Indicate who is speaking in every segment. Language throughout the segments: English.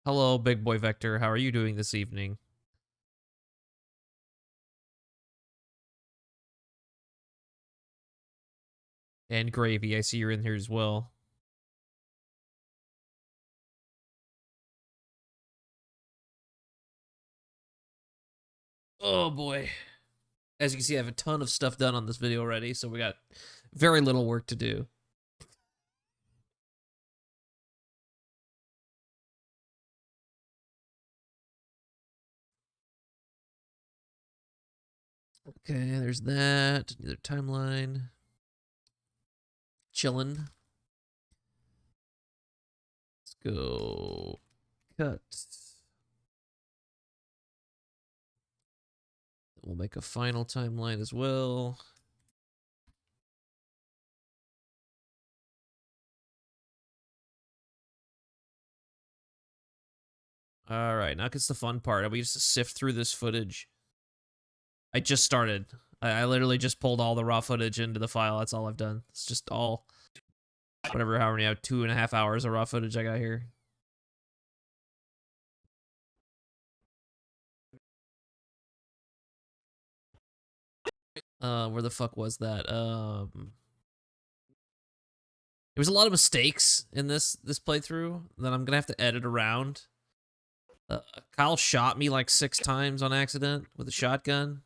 Speaker 1: Hello, Big Boy Vector. How are you doing this evening? And Gravy, I see you're in here as well. Oh boy. As you can see, I have a ton of stuff done on this video already, so we got very little work to do. Okay, there's that. Another timeline. Chillin'. Let's go. Cut. We'll make a final timeline as well. All right, now gets the fun part. We just sift through this footage. I just started. I literally just pulled all the raw footage into the file. That's all I've done. It's just all, whatever, however many, 2.5 hours of raw footage I got here. Where the fuck was that? There was a lot of mistakes in this playthrough that I'm gonna have to edit around. Kyle shot me like 6 times on accident with a shotgun.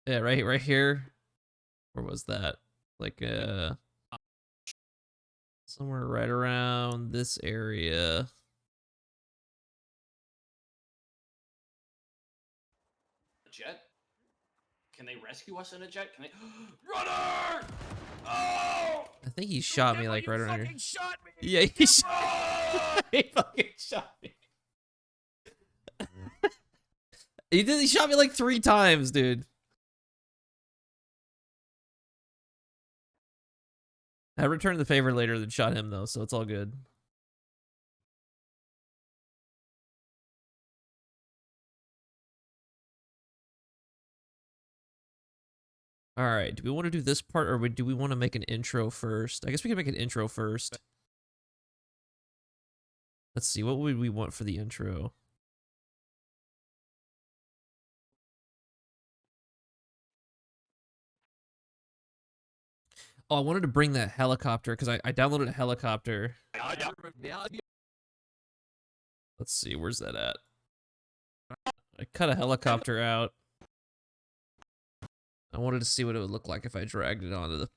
Speaker 1: Yeah, right here. Where was that? Like somewhere right around this area.
Speaker 2: Jet? Can they rescue us in a jet? Can they Runner! Oh!
Speaker 1: I think he shot me like right around here.
Speaker 2: Shot me!
Speaker 1: Yeah, he fucking shot me. He shot me like 3 times, dude. I returned the favor later than shot him though, so it's all good. All right, do we want to do this part or do we want to make an intro first? I guess we can make an intro first. Let's see, what would we want for the intro? Oh, I wanted to bring that helicopter because I downloaded a helicopter. Let's see, where's that at? I cut a helicopter out. I wanted to see what it would look like if I dragged it onto the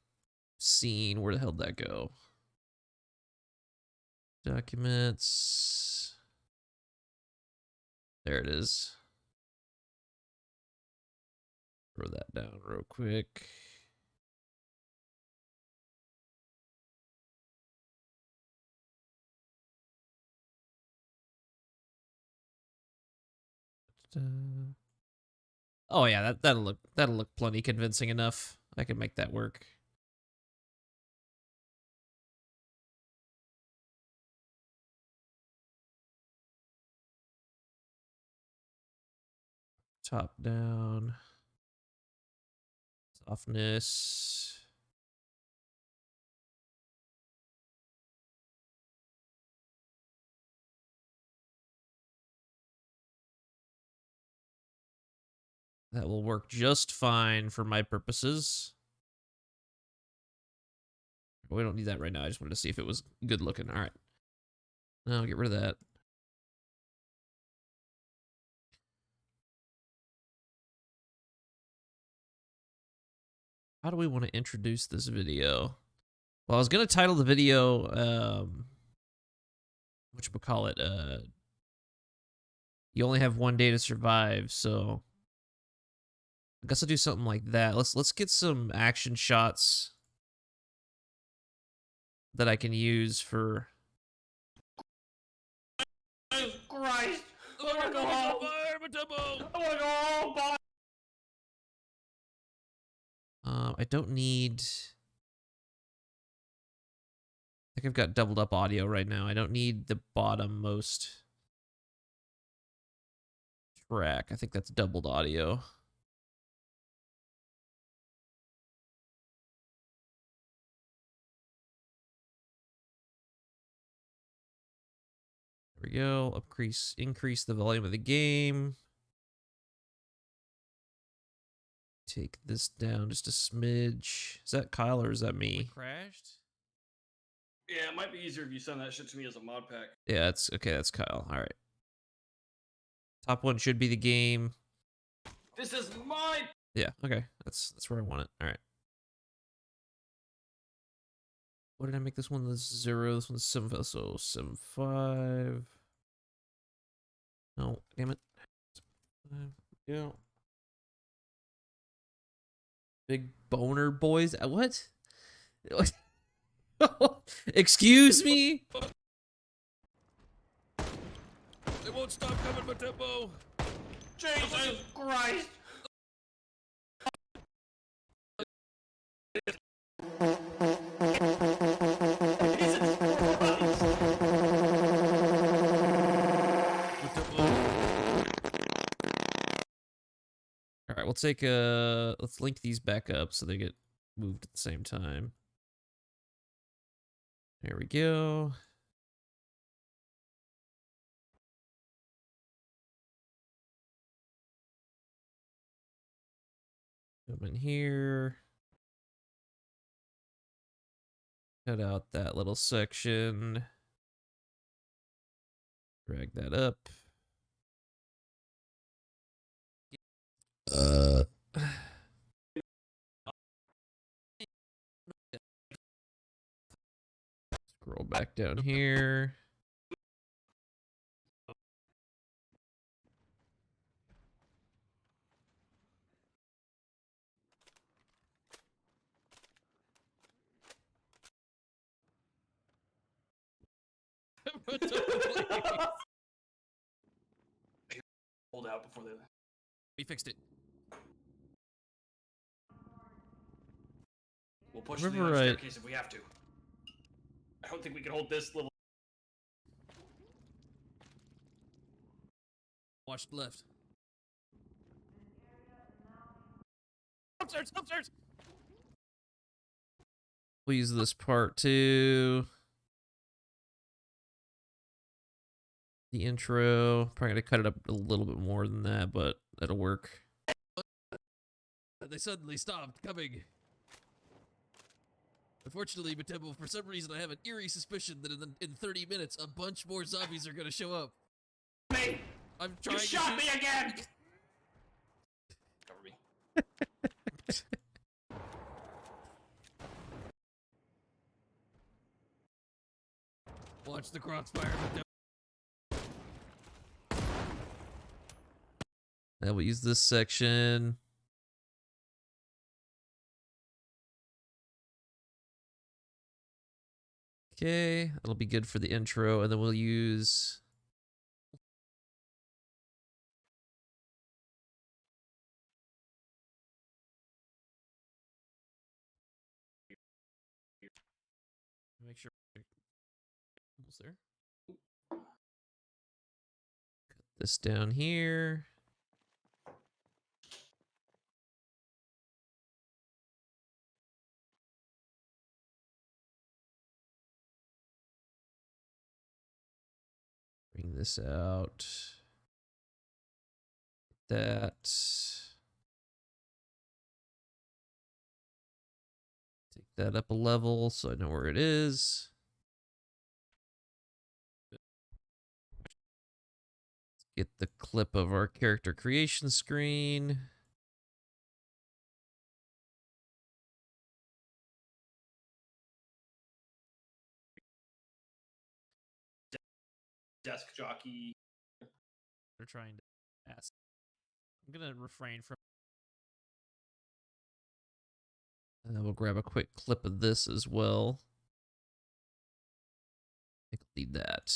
Speaker 1: scene. Where the hell did that go? Documents. There it is. Throw that down real quick. Oh yeah, that'll look plenty convincing enough. I can make that work. Top down. Softness. That will work just fine for my purposes. We don't need that right now. I just wanted to see if it was good looking. All right. Now get rid of that. How do we want to introduce this video? Well, I was going to title the video, whatchamacallit, you only have one day to survive, so I guess I'll do something like that. Let's get some action shots that I can use for...
Speaker 2: Jesus Christ! I wanna go home! I wanna go home! Bye!
Speaker 1: I don't need... I think I've got doubled up audio right now. I don't need the bottommost track. I think that's doubled audio. There we go. Increase the volume of the game. Take this down just a smidge. Is that Kyle or is that me?
Speaker 3: It crashed?
Speaker 2: Yeah, it might be easier if you send that shit to me as a mod pack.
Speaker 1: Yeah, that's okay. That's Kyle. All right. Top one should be the game.
Speaker 2: This is mine!
Speaker 1: Yeah, okay. That's where I want it. All right. What did I make this one? This is 0. This one's 7. So 7.5. No, damn it. Yeah. Big boner boys. What? Excuse me?
Speaker 3: They won't stop coming, Matembo!
Speaker 2: Jesus Christ!
Speaker 1: All right, we'll take let's link these back up so they get moved at the same time. There we go. Come in here. Cut out that little section. Drag that up. Scroll back down here.
Speaker 2: Hold out before they...
Speaker 3: We fixed it.
Speaker 2: We'll push to the
Speaker 1: Remember,
Speaker 2: other staircase if we have to. I don't think we can hold this little...
Speaker 3: Watch left. Upstairs! Upstairs!
Speaker 1: We'll use this part too. The intro. Probably gonna cut it up a little bit more than that, but that'll work.
Speaker 3: They suddenly stopped coming. Unfortunately, Matembo, for some reason I have an eerie suspicion that in 30 minutes a bunch more zombies are gonna show up.
Speaker 2: Me!
Speaker 3: I'm trying
Speaker 2: You
Speaker 3: to
Speaker 2: shot
Speaker 3: shoot-
Speaker 2: me again! Cover me.
Speaker 3: Watch the crossfire, Matembo.
Speaker 1: Now we'll use this section. Okay, that'll be good for the intro, and then we'll use...
Speaker 3: Make sure. Almost there.
Speaker 1: this down here. Bring this out. That. Take that up a level so I know where it is. Get the clip of our character creation screen.
Speaker 2: Desk jockey.
Speaker 1: They're trying to ask. I'm gonna refrain from. And then we'll grab a quick clip of this as well. I can leave that.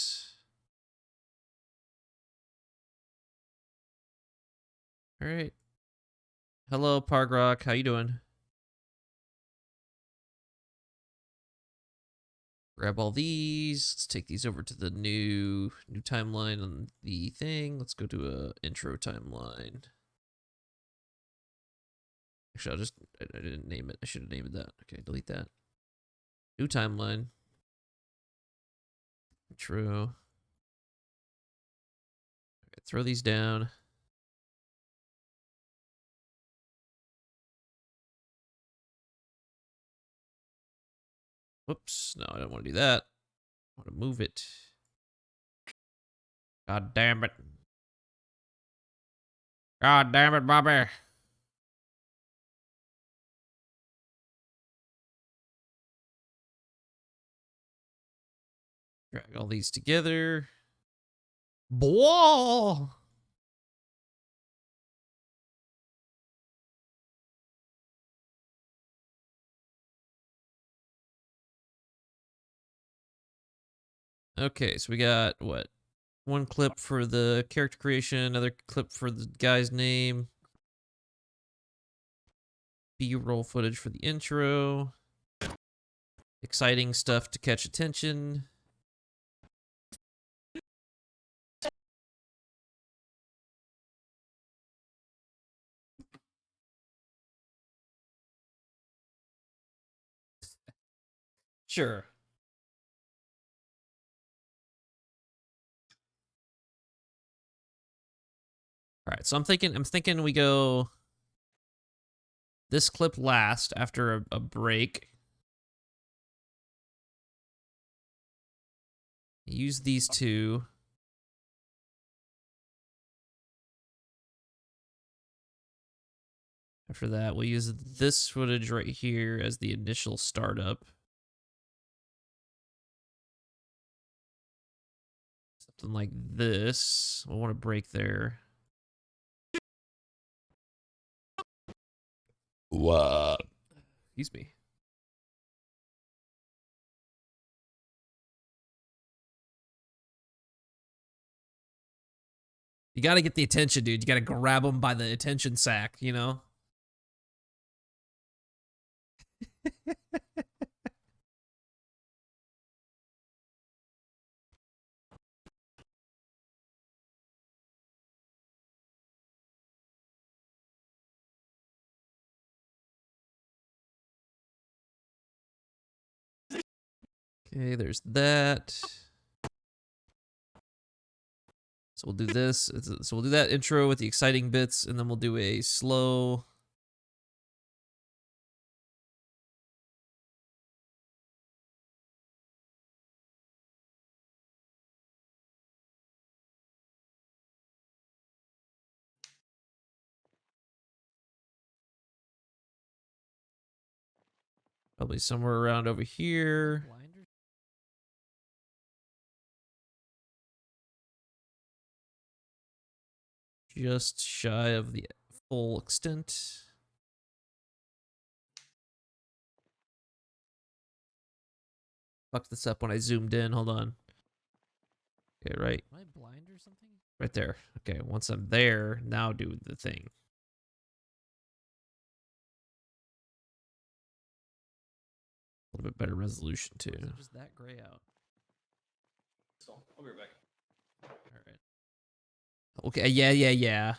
Speaker 1: All right. Hello, Pargrock. How you doing? Grab all these. Let's take these over to the new timeline on the thing. Let's go to a intro timeline. Actually, I didn't name it. I should have named that. Okay, delete that. New timeline. Intro. Okay, throw these down. Whoops. No, I don't want to do that. I want to move it. God damn it. God damn it, Bobby. Drag all these together. Boah! Okay, so we got what? One clip for the character creation, another clip for the guy's name. B-roll footage for the intro. Exciting stuff to catch attention. Sure. All right, so I'm thinking we go this clip last after a break. Use these two. After that, we'll use this footage right here as the initial startup. Something like this. I want to break there. What? Excuse me. You got to get the attention, dude. You got to grab them by the attention sack, you know? Okay, there's that. So we'll do this. So we'll do that intro with the exciting bits, and then we'll do a slow. Probably somewhere around over here. Just shy of the full extent. Fucked this up when I zoomed in. Hold on. Okay, right.
Speaker 3: Am I blind or something?
Speaker 1: Right there. Okay, once I'm there, now do the thing. A little bit better resolution too.
Speaker 3: Or is it just that gray out?
Speaker 2: So I'll be right back.
Speaker 3: All right.
Speaker 1: Okay, yeah.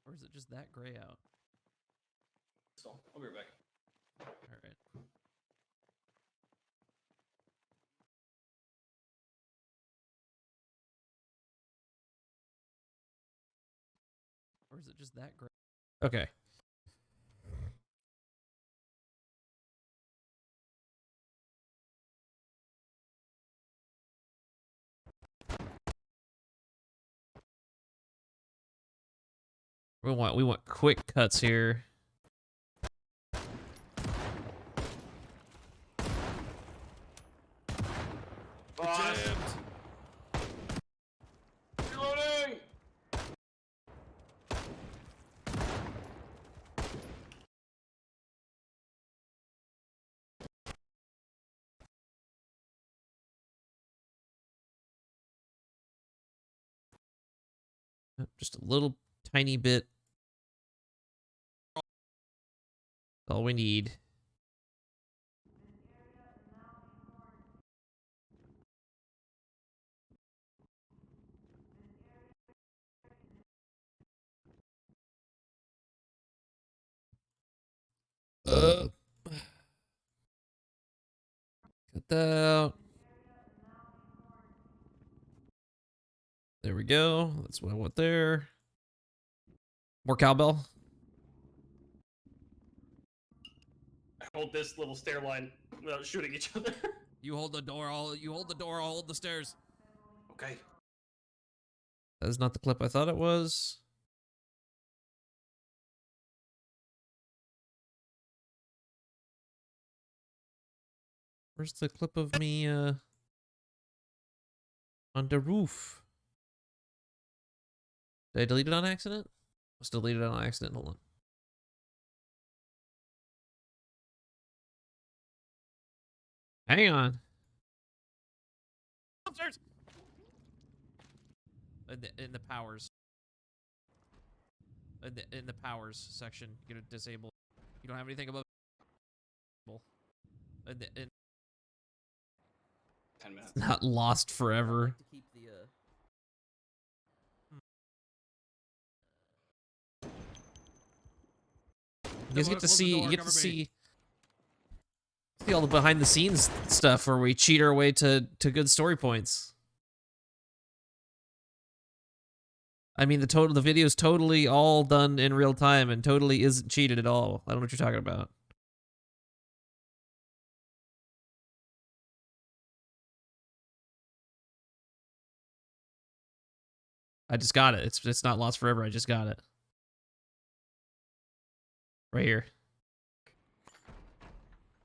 Speaker 3: Or is it just that gray out?
Speaker 2: So I'll be right back.
Speaker 3: All right.
Speaker 1: Or is it just that great? Okay. We want quick cuts here.
Speaker 2: Boss. Reloading.
Speaker 1: Just a little tiny bit. That's all we need. Cut that out. There we go. That's what I want there. More cowbell.
Speaker 2: I hold this little stair line without shooting each other.
Speaker 3: You hold the door. I'll hold the stairs.
Speaker 2: Okay.
Speaker 1: That is not the clip I thought it was. Where's the clip of me on the roof? Did I delete it on accident? Must delete it on accident. Hold on. Hang on.
Speaker 3: Upstairs.
Speaker 1: In the powers. In the powers section, you gotta disable. You don't have anything above. In
Speaker 2: 10 minutes.
Speaker 1: not lost forever.
Speaker 3: To keep the
Speaker 1: You guys get to
Speaker 3: Close the
Speaker 1: see.
Speaker 3: door,
Speaker 1: You get
Speaker 3: cover
Speaker 1: to
Speaker 3: me.
Speaker 1: see all the behind the scenes stuff where we cheat our way to good story points. I mean, the video's totally all done in real time and totally isn't cheated at all. I don't know what you're talking about. I just got it. It's not lost forever. I just got it. Right here.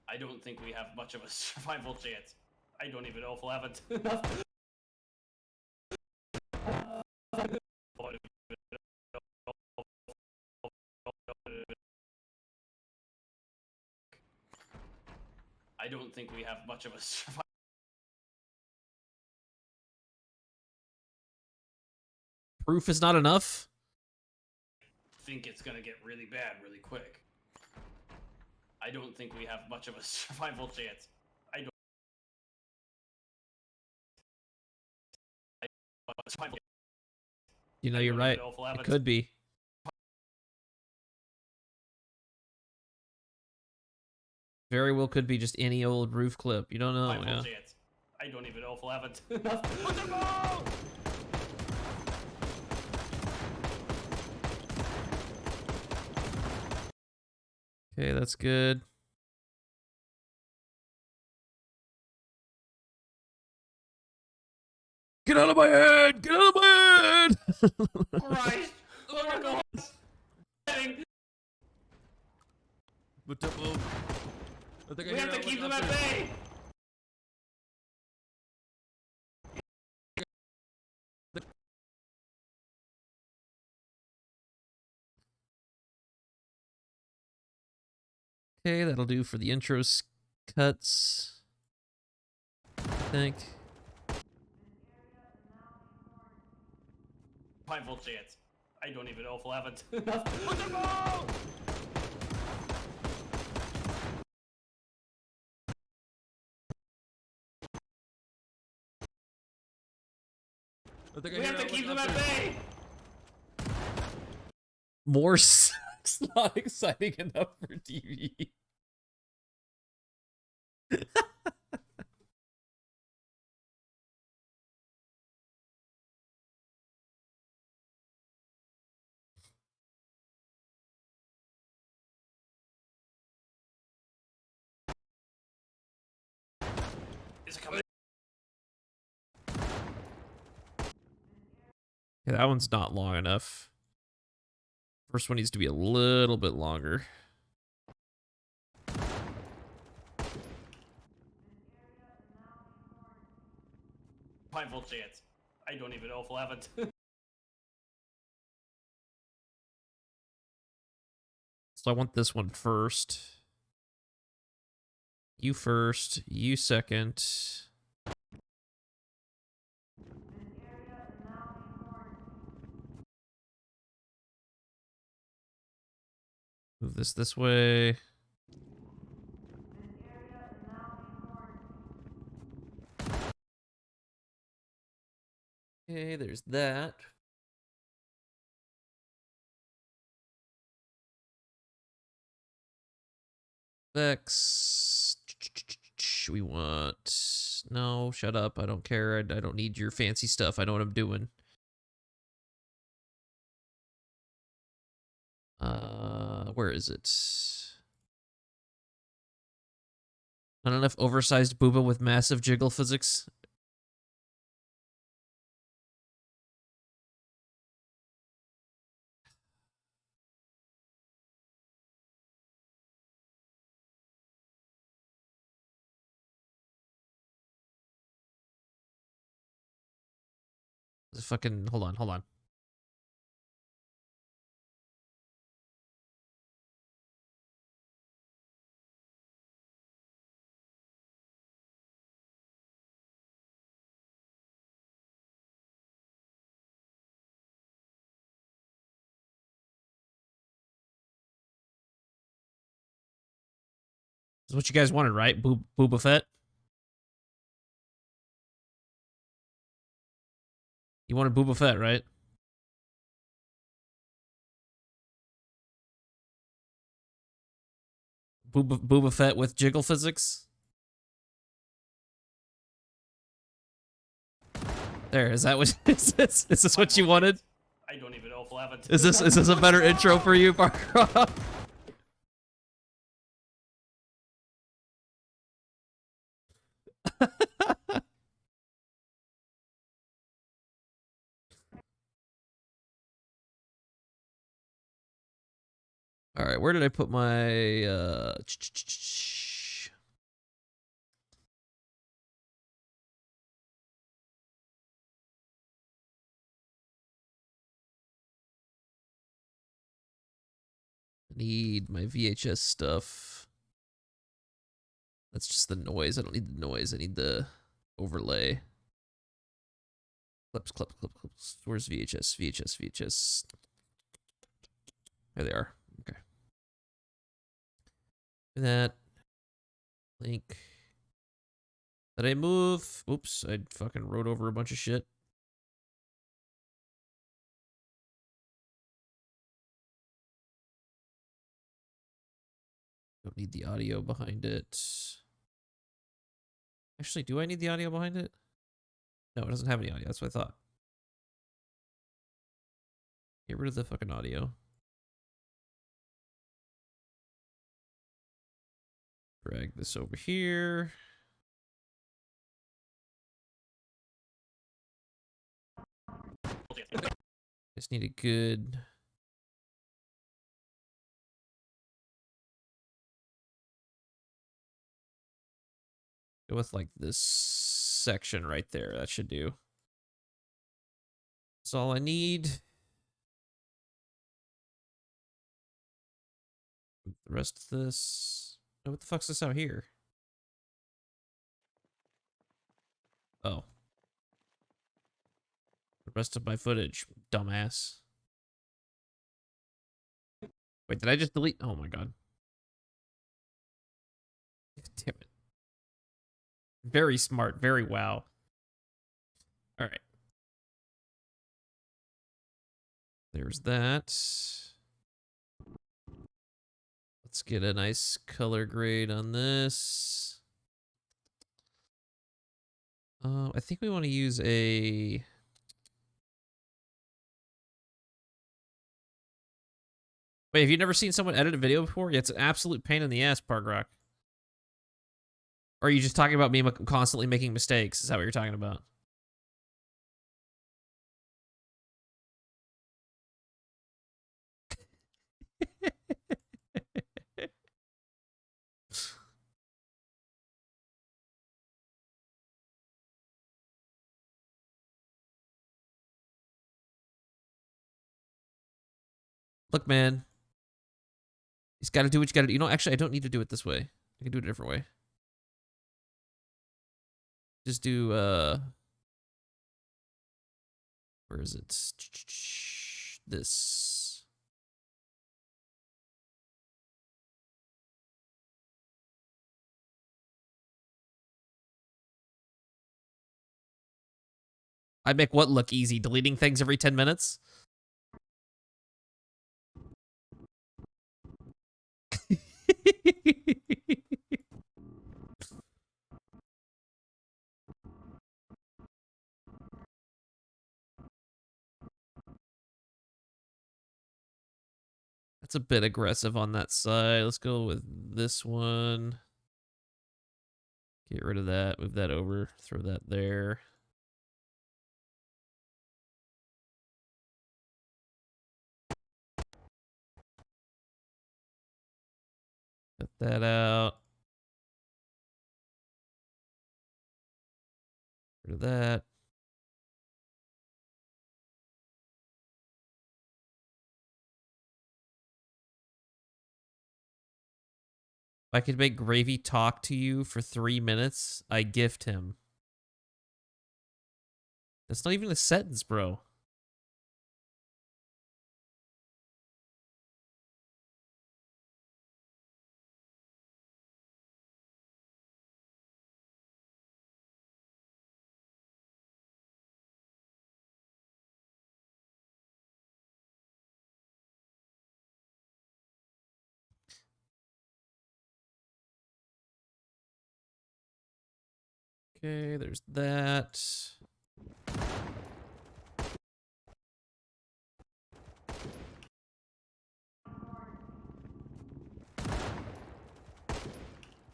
Speaker 2: I don't think we have much of a survival chance. I don't even know if we'll have it. I don't think we have much of a survival.
Speaker 1: Proof is not enough?
Speaker 2: Think it's gonna get really bad really quick. I don't think we have much of a survival chance. I don't.
Speaker 1: You know,
Speaker 2: I
Speaker 1: you're
Speaker 2: don't
Speaker 1: right.
Speaker 2: even know if we'll have
Speaker 1: It could be. Very well could be just any old roof clip. You don't know.
Speaker 2: survival
Speaker 1: Yeah.
Speaker 2: chance. I don't even know if we'll have it. Put them out!
Speaker 1: Okay, that's good. Get out of my head! Get out of my head!
Speaker 2: Christ! Oh my God!
Speaker 3: But I think I
Speaker 2: We
Speaker 3: hear
Speaker 2: have to
Speaker 3: it
Speaker 2: keep them
Speaker 3: like
Speaker 2: at
Speaker 3: upstairs.
Speaker 2: bay!
Speaker 1: Okay, that'll do for the intro cuts. I think.
Speaker 2: Survival chance. I don't even know if we'll have it. Put them out!
Speaker 3: I think I
Speaker 2: We
Speaker 3: hear
Speaker 2: have to
Speaker 3: it
Speaker 2: keep
Speaker 3: like
Speaker 2: them at
Speaker 3: upstairs.
Speaker 2: bay!
Speaker 1: More sex not exciting enough for TV.
Speaker 2: Is it coming?
Speaker 1: Yeah, that one's not long enough. First one needs to be a little bit longer.
Speaker 2: 5-volt chance. I don't even know if we'll have it.
Speaker 1: So I want this one first. You first. You second. Move this way. Okay, there's that. Vex. We want... No, shut up. I don't care. I don't need your fancy stuff. I know what I'm doing. Where is it? Not enough oversized booba with massive jiggle physics. Fucking hold on. This is what you guys wanted, right? Booba Fett. You wanted Booba Fett, right? Booba Fett with jiggle physics. There, is that what is this what you wanted?
Speaker 2: I don't even know if we'll have it.
Speaker 1: Is this a better intro for you, Barcroft? All right, where did I put my need my VHS stuff. That's just the noise. I don't need the noise. I need the overlay. Clips. Where's VHS? There they are. Okay. Do that. Link. Did I move? Oops, I fucking wrote over a bunch of shit. Don't need the audio behind it. Actually, do I need the audio behind it? No, it doesn't have any audio. That's what I thought. Get rid of the fucking audio. Drag this over here. Just need a good... Go with like this section right there. That should do. That's all I need. The rest of this... Oh, what the fuck's this out here? Oh. The rest of my footage, dumbass. Wait, did I just delete? Oh my god. Damn it. Very smart. Very wow. All right. There's that. Let's get a nice color grade on this. I think we want to use a... Wait, have you never seen someone edit a video before? Yeah, it's an absolute pain in the ass, Park Rock. Or are you just talking about me constantly making mistakes? Is that what you're talking about? Look, man. He's got to do what you got to do. You know, actually, I don't need to do it this way. I can do it a different way. Just do, where is it? This. I make what look easy? Deleting things every 10 minutes? That's a bit aggressive on that side. Let's go with this one. Get rid of that. Move that over. Throw that there. Cut that out. Rid of that. If I could make Gravy talk to you for 3 minutes, I gift him. That's not even a sentence, bro. Okay, there's that.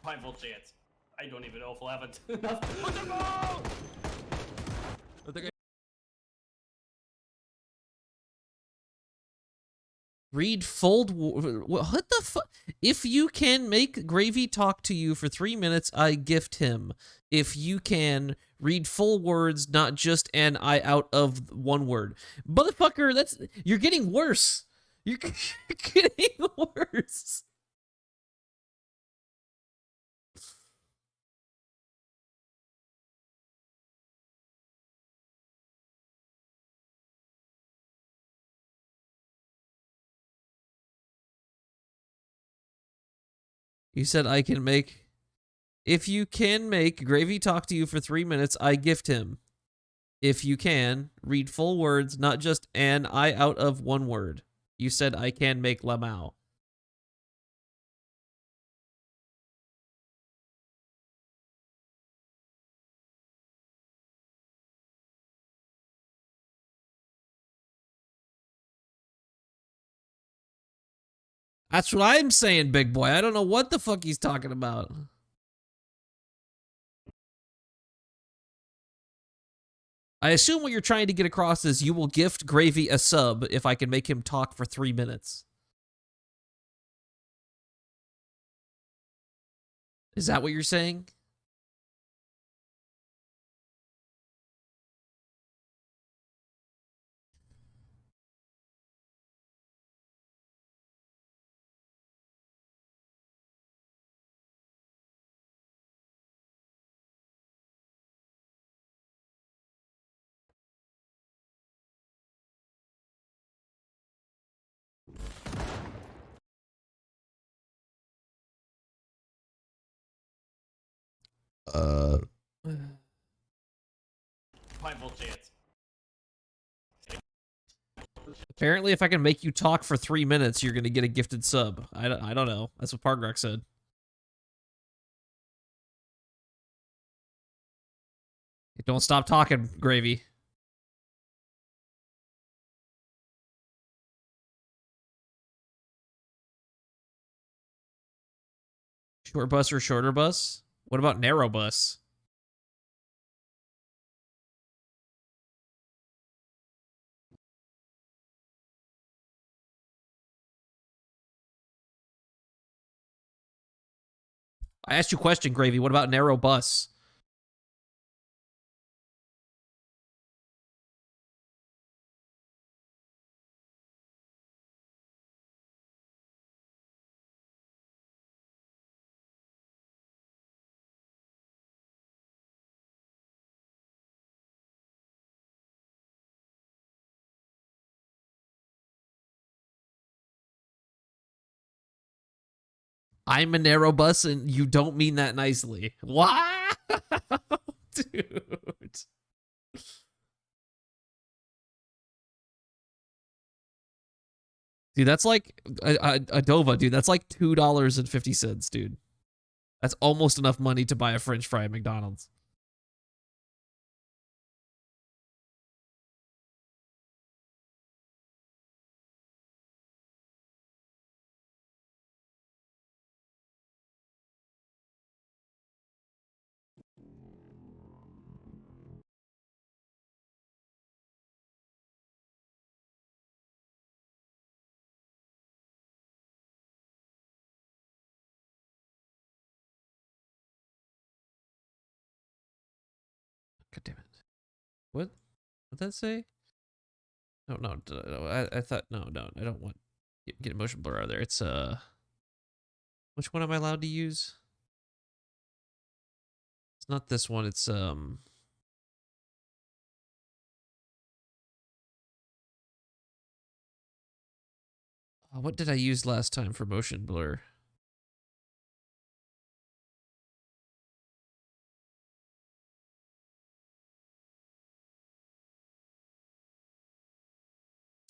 Speaker 2: Five-volt chance. I don't even know if we'll have enough. Put the ball!
Speaker 3: I think
Speaker 1: Read fold. What the fuck? If you can make Gravy talk to you for 3 minutes, I gift him. If you can read full words, not just an I out of one word. Motherfucker, you're getting worse. You're getting worse. You said I can make... If you can make Gravy talk to you for 3 minutes, I gift him. If you can, read full words, not just an I out of one word. You said I can make Lamau. That's what I'm saying, big boy. I don't know what the fuck he's talking about. I assume what you're trying to get across is you will gift Gravy a sub if I can make him talk for 3 minutes. Is that what you're saying?
Speaker 2: Five-volt chance.
Speaker 1: Apparently, if I can make you talk for 3 minutes, you're going to get a gifted sub. I don't know. That's what Pargrok said. Don't stop talking, Gravy. Short bus or shorter bus? What about narrow bus? I asked you a question, Gravy. What about narrow bus? I'm a narrow bus, and you don't mean that nicely. What? Dude. Dude, that's like a Dova, dude. That's like $2.50, dude. That's almost enough money to buy a French fry at McDonald's. God damn it. What? What'd that say? No, no, no. I thought no, I don't want get motion blur out of there. It's which one am I allowed to use? It's not this one. It's what did I use last time for motion blur?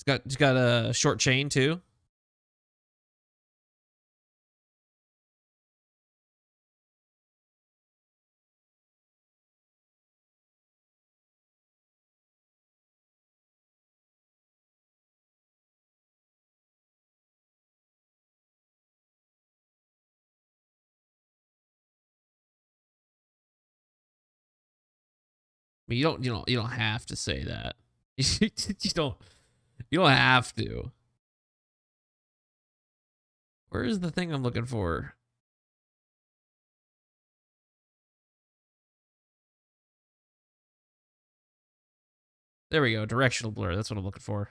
Speaker 1: It's got a short chain too. I mean, you don't have to say that. You don't have to. Where is the thing I'm looking for? There we go. Directional blur. That's what I'm looking for.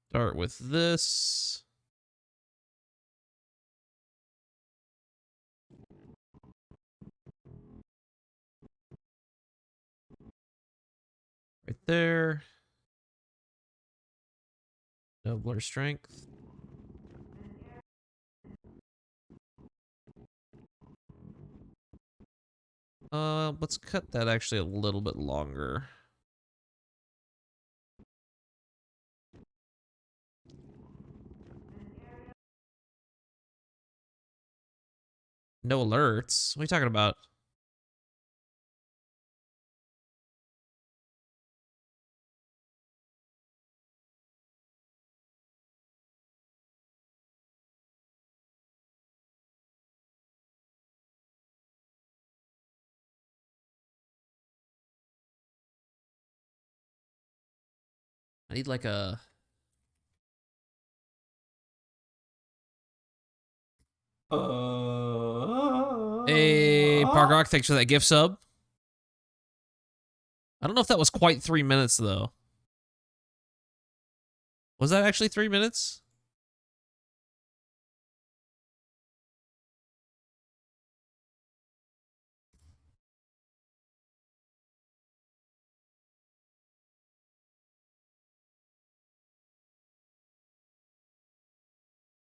Speaker 1: Start with this. Right there. No blur strength. Let's cut that actually a little bit longer. No alerts. What are you talking about? I need like a... Hey, Park Rock, thanks for that gift sub. I don't know if that was quite 3 minutes, though. Was that actually 3 minutes?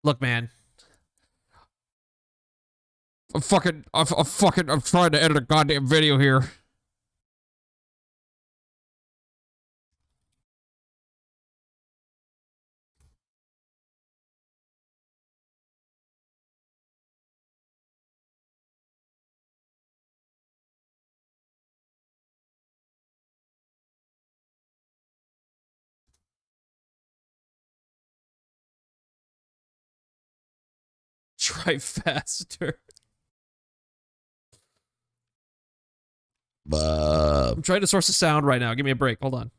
Speaker 1: Look, man. I'm trying to edit a goddamn video here. Try faster. I'm trying to source a sound right now. Give me a break. Hold on. I'm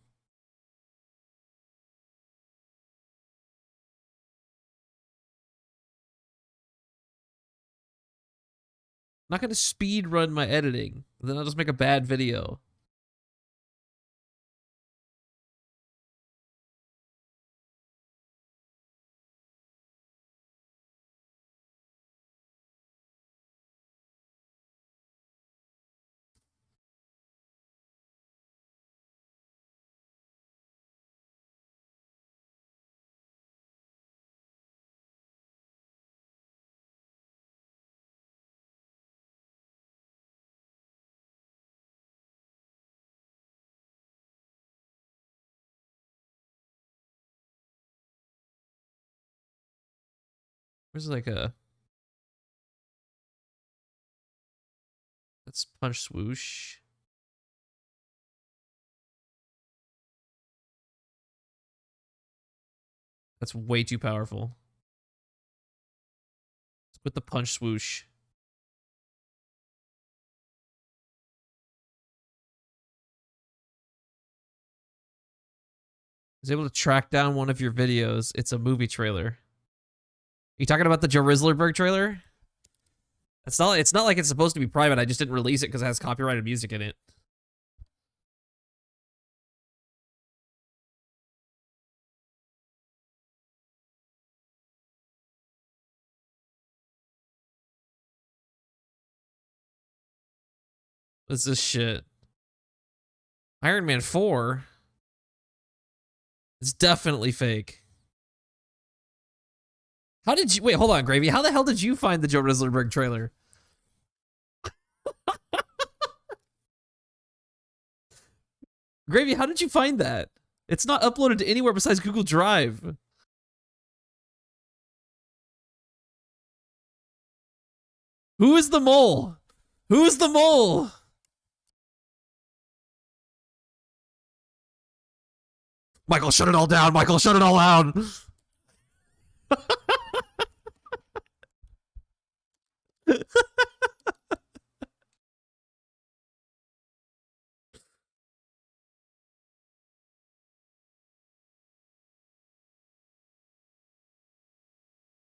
Speaker 1: not going to speed run my editing. Then I'll just make a bad video. There's like a... Let's punch swoosh. That's way too powerful. Let's put the punch swoosh. I was able to track down one of your videos. It's a movie trailer. You talking about the Joe Rislerberg trailer? It's not like it's supposed to be private. I just didn't release it because it has copyrighted music in it. What's this shit? Iron Man 4? It's definitely fake. How did you... Wait, hold on, Gravy. How the hell did you find the Joe Rislerberg trailer? Gravy, how did you find that? It's not uploaded to anywhere besides Google Drive. Who is the mole? Who is the mole? Michael, shut it all down. Michael, shut it all down.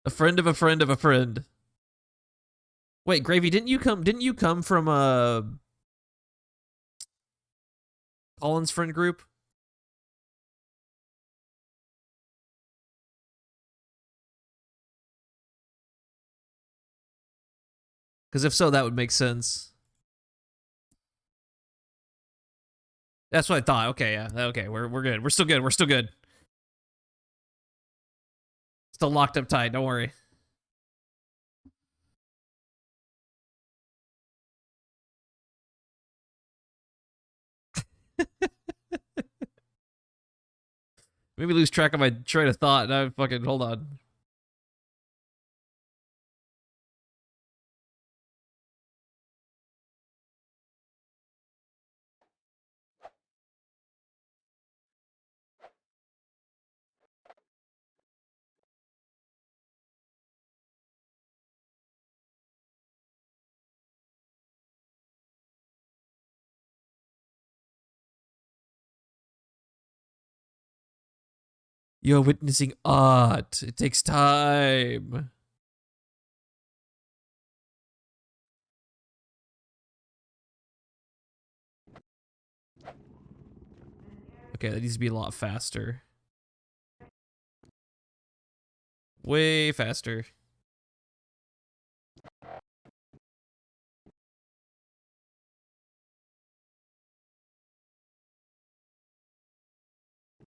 Speaker 1: A friend of a friend of a friend. Wait, Gravy, didn't you come from Colin's friend group? Because if so, that would make sense. That's what I thought. Okay, yeah. Okay, we're good. We're still good. We're still good. Still locked up tight. Don't worry. Maybe lose track of my train of thought. And I fucking hold on. You're witnessing art. It takes time. Okay, that needs to be a lot faster. Way faster.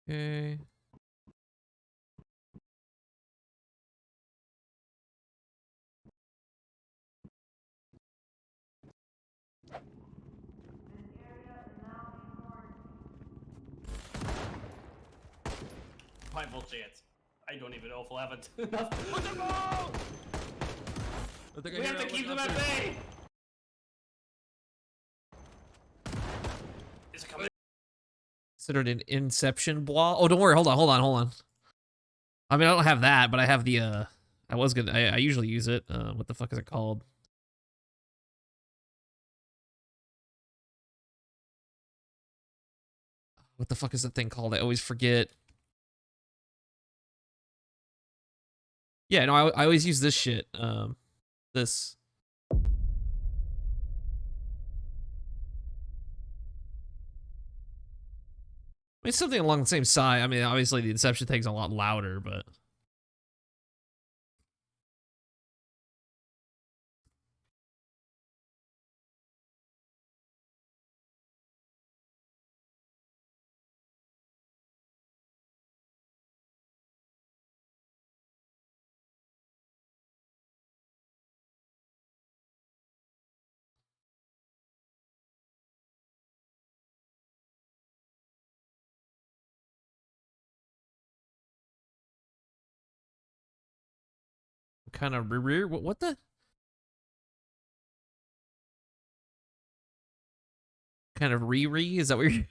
Speaker 1: Okay.
Speaker 2: Five-volt chance. I don't even know if we'll have it. Put them all! We have to keep them at bay! Is it coming?
Speaker 1: Considered an Inception blah. Oh, don't worry. Hold on. I mean, I don't have that, but I have the I was gonna. I usually use it. What the fuck is it called? What the fuck is that thing called? I always forget. Yeah, no, I always use this shit. This. I mean, something along the same side. I mean, obviously the Inception thing's a lot louder, but. Kind of rear. What the? Kind of re. Is that what you're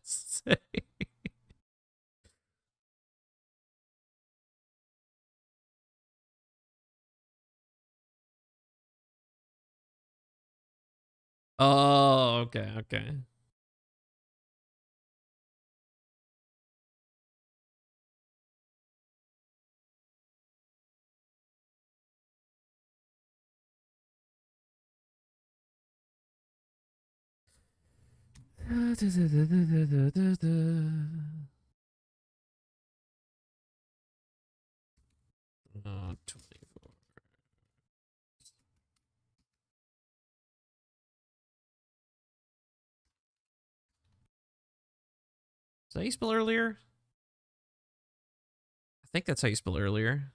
Speaker 1: saying? Oh, okay, okay. Oh, 24. Is that how you spell earlier? I think that's how you spell earlier.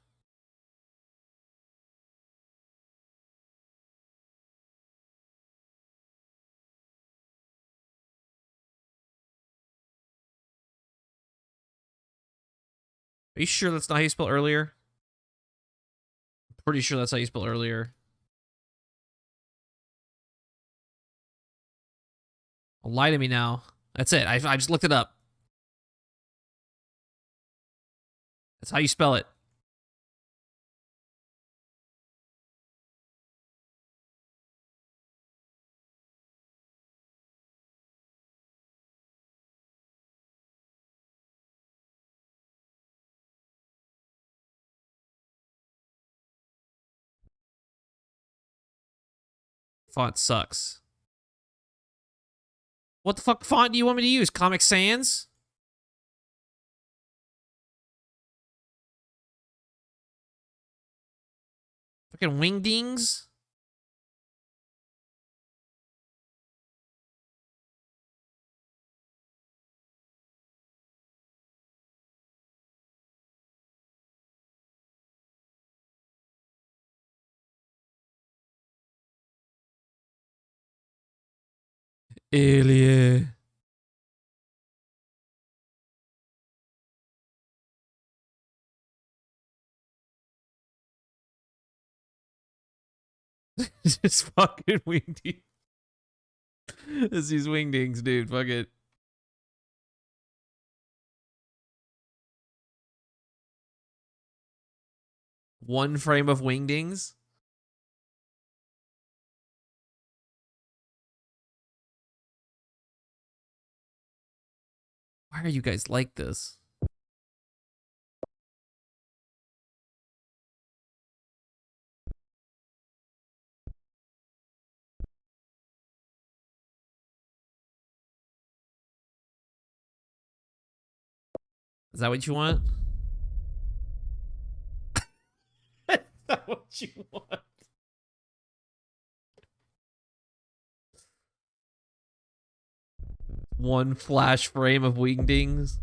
Speaker 1: Are you sure that's not how you spell earlier? Pretty sure that's how you spell earlier. Well, lie to me now. That's it. I just looked it up. That's how you spell it. Font sucks. What the fuck font do you want me to use? Comic Sans? Fucking Wingdings? Alien. Just fucking Wingdings. This is Wingdings, dude. Fuck it. One frame of Wingdings? Why are you guys like this? Is that what you want? Is that what you want? One flash frame of Wingdings?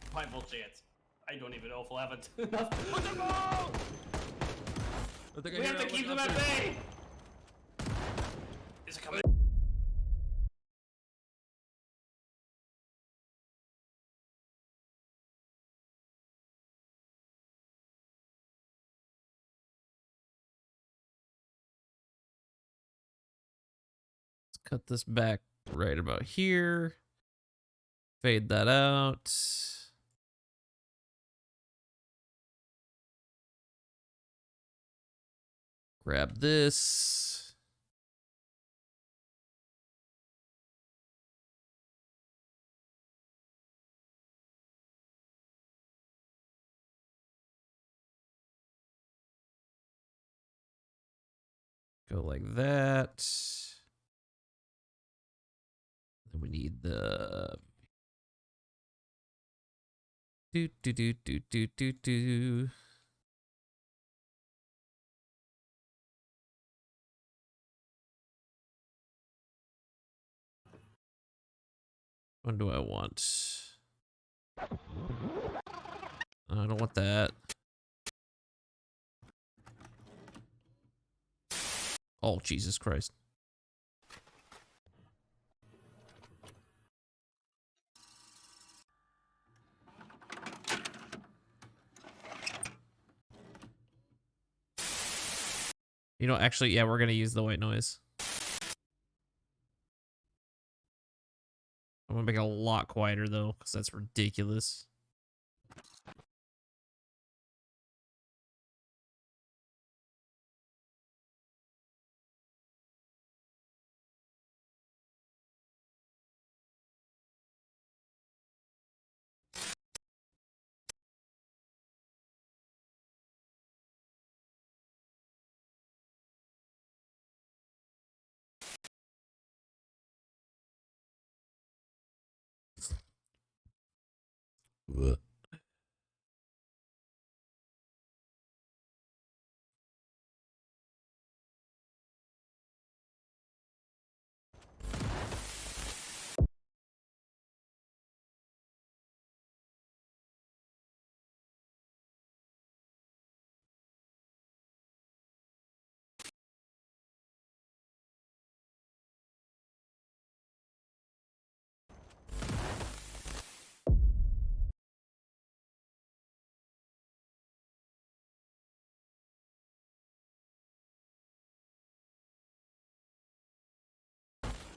Speaker 2: Survival chance. I don't even know if we'll have enough. Put them all!
Speaker 3: I think I
Speaker 2: We
Speaker 3: hear
Speaker 2: have to
Speaker 3: that
Speaker 2: keep
Speaker 3: one
Speaker 2: them
Speaker 3: up
Speaker 2: at
Speaker 3: there.
Speaker 2: bay! Is it coming?
Speaker 1: cut this back right about here. Fade that out. Grab this. Go like that. Then we need the do. What do I want? I don't want that. Oh, Jesus Christ. You know, actually, yeah, we're going to use the white noise. I'm going to make it a lot quieter, though, because that's ridiculous. Ugh.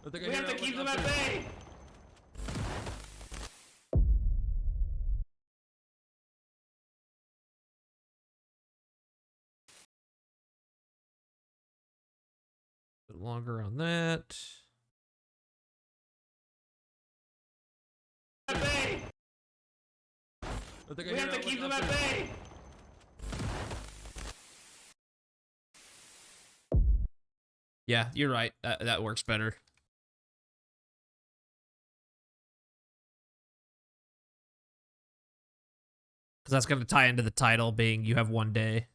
Speaker 3: I think I
Speaker 2: We
Speaker 3: hear
Speaker 2: have to
Speaker 3: out
Speaker 2: keep
Speaker 3: like
Speaker 2: them at
Speaker 3: upstairs.
Speaker 2: bay!
Speaker 1: Bit longer on that.
Speaker 2: At bay!
Speaker 3: I think I
Speaker 2: We
Speaker 3: hear
Speaker 2: have to
Speaker 3: out
Speaker 2: keep
Speaker 3: like
Speaker 2: them at
Speaker 3: upstairs.
Speaker 2: bay!
Speaker 1: Yeah, you're right. That works better. Because that's going to tie into the title being you have one day.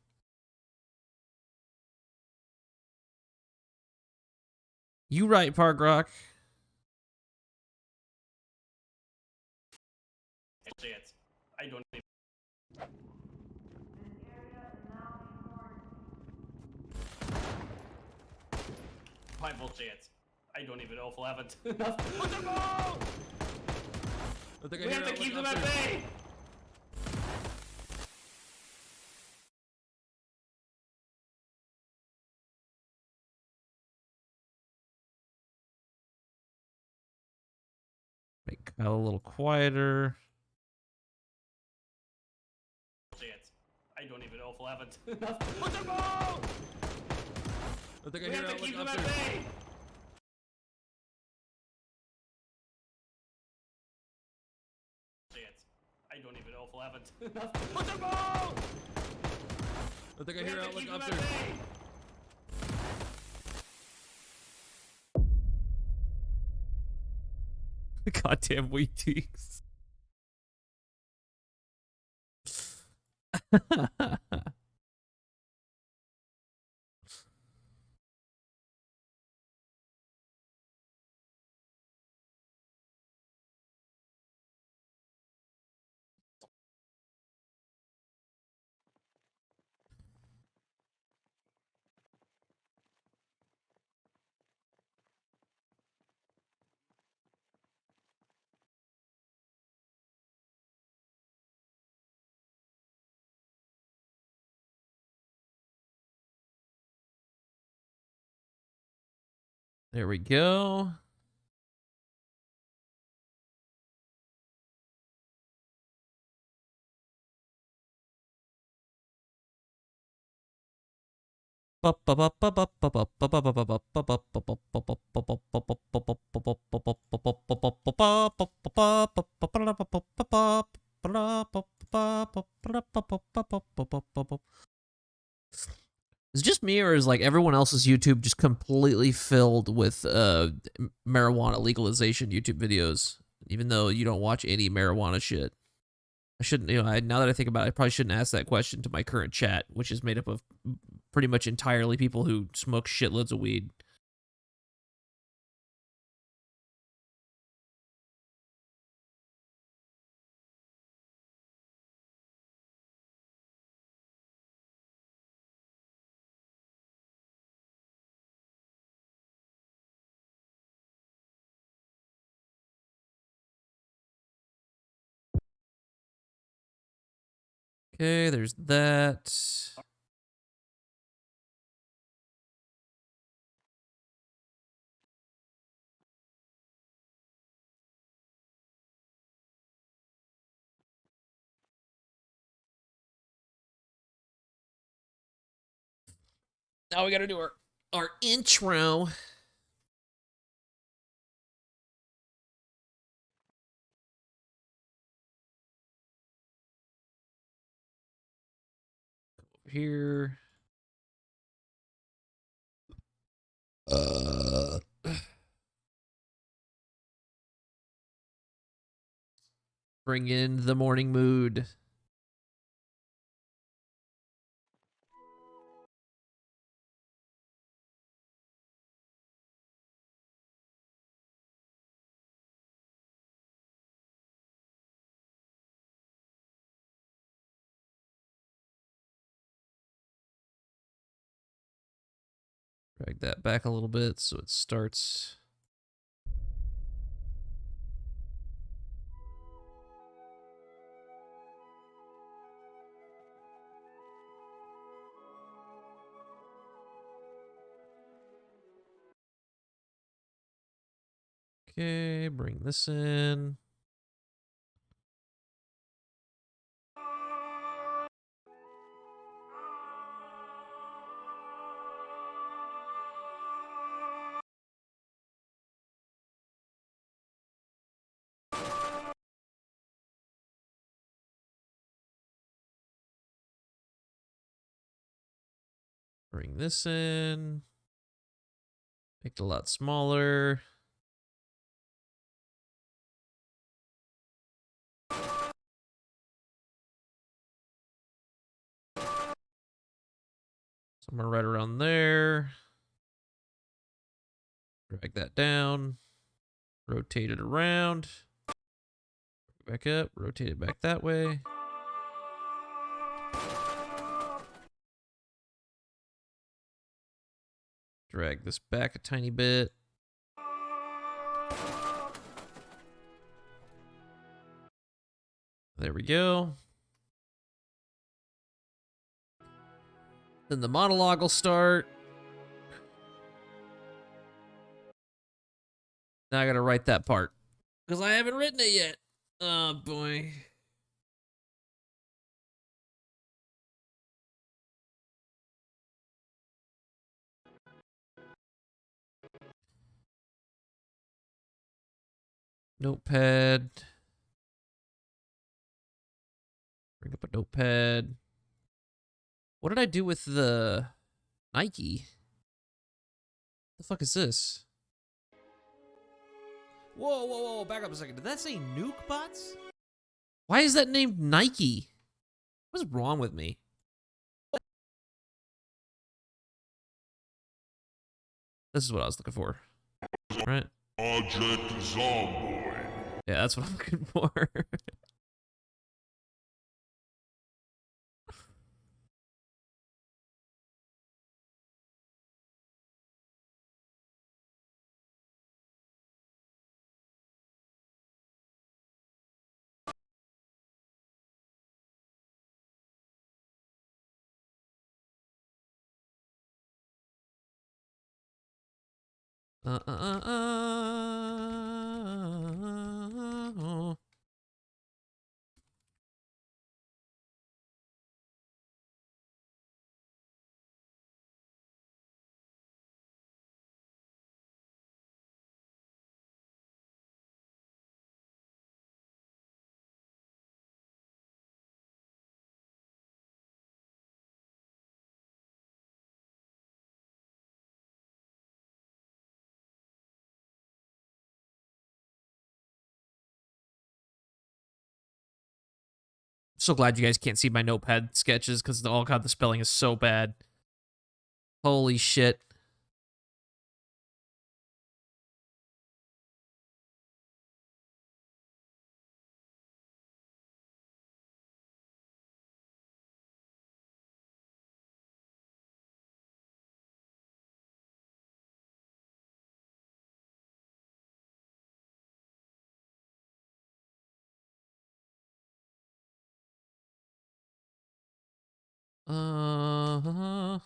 Speaker 1: You right, Park Rock.
Speaker 2: Chance. I don't even... 5-volt chance. I don't even know if we'll have it. Put them all!
Speaker 3: I think I
Speaker 2: We
Speaker 3: hear
Speaker 2: have to
Speaker 3: out
Speaker 2: keep
Speaker 3: like
Speaker 2: them at
Speaker 3: upstairs.
Speaker 2: bay!
Speaker 1: Make Kyle a little quieter.
Speaker 2: Chance. I don't even know if we'll have it. Put them all!
Speaker 3: I think I
Speaker 2: We
Speaker 3: hear
Speaker 2: have to
Speaker 3: out like
Speaker 2: keep them at
Speaker 3: upstairs.
Speaker 2: bay! Chance. I don't even know if we'll have it. Put them all!
Speaker 3: I think I
Speaker 2: We
Speaker 3: hear
Speaker 2: have
Speaker 3: out
Speaker 2: to
Speaker 3: like
Speaker 2: keep them at
Speaker 3: upstairs.
Speaker 2: bay!
Speaker 1: Goddamn wheat teaks. There we go. Is it just me, or is like everyone else's YouTube just completely filled with marijuana legalization YouTube videos, even though you don't watch any marijuana shit? I shouldn't, now that I think about it, I probably shouldn't ask that question to my current chat, which is made up of pretty much entirely people who smoke shitloads of weed. Okay, there's that. Now we gotta do our intro. Here. Bring in the morning mood. Drag that back a little bit so it starts. Okay, bring this in. Bring this in. Make it a lot smaller. Somewhere right around there. Drag that down. Rotate it around. Back up. Rotate it back that way. Drag this back a tiny bit. There we go. Then the monologue will start. Now I gotta write that part, because I haven't written it yet. Oh boy. Notepad. Bring up a notepad. What did I do with the Nike? The fuck is this? Whoa, whoa, whoa, back up a second. Did that say nuke bots? Why is that named Nike? What's wrong with me? This is what I was looking for. Right?
Speaker 4: Project Zomboid.
Speaker 1: Yeah, that's what I'm looking for. Uh, uh, uh, uh. So glad you guys can't see my notepad sketches because oh god, the spelling is so bad. Holy shit. Uh,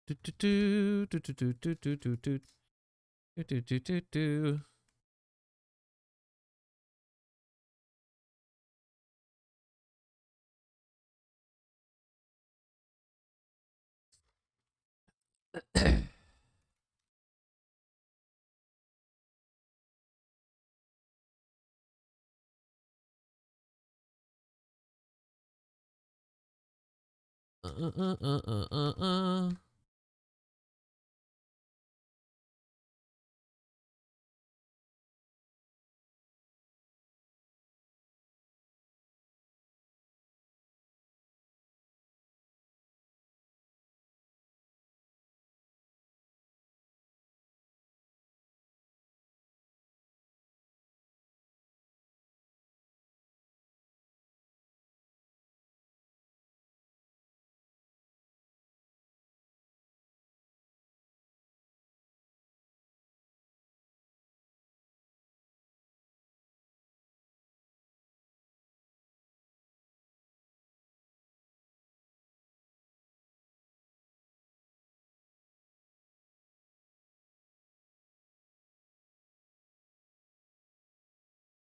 Speaker 1: do, do, do, do, do, do, do, do, do, do, do, do, do. Uh, uh, uh, uh, uh, uh.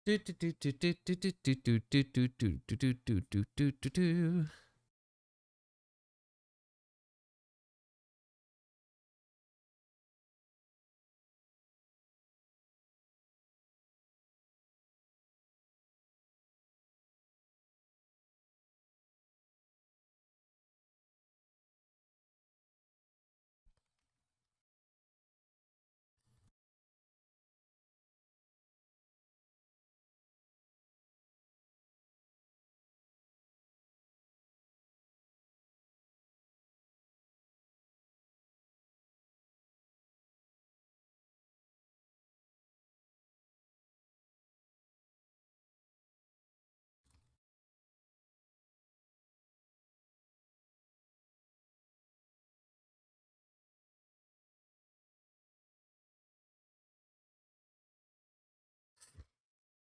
Speaker 1: Do, do, do, do, do, do, do, do, do, do, do, do, do, do, do, do, do, do.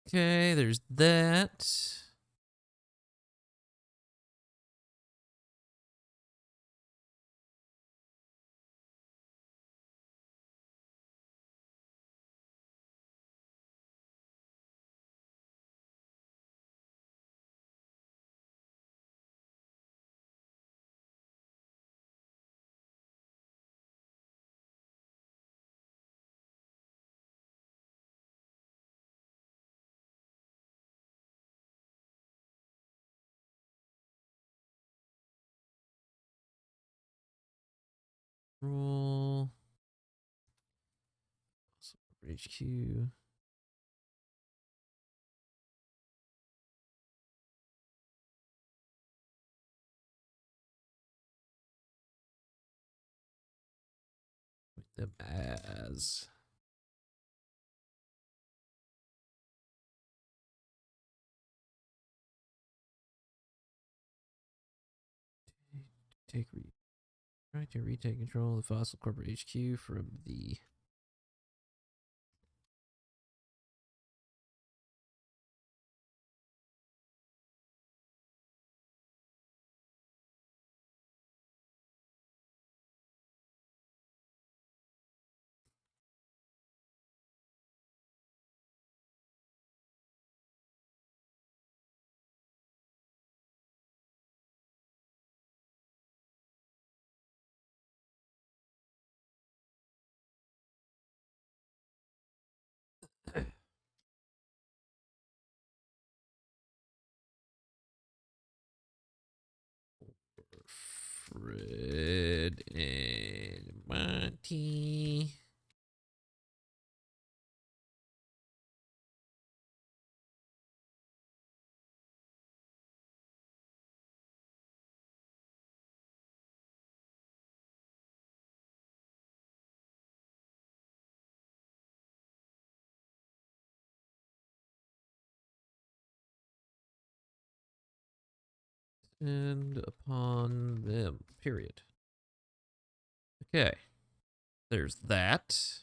Speaker 1: Okay, there's that. Roll. HQ. them as. Try to retake control of the Fossil Corporate HQ from the. Fred and Monty. And upon them, period. Okay. There's that.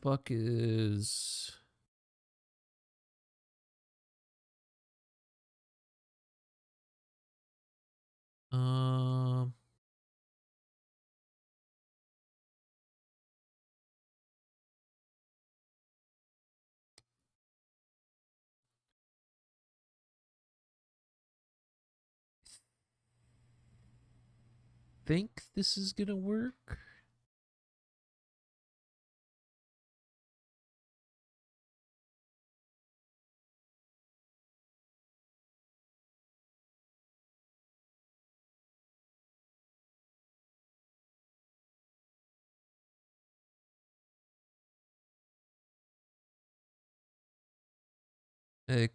Speaker 1: Fuck is um think this is gonna work.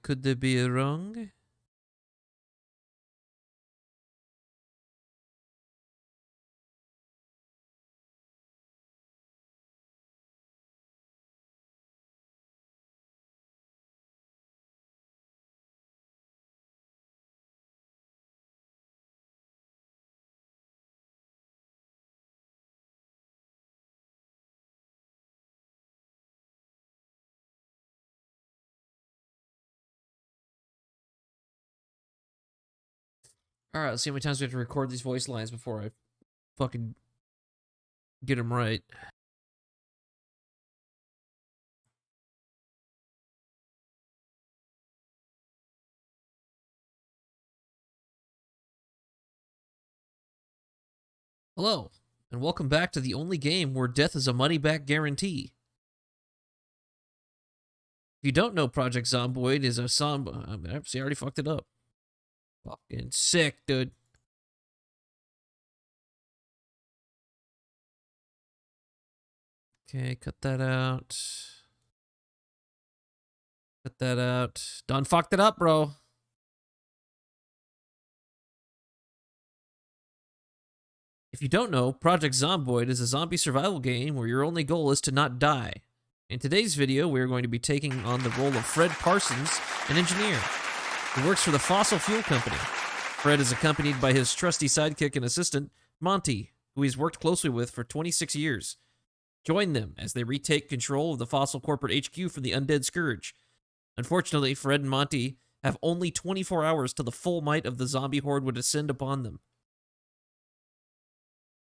Speaker 1: Could there be a wrong? All right, let's see how many times we have to record these voice lines before I fucking get them right. Hello, and welcome back to the only game where death is a money-back guarantee. If you don't know, Project Zomboid is a see, I already fucked it up. Fucking sick, dude. Okay, cut that out. Cut that out. Done fucked it up, bro. If you don't know, Project Zomboid is a zombie survival game where your only goal is to not die. In today's video, we are going to be taking on the role of Fred Parsons, an engineer who works for the fossil fuel company. Fred is accompanied by his trusty sidekick and assistant, Monty, who he's worked closely with for 26 years. Join them as they retake control of the Fossil Corporate HQ from the Undead Scourge. Unfortunately, Fred and Monty have only 24 hours till the full might of the zombie horde would descend upon them.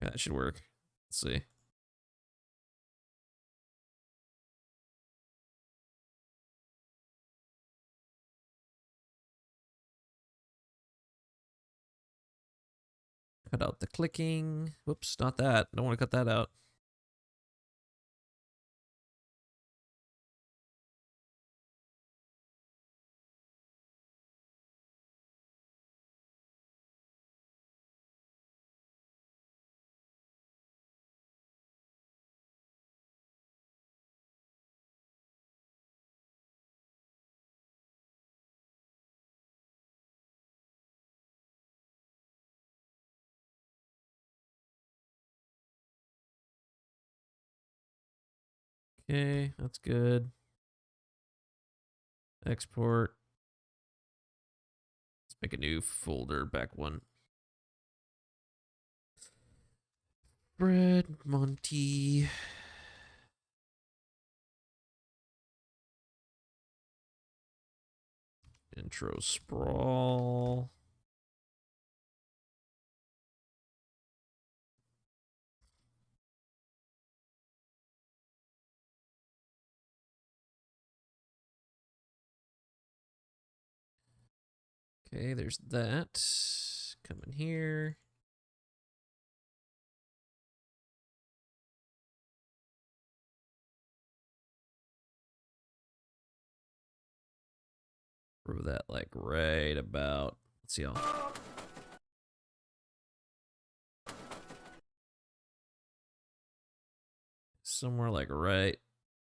Speaker 1: Yeah, that should work. Let's see. Cut out the clicking. Whoops, not that. Don't want to cut that out. Okay, that's good. Export. Let's make a new folder, back one. Fred, Monty. Intro sprawl. Okay, there's that. Come in here. Throw that like right about. Let's see how. Somewhere like right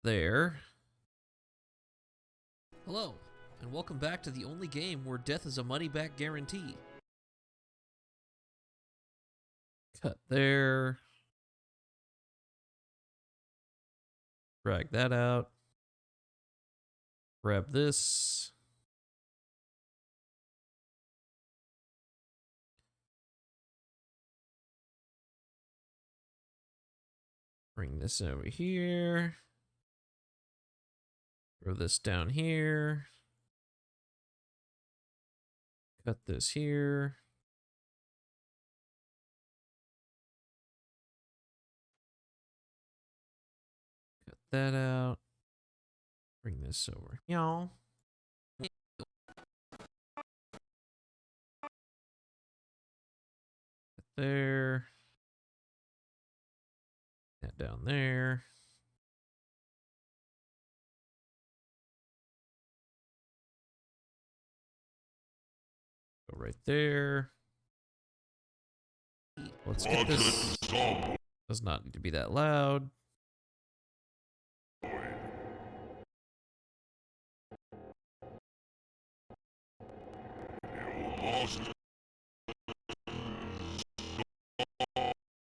Speaker 1: there.
Speaker 3: Hello, and welcome back to the only game where death is a money-back guarantee.
Speaker 1: Cut there. Drag that out. Grab this. Bring this over here. Throw this down here. Cut this here. Cut that out. Bring this over. Y'all. There. That down there. Go right there. Let's get this. Does not need to be that loud.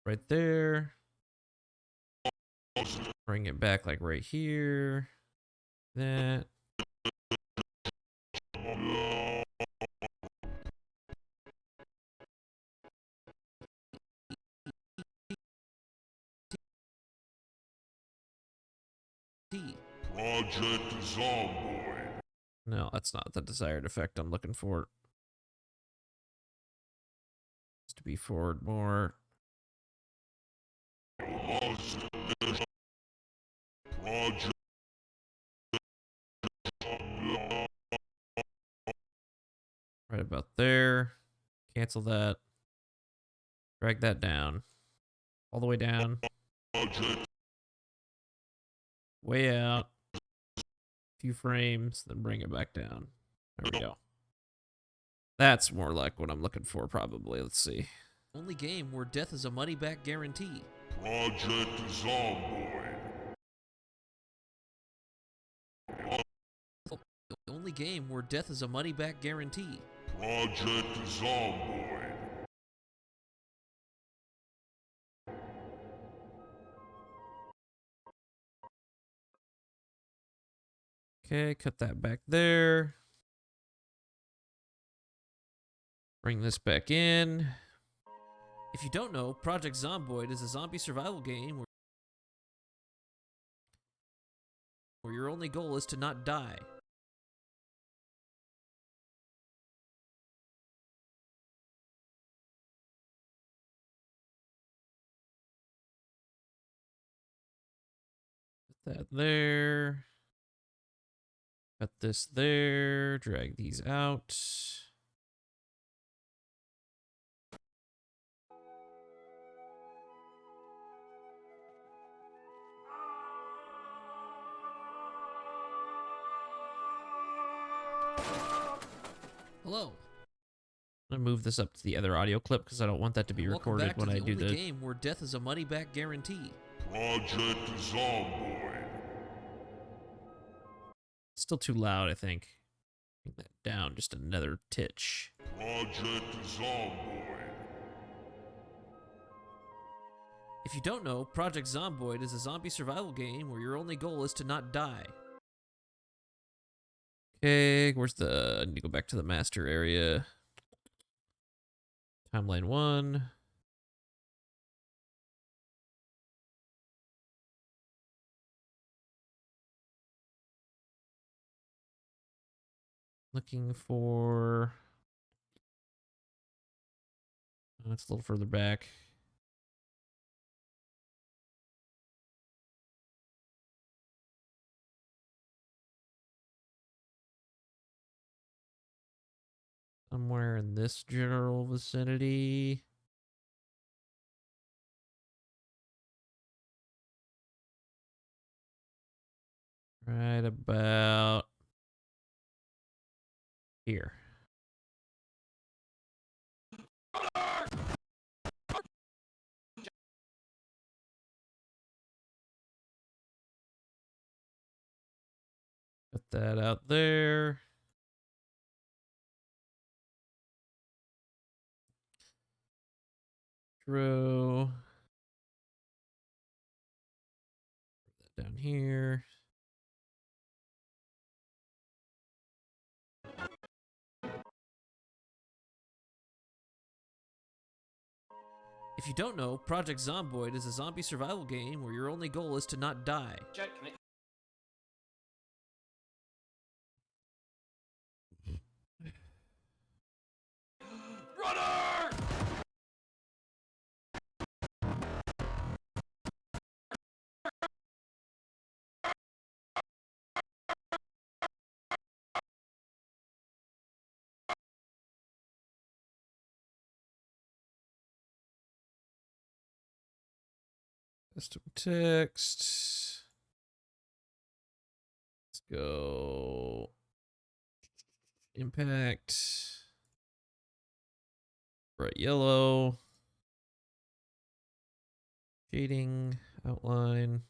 Speaker 1: Right there. Bring it back like right here. That.
Speaker 4: Project Zomboid.
Speaker 1: No, that's not the desired effect I'm looking for. Just to be forward more.
Speaker 4: Project.
Speaker 1: Right about there. Cancel that. Drag that down. All the way down. Way out. A few frames, then bring it back down. There we go. That's more like what I'm looking for, probably. Let's see.
Speaker 3: Only game where death is a money-back guarantee.
Speaker 4: Project Zomboid.
Speaker 3: The only game where death is a money-back guarantee.
Speaker 4: Project Zomboid.
Speaker 1: Okay, cut that back there. Bring this back in.
Speaker 3: If you don't know, Project Zomboid is a zombie survival game where
Speaker 1: only goal is to not die. Put that there. Cut this there. Drag these out.
Speaker 3: Hello.
Speaker 1: I'm gonna move this up to the other audio clip because I don't want that to be
Speaker 3: Welcome
Speaker 1: recorded
Speaker 3: back
Speaker 1: when
Speaker 3: to
Speaker 1: I
Speaker 3: the
Speaker 1: do
Speaker 3: only
Speaker 1: the.
Speaker 3: game where death is a money-back guarantee.
Speaker 4: Project Zomboid.
Speaker 1: It's still too loud, I think. Bring that down just another titch.
Speaker 4: Project Zomboid.
Speaker 3: If you don't know, Project Zomboid is a zombie survival game where your only goal is to not die.
Speaker 1: Okay, where's the? I need to go back to the master area. Timeline 1. Looking for. Oh, it's a little further back. Somewhere in this general vicinity. Right about here. Put that out there. Throw that down here.
Speaker 3: If you don't know, Project Zomboid is a zombie survival game where your only goal is to not die.
Speaker 2: Jet, can I Runner!
Speaker 1: Custom text. Let's go. Impact. Bright yellow. Shading. Outline.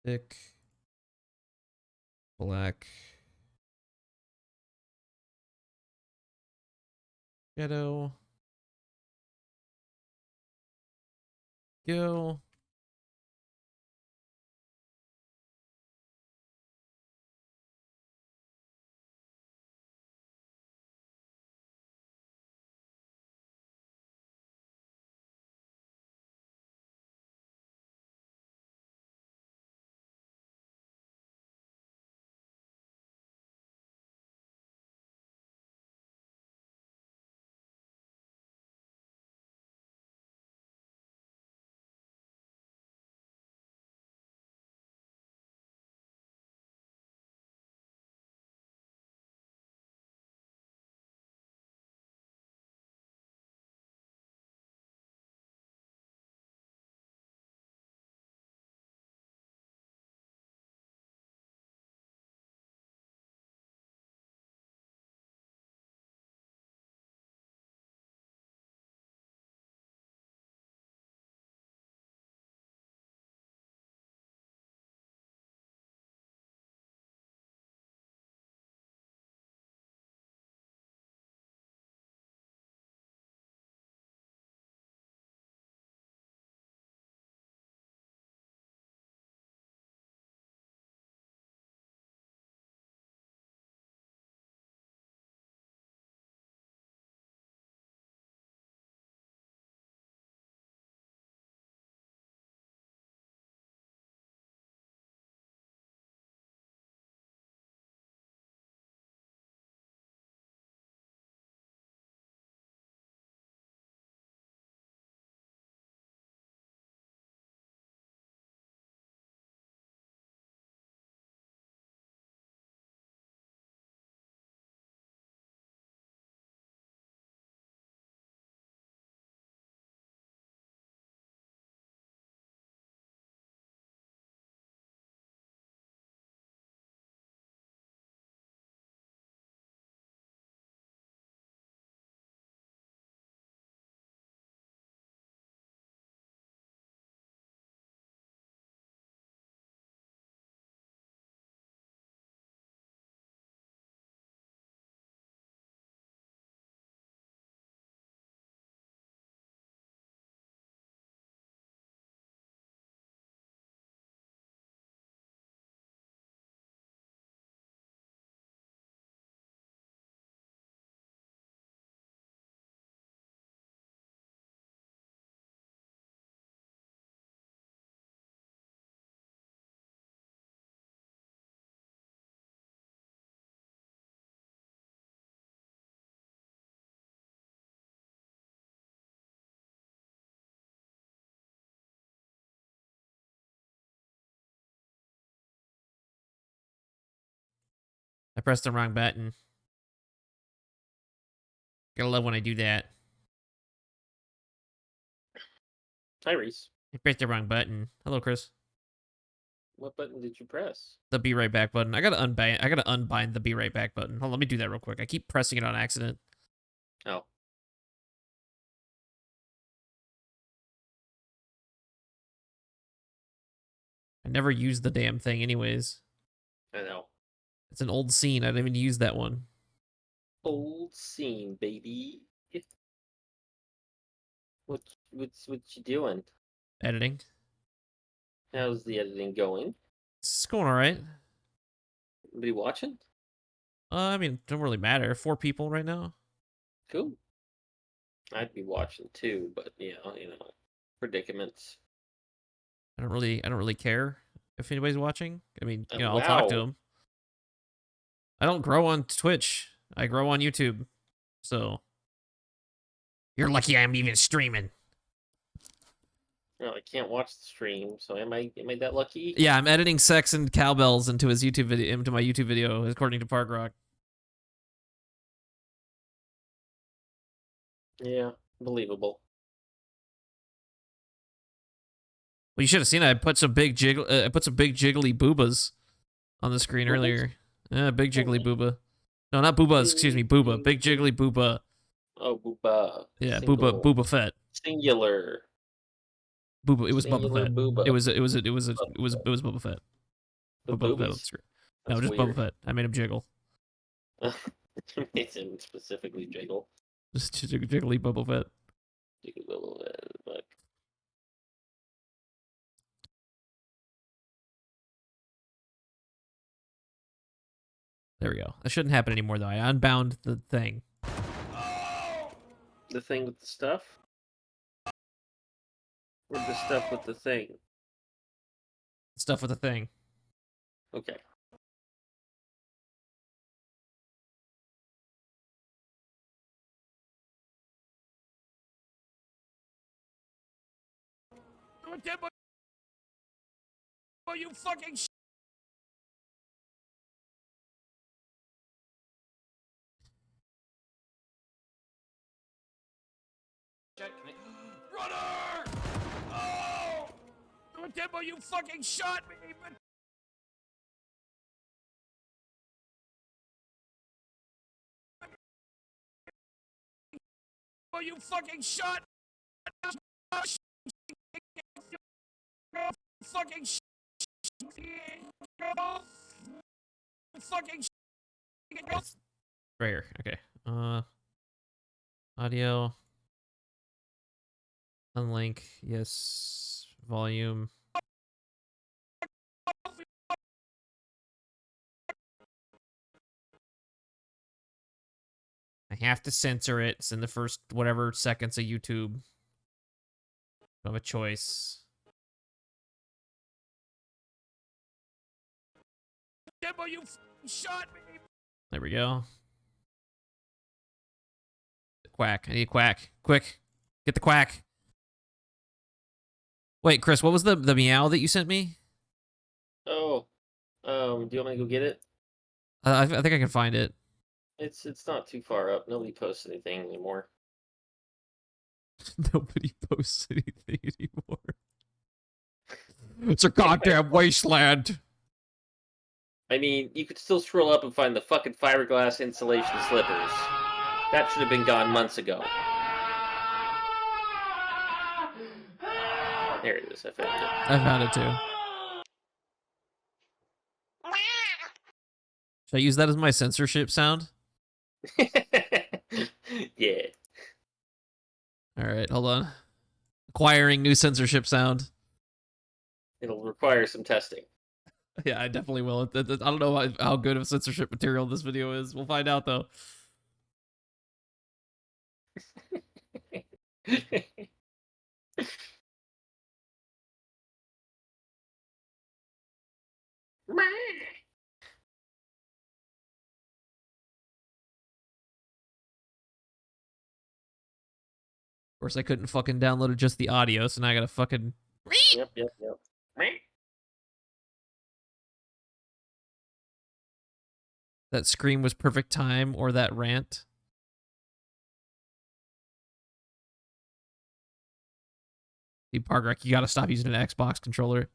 Speaker 1: Thick. Black. Shadow. Go. I pressed the wrong button. Gotta love when I do that.
Speaker 5: Hi, Reese.
Speaker 1: I pressed the wrong button. Hello, Chris.
Speaker 5: What button did you press?
Speaker 1: The be right back button. I gotta unbind the be right back button. Hold on, let me do that real quick. I keep pressing it on accident.
Speaker 5: Oh.
Speaker 1: I never used the damn thing anyways.
Speaker 5: I know.
Speaker 1: It's an old scene. I didn't even use that one.
Speaker 5: Old scene, baby. What you doing?
Speaker 1: Editing.
Speaker 5: How's the editing going?
Speaker 1: It's going alright.
Speaker 5: Anybody watching?
Speaker 1: I mean, it don't really matter. 4 people right now.
Speaker 5: Cool. I'd be watching too, but predicaments.
Speaker 1: I don't really care if anybody's watching. I mean,
Speaker 5: Oh,
Speaker 1: I'll talk to
Speaker 5: wow.
Speaker 1: them. I don't grow on Twitch. I grow on YouTube. So you're lucky I'm even streaming.
Speaker 5: No, I can't watch the stream, so am I that lucky?
Speaker 1: Yeah, I'm editing sex and cowbells into his YouTube video, into my YouTube video, according to Park Rock.
Speaker 5: Yeah, believable.
Speaker 1: Well, you should have seen it. I put some big jiggly boobas on the screen
Speaker 5: Boobas?
Speaker 1: earlier. Yeah, big jiggly booba. No, not boobas. Excuse me, booba. Big jiggly booba.
Speaker 5: Oh, booba.
Speaker 1: Yeah,
Speaker 5: Single.
Speaker 1: Booba Fett.
Speaker 5: Singular.
Speaker 1: Booba. It was Bubba
Speaker 5: Singular
Speaker 1: Fett.
Speaker 5: booba.
Speaker 1: It was Bubba Fett.
Speaker 5: The
Speaker 1: Put Bubba Fett on the
Speaker 5: boobies.
Speaker 1: screen.
Speaker 5: That's
Speaker 1: No, just
Speaker 5: weird.
Speaker 1: Bubba Fett. I made him jiggle.
Speaker 5: Made him specifically jiggle.
Speaker 1: Just jiggly Bubba Fett.
Speaker 5: Jiggle, look.
Speaker 1: There we go. That shouldn't happen anymore, though. I unbound the thing.
Speaker 5: The thing with the stuff? Or the stuff with the thing?
Speaker 1: Stuff with the thing.
Speaker 5: Okay.
Speaker 3: Oh, you fucking runner! Oh! Demo, you fucking shot me! But oh, you fucking shot! Fucking fucking
Speaker 1: Right here. Okay. Audio. Unlink. Yes. Volume. I have to censor it. It's in the first whatever seconds of YouTube. Don't have a choice.
Speaker 3: Demo, you shot me!
Speaker 1: There we go. Quack. I need a quack. Quick. Get the quack. Wait, Chris, what was the meow that you sent me?
Speaker 5: Oh. Do you want me to go get it?
Speaker 1: I think I can find it.
Speaker 5: It's not too far up. Nobody posts anything anymore.
Speaker 1: Nobody posts anything anymore. It's a goddamn wasteland.
Speaker 5: I mean, you could still scroll up and find the fucking fiberglass insulation slippers. That should have been gone months ago. There it is. I found it.
Speaker 1: I found it too. Should I use that as my censorship sound?
Speaker 5: Yeah.
Speaker 1: All right, hold on. Acquiring new censorship sound.
Speaker 5: It'll require some testing.
Speaker 1: Yeah, I definitely will. I don't know how good of censorship material this video is. We'll find out, though. Of course, I couldn't fucking download it, just the audio, so now I gotta fucking...
Speaker 5: Yep.
Speaker 1: that scream was perfect time or that rant. Dude, Pargrek, you gotta stop using an Xbox controller.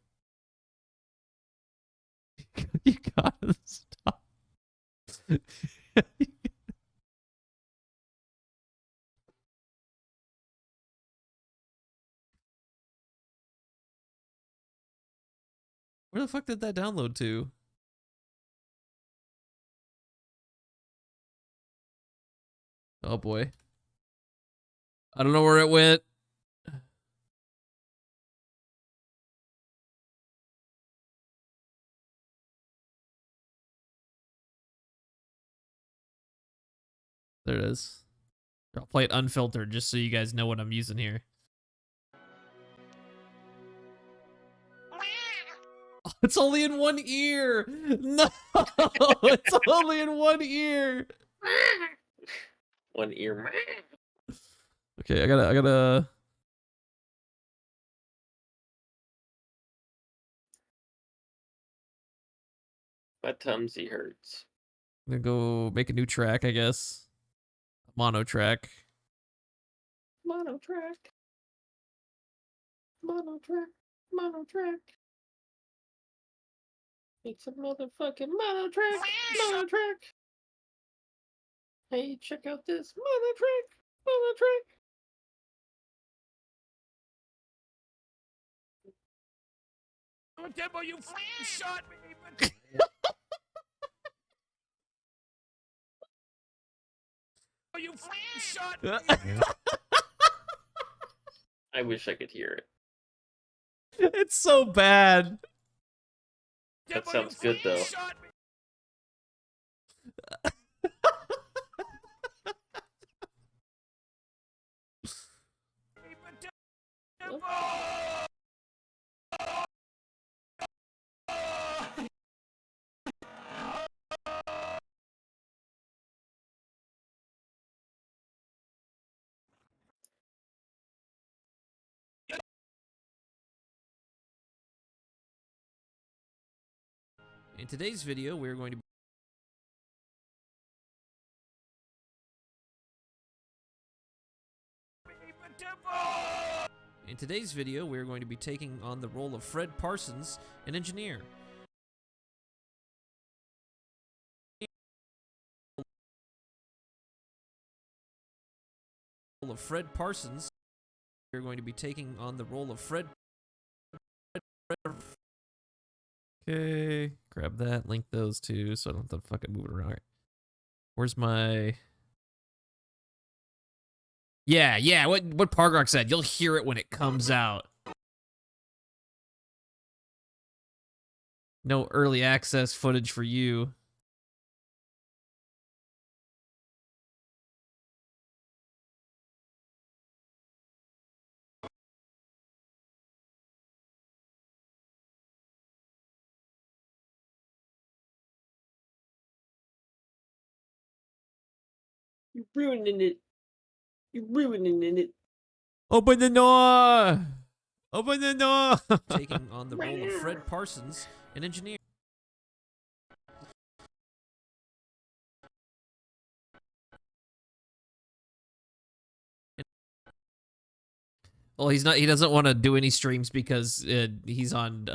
Speaker 1: You gotta stop. Where the fuck did that download to? Oh boy. I don't know where it went. There it is. I'll play it unfiltered just so you guys know what I'm using here. Oh, it's only in one ear. No, it's only in one ear.
Speaker 5: One ear.
Speaker 1: Okay, I gotta.
Speaker 5: My tumsy hurts.
Speaker 1: I'm gonna go make a new track, I guess. Mono track.
Speaker 5: Mono track. Mono track. Mono track. It's a motherfucking mono track. Mono track. Hey, check out this mono track. Mono track.
Speaker 3: Tempo, you shot me, but you shot me.
Speaker 5: I wish I could hear it.
Speaker 1: It's so bad.
Speaker 5: That sounds good though.
Speaker 3: In today's video, we're going to be taking on the role of Fred Parsons, an engineer. We're going to be taking on the role of Fred.
Speaker 1: Okay, grab that, link those two, so I don't have to fucking move it around. Where's my? Yeah. What Pargrok said. You'll hear it when it comes out. No early access footage for you.
Speaker 5: You're ruining it. You're ruining it.
Speaker 1: Open the door! Open the door!
Speaker 3: Taking on the role of Fred Parsons, an engineer.
Speaker 1: Well, he's not. He doesn't want to do any streams because he's on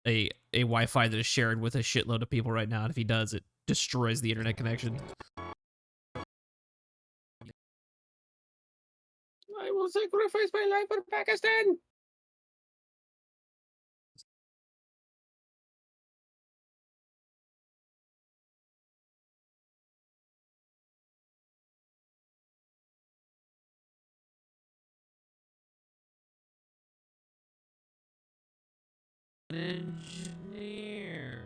Speaker 1: a Wi-Fi that is shared with a shitload of people right now. And if he does, it destroys the internet connection.
Speaker 5: I will sacrifice my life for Pakistan.
Speaker 1: Engineer.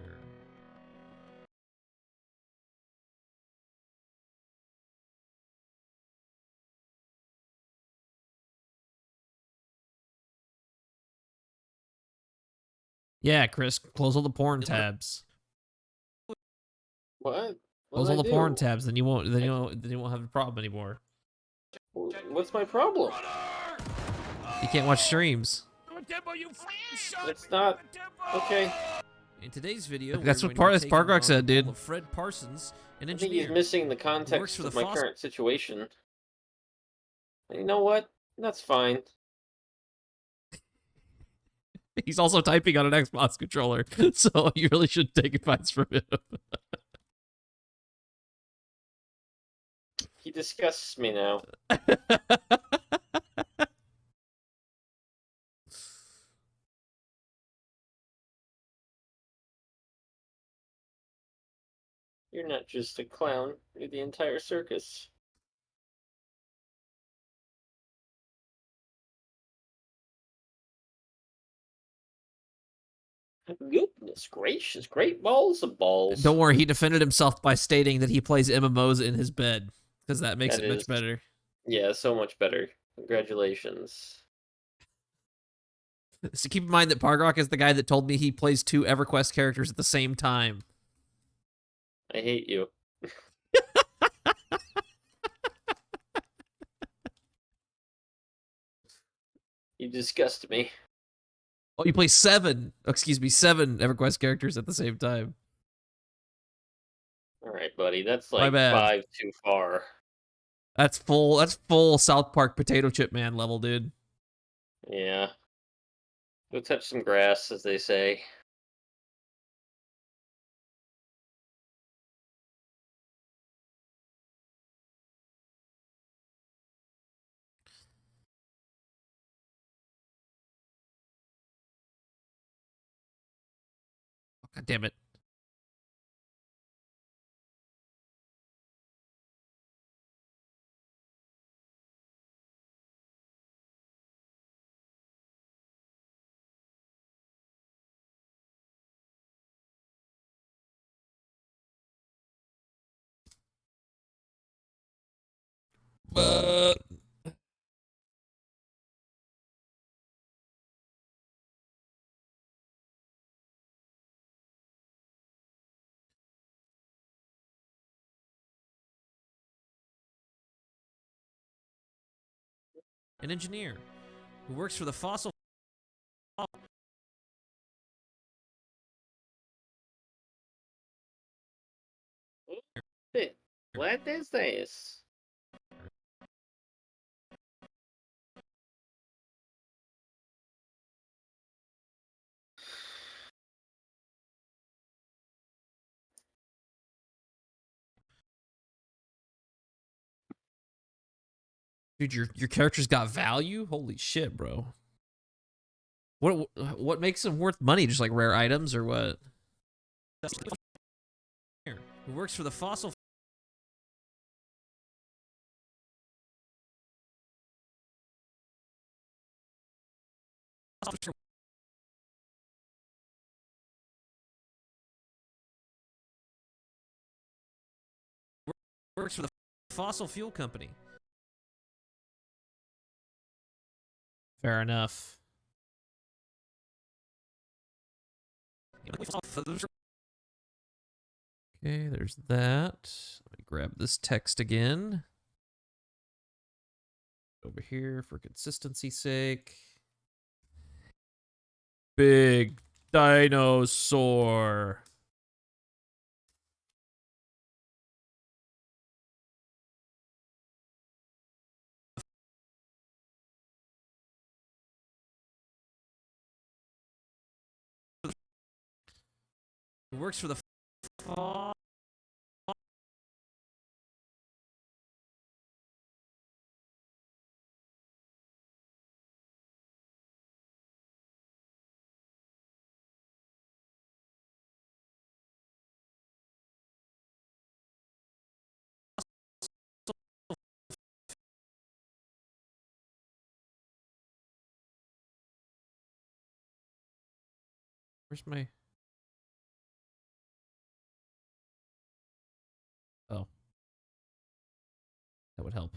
Speaker 1: Yeah, Chris, close all the porn tabs.
Speaker 5: What?
Speaker 1: Close all the porn tabs, then you won't. Then you won't have a problem anymore.
Speaker 5: What's my problem?
Speaker 1: You can't watch streams.
Speaker 5: It's not okay.
Speaker 3: In today's video,
Speaker 1: That's
Speaker 3: we're
Speaker 1: what
Speaker 3: going to be taking
Speaker 1: Pargrok
Speaker 3: on
Speaker 1: said,
Speaker 3: the role
Speaker 1: dude.
Speaker 3: of Fred Parsons, an
Speaker 5: I think he's
Speaker 3: engineer.
Speaker 5: missing the
Speaker 3: works
Speaker 5: context
Speaker 3: for the
Speaker 5: of my
Speaker 3: fossil-
Speaker 5: current situation. You know what? That's fine.
Speaker 1: He's also typing on an Xbox controller, so you really should take advice from him.
Speaker 5: He disgusts me now. You're not just a clown, you're the entire circus. Goodness gracious, great balls of balls.
Speaker 1: Don't worry, he defended himself by stating that he plays MMOs in his bed, because that makes
Speaker 5: That
Speaker 1: it much
Speaker 5: is-
Speaker 1: better.
Speaker 5: Yeah, so much better. Congratulations.
Speaker 1: So keep in mind that Pargrok is the guy that told me he plays 2 EverQuest characters at the same time.
Speaker 5: I hate you. You disgust me.
Speaker 1: Oh, you play 7 EverQuest characters at the same time.
Speaker 5: Alright, buddy, that's
Speaker 1: My
Speaker 5: like
Speaker 1: bad.
Speaker 5: 5 too far.
Speaker 1: That's full South Park Potato Chip Man level, dude.
Speaker 5: Yeah. Go touch some grass, as they say.
Speaker 1: God damn it.
Speaker 3: An engineer who works for the fossil.
Speaker 5: Hey, what is this?
Speaker 1: Dude, your character's got value? Holy shit, bro. What makes them worth money? Just like rare items or what?
Speaker 3: Who works for the fossil. Works for the fossil fuel company.
Speaker 1: Fair enough. Okay, there's that. Let me grab this text again. Over here for consistency's sake. Big dinosaur.
Speaker 3: Who works for the
Speaker 1: Where's my... Oh. That would help.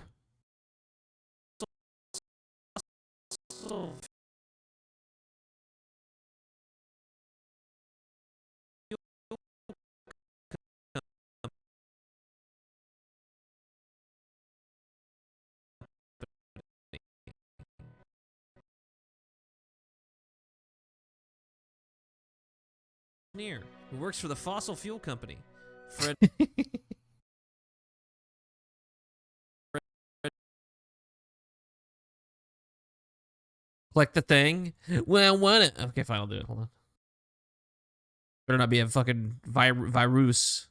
Speaker 3: engineer who works for the fossil fuel company. Fred
Speaker 1: Click the thing. Well, what? Okay, fine, I'll do it. Hold on. Better not be a fucking virus.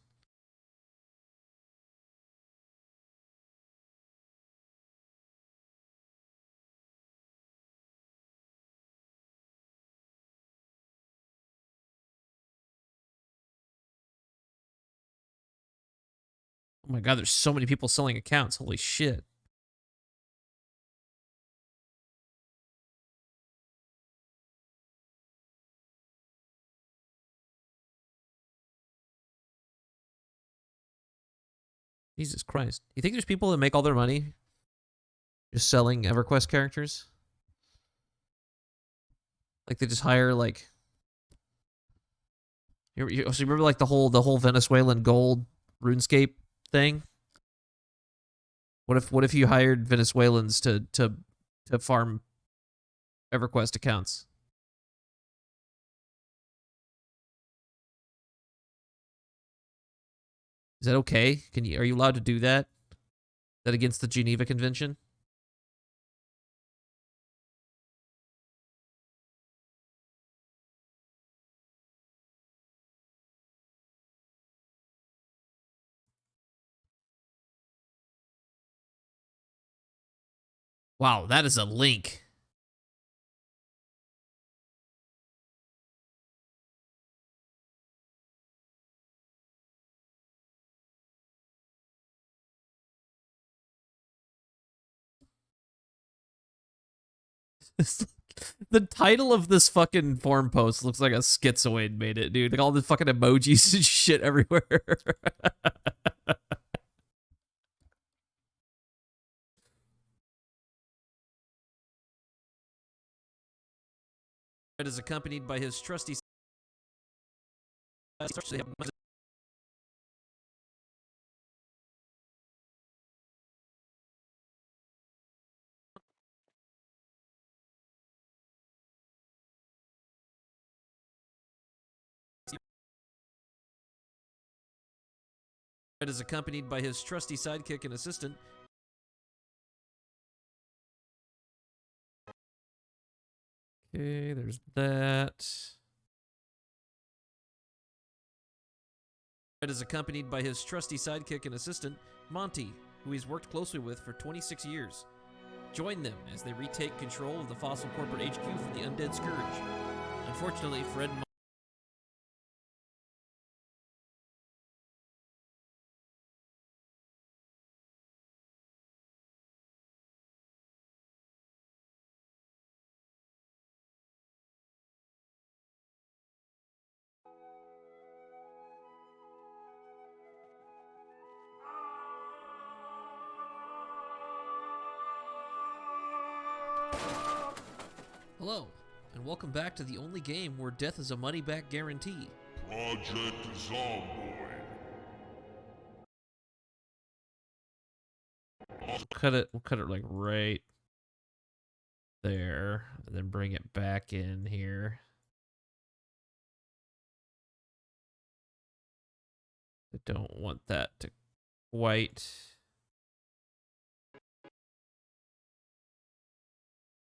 Speaker 1: Oh my god, there's so many people selling accounts. Holy shit. Jesus Christ. You think there's people that make all their money just selling EverQuest characters? Like they just hire like so you remember like the whole Venezuelan gold RuneScape thing? What if you hired Venezuelans to farm EverQuest accounts? Is that okay? Are you allowed to do that? Is that against the Geneva Convention? Wow, that is a link. The title of this fucking forum post looks like a schizoid made it, dude. Like all the fucking emojis and shit everywhere.
Speaker 3: Fred is accompanied by his trusty Fred is accompanied by his trusty sidekick and assistant.
Speaker 1: Okay, there's that.
Speaker 3: Fred is accompanied by his trusty sidekick and assistant, Monty, who he's worked closely with for 26 years. Join them as they retake control of the Fossil Corporate HQ from the Undead Scourge. Unfortunately, Fred and Hello, and welcome back to the only game where death is a money-back guarantee.
Speaker 4: Project Zomboid.
Speaker 1: We'll cut it like right there, and then bring it back in here. I don't want that to quite.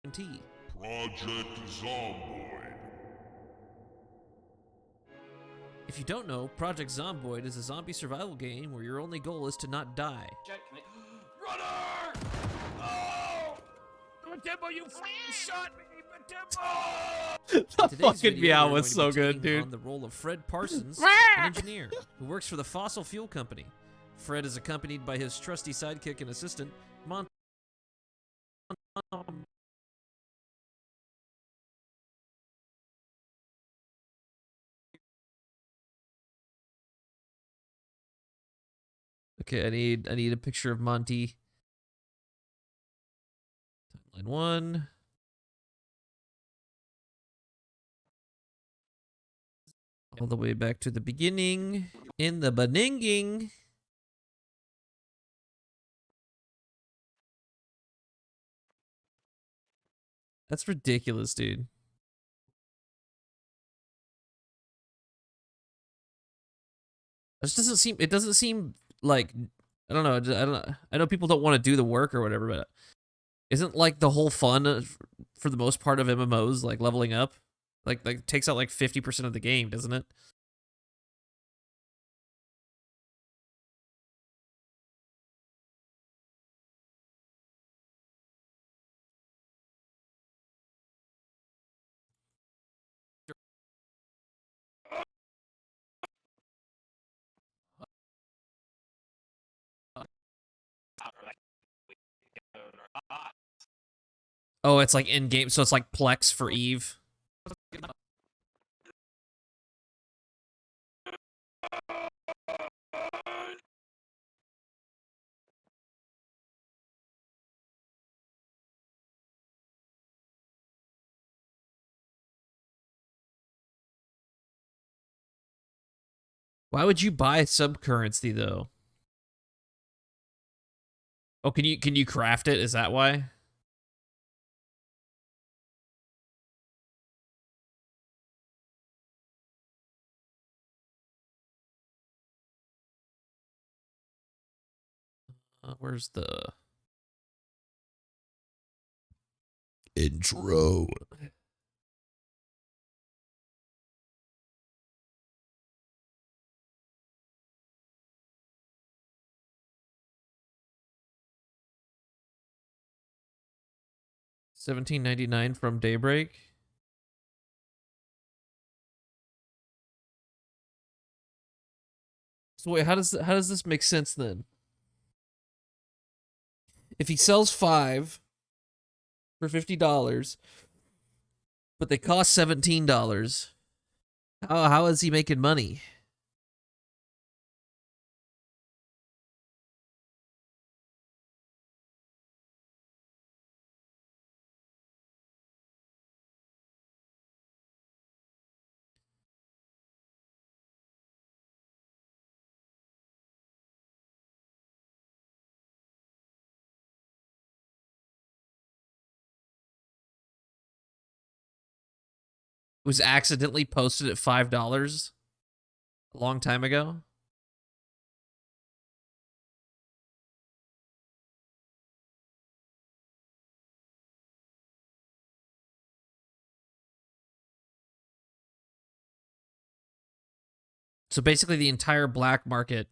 Speaker 3: Guarantee.
Speaker 4: Project Zomboid.
Speaker 3: If you don't know, Project Zomboid is a zombie survival game where your only goal is to not die.
Speaker 2: Jet, can I... Runner! Oh! Matempo, you fucking shot me! Matempo!
Speaker 1: The
Speaker 3: Today's
Speaker 1: fucking
Speaker 3: video,
Speaker 1: meow
Speaker 3: we're
Speaker 1: was
Speaker 3: going
Speaker 1: so
Speaker 3: to be
Speaker 1: good,
Speaker 3: taking on
Speaker 1: dude.
Speaker 3: the role of Fred Parsons, an engineer who works for the fossil fuel company. Fred is accompanied by his trusty sidekick and assistant, Monty.
Speaker 1: Okay, I need a picture of Monty. Timeline 1. All the way back to the beginning. In the beninging. That's ridiculous, dude. This doesn't seem. It doesn't seem like. I don't know. I don't know. I know people don't want to do the work or whatever, but isn't like the whole fun for the most part of MMOs like leveling up? Like takes out like 50% of the game, doesn't it? Oh, it's like in game, so it's like Plex for Eve. Why would you buy subcurrency though? Oh, can you craft it? Is that why? Where's the intro? $17.99 from Daybreak. So wait, how does this make sense then? If he sells 5 for $50, but they cost $17, how is he making money? It was accidentally posted at $5 a long time ago. So basically the entire black market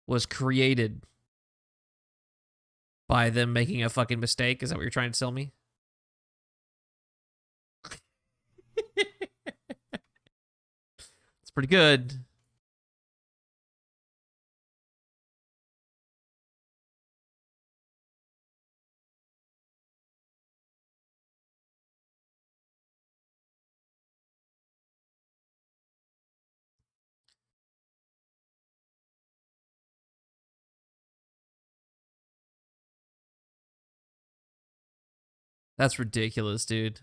Speaker 1: was created by them making a fucking mistake. Is that what you're trying to tell me? It's pretty good. That's ridiculous, dude.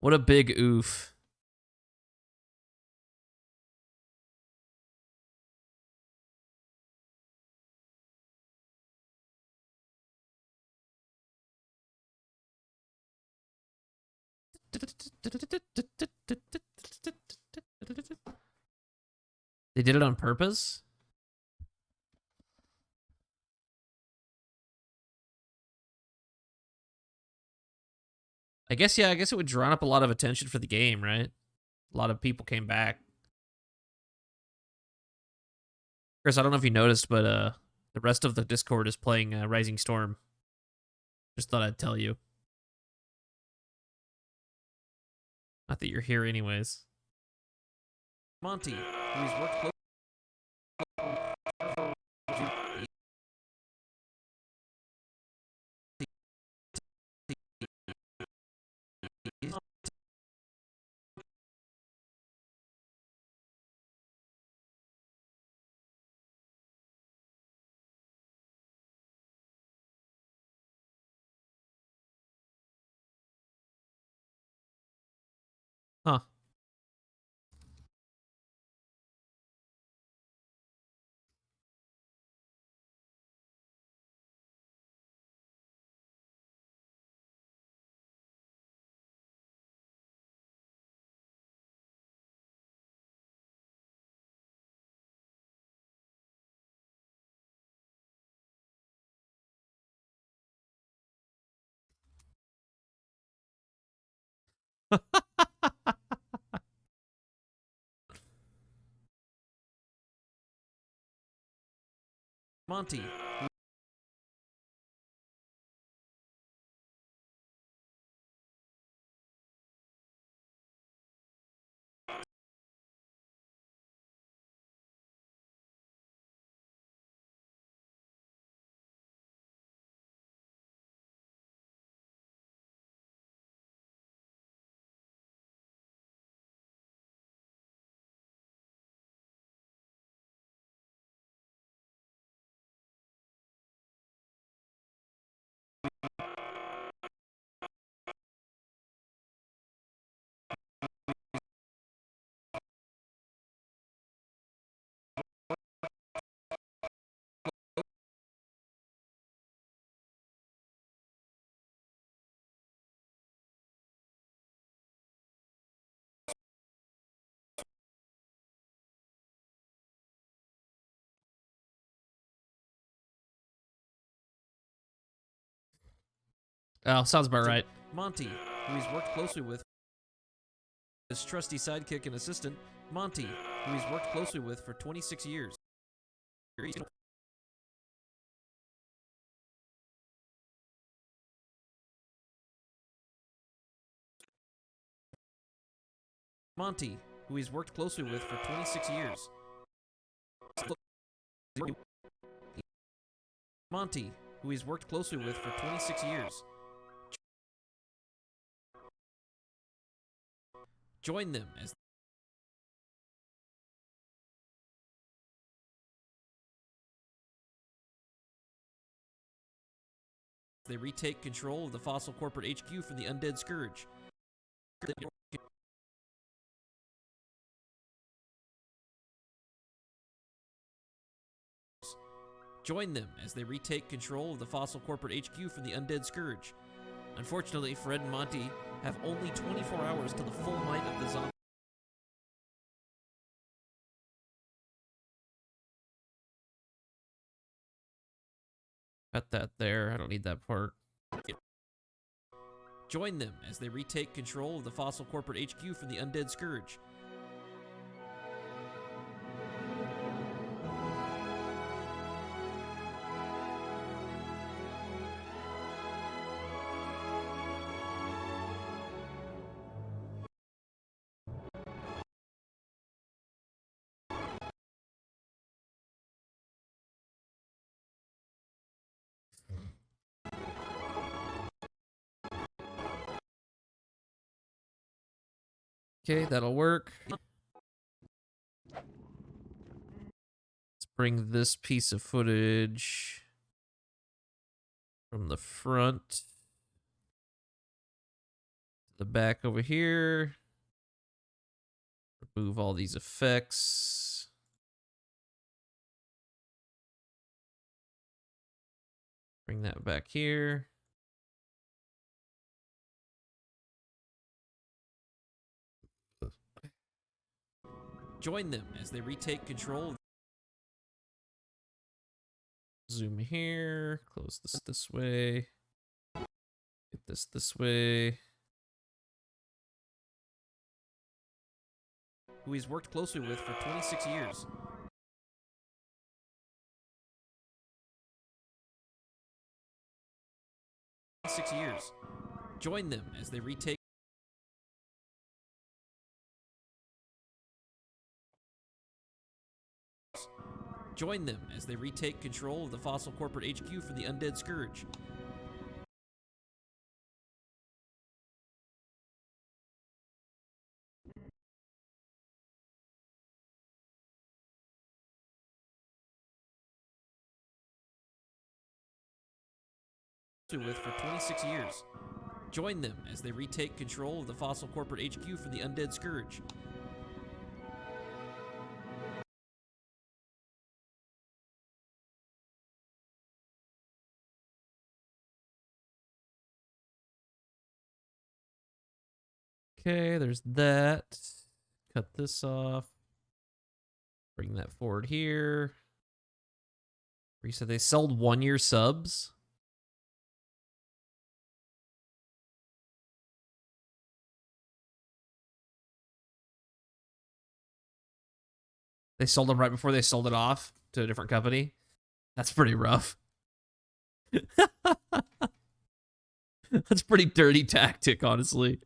Speaker 1: What a big oof. They did it on purpose? I guess, yeah, I guess it would draw up a lot of attention for the game, right? A lot of people came back. Chris, I don't know if you noticed, but the rest of the Discord is playing Rising Storm. Just thought I'd tell you. Not that you're here anyways.
Speaker 3: Monty, who's worked closely.
Speaker 1: Huh.
Speaker 3: Monty.
Speaker 1: Oh, sounds about right.
Speaker 3: Monty, who he's worked closely with, his trusty sidekick and assistant, Monty, who he's worked closely with for 26 years. Monty, who he's worked closely with for 26 years. Monty, who he's worked closely with for 26 years. Join them as they retake control of the Fossil Corporate HQ from the Undead Scourge. Join them as they retake control of the Fossil Corporate HQ from the Undead Scourge. Unfortunately, Fred and Monty have only 24 hours to the full might of the zombie.
Speaker 1: Cut that there. I don't need that part.
Speaker 3: Join them as they retake control of the Fossil Corporate HQ from the Undead Scourge.
Speaker 1: Okay, that'll work. Let's bring this piece of footage from the front to the back over here. Remove all these effects. Bring that back here.
Speaker 3: Join them as they retake control.
Speaker 1: Zoom here. Close this way. Get this way.
Speaker 3: Who he's worked closely with for 26 years. Join them as they retake. Join them as they retake control of the Fossil Corporate HQ from the Undead Scourge. With for 26 years. Join them as they retake control of the Fossil Corporate HQ from the Undead Scourge.
Speaker 1: Okay, there's that. Cut this off. Bring that forward here. You said they sold 1-year subs? They sold them right before they sold it off to a different company. That's pretty rough. That's a pretty dirty tactic, honestly.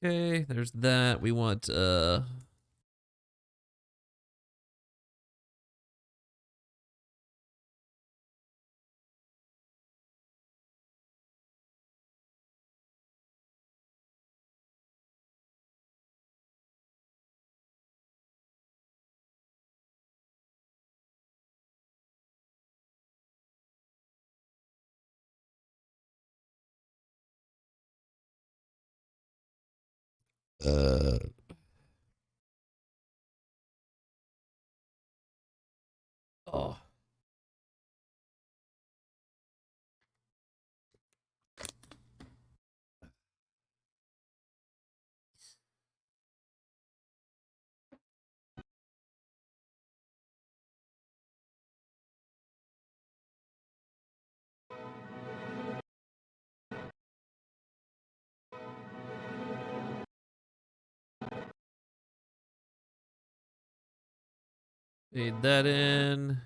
Speaker 1: Okay, there's that. We want uh oh. Fade that in.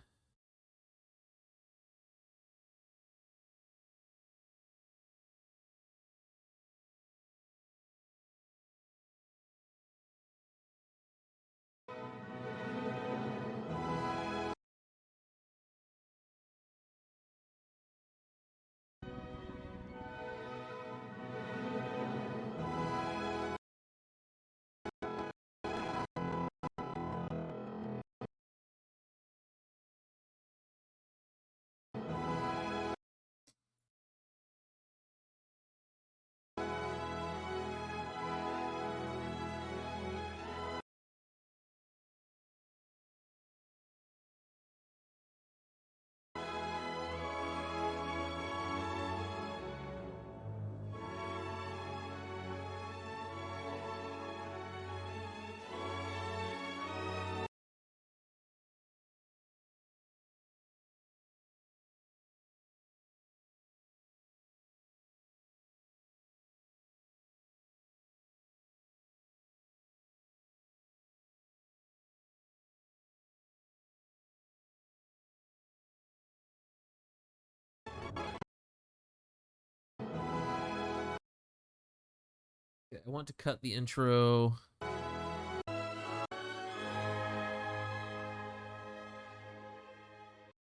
Speaker 1: Okay, I want to cut the intro. I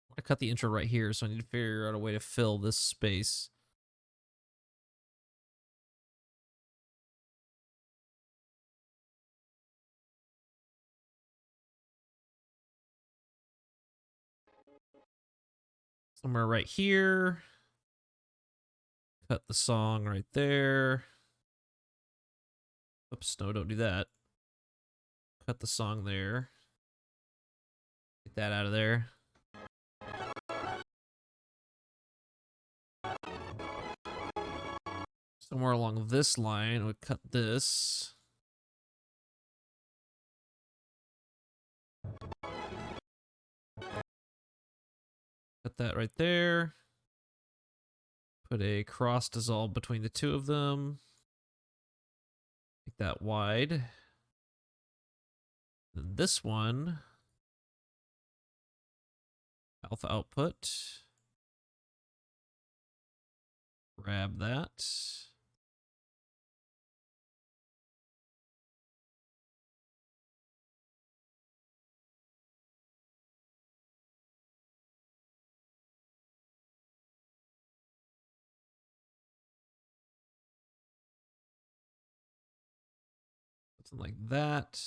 Speaker 1: want to cut the intro right here, so I need to figure out a way to fill this space. Somewhere right here. Cut the song right there. Oops, no, don't do that. Cut the song there. Get that out of there. Somewhere along this line, we'll cut this. Put that right there. Put a cross dissolve between the two of them. Make that wide. Then this one, alpha output. Grab that. Something like that.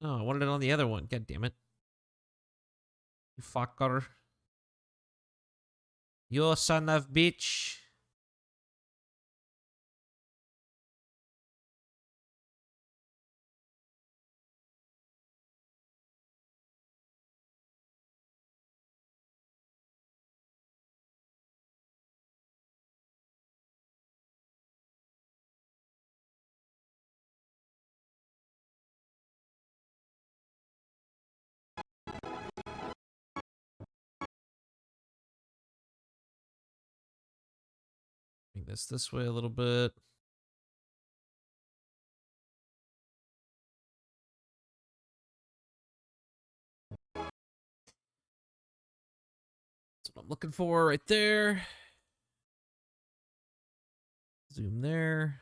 Speaker 1: Oh, I wanted it on the other one. God damn it. You fucker. You son of bitch. Bring this way a little bit. That's what I'm looking for right there. Zoom there.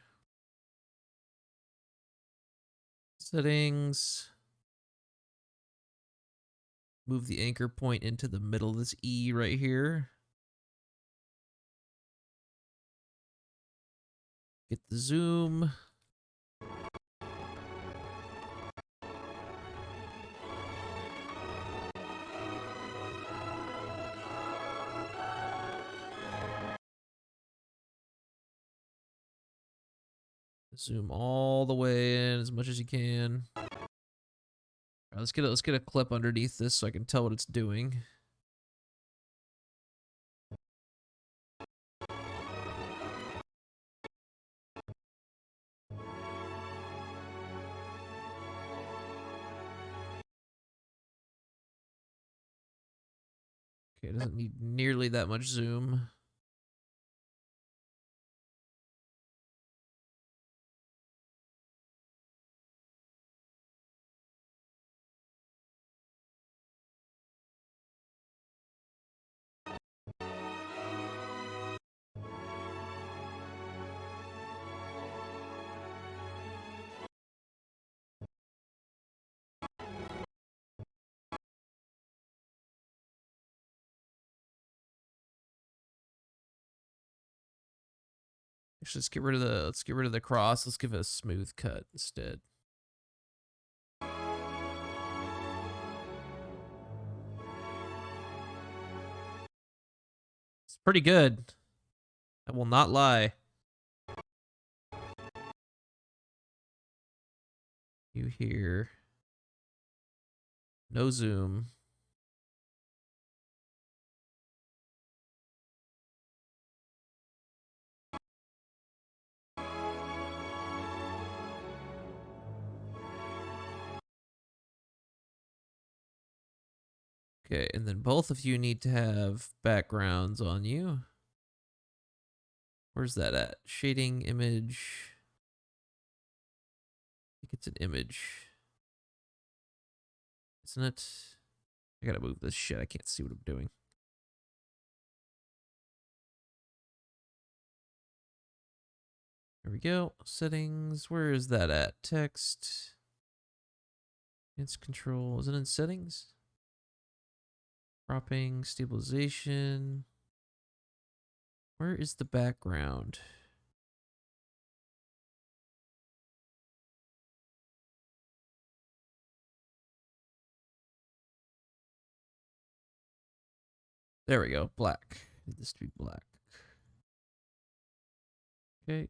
Speaker 1: Settings. Move the anchor point into the middle of this E right here. Get the zoom. Zoom all the way in as much as you can. All right, let's get a clip underneath this so I can tell what it's doing. Okay, it doesn't need nearly that much zoom. Actually, let's get rid of the cross. Let's give it a smooth cut instead. It's pretty good. I will not lie. You hear no zoom. Okay, and then both of you need to have backgrounds on you. Where's that at? Shading image. I think it's an image. Isn't it? I gotta move this shit. I can't see what I'm doing. There we go. Settings. Where is that at? Text. It's control. Is it in settings? Cropping, stabilization. Where is the background? There we go. Black. Need this to be black. Okay.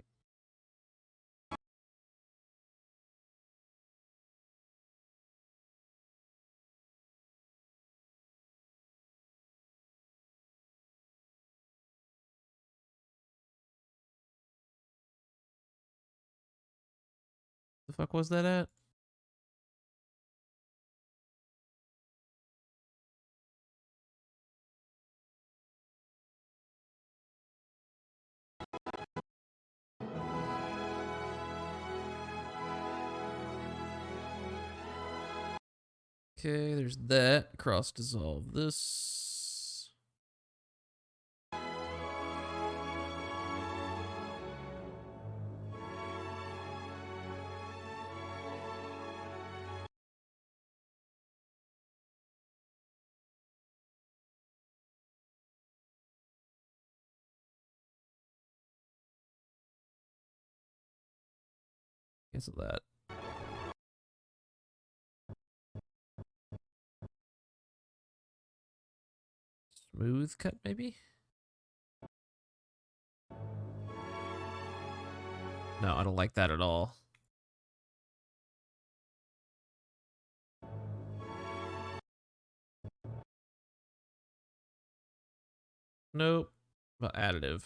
Speaker 1: The fuck was that at? Okay, there's that. Cross dissolve this. Cancel that. Smooth cut, maybe? No, I don't like that at all. Nope. But additive.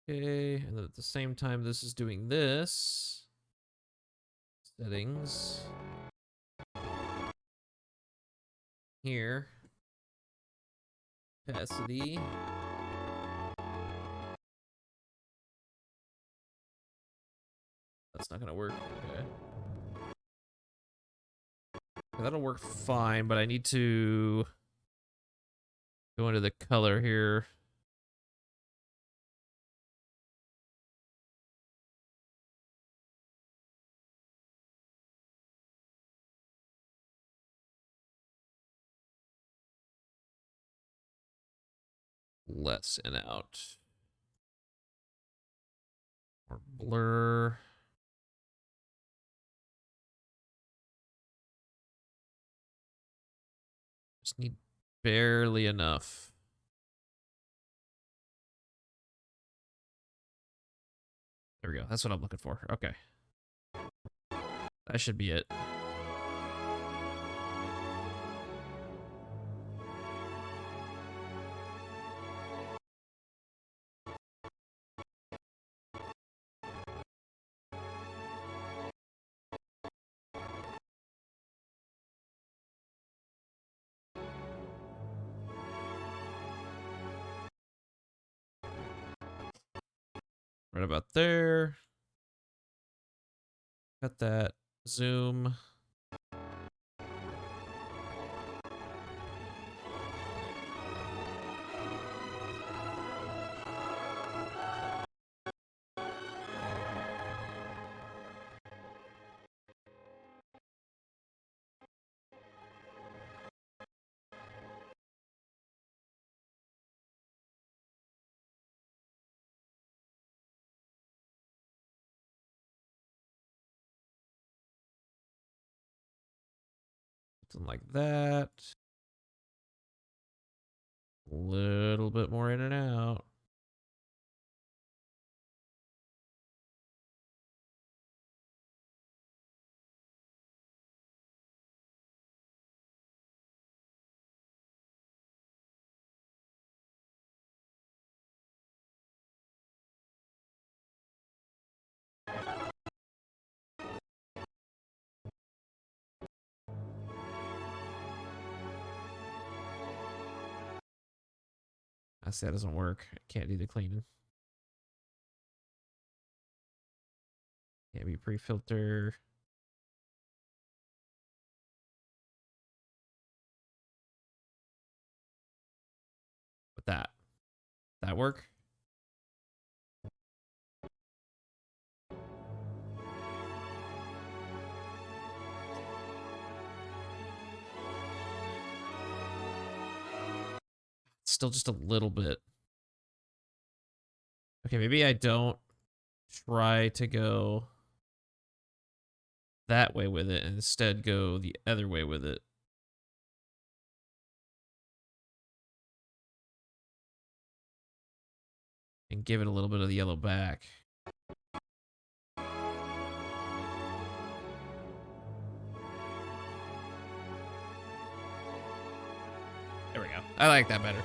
Speaker 1: Okay, and then at the same time this is doing this. Settings. Here. Opacity. That's not gonna work. Okay. That'll work fine, but I need to go into the color here. Less in out. Or blur. Just need barely enough. There we go. That's what I'm looking for. Okay. That should be it. Right about there. Cut that. Zoom. Something like that. A little bit more in and out. I see that doesn't work. I can't do the cleaning. Can't be pre-filter. With that. That work? Still just a little bit. Okay, maybe I don't try to go that way with it and instead go the other way with it. And give it a little bit of the yellow back. There we go. I like that better.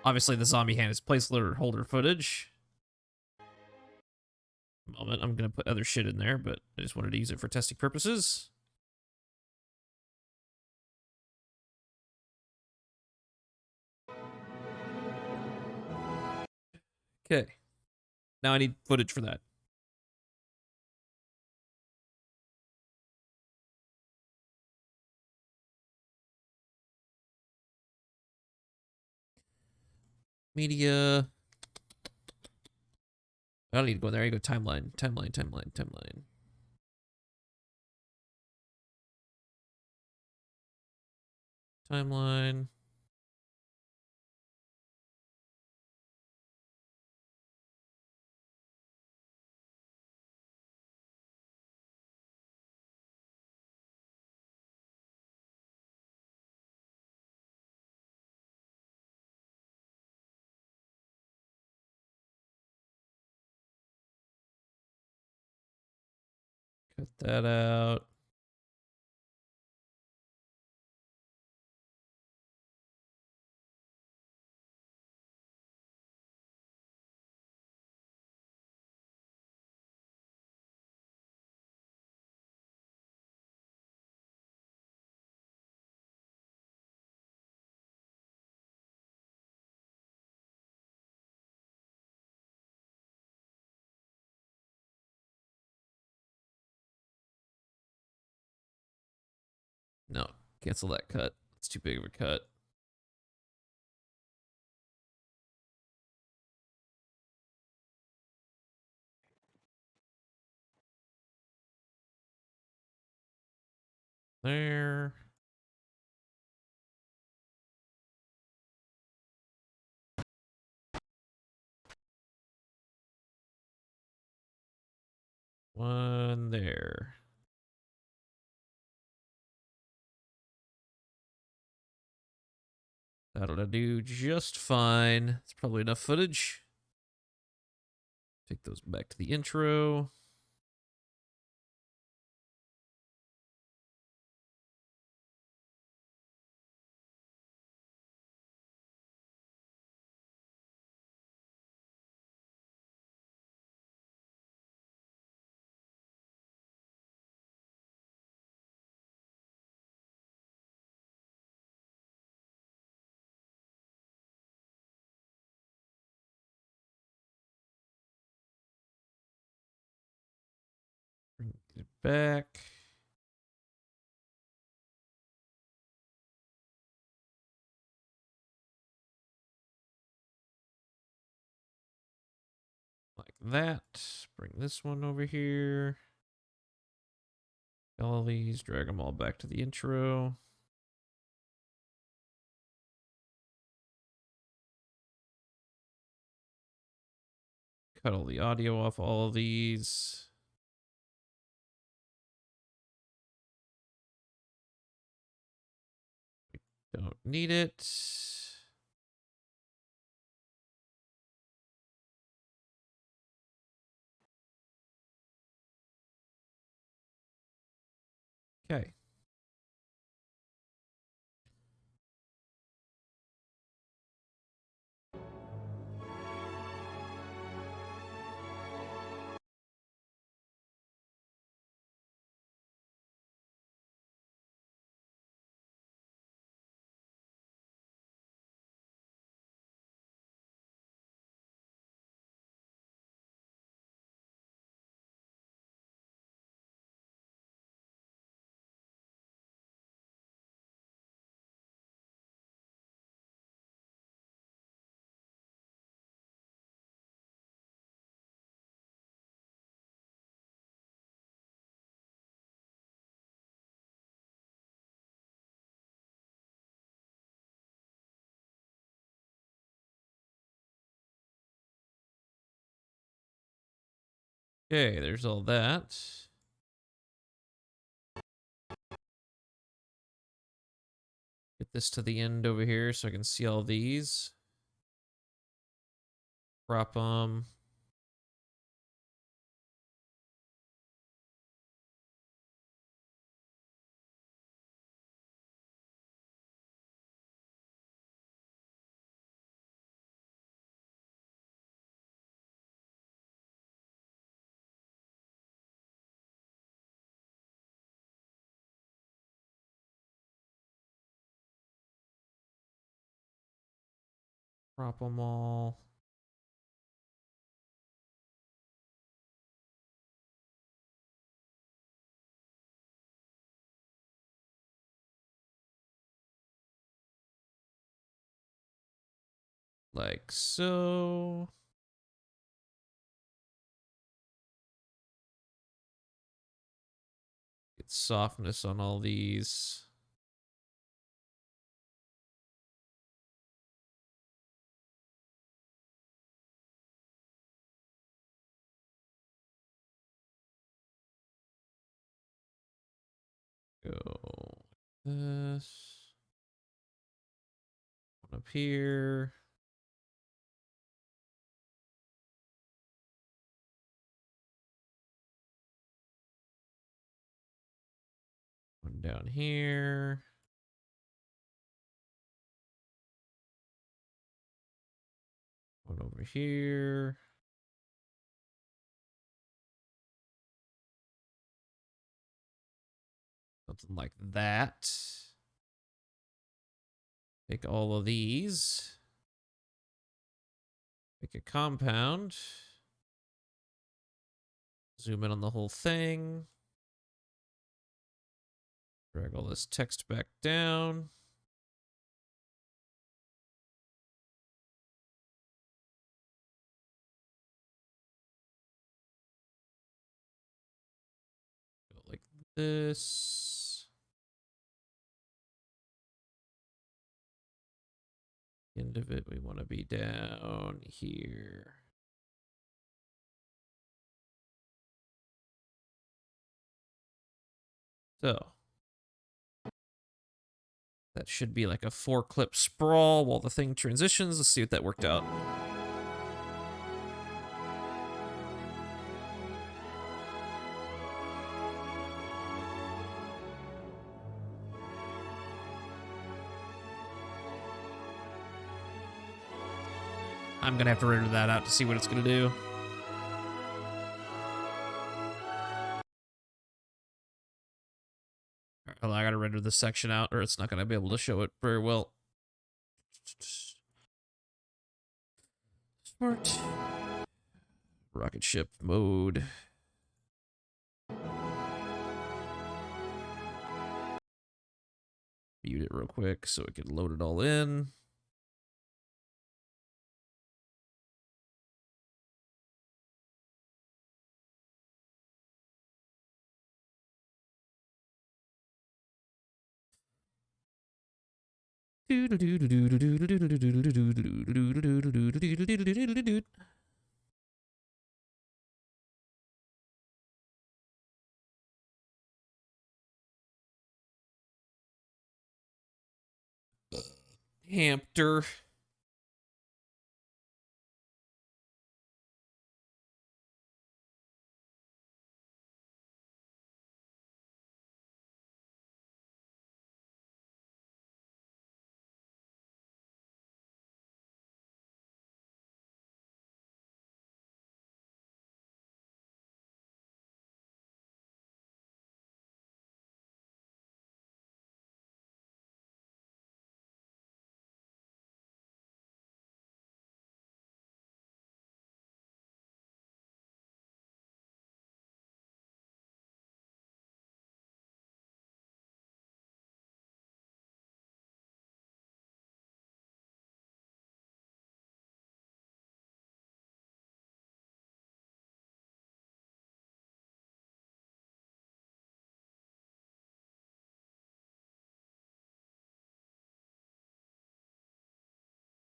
Speaker 1: Obviously, the zombie hand is placeholder footage. Moment, I'm gonna put other shit in there, but I just wanted to use it for testing purposes. Okay. Now I need footage for that. Media. I don't need to go in there. I go timeline. Timeline. Timeline. Cut that out. Cancel that cut. It's too big of a cut. There. One there. That'll do just fine. It's probably enough footage. Take those back to the intro. Bring it back. Like that. Bring this one over here. All these, drag them all back to the intro. Cut all the audio off all of these. Don't need it. Okay. Okay, there's all that. Get this to the end over here so I can see all these. Crop them. Crop them all. Like so. Get softness on all these. Go this. One up here. One down here. One over here. Something like that. Take all of these. Make a compound. Zoom in on the whole thing. Drag all this text back down. Go like this. End of it, we want to be down here. So that should be like a 4-clip sprawl while the thing transitions. Let's see what that worked out. I'm going to have to render that out to see what it's going to do. Hold on, I got to render this section out or it's not going to be able to show it very well. Smart. Rocket ship mode. Mute it real quick so it can load it all in. Hamster.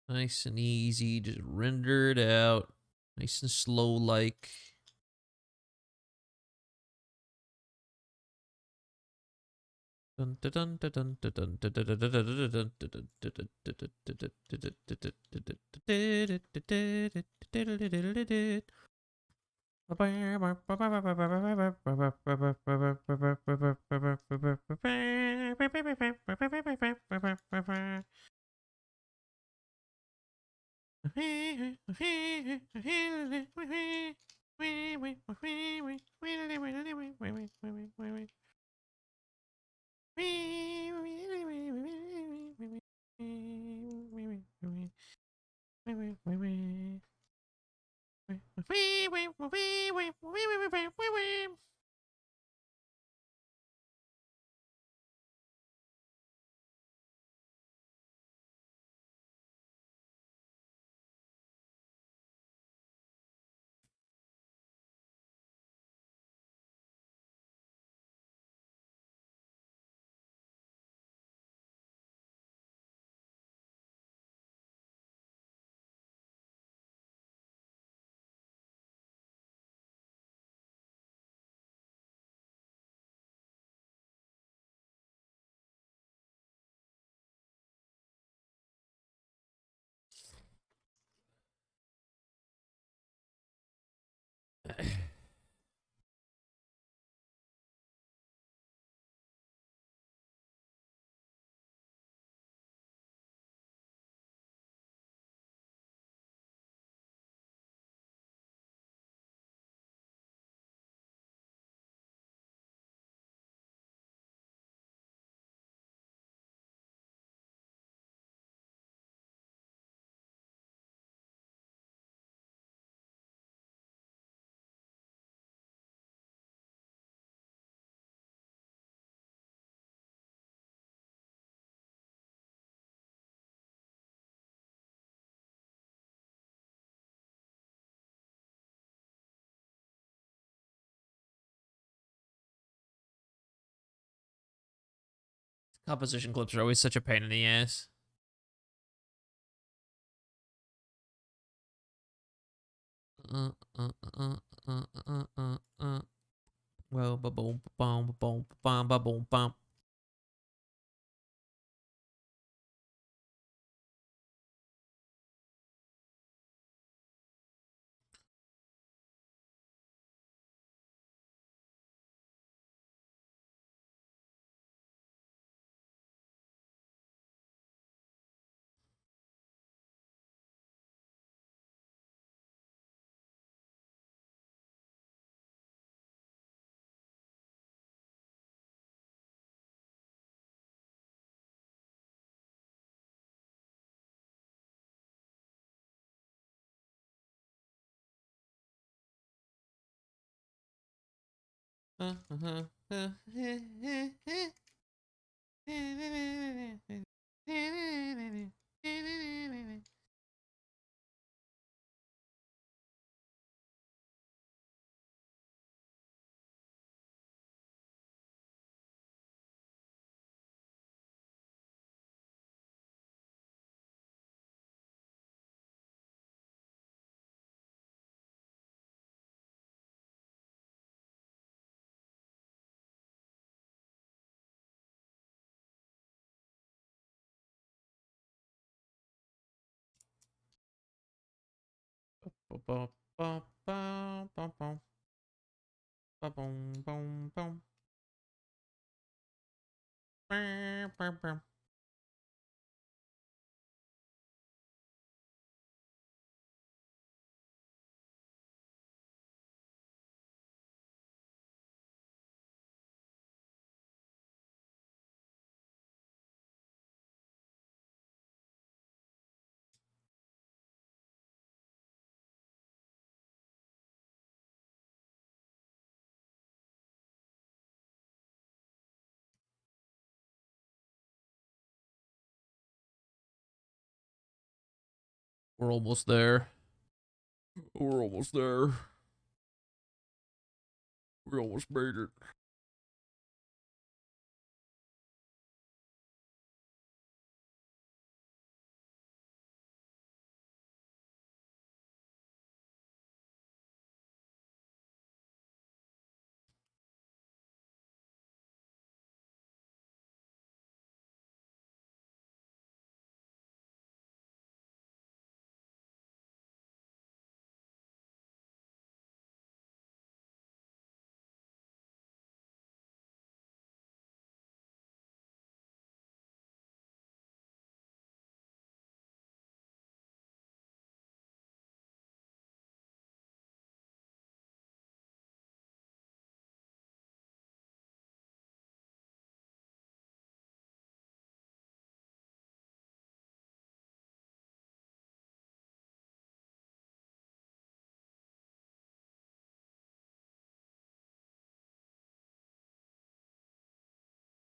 Speaker 1: Nice and easy, just render it out. Nice and slow like. Dun, dun, dun, dun, dun, dun, dun, dun, dun, dun, dun, dun, dun, dun. Composition clips are always such a pain in the ass. Well, ba boom, boom, boom, boom, ba boom, boom. We're almost there. We're almost there. We almost made it.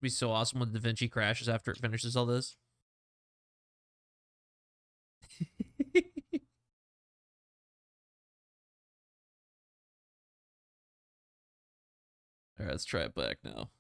Speaker 1: It'd be so awesome when DaVinci crashes after it finishes all this. All right, let's try it back now.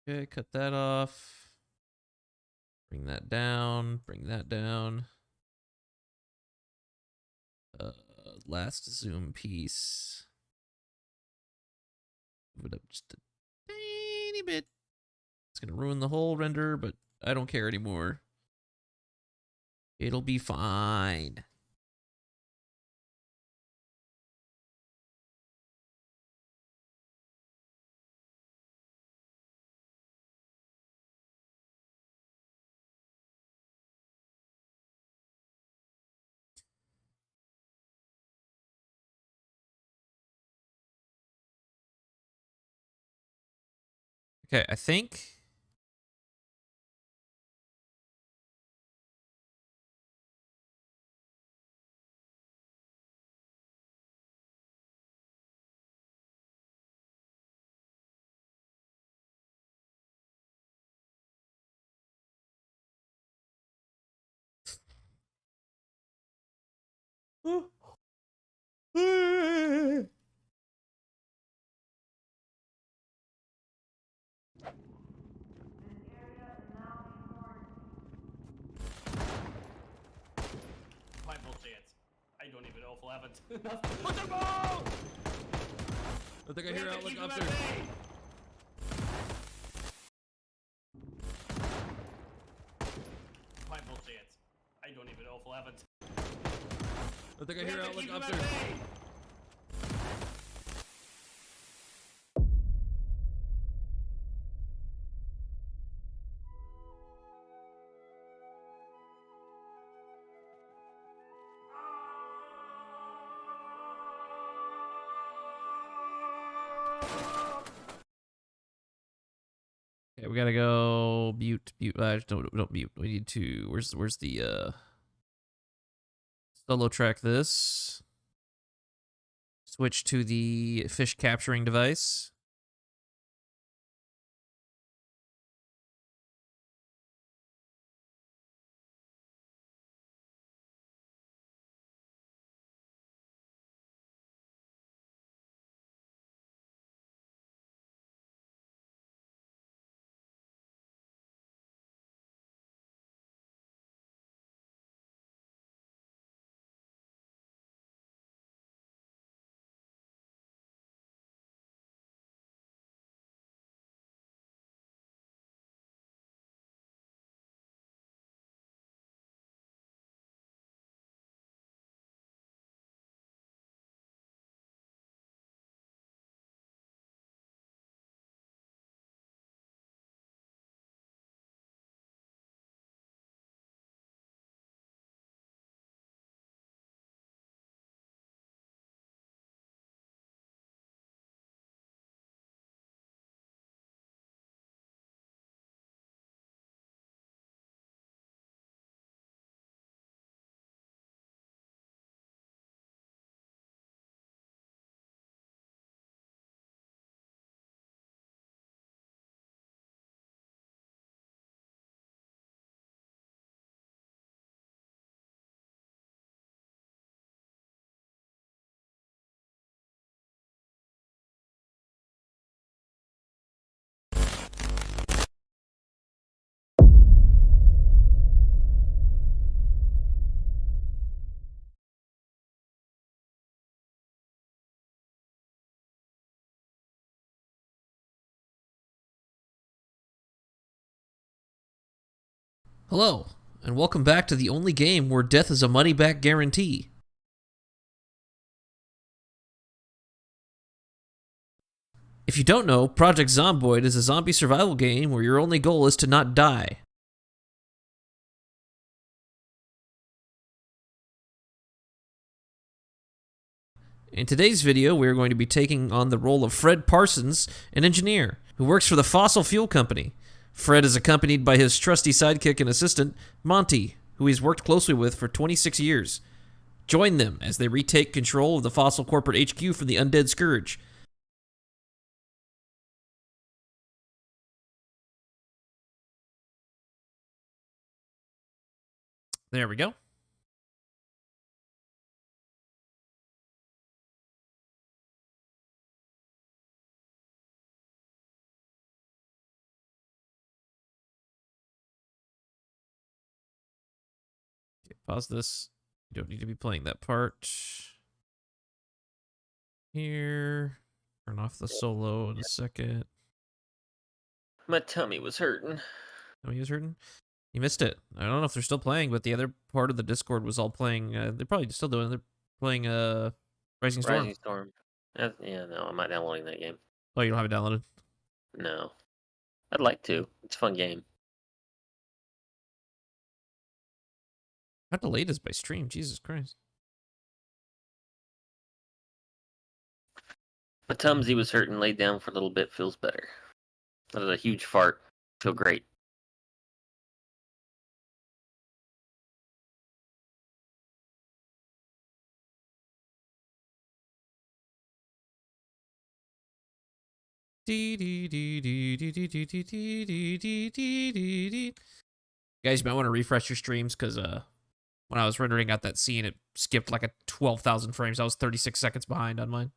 Speaker 1: Okay, cut that off. Bring that down. Bring that down. Last zoom piece. Move it up just a tiny bit. It's gonna ruin the whole render, but I don't care anymore. It'll be fine. Okay, I think.
Speaker 2: Survival chance. I don't even know if we'll have enough. Put the ball!
Speaker 3: I think I
Speaker 2: We
Speaker 3: hear
Speaker 2: have to
Speaker 3: Outlook
Speaker 2: keep them at
Speaker 3: upstairs.
Speaker 2: bay. Survival chance. I don't even know if we'll have it.
Speaker 3: I think I
Speaker 2: We
Speaker 3: hear
Speaker 2: have to
Speaker 3: Outlook
Speaker 2: keep them at
Speaker 3: upstairs.
Speaker 2: bay.
Speaker 1: Okay, we gotta go mute. Don't mute. We need to. Where's the solo track? This. Switch to the fish capturing device. Hello, and welcome back to the only game where death is a money-back guarantee. If you don't know, Project Zomboid is a zombie survival game where your only goal is to not die. In today's video, we are going to be taking on the role of Fred Parsons, an engineer who works for the fossil fuel company. Fred is accompanied by his trusty sidekick and assistant, Monty, who he's worked closely with for 26 years. Join them as they retake control of the fossil corporate HQ from the undead scourge. There we go. Okay, pause this. You don't need to be playing that part. Here. Turn off the solo in a second.
Speaker 5: My tummy was hurting.
Speaker 1: Oh, he was hurting? You missed it. I don't know if they're still playing, but the other part of the Discord was all playing. They're probably still doing it. They're playing Rising Storm.
Speaker 5: Rising Storm. Yeah, no, I'm not downloading that game.
Speaker 1: Oh, you don't have it downloaded?
Speaker 5: No. I'd like to. It's a fun game.
Speaker 1: How delayed is my stream? Jesus Christ.
Speaker 5: My Tumsy was hurting, laid down for a little bit, feels better. That was a huge fart. Feel great.
Speaker 1: Guys, you might want to refresh your streams because when I was rendering out that scene, it skipped like a 12,000 frames. I was 36 seconds behind on mine.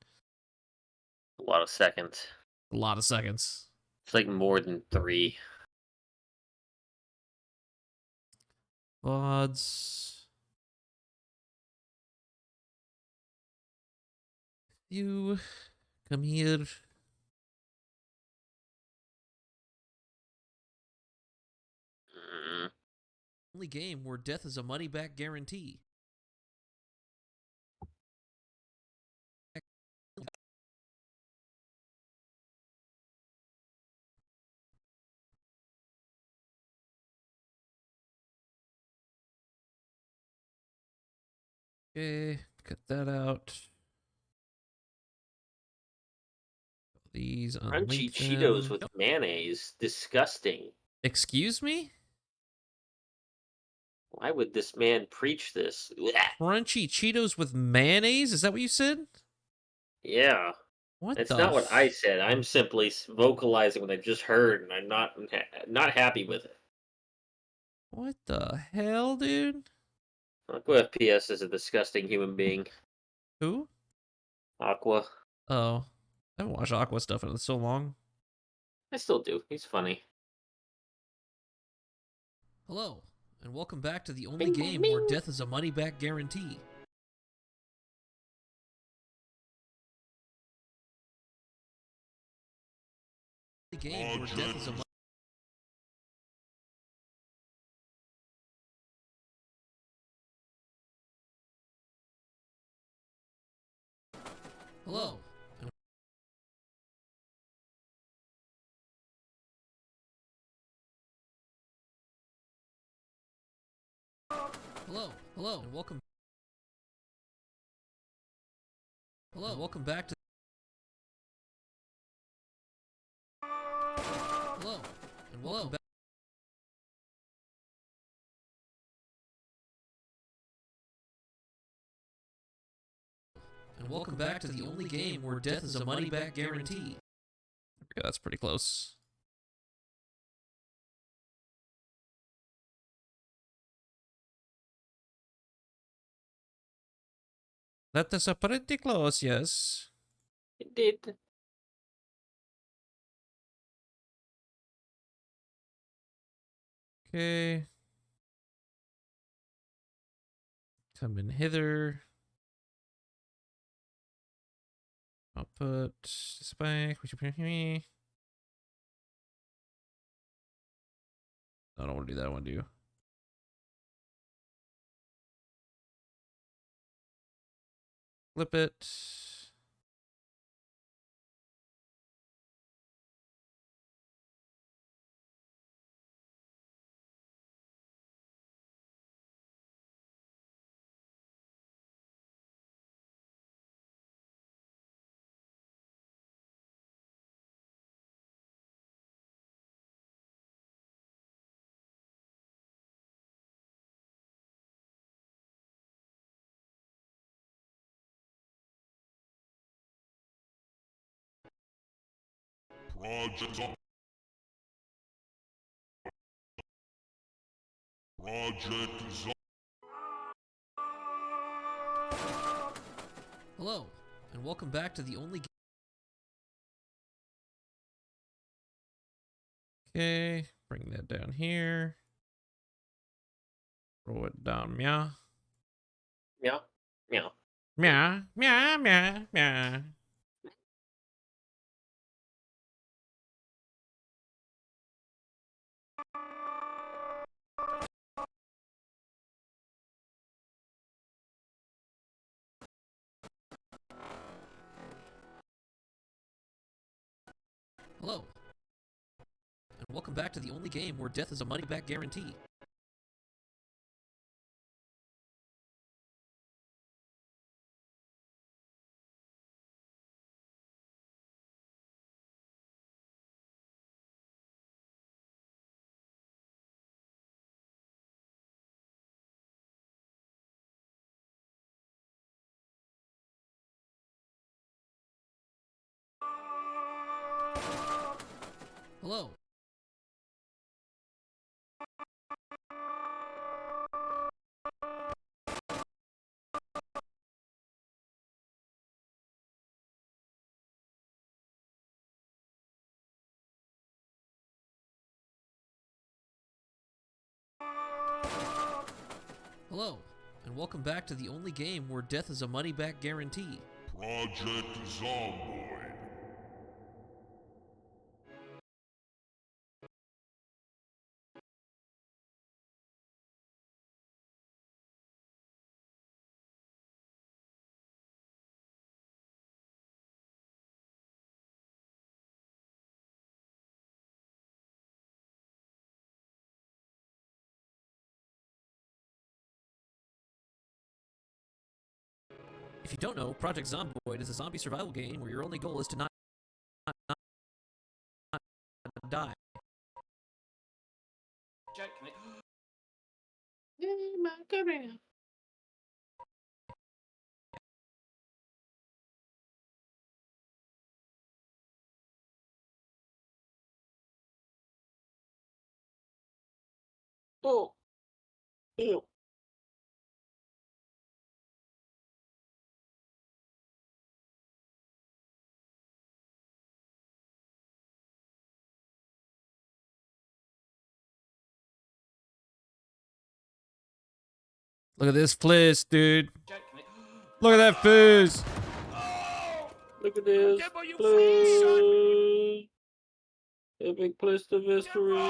Speaker 5: A lot of seconds.
Speaker 1: A lot of seconds.
Speaker 5: It's like more than 3.
Speaker 1: VODs. You come here.
Speaker 5: Mm.
Speaker 3: Only game where death is a money back guarantee.
Speaker 1: Okay, cut that out. These
Speaker 5: Crunchy
Speaker 1: unlink
Speaker 5: Cheetos
Speaker 1: them.
Speaker 5: with mayonnaise. Disgusting.
Speaker 1: Excuse me?
Speaker 5: Why would this man preach this? Blech.
Speaker 1: Crunchy Cheetos with mayonnaise? Is that what you said?
Speaker 5: Yeah.
Speaker 1: What
Speaker 5: It's
Speaker 1: the
Speaker 5: not what I said. I'm simply vocalizing what I just heard, and I'm not happy with it.
Speaker 1: What the hell, dude?
Speaker 5: Aqua FPS is a disgusting human being.
Speaker 1: Who?
Speaker 5: Aqua.
Speaker 1: Oh. I haven't watched Aqua stuff in so long.
Speaker 5: I still do. He's funny.
Speaker 3: Hello, and welcome back to the only
Speaker 5: Bing,
Speaker 3: game
Speaker 5: bing,
Speaker 3: where
Speaker 5: bing.
Speaker 3: death is a money back guarantee. The game where death is a Hello. Hello, and welcome. Hello, and welcome back to. Hello, and welcome back. And welcome back to the only game where death is a money back guarantee.
Speaker 1: Yeah, that's pretty close. That is a pretty close, yes.
Speaker 5: It did.
Speaker 1: Okay. Come in hither. Output. Spike. I don't want to do that one, do you? Flip it.
Speaker 4: Project
Speaker 3: Hello, and welcome back to the only.
Speaker 1: Okay. Bring that down here. Throw it down. Meow.
Speaker 5: Meow. Meow.
Speaker 1: Meow. Meow. Meow. Meow.
Speaker 3: Hello, and welcome back to the only game where death is a money back guarantee. Hello. Hello, and welcome back to the only game where death is a money-back guarantee.
Speaker 4: Project Zomboid.
Speaker 3: If you don't know, Project Zomboid is a zombie survival game where your only goal is to not die.
Speaker 2: Jet, can I?
Speaker 5: Oh, ew.
Speaker 1: Look at this place, dude.
Speaker 2: Jet, can I?
Speaker 1: Look at that fizz.
Speaker 5: Look at this.
Speaker 2: Demo, you
Speaker 5: Please. Epic place of history.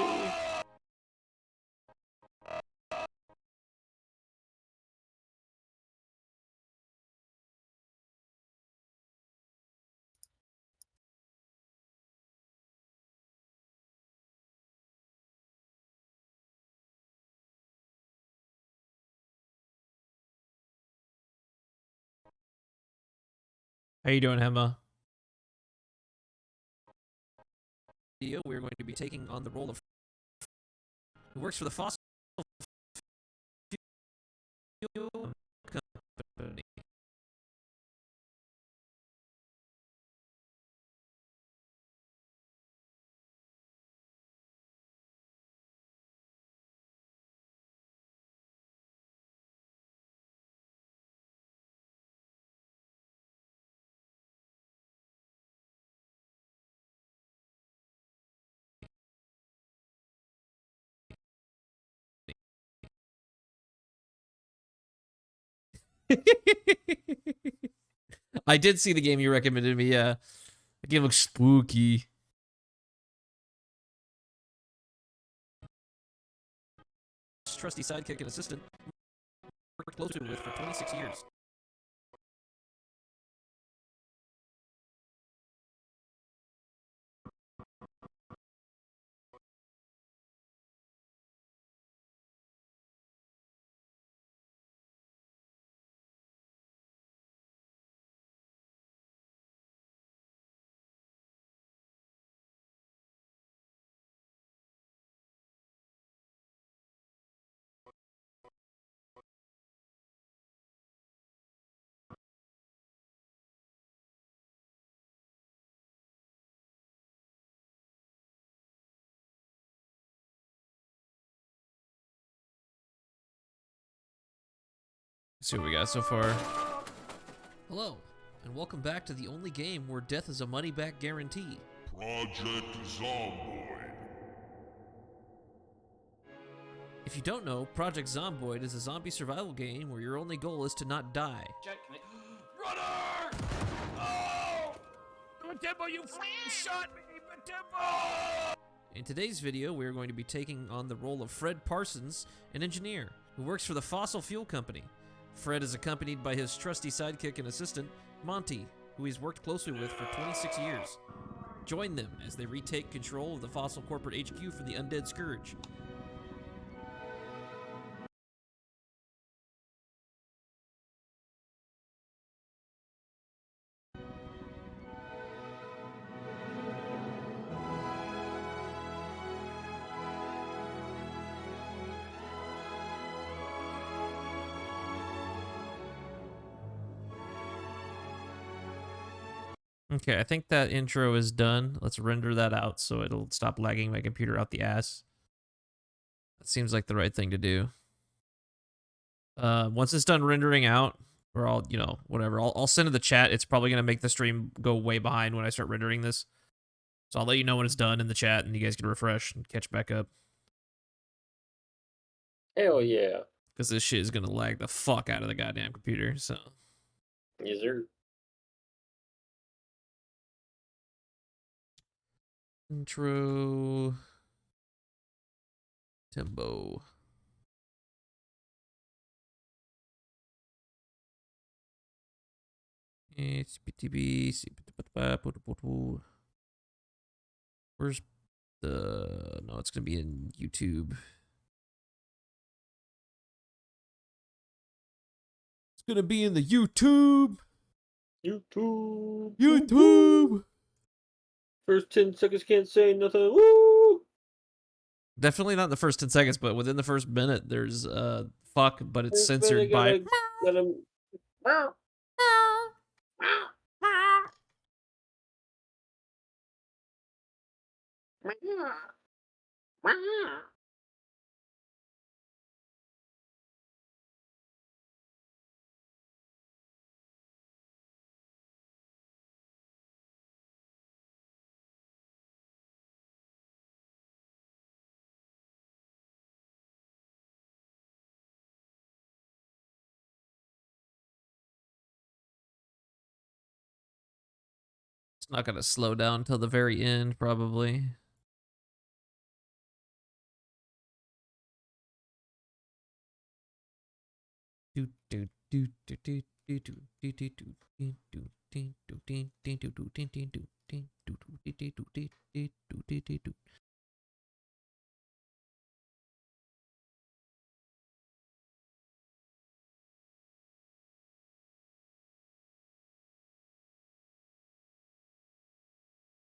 Speaker 1: How you doing, Emma?
Speaker 3: Video, we're going to be taking on the role of who works for the fossil fuel company.
Speaker 1: I did see the game you recommended me. Yeah, the game looks spooky.
Speaker 3: Trusty sidekick and assistant worked closely with for 26 years.
Speaker 1: Let's see what we got so far.
Speaker 3: Hello, and welcome back to the only game where death is a money-back guarantee.
Speaker 4: Project Zomboid.
Speaker 3: If you don't know, Project Zomboid is a zombie survival game where your only goal is to not die.
Speaker 2: Jet, can I? Runner! Oh! Demo, you shot me, Demo!
Speaker 3: In today's video, we are going to be taking on the role of Fred Parsons, an engineer who works for the fossil fuel company. Fred is accompanied by his trusty sidekick and assistant, Monty, who he's worked closely with for 26 years. Join them as they retake control of the fossil corporate HQ from the undead scourge.
Speaker 1: Okay, I think that intro is done. Let's render that out so it'll stop lagging my computer out the ass. That seems like the right thing to do. Once it's done rendering out, or I'll, you know, whatever, I'll send to the chat. It's probably going to make the stream go way behind when I start rendering this. So I'll let you know when it's done in the chat, and you guys can refresh and catch back up.
Speaker 5: Hell yeah.
Speaker 1: Because this shit is going to lag the fuck out of the goddamn computer, so...
Speaker 5: Yes, sir.
Speaker 1: Intro... Tempo. It's BTB. Where's the... No, it's going to be in YouTube. It's going to be in the YouTube. YouTube.
Speaker 5: First 10 seconds can't say nothing. Woo!
Speaker 1: Definitely not the first 10 seconds, but within the first minute, there's fuck, but it's censored by...
Speaker 5: Let him...
Speaker 1: It's not going to slow down till the very end, probably.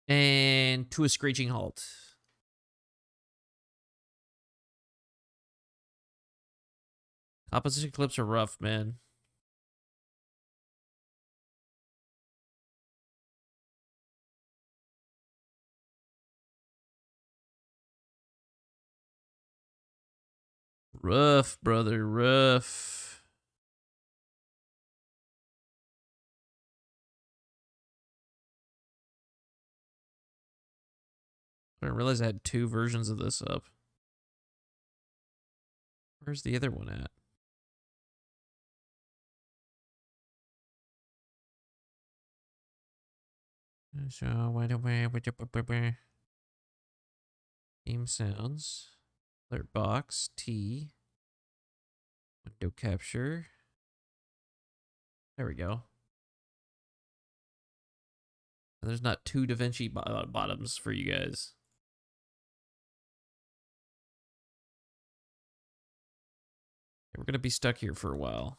Speaker 1: And to a screeching halt. Composition clips are rough, man. Rough, brother, rough. I didn't realize I had 2 versions of this up. Where's the other one at? So, game sounds. Alert box, T. Window capture. There we go. There's not 2 DaVinci bottoms for you guys. We're going to be stuck here for a while.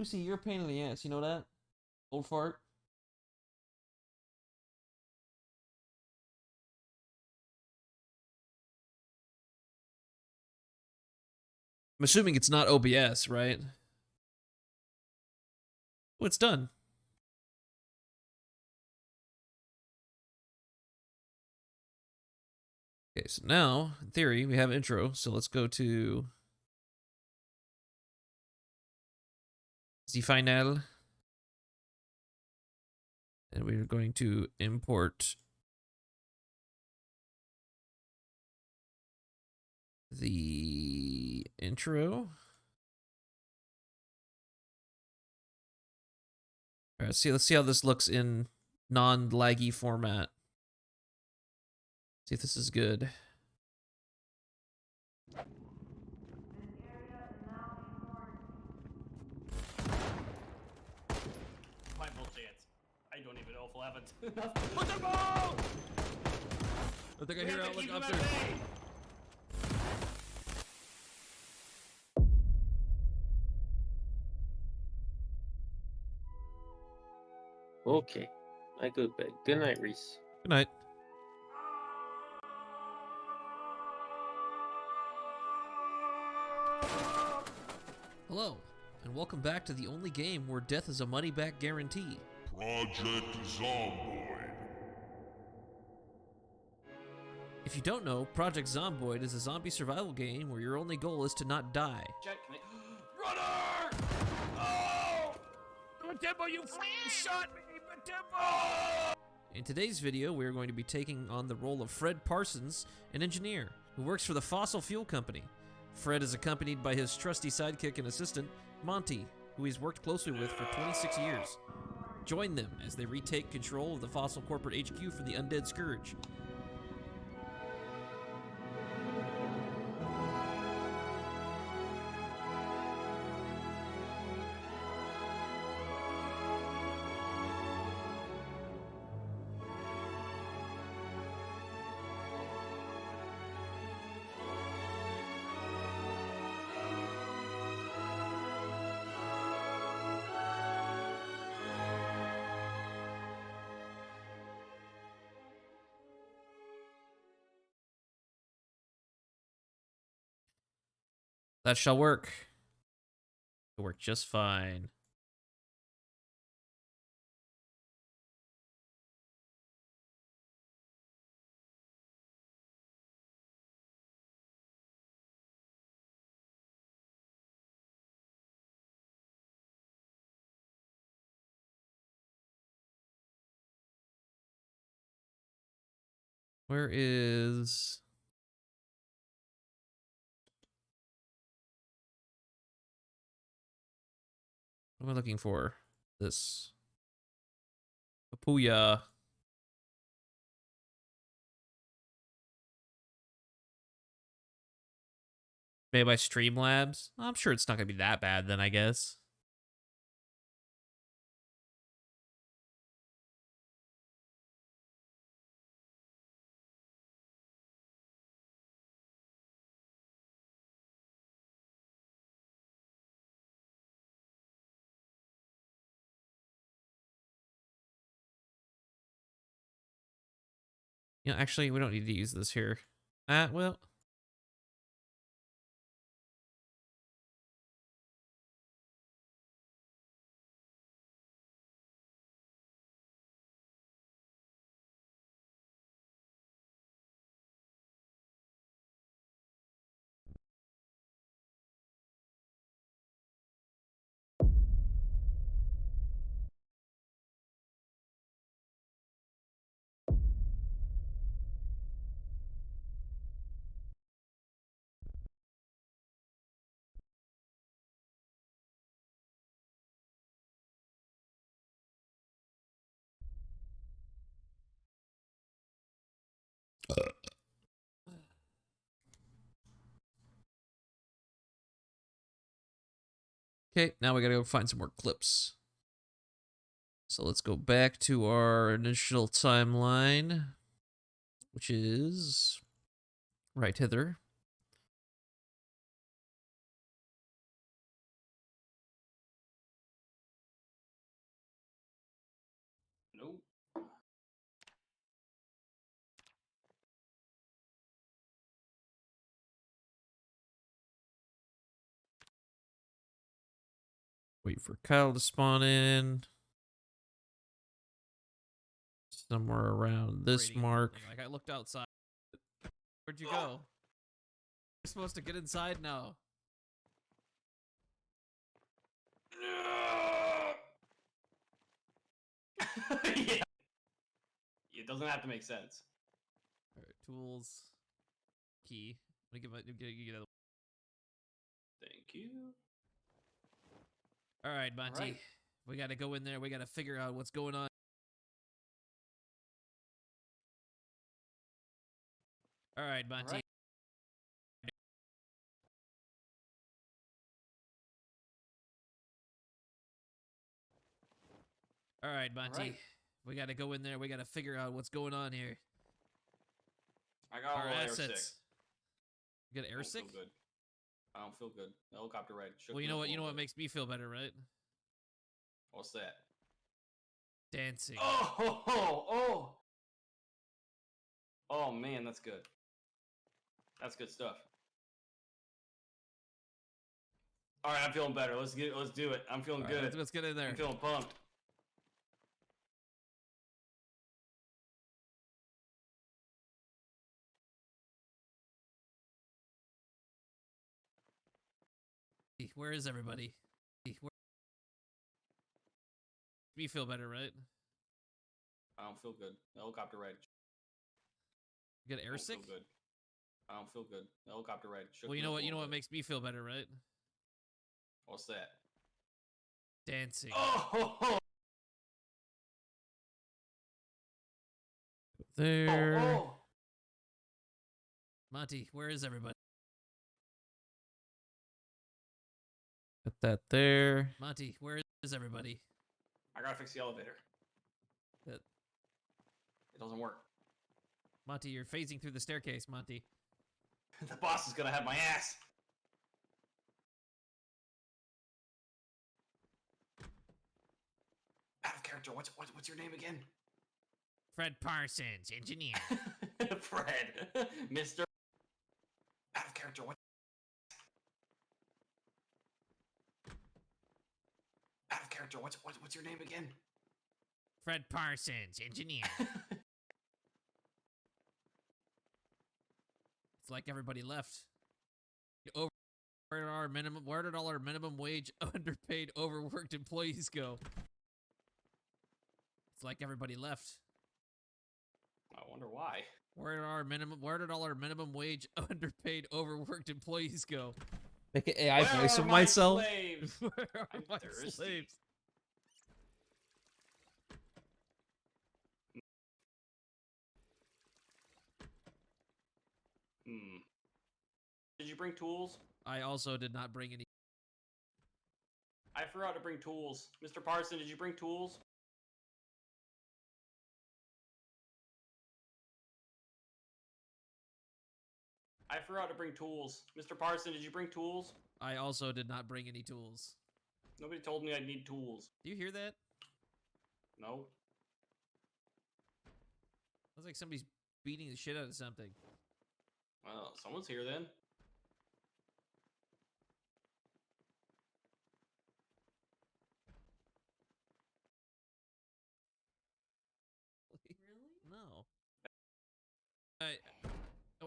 Speaker 3: Lucy, you're a pain in the ass. You know that? Old fart. I'm assuming it's not OBS, right? Oh, it's done. Okay, so now, in theory, we have intro. So let's go to the final. And we're going to import the intro. All right, let's see how this looks in non-laggy format. See if this is good.
Speaker 2: Survival chance. I don't even know if we'll have it. Put them all!
Speaker 3: I think I
Speaker 2: We
Speaker 3: hear
Speaker 2: have to
Speaker 3: Outlook
Speaker 2: keep them
Speaker 3: upstairs.
Speaker 2: at bay!
Speaker 5: Okay. I go to bed. Good night, Reese.
Speaker 3: Good night. Hello, and welcome back to the only game where death is a money-back guarantee.
Speaker 4: Project Zomboid.
Speaker 3: If you don't know, Project Zomboid is a zombie survival game where your only goal is to not die.
Speaker 2: Jack, can I... Runner! Oh! Matempo, you shot me! Matempo!
Speaker 3: In today's video, we are going to be taking on the role of Fred Parsons, an engineer who works for the fossil fuel company. Fred is accompanied by his trusty sidekick and assistant, Monty, who he's worked closely with for 26 years. Join them as they retake control of the fossil corporate HQ from the undead scourge. That shall work. It'll work just fine. Where is... What am I looking for? This. Papuya. Made by Streamlabs? I'm sure it's not going to be that bad then, I guess. You know, actually, we don't need to use this here. Well... Okay, now we gotta go find some more clips. So let's go back to our initial timeline, which is right hither.
Speaker 1: Wait for Kyle to spawn in. Somewhere around this
Speaker 3: Rating or
Speaker 1: mark.
Speaker 3: something. Like I looked outside. Where'd you go? You're supposed to get inside now.
Speaker 2: Yeah. It doesn't have to make sense.
Speaker 3: All right, tools, key. Let me get out.
Speaker 2: Thank you.
Speaker 3: All right, Monty.
Speaker 2: Alright.
Speaker 3: We got to go in there. We got to figure out what's going on. All right, Monty.
Speaker 2: Alright.
Speaker 3: All right, Monty.
Speaker 2: Alright.
Speaker 3: We got to go in there. We got to figure out what's going on here.
Speaker 2: I got
Speaker 3: Our
Speaker 2: all air sick.
Speaker 3: assets. You got
Speaker 2: I
Speaker 3: air
Speaker 2: don't
Speaker 3: sick?
Speaker 2: feel good. I don't feel good. The helicopter ride shook
Speaker 3: Well, you
Speaker 2: me
Speaker 3: know
Speaker 2: up
Speaker 3: what?
Speaker 2: a
Speaker 3: You know
Speaker 2: little
Speaker 3: what
Speaker 2: bit.
Speaker 3: makes me feel better, right?
Speaker 2: What's that?
Speaker 3: Dancing.
Speaker 2: Oh! Oh man, that's good. That's good stuff. All right, I'm feeling better. Let's do it. I'm feeling
Speaker 3: All right,
Speaker 2: good.
Speaker 3: let's get in there.
Speaker 2: I'm feeling pumped.
Speaker 3: Where is everybody? Me feel better, right?
Speaker 2: I don't feel good. The helicopter ride.
Speaker 3: You got
Speaker 2: I
Speaker 3: air
Speaker 2: don't
Speaker 3: sick?
Speaker 2: feel good. I don't feel good. The helicopter ride shook
Speaker 3: Well, you
Speaker 2: me
Speaker 3: know
Speaker 2: up
Speaker 3: what?
Speaker 2: a
Speaker 3: You know
Speaker 2: little
Speaker 3: what
Speaker 2: bit.
Speaker 3: makes me feel better, right?
Speaker 2: What's that?
Speaker 3: Dancing.
Speaker 2: Oh!
Speaker 1: There.
Speaker 2: Oh!
Speaker 3: Monty, where is everybody?
Speaker 1: Put that there.
Speaker 3: Monty, where is everybody?
Speaker 2: I gotta fix the elevator.
Speaker 3: That
Speaker 2: It doesn't work.
Speaker 3: Monty, you're phasing through the staircase, Monty.
Speaker 2: The boss is gonna have my ass. Out of character. What's your name again?
Speaker 3: Fred Parsons, engineer.
Speaker 2: Fred. Mr. Out of character. Out of character. What's your name again?
Speaker 3: Fred Parsons, engineer. It's like everybody left. Where did all our minimum wage, underpaid, overworked employees go? It's like everybody left.
Speaker 2: I wonder why.
Speaker 3: Where did all our minimum wage, underpaid, overworked employees go?
Speaker 1: Make an AI
Speaker 2: Where
Speaker 1: voice
Speaker 2: are
Speaker 1: of
Speaker 2: my
Speaker 1: myself.
Speaker 2: slaves?
Speaker 3: Where are
Speaker 2: I'm
Speaker 3: my
Speaker 2: thirsty.
Speaker 3: slaves?
Speaker 2: Did you bring tools?
Speaker 3: I also did not bring any.
Speaker 2: I forgot to bring tools. Mr. Parson, did you bring tools? I forgot to bring tools. Mr. Parson, did you bring tools?
Speaker 3: I also did not bring any tools.
Speaker 2: Nobody told me I'd need tools.
Speaker 3: Do you hear that?
Speaker 2: No.
Speaker 3: Sounds like somebody's beating the shit out of something.
Speaker 2: Well, someone's here then.
Speaker 3: Really? No.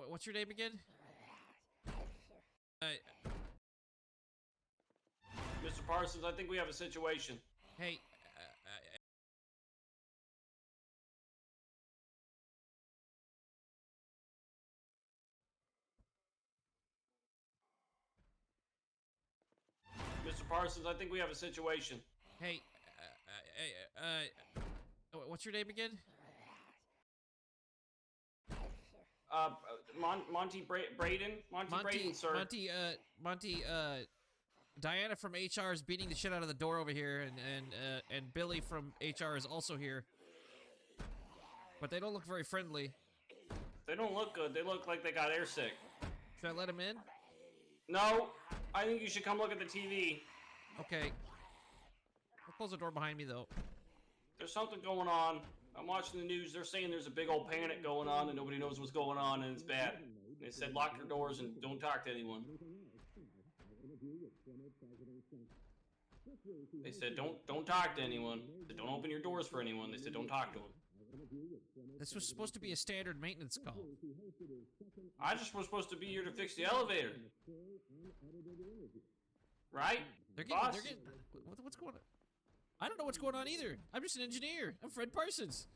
Speaker 3: What's your name again?
Speaker 2: Mr. Parsons, I think we have a situation.
Speaker 3: Hey,
Speaker 2: Mr. Parsons, I think we have a situation.
Speaker 3: hey, what's your name again?
Speaker 2: Monty Braden? Monty Braden, sir.
Speaker 3: Monty, Diana from HR is beating the shit out of the door over here, and Billy from HR is also here. But they don't look very friendly.
Speaker 2: They don't look good. They look like they got airsick.
Speaker 3: Should I let him in?
Speaker 2: No, I think you should come look at the TV.
Speaker 3: Okay. I'll close the door behind me, though.
Speaker 2: There's something going on. I'm watching the news. They're saying there's a big old panic going on and nobody knows what's going on and it's bad. They said lock your doors and don't talk to anyone. They said don't talk to anyone. They said don't open your doors for anyone. They said don't talk to them.
Speaker 3: This was supposed to be a standard maintenance call.
Speaker 2: I just was supposed to be here to fix the elevator. Right? Boss?
Speaker 3: What's going on? I don't know what's going on either. I'm just an engineer. I'm Fred Parsons.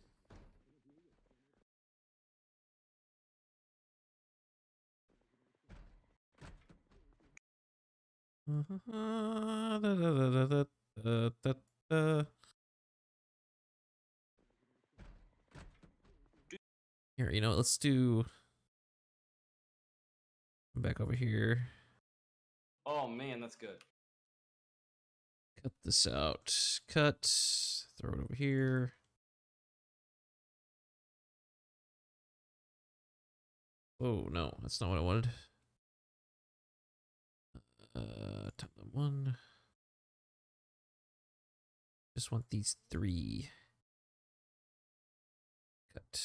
Speaker 3: Here, you know what, let's do... Back over here.
Speaker 2: Oh man, that's good.
Speaker 3: Cut this out. Cut. Throw it over here. Oh, no. That's not what I wanted. Timeline 1. Just want these 3. Cut.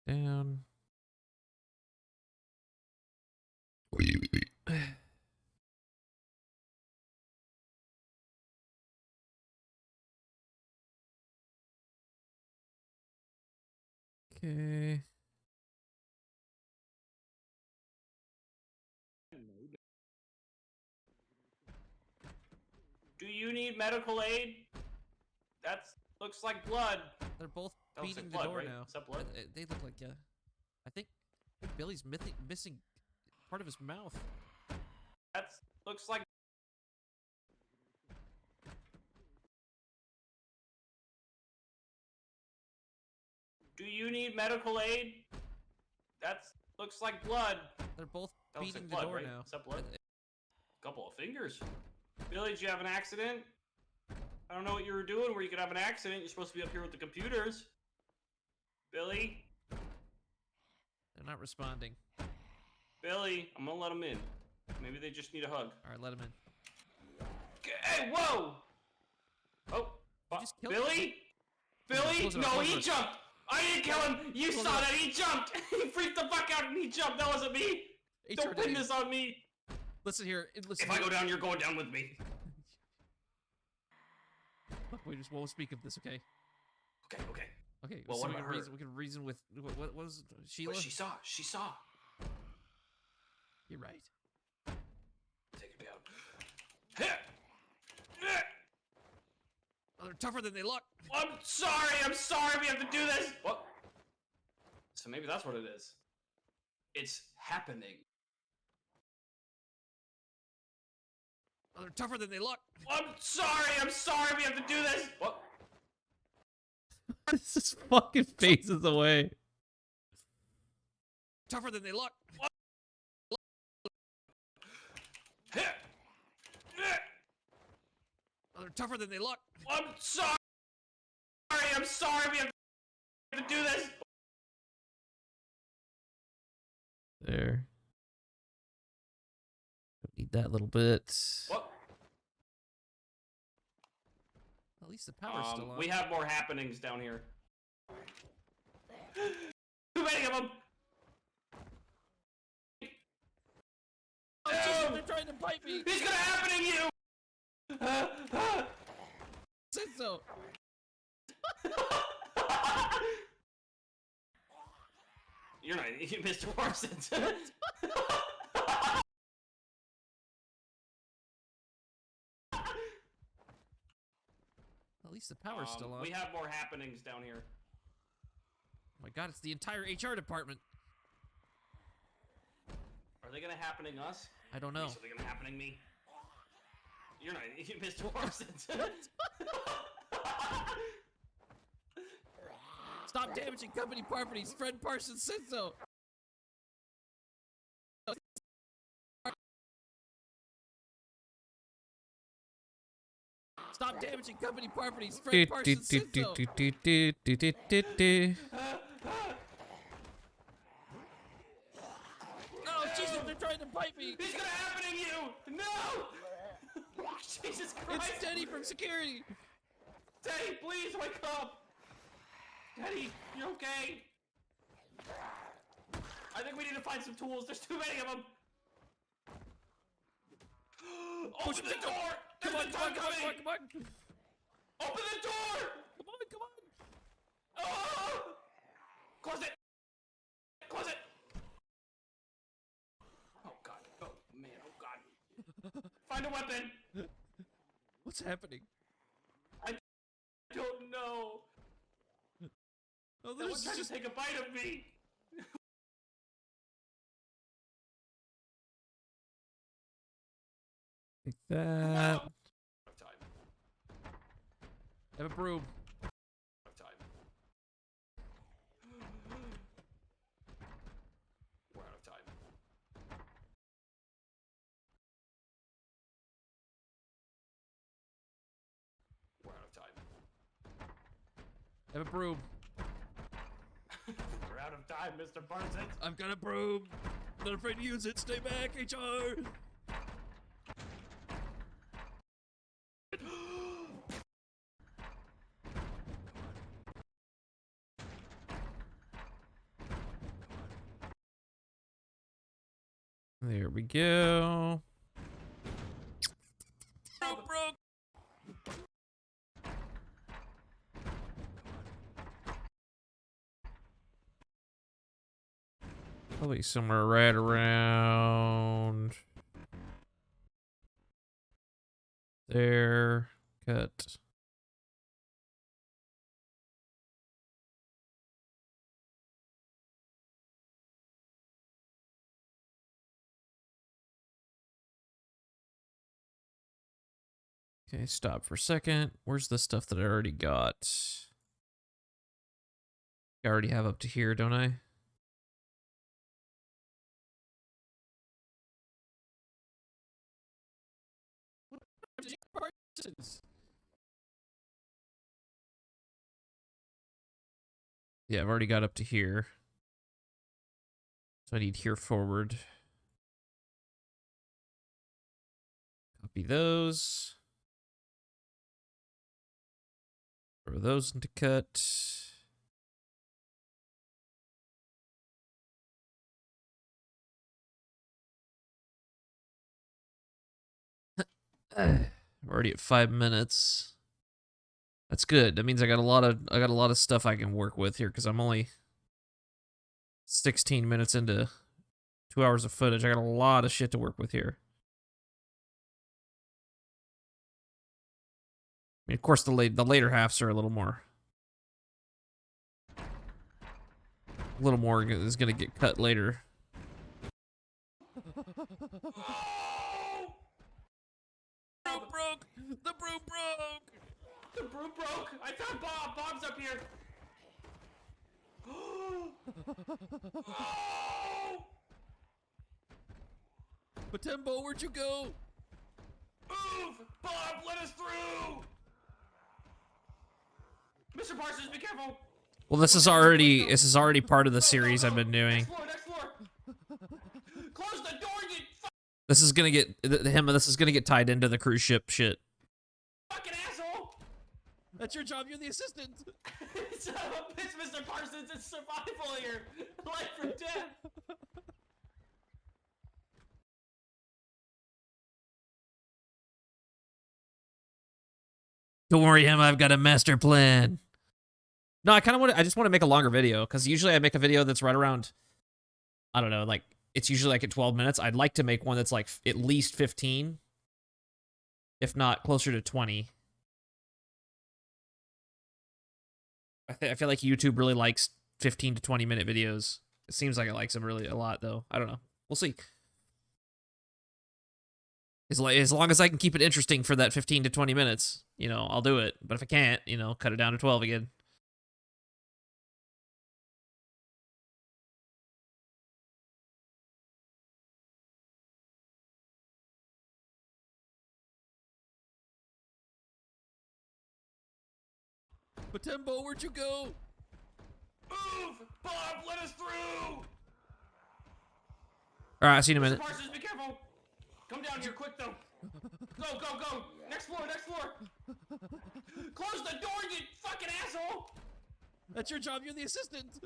Speaker 3: Down. Okay.
Speaker 2: Do you need medical aid? That looks like blood.
Speaker 3: They're both
Speaker 2: That looks
Speaker 3: beating
Speaker 2: like
Speaker 3: the
Speaker 2: blood,
Speaker 3: door
Speaker 2: right?
Speaker 3: now.
Speaker 2: Is that blood?
Speaker 3: They look like, I think Billy's missing part of his mouth.
Speaker 2: That looks like. Do you need medical aid? That looks like blood.
Speaker 3: They're both
Speaker 2: That looks
Speaker 3: beating
Speaker 2: like
Speaker 3: the
Speaker 2: blood,
Speaker 3: door
Speaker 2: right?
Speaker 3: now.
Speaker 2: Is that blood? Couple of fingers. Billy, did you have an accident? I don't know what you were doing where you could have an accident. You're supposed to be up here with the computers. Billy?
Speaker 3: They're not responding.
Speaker 2: Billy, I'm gonna let them in. Maybe they just need a hug.
Speaker 3: All right, let him in.
Speaker 2: Hey, whoa! Oh,
Speaker 3: You just killed
Speaker 2: Billy?
Speaker 3: Close
Speaker 2: Billy?
Speaker 3: it up,
Speaker 2: No,
Speaker 3: close
Speaker 2: he
Speaker 3: it up.
Speaker 2: jumped! I didn't kill him! You
Speaker 3: Close
Speaker 2: saw
Speaker 3: it up.
Speaker 2: that! He jumped! He freaked the fuck out and he jumped! That wasn't me! Don't pin this on me!
Speaker 3: Listen here. Listen
Speaker 2: If I
Speaker 3: here.
Speaker 2: go down, you're going down with me.
Speaker 3: Look, we won't speak of this, okay?
Speaker 2: Okay, okay.
Speaker 3: Okay.
Speaker 2: Well,
Speaker 3: so
Speaker 2: what
Speaker 3: we
Speaker 2: about
Speaker 3: can
Speaker 2: her?
Speaker 3: reason, we can reason with what was it? Sheila?
Speaker 2: But she saw. She saw.
Speaker 3: You're right.
Speaker 2: Take it down.
Speaker 3: Oh, they're tougher than they look.
Speaker 2: I'm sorry. I'm sorry. We have to do this. What? So maybe that's what it is. It's happening.
Speaker 3: Oh, they're tougher than they look.
Speaker 2: I'm sorry. I'm sorry. We have to do this. What?
Speaker 3: This is fucking phases away. Tougher than they look. Oh, they're tougher than they look.
Speaker 2: I'm sorry. I'm sorry. We have to do this.
Speaker 3: There. Don't need that little bit.
Speaker 2: What?
Speaker 3: At least the power's still on.
Speaker 2: We have more happenings down here. Too many of them.
Speaker 3: Oh, Jesus, they're trying to bite me.
Speaker 2: He's gonna happen to you.
Speaker 3: Said so.
Speaker 2: You're not Mr. Parsons.
Speaker 3: At least the power's still on.
Speaker 2: We have more happenings down here.
Speaker 3: Oh my god, it's the entire HR department.
Speaker 2: Are they gonna happening us?
Speaker 3: I don't know.
Speaker 2: Are they gonna happening me? You're not Mr. Parsons.
Speaker 3: Stop damaging company properties. Fred Parsons said so. Stop damaging company properties. Fred Parsons said so. Oh, Jesus, they're trying to bite me.
Speaker 2: He's gonna happening you! No! Jesus Christ!
Speaker 3: It's Teddy from security.
Speaker 2: Teddy, please wake up! Teddy, you okay? I think we need to find some tools. There's too many of them.
Speaker 3: Push
Speaker 2: Open
Speaker 3: him.
Speaker 2: the door!
Speaker 3: Come
Speaker 2: There's
Speaker 3: on,
Speaker 2: a
Speaker 3: come on,
Speaker 2: dog
Speaker 3: come on, come on,
Speaker 2: coming!
Speaker 3: come on.
Speaker 2: Open the door!
Speaker 3: Come on, come on.
Speaker 2: Oh! Close it! Close it! Oh god. Oh man. Oh god. Find a weapon!
Speaker 3: What's happening?
Speaker 2: I don't know.
Speaker 3: Oh,
Speaker 2: That
Speaker 3: this
Speaker 2: one tried
Speaker 3: is just...
Speaker 2: to take a bite of me.
Speaker 1: Like that.
Speaker 2: Time.
Speaker 3: Have a broom.
Speaker 2: Time. We're out of time. We're out of time.
Speaker 3: Have a broom.
Speaker 2: We're out of time, Mr. Parsons.
Speaker 3: I've got a broom. I'm not afraid to use it. Stay back, HR.
Speaker 1: There we go.
Speaker 3: Broke.
Speaker 1: Probably somewhere right around there. Cut. Okay, stop for a second. Where's the stuff that I already got? I already have up to here, don't I? Yeah, I've already got up to here. So I need here forward. Copy those. Throw those into cut. We're already at 5 minutes. That's good. That means I got a lot of stuff I can work with here because I'm only 16 minutes into 2 hours of footage. I got a lot of shit to work with here. I mean, of course, the later halves are a little more is gonna get cut later.
Speaker 2: Oh!
Speaker 3: Broke. The broom broke.
Speaker 2: The broom broke. I found Bob. Bob's up here. Oh!
Speaker 3: Matembo, where'd you go?
Speaker 2: Move! Bob, let us through! Mr. Parsons, be careful!
Speaker 1: Well, this is already part of the series I've been doing.
Speaker 2: Next floor! Close the door, you
Speaker 1: This is gonna get This is gonna get tied into the cruise ship shit.
Speaker 2: fucking asshole!
Speaker 3: That's your job. You're the assistant.
Speaker 2: Son of a bitch, Mr. Parsons, it's survival here! Life or death!
Speaker 1: Don't worry, Emma. I've got a master plan. No, I just want to make a longer video because usually I make a video that's right around, I don't know, like it's usually like at 12 minutes. I'd like to make one that's like at least 15, if not closer to 20. I feel like YouTube really likes 15 to 20 minute videos. It seems like it likes them really a lot, though. I don't know. We'll see. As long as I can keep it interesting for that 15 to 20 minutes, you know, I'll do it. But if I can't, you know, cut it down to 12 again.
Speaker 3: Matembo, where'd you go?
Speaker 2: Move! Bob, let us through!
Speaker 1: All right, see you in a minute.
Speaker 2: Parsons, be careful! Come down here quick, though! Go, go, go! Next floor, next floor! Close the door, you fucking asshole!
Speaker 3: That's your job. You're the assistant.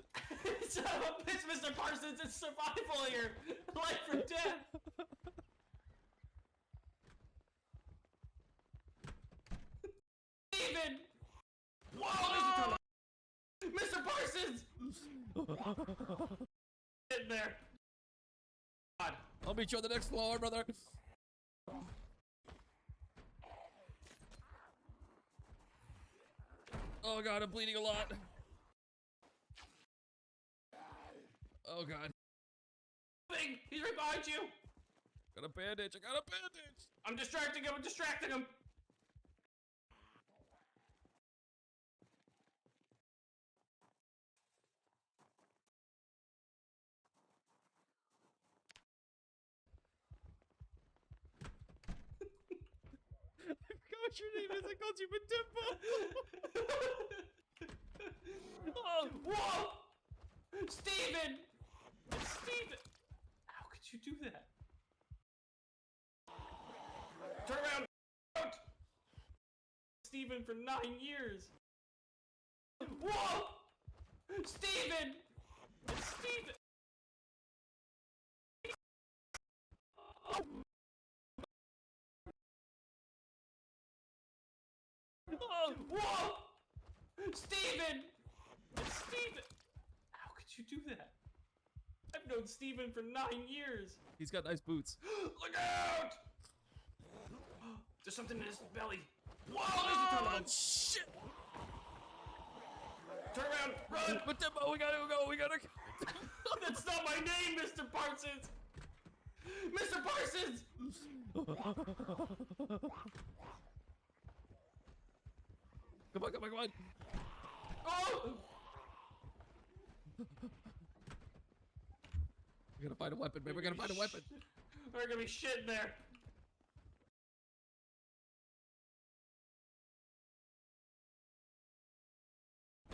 Speaker 2: Son of a bitch, Mr. Parsons, it's survival here! Life or death! Steven! Whoa! Mr. Parsons! In there. God.
Speaker 3: I'll meet you on the next floor, brother. Oh god, I'm bleeding a lot. Oh god.
Speaker 2: Big! He's right behind you!
Speaker 3: Got a bandage. I got a bandage.
Speaker 2: I'm distracting him! I'm distracting him!
Speaker 3: I forgot what your name is. I called you Matimbo.
Speaker 2: Oh, whoa! Steven! It's Steven! How could you do that? Turn around! Out! Steven for 9 years! Whoa! Steven! It's Steven! Oh, whoa! Steven! It's Steven! How could you do that? I've known Steven for 9 years!
Speaker 3: He's got nice boots.
Speaker 2: Look out! There's something in his belly. Whoa! There's a ton of them.
Speaker 3: Shit!
Speaker 2: Turn around! Run!
Speaker 3: Matimbo, we gotta go. We gotta go.
Speaker 2: That's not my name, Mr. Parsons! Mr. Parsons!
Speaker 3: Come on, come on, come on.
Speaker 2: Oh!
Speaker 3: We gotta find a weapon, man. We gotta find a weapon.
Speaker 2: There's gonna be shit in there.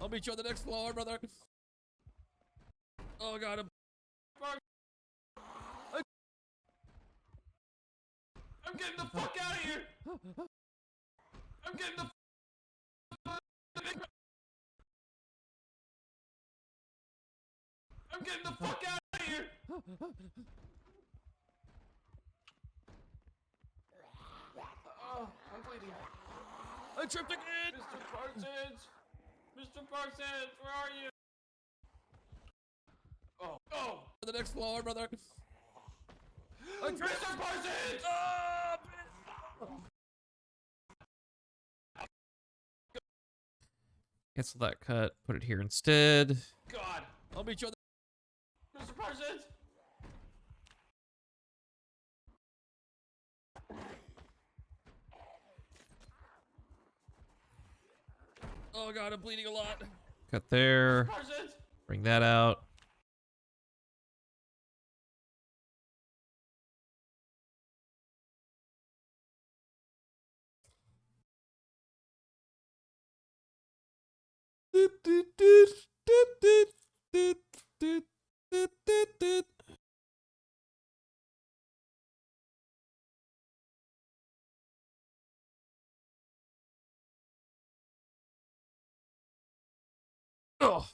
Speaker 3: I'll meet you on the next floor, brother. Oh god,
Speaker 2: I'm getting the fuck out of here! I'm getting the I'm getting the fuck out of here! Oh, I'm bleeding.
Speaker 3: I tripped again.
Speaker 2: Mr. Parsons! Mr. Parsons, where are you? Oh, oh!
Speaker 3: On the next floor, brother.
Speaker 2: Mr. Parsons!
Speaker 3: Oh, cancel that cut. Put it here instead.
Speaker 2: God!
Speaker 3: I'll meet you on
Speaker 2: Mr. Parsons!
Speaker 3: Oh god, I'm bleeding a lot. Cut there.
Speaker 2: Parsons!
Speaker 3: Bring that out. Oh.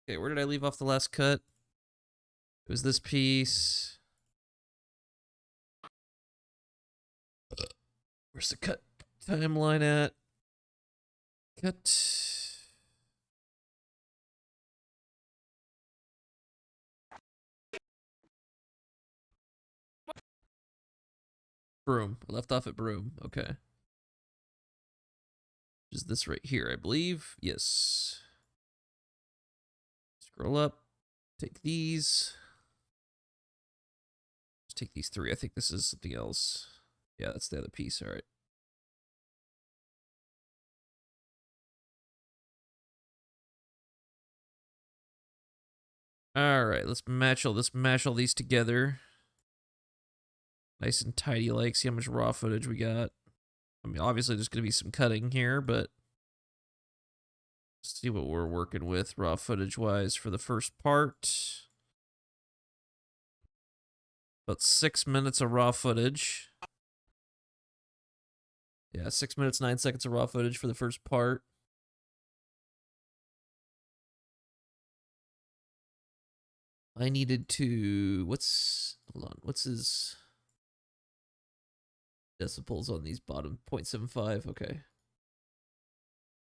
Speaker 3: Okay, where did I leave off the last cut? It was this piece. Where's the cut timeline at? Cut. Broom. I left off at Broom. Okay. Is this right here, I believe? Yes. Scroll up. Take these. Just take these 3. I think this is something else. Yeah, that's the other piece. All right. All right, let's mash all these together. Nice and tidy like. See how much raw footage we got. I mean, obviously there's going to be some cutting here, but let's see what we're working with raw footage-wise for the first part. About 6 minutes of raw footage. Yeah, 6 minutes, 9 seconds of raw footage for the first part. I needed to, hold on, what's his decibels on these bottom 0.75? Okay.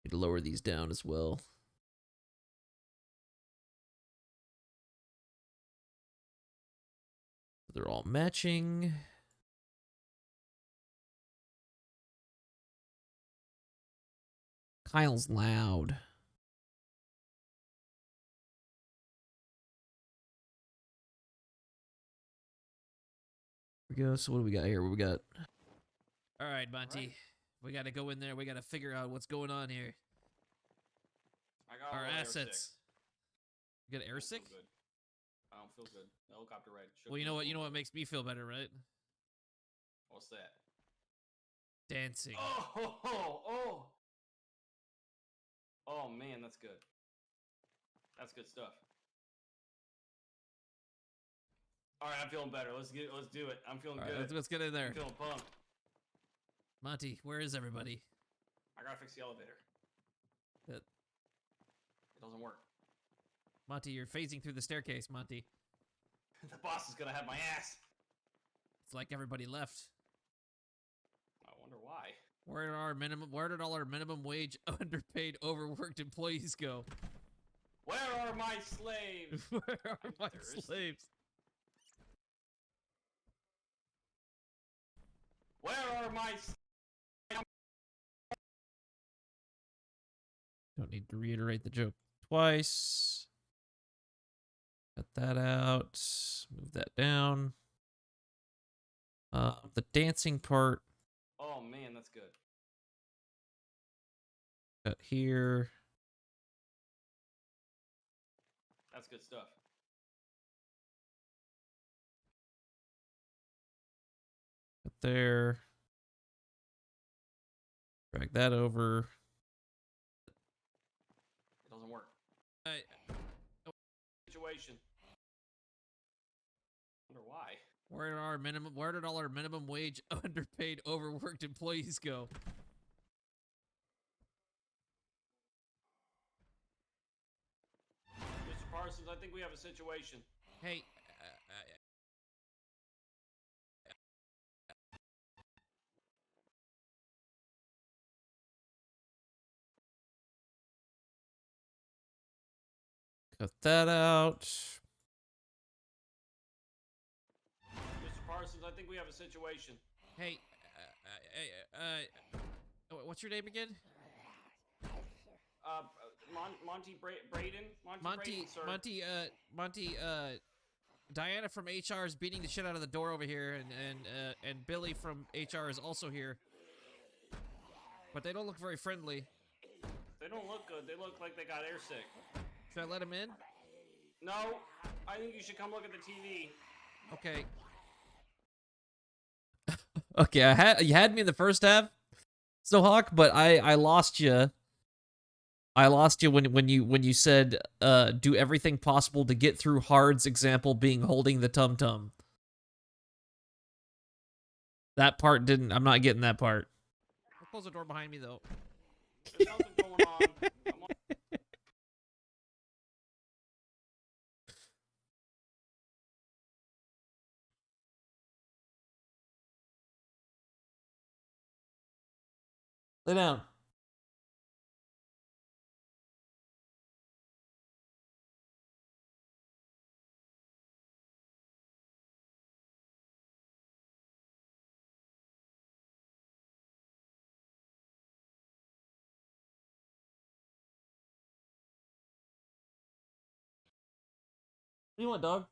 Speaker 3: Need to lower these down as well. They're all matching. Kyle's loud. Here we go. So what do we got here? What we got? All right, Monty.
Speaker 2: Alright.
Speaker 3: We got to go in there. We got to figure out what's going on here.
Speaker 2: I got
Speaker 3: Our
Speaker 2: a little
Speaker 3: assets. You got
Speaker 2: air
Speaker 3: air
Speaker 2: sick.
Speaker 3: sick?
Speaker 2: I don't feel good. The helicopter ride. shook
Speaker 3: Well, you
Speaker 2: me
Speaker 3: know
Speaker 2: up
Speaker 3: what?
Speaker 2: a
Speaker 3: You know
Speaker 2: little
Speaker 3: what
Speaker 2: bit.
Speaker 3: makes me feel better, right?
Speaker 2: What's that?
Speaker 3: Dancing.
Speaker 2: Oh man, that's good. That's good stuff. All right, I'm feeling better. Let's do it. I'm feeling
Speaker 3: All right,
Speaker 2: good.
Speaker 3: let's get in there.
Speaker 2: I'm feeling pumped.
Speaker 3: Monty, where is everybody?
Speaker 2: I gotta fix the elevator.
Speaker 3: That-
Speaker 2: It doesn't work.
Speaker 3: Monty, you're phasing through the staircase, Monty.
Speaker 2: The boss is gonna have my ass.
Speaker 3: It's like everybody left.
Speaker 2: I wonder why.
Speaker 3: Where did all our minimum wage underpaid overworked employees go?
Speaker 2: Where are my slaves?
Speaker 3: Where are
Speaker 2: I'm
Speaker 3: my
Speaker 2: thirsty.
Speaker 3: slaves?
Speaker 2: Where are my?
Speaker 3: Don't need to reiterate the joke twice. Cut that out. Move that down. The dancing part.
Speaker 2: Oh man, that's good.
Speaker 3: Cut here.
Speaker 2: That's good stuff.
Speaker 3: Cut there. Drag that over.
Speaker 2: It doesn't work.
Speaker 3: I,
Speaker 2: Situation. Wonder why.
Speaker 3: Where did all our minimum wage underpaid overworked employees go?
Speaker 2: Mr. Parsons, I think we have a situation.
Speaker 3: Hey, cut that out.
Speaker 2: Mr. Parsons, I think we have a situation.
Speaker 3: Hey, what's your name again?
Speaker 2: Monty Braden? Braden, sir.
Speaker 3: Monty, Diana from HR is beating the shit out of the door over here, and Billy from HR is also here. But they don't look very friendly.
Speaker 2: They don't look good. They look like they got air sick.
Speaker 3: Should I let him in?
Speaker 2: No, I think you should come look at the TV.
Speaker 3: Okay. Okay, you had me in the first half, Snowhawk, but I lost you. I lost you when you said do everything possible to get through Hard's example being holding the tum tum. That part didn't. I'm not getting that part. I'll close the door behind me though.
Speaker 2: There's nothing going on. I'm on.
Speaker 3: Lay down. What do you want, dog?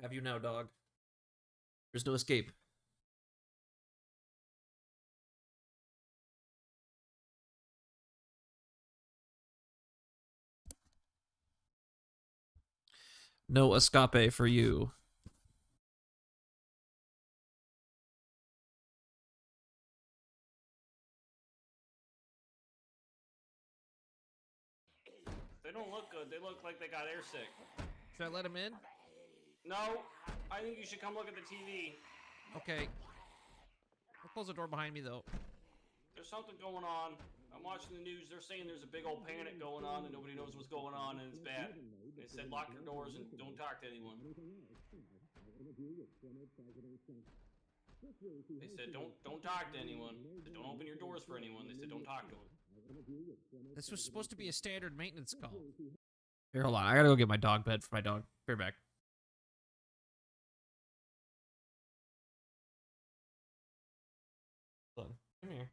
Speaker 3: Have you now, dog? There's no escape.
Speaker 1: No escape for you.
Speaker 2: They don't look good. They look like they got airsick.
Speaker 1: Should I let him in?
Speaker 2: No, I think you should come look at the TV.
Speaker 1: Okay. I'll close the door behind me, though.
Speaker 2: There's something going on. I'm watching the news. They're saying there's a big old panic going on and nobody knows what's going on and it's bad. They said lock your doors and don't talk to anyone. They said don't talk to anyone. They said don't open your doors for anyone. They said don't talk to them.
Speaker 1: This was supposed to be a standard maintenance call. Here, hold on. I gotta go get my dog bed for my dog. Be right back. Hold on. Come here.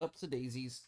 Speaker 1: Ups the daisies.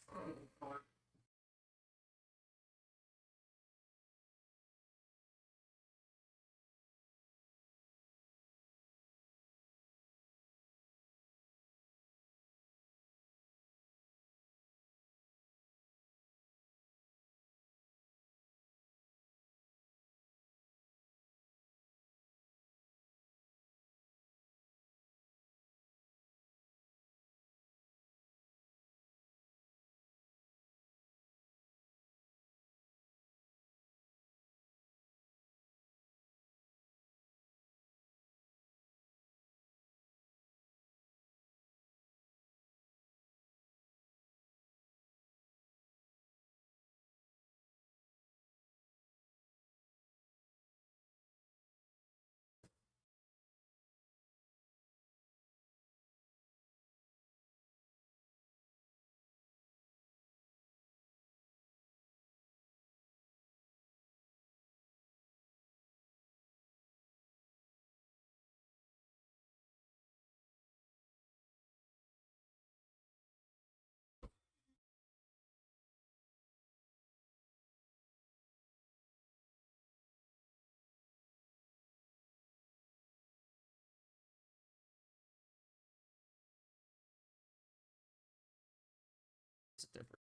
Speaker 1: It's different.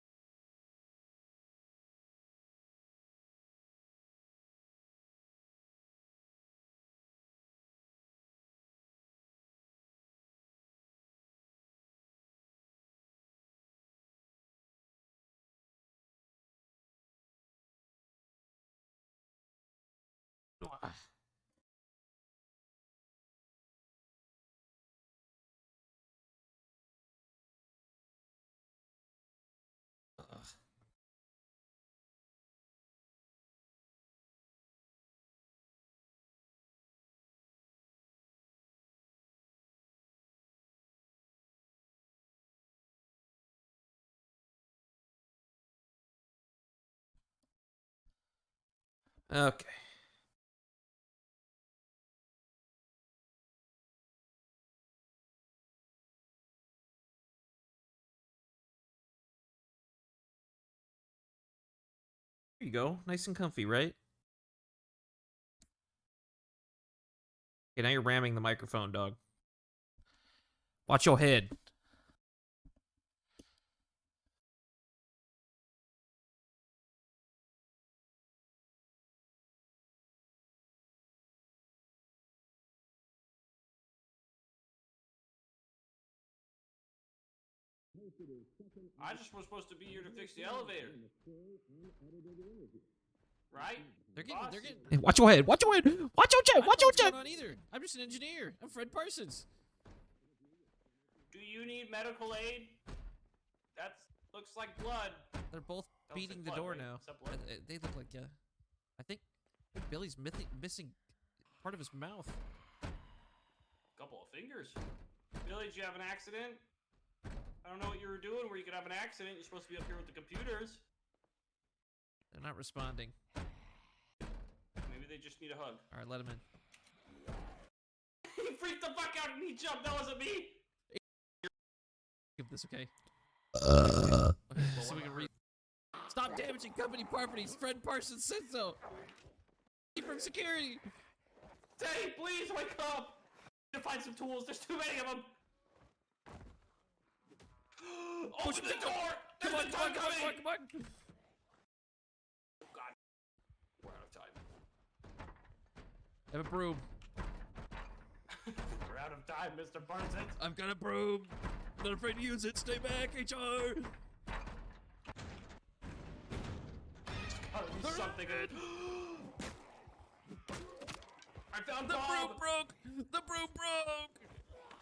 Speaker 1: Okay. There you go. Nice and comfy, right? Okay, now you're ramming the microphone, dog. Watch your head.
Speaker 2: I just was supposed to be here to fix the elevator. Right?
Speaker 3: They're
Speaker 2: Boss?
Speaker 3: getting.
Speaker 1: Hey, watch your head. Watch your head. Watch your
Speaker 3: I
Speaker 1: head.
Speaker 3: don't
Speaker 1: Watch
Speaker 3: know
Speaker 1: your
Speaker 3: what's
Speaker 1: head.
Speaker 3: going on either. I'm just an engineer. I'm Fred Parsons.
Speaker 2: Do you need medical aid? That looks like blood.
Speaker 3: They're both
Speaker 2: That looks
Speaker 3: beating
Speaker 2: like
Speaker 3: the
Speaker 2: blood,
Speaker 3: door
Speaker 2: right?
Speaker 3: now.
Speaker 2: Is that blood?
Speaker 3: They look like I think Billy's missing part of his mouth.
Speaker 2: Couple of fingers. Billy, did you have an accident? I don't know what you were doing where you could have an accident. You're supposed to be up here with the computers.
Speaker 3: They're not responding.
Speaker 2: Maybe they just need a hug.
Speaker 3: All right, let him in.
Speaker 2: He freaked the fuck out and he jumped. That wasn't me.
Speaker 3: Give this, okay?
Speaker 1: Uh.
Speaker 3: Okay, so we can read. Stop damaging company properties. Fred Parsons said so. From security.
Speaker 2: Daddy, please wake up. I need to find some tools. There's too many of them.
Speaker 3: Push
Speaker 2: Open
Speaker 3: the
Speaker 2: the door.
Speaker 3: Come
Speaker 2: There's
Speaker 3: on,
Speaker 2: a
Speaker 3: come on,
Speaker 2: dog
Speaker 3: come on,
Speaker 2: coming.
Speaker 3: come on, come on.
Speaker 2: God, we're out of time.
Speaker 3: I have a broom.
Speaker 2: We're out of time, Mr. Parsons.
Speaker 3: I've got a broom. I'm not afraid to use it. Stay back, HR.
Speaker 2: Gotta be something. I found
Speaker 3: The broom
Speaker 2: Bob.
Speaker 3: broke. The broom broke.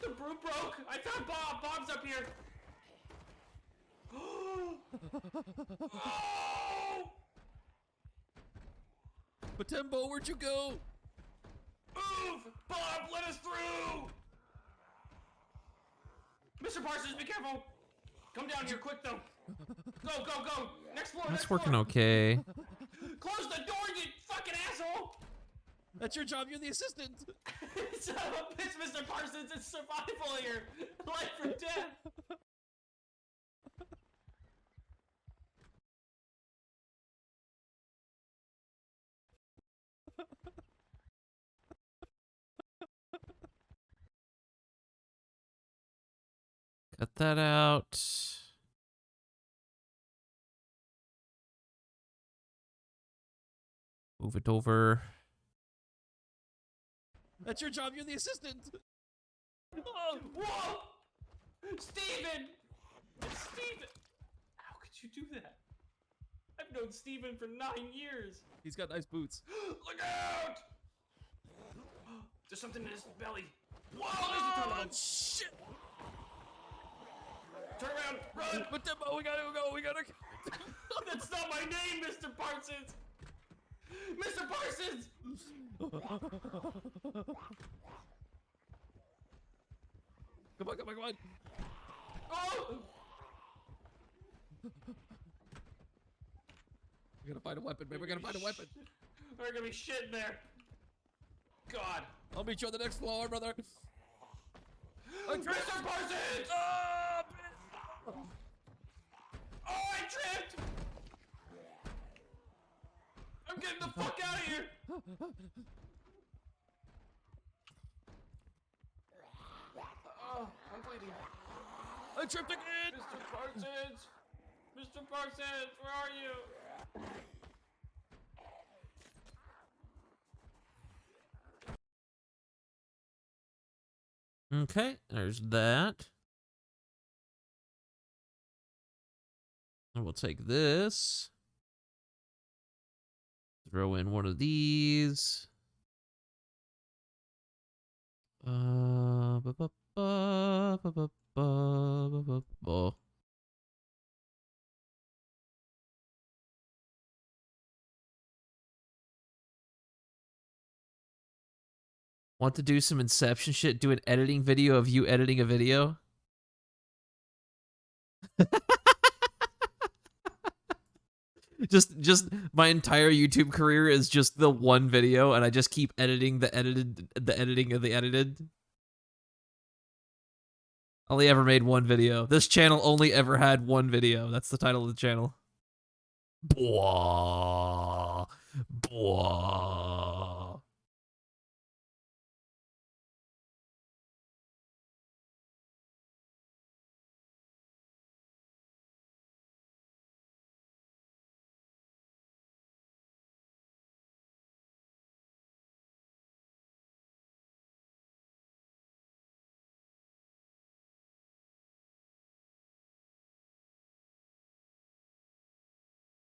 Speaker 2: The broom broke. I found Bob. Bob's up here. Oh!
Speaker 3: Matembo, where'd you go?
Speaker 2: Move! Bob, let us through! Mr. Parsons, be careful! Come down here quick, though. Go, go, go! Next floor,
Speaker 1: That's
Speaker 2: next
Speaker 1: working
Speaker 2: floor.
Speaker 1: okay.
Speaker 2: Close the door, you fucking asshole!
Speaker 3: That's your job. You're the assistant.
Speaker 2: Son of a bitch, Mr. Parsons, it's survival here! Life or death!
Speaker 1: Cut that out. Move it over.
Speaker 3: That's your job. You're the assistant.
Speaker 2: Oh, whoa! Steven! It's Steven! How could you do that? I've known Steven for 9 years.
Speaker 3: He's got nice boots.
Speaker 2: Look out! There's something in his belly. Whoa! There's a ton of them.
Speaker 3: Shit!
Speaker 2: Turn around! Run!
Speaker 3: Matembo, we gotta go. We gotta.
Speaker 2: That's not my name, Mr. Parsons! Mr. Parsons!
Speaker 3: Come on, come on, come on.
Speaker 2: Oh!
Speaker 3: We gotta find a weapon, man. We gotta find a weapon.
Speaker 2: There's gonna be shit in there. God.
Speaker 3: I'll meet you on the next floor, brother.
Speaker 2: Mr. Parsons!
Speaker 3: Oh,
Speaker 2: Oh, I tripped! I'm getting the fuck out of here! Oh, I'm bleeding.
Speaker 3: I tripped again.
Speaker 2: Mr. Parsons! Mr. Parsons, where are you?
Speaker 1: Okay, there's that. And we'll take this. Throw in one of these. Ba, ba, ba, ba, ba, ba, ba, ba, ba. Want to do some Inception shit? Do an editing video of you editing a video? just my entire YouTube career is just the one video, and I just keep editing the editing of the edited. Only ever made one video. This channel only ever had one video. That's the title of the channel. Blah. Blah.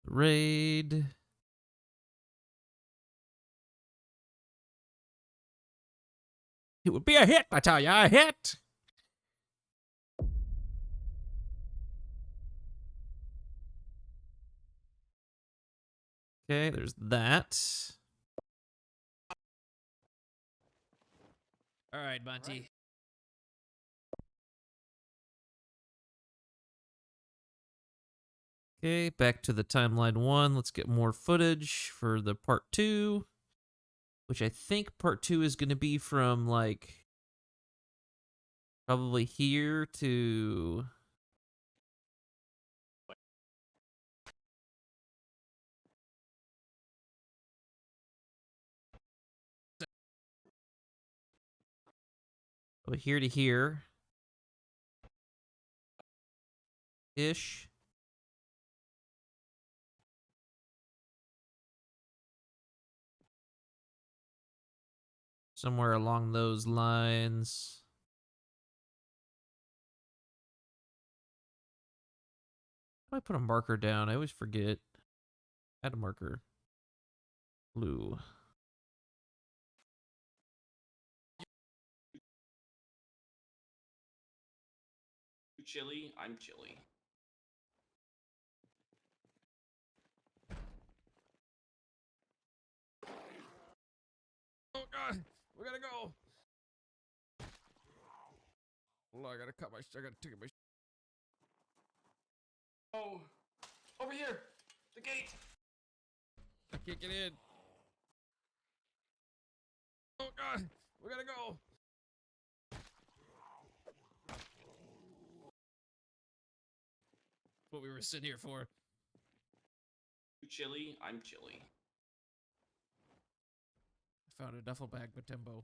Speaker 1: Raid. It would be a hit, I tell ya, a hit. Okay, there's that.
Speaker 3: All right, Monty.
Speaker 1: Okay, back to the timeline 1. Let's get more footage for the part 2. Which I think part 2 is going to be from, like, probably here to... Oh, here to here. Ish. Somewhere along those lines. How do I put a marker down? I always forget. Add a marker. Blue.
Speaker 2: You chilly? I'm chilly.
Speaker 3: Oh god, we gotta go. Well, I gotta take my.
Speaker 2: Oh, over here, the gate.
Speaker 3: I can't get in. Oh god, we gotta go. What we were sitting here for.
Speaker 2: You chilly? I'm chilly.
Speaker 3: I found a duffel bag, Matembo.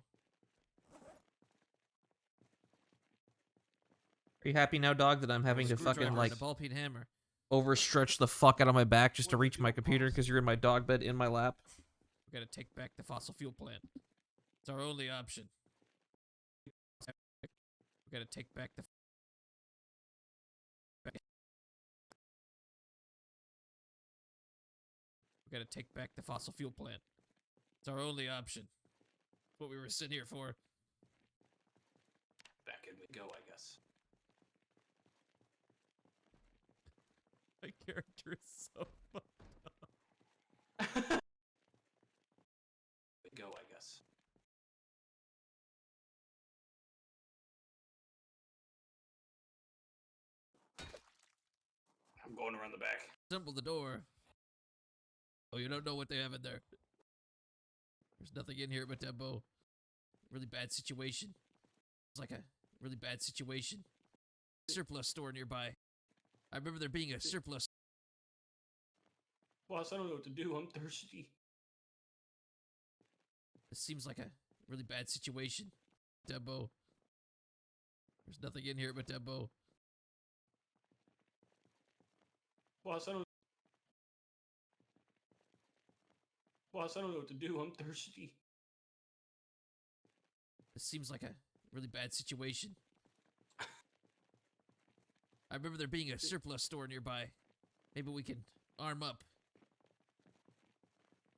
Speaker 1: Are you happy now, dog, that I'm having to fucking,
Speaker 3: Screwdriver
Speaker 1: like,
Speaker 3: and a ball peen hammer.
Speaker 1: overstretch the fuck out of my back just to reach my computer because you're in my dog bed in my lap?
Speaker 3: We gotta take back the fossil fuel plant. It's our only option. We gotta take back the. We gotta take back the fossil fuel plant. It's our only option. What we were sitting here for.
Speaker 2: Back in we go, I guess.
Speaker 3: My character is so fucked.
Speaker 2: We go, I guess. I'm going around the back.
Speaker 3: Assemble the door. Oh, you don't know what they have in there. There's nothing in here, Matembo. Really bad situation. It's like a really bad situation. Surplus store nearby. I remember there being a surplus.
Speaker 2: Boss, I don't know what to do. I'm thirsty.
Speaker 3: It seems like a really bad situation. Matembo. There's nothing in here, Matembo.
Speaker 2: Boss, I don't know what to do. I'm thirsty.
Speaker 3: It seems like a really bad situation. I remember there being a surplus store nearby. Maybe we can arm up.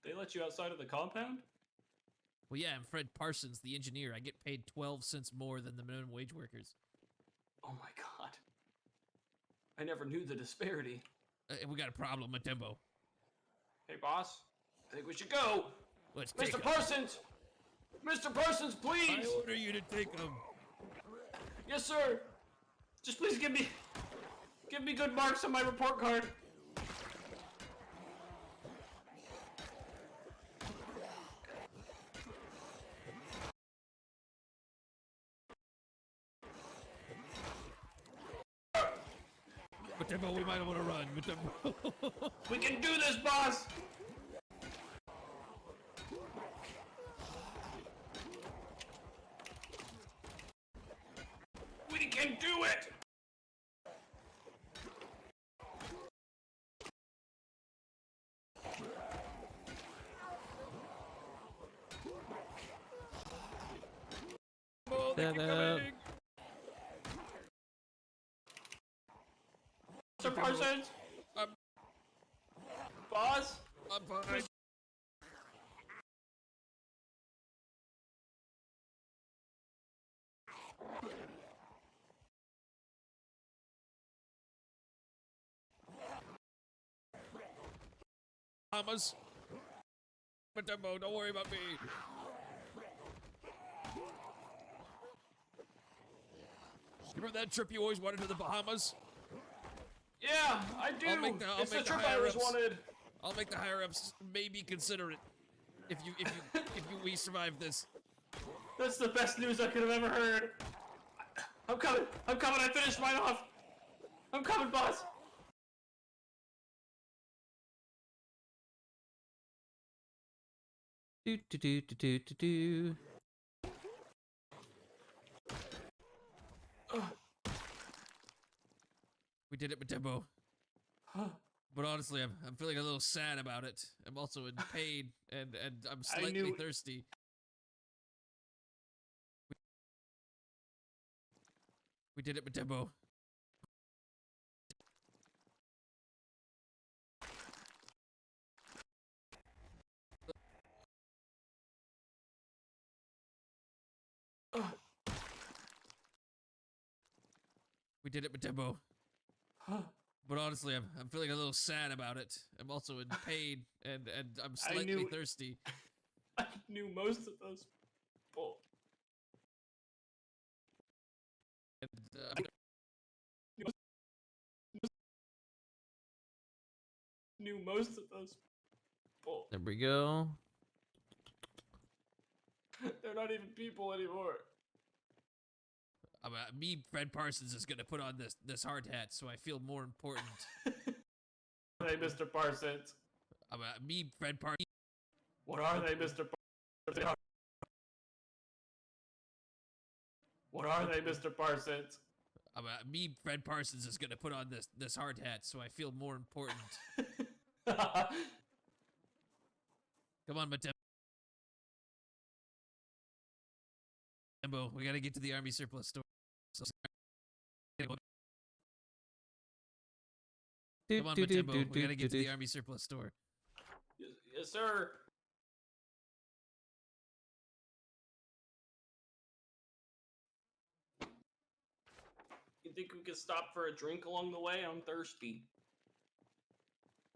Speaker 2: They let you outside of the compound?
Speaker 3: Well, yeah, I'm Fred Parsons, the engineer. I get paid 12 cents more than the minimum wage workers.
Speaker 2: Oh my god. I never knew the disparity.
Speaker 3: We got a problem, Matembo.
Speaker 2: Hey, boss. I think we should go.
Speaker 3: Let's take
Speaker 2: Mr.
Speaker 3: 'em.
Speaker 2: Parsons! Mr. Parsons,
Speaker 3: I
Speaker 2: please!
Speaker 3: order you to take them.
Speaker 2: Yes, sir. Just please give me good marks on my report card.
Speaker 3: Matembo, we might want to run. Matembo.
Speaker 2: We can do this, boss. We can do it.
Speaker 3: Oh, they keep
Speaker 1: Ta-da.
Speaker 3: coming.
Speaker 2: Mr. Parsons?
Speaker 3: I'm-
Speaker 2: Boss?
Speaker 3: I'm fine. Bahamas. Matembo, don't worry about me. Remember that trip you always wanted to the Bahamas?
Speaker 2: Yeah, I do. It's the trip I always wanted.
Speaker 3: I'll make the higher ups maybe consider it. If we survive this.
Speaker 2: That's the best news I could have ever heard. I'm coming. I finished mine off. I'm coming, boss.
Speaker 1: Do do do do do do do.
Speaker 3: We did it, Matembo. But honestly, I'm feeling a little sad about it. I'm also in pain and I'm slightly
Speaker 2: knew-
Speaker 3: thirsty. We did it, Matembo. We did it, Matembo. But honestly, I'm feeling a little sad about it. I'm also in pain, and I'm slightly thirsty.
Speaker 2: I knew most of those people.
Speaker 3: And,
Speaker 2: Knew most of those people.
Speaker 3: there we go.
Speaker 2: They're not even people anymore.
Speaker 3: Me, Fred Parsons, is gonna put on this hard hat, so I feel more important.
Speaker 2: Hey, Mr. Parsons.
Speaker 3: Me, Fred Parsons.
Speaker 2: What are they, Mr. Parsons? What are they, Mr. Parsons?
Speaker 3: Me, Fred Parsons, is gonna put on this hard hat, so I feel more important. Come on, Matembo. We gotta get to the army surplus store. Come on, Matembo. We gotta get to the army surplus store.
Speaker 2: Yes, sir. You think we could stop for a drink along the way? I'm thirsty.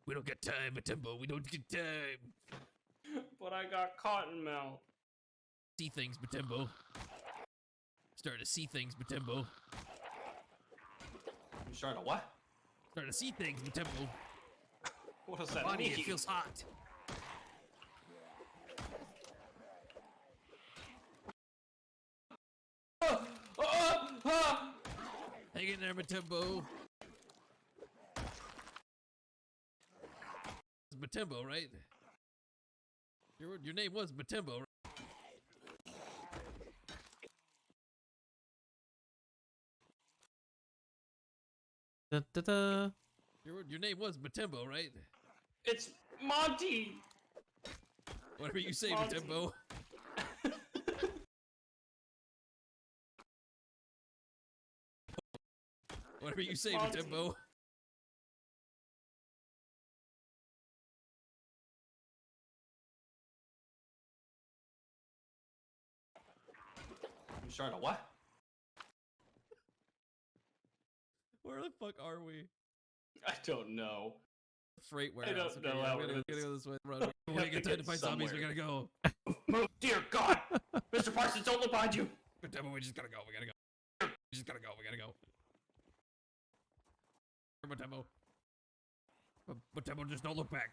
Speaker 3: We don't get time, Matembo. We don't get time.
Speaker 2: But I got cotton mouth.
Speaker 3: See things, Matembo. Starting to see things, Matembo.
Speaker 2: You starting to what?
Speaker 3: Starting to see things, Matembo.
Speaker 2: What does that
Speaker 3: Body,
Speaker 2: mean?
Speaker 3: it feels hot. Hang in there, Matembo. It's Matembo, right? Your name was Matembo, right? Da, da, da. Your name was Matembo, right?
Speaker 2: It's Monty!
Speaker 3: Whatever you say,
Speaker 2: Monty.
Speaker 3: Matembo. Whatever you say,
Speaker 2: Monty.
Speaker 3: Matembo.
Speaker 2: You starting to what?
Speaker 3: Where the fuck are we?
Speaker 2: I don't know.
Speaker 3: Freight warehouse.
Speaker 2: don't know how
Speaker 3: we
Speaker 2: it
Speaker 3: gotta
Speaker 2: is.
Speaker 3: go this way. Run. We ain't got time to fight zombies. We gotta go.
Speaker 2: Oh, dear God! Mr. Parsons, don't look behind you!
Speaker 3: Matembo, we just gotta go. We gotta go. We just gotta go. We gotta go. Matembo. Matembo, just don't look back.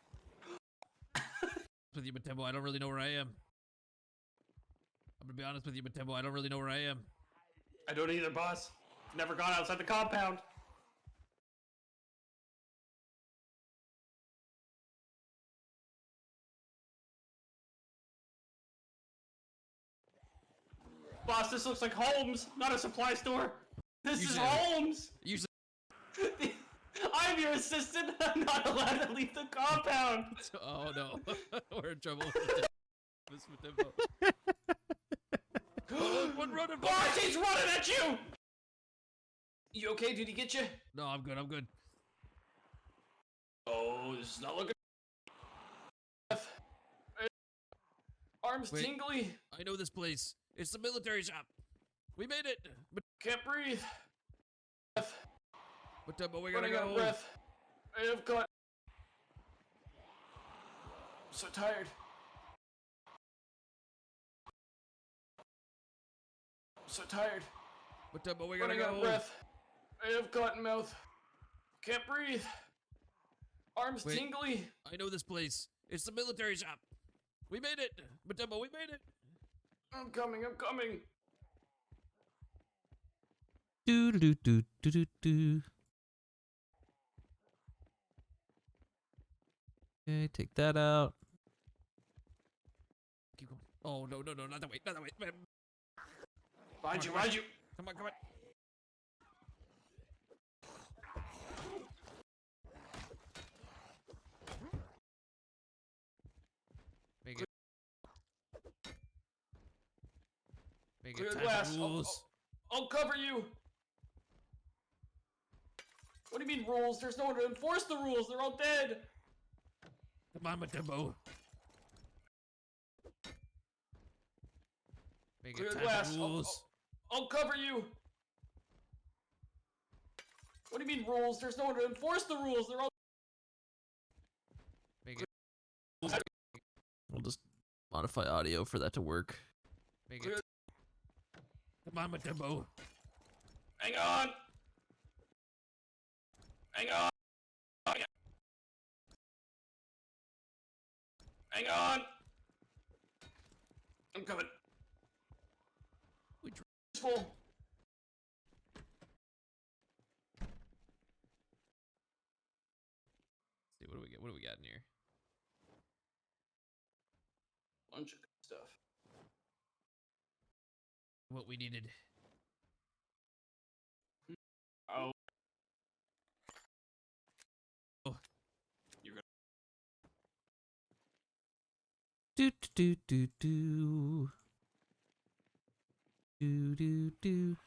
Speaker 3: With you, Matembo, I don't really know where I am. I'm gonna be honest with you, Matembo, I don't really know where I am.
Speaker 2: I don't either, boss. Never gone outside the compound. Boss, this looks like Holmes, not a supply store. This is
Speaker 3: Usually-
Speaker 2: Holmes!
Speaker 3: Usually,
Speaker 2: I'm your assistant. I'm not allowed to leave the compound.
Speaker 3: oh no, we're in trouble. Miss Matembo. Oh, one running.
Speaker 2: Boss, he's running at you! You okay? Did he get you?
Speaker 3: No, I'm good. I'm good.
Speaker 2: Oh, this is not looking. Arms
Speaker 3: Wait.
Speaker 2: tingly.
Speaker 3: I know this place. It's the military shop. We made it.
Speaker 2: Can't breathe.
Speaker 3: Matembo, we gotta
Speaker 2: Running out of
Speaker 3: go.
Speaker 2: breath. I have got. I'm so tired. I'm so tired.
Speaker 3: Matembo, we gotta
Speaker 2: Running out
Speaker 3: go.
Speaker 2: of breath. I have cotton mouth. Can't breathe. Arms
Speaker 3: Wait.
Speaker 2: tingly.
Speaker 3: I know this place. It's the military shop. We made it. Matembo, we made it.
Speaker 2: I'm coming. I'm coming.
Speaker 3: Do do do do do do. Okay, take that out. Keep going. Oh no, not that way, not that way.
Speaker 2: Behind you, behind you.
Speaker 3: Come on, come on. Make it. Make
Speaker 2: Clear
Speaker 3: it
Speaker 2: the
Speaker 3: time
Speaker 2: glass.
Speaker 3: for rules.
Speaker 2: I'll cover you. What do you mean rules? There's no one to enforce the rules. They're all dead.
Speaker 3: Come on, Matumbo. Make
Speaker 2: Clear
Speaker 3: it
Speaker 2: the
Speaker 3: time
Speaker 2: glass.
Speaker 3: for rules.
Speaker 2: I'll cover you. What do you mean rules? There's no one to enforce the rules. They're all.
Speaker 3: Make it.
Speaker 1: We'll just modify audio for that to work.
Speaker 3: Make it. Come on, Matumbo.
Speaker 2: Hang on. Hang on. Hang on. I'm coming. It's full.
Speaker 3: See, what do we get? What do we got in here?
Speaker 2: Bunch of good stuff.
Speaker 3: What we needed.
Speaker 2: Oh.
Speaker 3: Oh.
Speaker 2: You're gonna.
Speaker 1: Do do do do do do do.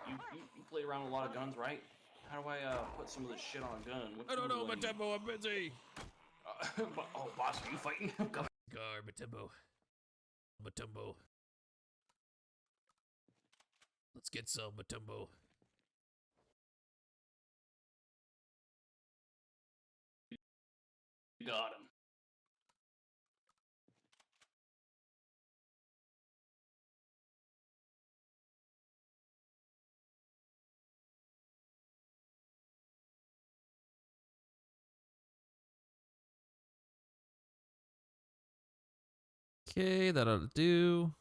Speaker 2: You play around with a lot of guns, right? How do I put some of this shit on a gun? What
Speaker 3: I don't know,
Speaker 2: tool do I need?
Speaker 3: Matumbo. I'm busy.
Speaker 2: Oh, boss, are you fighting? I'm coming.
Speaker 3: Gar, Matumbo. Matumbo. Let's get some, Matumbo.
Speaker 2: Got him.
Speaker 1: Okay, that ought to do.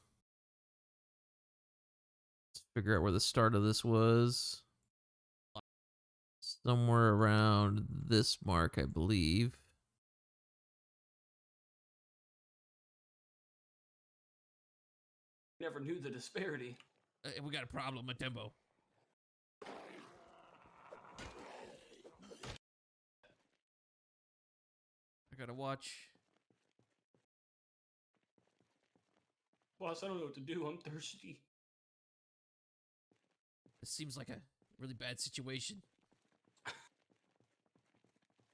Speaker 1: Let's figure out where the start of this was. Somewhere around this mark, I believe.
Speaker 2: Never knew the disparity.
Speaker 3: We got a problem, Matumbo. I gotta watch.
Speaker 2: Boss, I don't know what to do. I'm thirsty.
Speaker 3: This seems like a really bad situation. I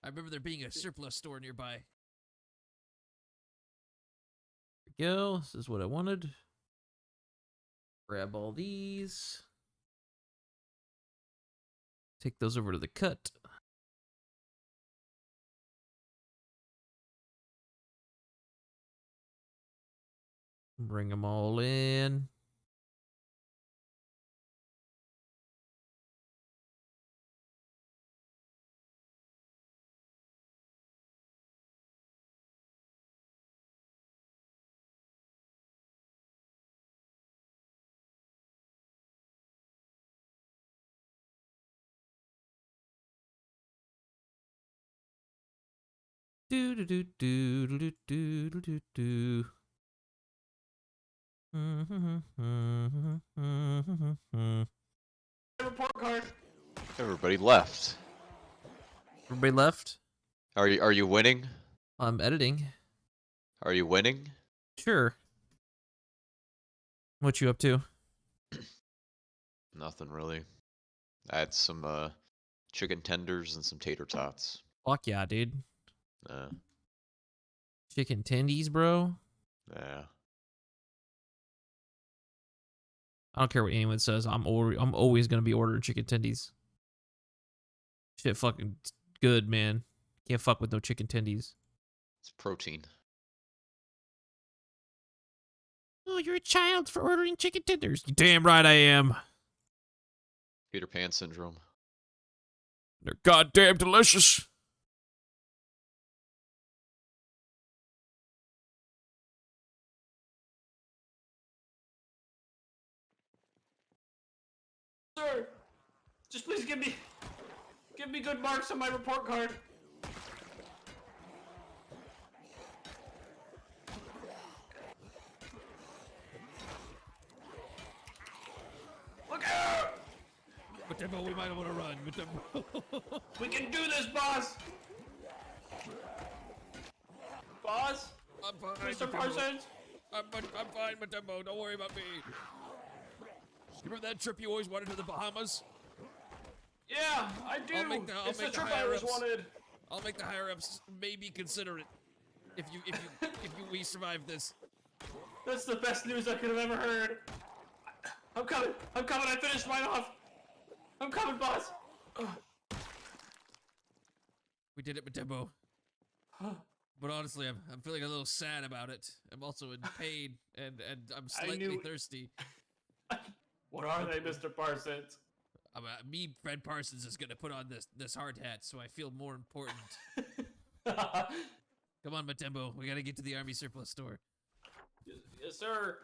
Speaker 3: remember there being a surplus store nearby.
Speaker 1: There we go. This is what I wanted. Grab all these. Take those over to the cut. Bring them all in. Do do do do do do do do do.
Speaker 2: Report card.
Speaker 6: Everybody left.
Speaker 1: Everybody left.
Speaker 6: Are you winning?
Speaker 1: I'm editing.
Speaker 6: Are you winning?
Speaker 1: Sure. What you up to?
Speaker 6: Nothing really. I had some chicken tenders and some tater tots.
Speaker 1: Fuck yeah, dude.
Speaker 6: Uh,
Speaker 1: Chicken tendies, bro.
Speaker 6: yeah.
Speaker 1: I don't care what anyone says. I'm always gonna be ordering chicken tendies. Shit, fucking good, man. Can't fuck with no chicken tendies.
Speaker 6: It's protein.
Speaker 1: Oh, you're a child for ordering chicken tenders. You damn right I am.
Speaker 6: Peter Pan syndrome.
Speaker 1: They're goddamn delicious.
Speaker 2: Sir, just please give me good marks on my report card. Look out!
Speaker 3: Matumbo, we might want to run. Matumbo.
Speaker 2: We can do this, boss. Boss,
Speaker 3: I'm fine,
Speaker 2: Mr.
Speaker 3: Matumbo.
Speaker 2: Parsons.
Speaker 3: I'm fine, Matumbo. Don't worry about me. You remember that trip you always wanted to the Bahamas?
Speaker 2: Yeah, I do.
Speaker 3: I'll
Speaker 2: It's the
Speaker 3: make the
Speaker 2: trip I always
Speaker 3: higher-ups.
Speaker 2: wanted.
Speaker 3: I'll make the higher ups maybe consider it. If we survive this.
Speaker 2: That's the best news I could have ever heard. I'm coming. I'm coming. I finished mine off. I'm coming, boss.
Speaker 3: We did it, Matembo. But honestly, I'm feeling a little sad about it. I'm also in pain and I'm slightly thirsty.
Speaker 2: What are they, Mr. Parsons?
Speaker 3: Me, Fred Parsons, is gonna put on this hard hat, so I feel more important. Come on, Matembo. We gotta get to the army surplus store.
Speaker 2: Yes, sir.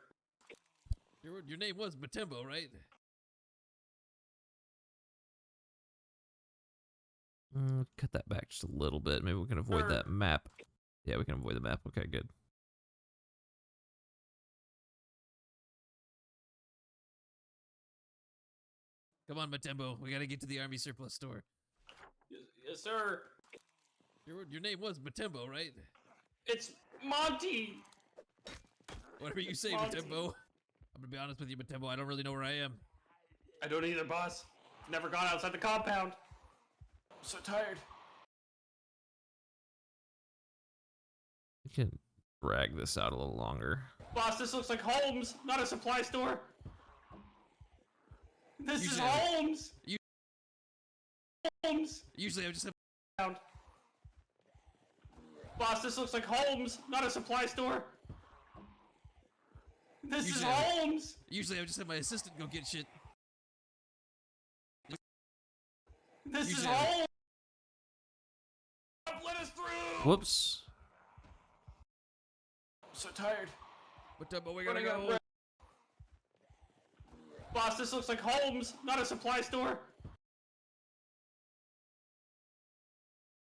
Speaker 3: Your name was Matembo, right? Cut that back just a little bit. Maybe we can avoid that map. Yeah, we can avoid the map. Okay, good. Come on, Matembo. We gotta get to the army surplus store.
Speaker 2: Yes, sir.
Speaker 3: Your name was Matembo, right?
Speaker 2: It's Monty.
Speaker 3: Whatever you say,
Speaker 2: Monty.
Speaker 3: Matembo. I'm gonna be honest with you, Matembo. I don't really know where I am.
Speaker 2: I don't either, boss. Never gone outside the compound. I'm so tired.
Speaker 3: We can drag this out a little longer.
Speaker 2: Boss, this looks like Holmes, not a supply store. This is
Speaker 3: Usually
Speaker 2: Holmes. Holmes.
Speaker 3: Usually I just have...
Speaker 2: Boss, this looks like Holmes, not a supply store. This is
Speaker 3: Usually
Speaker 2: Holmes.
Speaker 3: Usually I just have my assistant go get shit.
Speaker 2: This is
Speaker 3: Usually
Speaker 2: Holmes. Let us through.
Speaker 3: Whoops.
Speaker 2: I'm so tired.
Speaker 3: Matembo, we gotta
Speaker 2: Running out of
Speaker 3: go.
Speaker 2: breath. Boss, this looks like Holmes, not a supply store.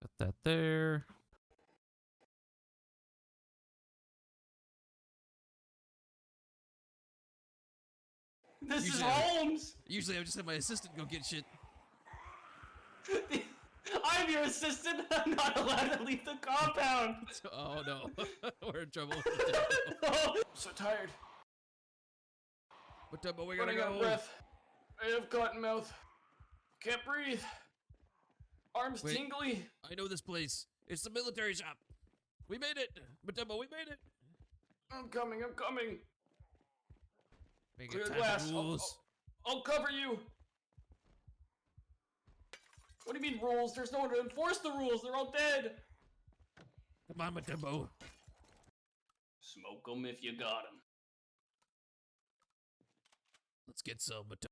Speaker 3: Got that there.
Speaker 2: This is
Speaker 3: Usually
Speaker 2: Holmes.
Speaker 3: Usually I just have my assistant go get shit.
Speaker 2: I'm your assistant. I'm not allowed to leave the compound.
Speaker 3: Oh no. We're in trouble.
Speaker 2: I'm so tired.
Speaker 3: Matembo, we gotta
Speaker 2: Running out
Speaker 3: go.
Speaker 2: of breath. I have cotton mouth. Can't breathe. Arms
Speaker 3: Wait.
Speaker 2: tingly.
Speaker 3: I know this place. It's the military shop. We made it. Matembo, we made it.
Speaker 2: I'm coming. I'm coming.
Speaker 3: Make
Speaker 2: Clear
Speaker 3: it
Speaker 2: the
Speaker 3: time
Speaker 2: glass.
Speaker 3: for rules.
Speaker 2: I'll cover you. What do you mean rules? There's no one to enforce the rules. They're all dead.
Speaker 3: Come on, Matembo.
Speaker 2: Smoke them if you got them.
Speaker 3: Let's get some Matembo.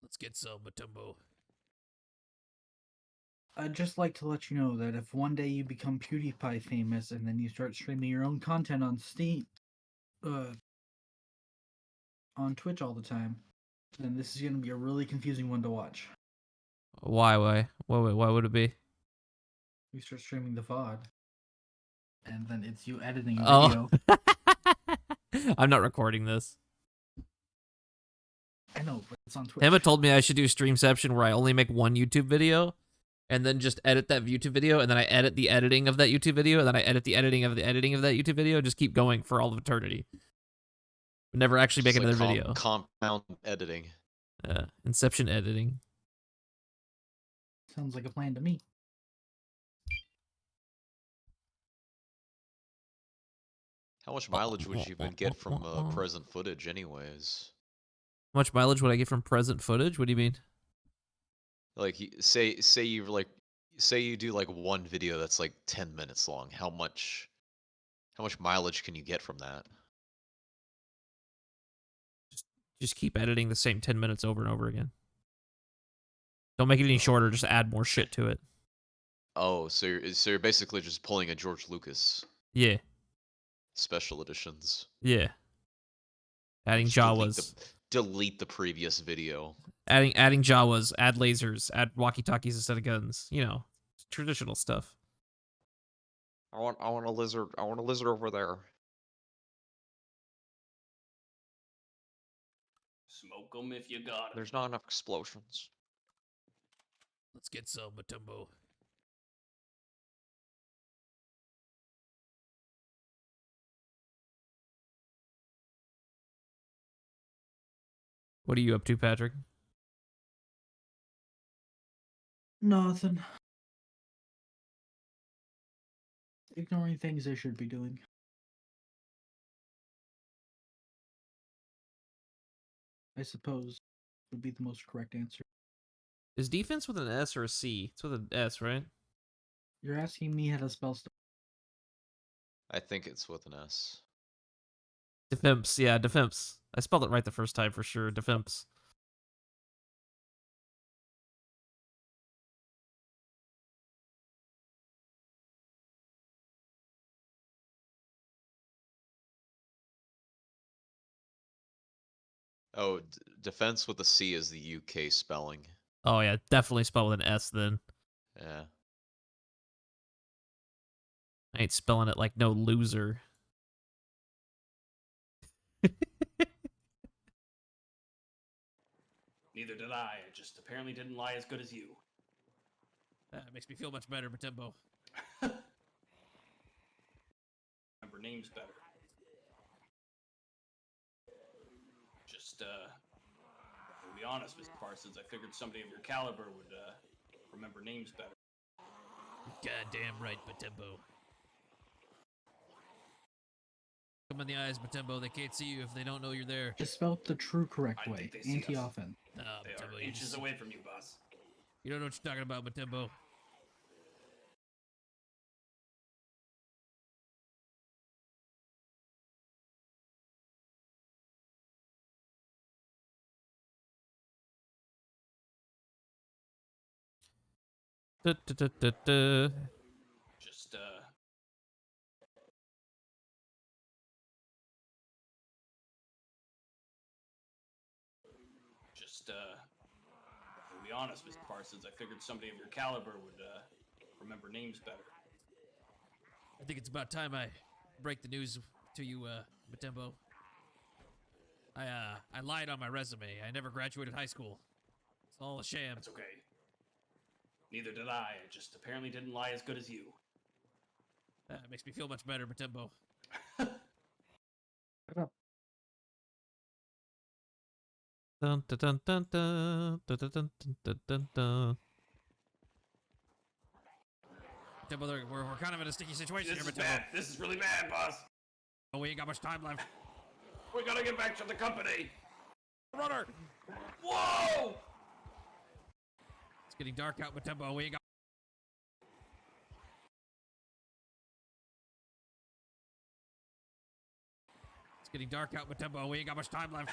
Speaker 3: Let's get some Matembo.
Speaker 7: I'd just like to let you know that if one day you become PewDiePie famous and then you start streaming your own content on Steam, on Twitch all the time, then this is going to be a really confusing one to watch.
Speaker 3: Why would it be?
Speaker 7: You start streaming the VOD, and then it's you editing a
Speaker 3: Oh.
Speaker 7: video.
Speaker 3: I'm not recording this.
Speaker 7: I know, but it's on Twitch.
Speaker 3: Emma told me I should do Streamception where I only make one YouTube video and then just edit that YouTube video, and then I edit the editing of that YouTube video, and then I edit the editing of the editing of that YouTube video, and just keep going for all of eternity. But never actually make
Speaker 6: Just
Speaker 3: another
Speaker 6: like
Speaker 3: video.
Speaker 6: Compound editing.
Speaker 3: Inception editing.
Speaker 7: Sounds like a plan to me.
Speaker 6: How much mileage would you even get from present footage, anyways?
Speaker 3: How much mileage would I get from present footage? What do you mean?
Speaker 6: Like, say you do like one video that's like 10 minutes long. How much mileage can you get from that?
Speaker 3: Just keep editing the same 10 minutes over and over again.
Speaker 1: Don't make it any shorter. Just add more shit to it.
Speaker 6: Oh, so you're basically just pulling a George Lucas
Speaker 1: Yeah.
Speaker 6: special editions.
Speaker 1: Yeah. Adding
Speaker 6: Just
Speaker 1: Jawas.
Speaker 6: delete the previous video.
Speaker 1: Adding Jawas. Add lasers. Add walkie-talkies instead of guns. You know, traditional stuff.
Speaker 6: I want a lizard. I want a lizard over there.
Speaker 2: Smoke 'em if you got 'em.
Speaker 6: There's not enough explosions.
Speaker 3: Let's get some, Matumbo.
Speaker 1: What are you up to, Patrick?
Speaker 7: Nothing. Ignoring things I should be doing. I suppose would be the most correct answer.
Speaker 1: Is defense with an S or a C? It's with an S, right?
Speaker 7: You're asking me how to spell stuff.
Speaker 6: I think it's with an S.
Speaker 1: Defense. Yeah, defense. I spelled it right the first time for sure. Defense.
Speaker 6: Oh, defense with a C is the UK spelling.
Speaker 1: Oh yeah, definitely spelled with an S then.
Speaker 6: Yeah.
Speaker 1: I ain't spelling it like no loser.
Speaker 2: Neither did I. I just apparently didn't lie as good as you.
Speaker 3: That makes me feel much better, Matumbo.
Speaker 2: Remember names better. Just, to be honest, Mr. Parsons, I figured somebody of your caliber would, remember names better.
Speaker 3: Goddamn right, Matumbo. Come in the eyes, Matumbo. They can't see you if they don't know you're there.
Speaker 7: Just spelled the true correct
Speaker 2: I
Speaker 7: way.
Speaker 2: think they see us.
Speaker 7: Anti-offense.
Speaker 3: Nah,
Speaker 2: They are
Speaker 3: Matumbo, you
Speaker 2: inches
Speaker 3: just-
Speaker 2: away from you, boss.
Speaker 3: You don't know what you're talking about, Matumbo.
Speaker 1: Da, da, da, da, da.
Speaker 2: Just, to be honest, Mr. Parsons, I figured somebody of your caliber would, remember names better.
Speaker 3: I think it's about time I break the news to you, Matumbo. I lied on my resume. I never graduated high school. It's all a sham.
Speaker 2: That's okay. Neither did I. I just apparently didn't lie as good as you.
Speaker 3: That makes me feel much better, Matumbo.
Speaker 7: Shut up.
Speaker 1: Dun, dun, dun, dun, dun, dun, dun, dun, dun, dun, dun.
Speaker 3: Matumbo, we're kind of in a sticky situation
Speaker 2: This
Speaker 3: here,
Speaker 2: is
Speaker 3: Matumbo.
Speaker 2: bad. This is really bad, boss.
Speaker 3: Oh, we ain't got much time left.
Speaker 2: We gotta get back to the company.
Speaker 3: Runner!
Speaker 2: Whoa!
Speaker 3: It's getting dark out, Matumbo. We ain't got. It's getting dark out, Matumbo. We ain't got much time left.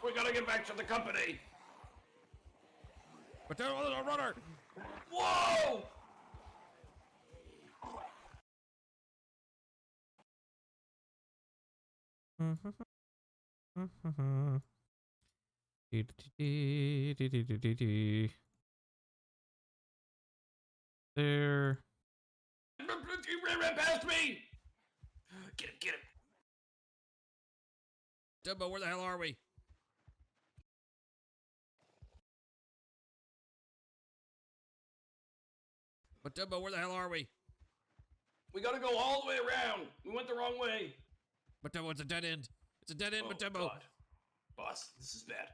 Speaker 2: We gotta get back to the company.
Speaker 3: Matumbo, there's a runner!
Speaker 2: Whoa!
Speaker 1: There.
Speaker 2: You ran past me! Get him, get him.
Speaker 3: Matumbo, where the hell are we? Matumbo, where the hell are we?
Speaker 2: We gotta go all the way around. We went the wrong way.
Speaker 3: Matumbo, it's a dead end. It's a dead end,
Speaker 2: Oh,
Speaker 3: Matumbo.
Speaker 2: God. Boss, this is bad.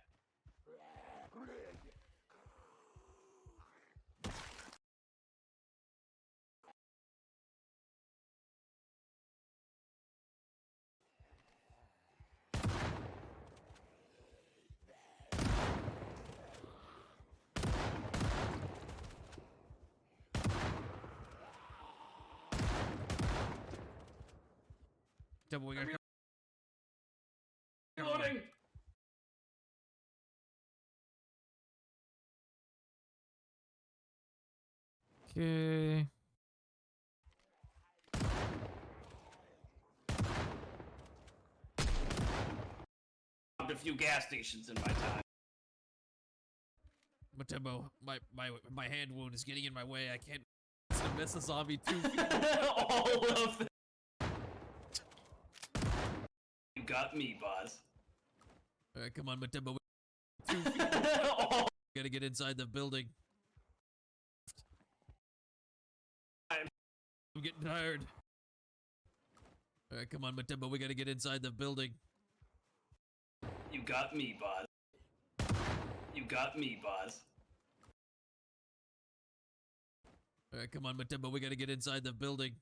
Speaker 3: Matumbo, we gotta come.
Speaker 2: Reloading.
Speaker 1: Okay.
Speaker 2: Robbed a few gas stations in my time.
Speaker 3: Matembo, my hand wound is getting in my way. I can't miss a zombie too.
Speaker 2: All of them. You got me, boss.
Speaker 3: All right, come on, Matembo.
Speaker 2: All-
Speaker 3: Gotta get inside the building. I'm getting tired. All right, come on, Matembo. We gotta get inside the building.
Speaker 2: You got me, boss. You got me, boss.
Speaker 3: All right, come on, Matembo. We gotta get inside the building.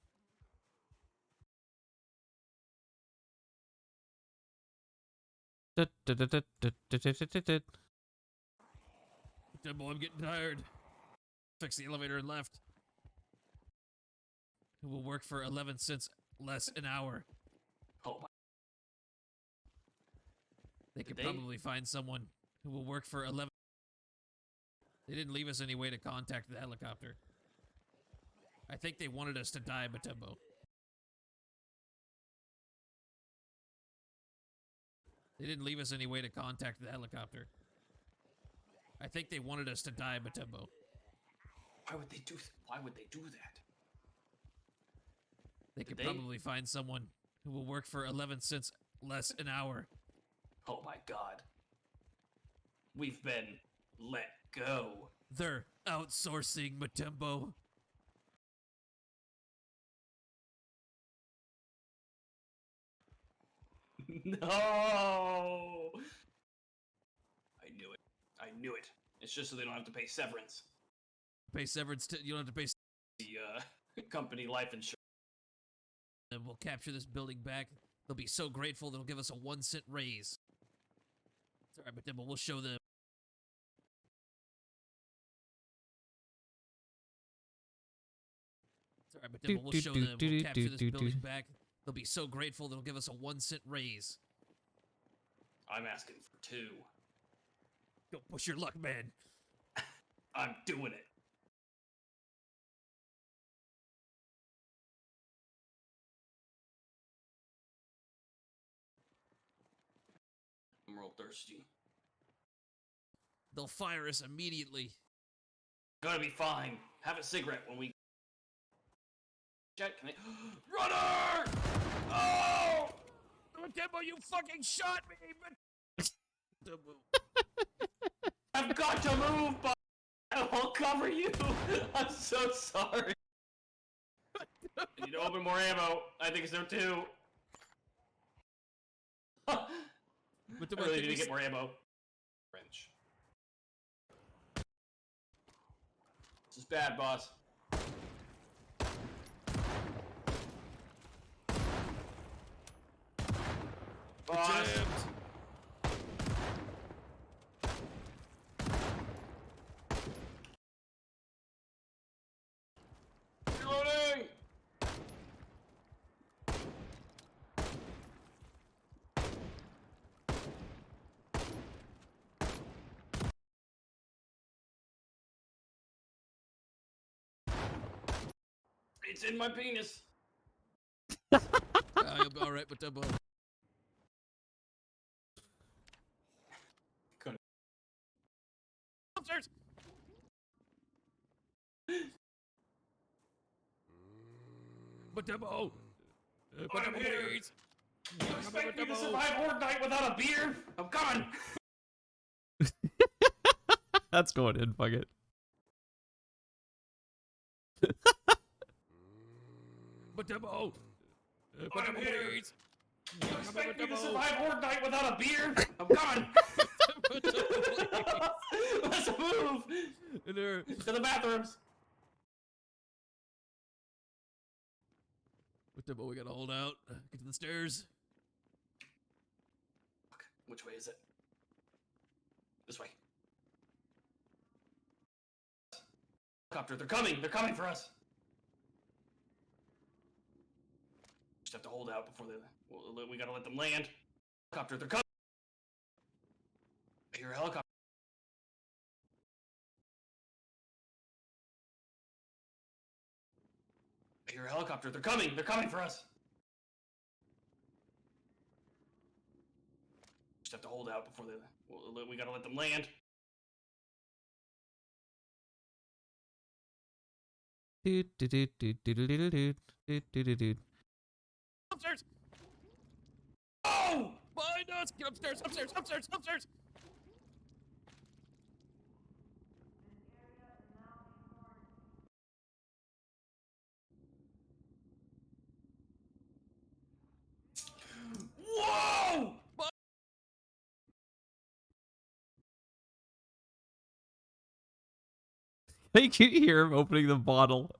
Speaker 3: Matembo, I'm getting tired. Fix the elevator and left. It will work for 11 cents less an hour.
Speaker 2: Oh my.
Speaker 3: They could
Speaker 2: they?
Speaker 3: probably find someone who will work for 11. They didn't leave us any way to contact the helicopter. I think they wanted us to die, Matembo. They didn't leave us any way to contact the helicopter. I think they wanted us to die, Matembo.
Speaker 2: Why would they do? Why would they do that?
Speaker 3: They could
Speaker 2: they?
Speaker 3: probably find someone who will work for 11 cents less an hour.
Speaker 2: Oh my God. We've been let go.
Speaker 3: They're outsourcing, Matembo.
Speaker 2: No. I knew it. I knew it. It's just so they don't have to pay severance.
Speaker 3: Pay severance. You don't have to pay.
Speaker 2: The company life insurance.
Speaker 3: And we'll capture this building back. They'll be so grateful they'll give us a 1-cent raise. It's alright, Matembo. We'll show them. It's alright, Matembo. We'll show them. We'll capture this building back. They'll be so grateful they'll give us a 1-cent raise.
Speaker 2: I'm asking for 2.
Speaker 3: Go push your luck, man.
Speaker 2: I'm doing it. I'm real thirsty.
Speaker 3: They'll fire us immediately.
Speaker 2: Gonna be fine. Have a cigarette when we. Jet, can I? Runner! Oh!
Speaker 3: Matembo, you fucking shot me!
Speaker 2: I've got to move, but I'll cover you. I'm so sorry. I need to open more ammo. I think so too. I really need to get more ammo. Wrench. This is bad, boss. Boss. Reloading! It's in my penis.
Speaker 3: You'll be alright, Matembo. Upstairs! Matembo!
Speaker 2: I'm here.
Speaker 3: Please!
Speaker 2: You expect me to survive Horde Night without a beer? I'm coming!
Speaker 1: That's going in, fuck it.
Speaker 3: Matembo!
Speaker 2: I'm here.
Speaker 3: Please!
Speaker 2: You expect me to survive Horde Night without a beer? I'm coming! Let's move!
Speaker 3: In there.
Speaker 2: To the bathrooms!
Speaker 3: Matembo, we gotta hold out. Get to the stairs.
Speaker 2: Fuck. Which way is it? This way. Helicopter, they're coming! They're coming for us! Just have to hold out before they. We gotta let them land. Helicopter, they're coming! I hear a helicopter. helicopter. They're coming. They're coming for us. Just have to hold out before they. We gotta let them land.
Speaker 3: Upstairs!
Speaker 2: Oh!
Speaker 3: Behind us! Get upstairs! Upstairs! Upstairs! Upstairs!
Speaker 2: Whoa!
Speaker 3: I can hear him opening the bottle.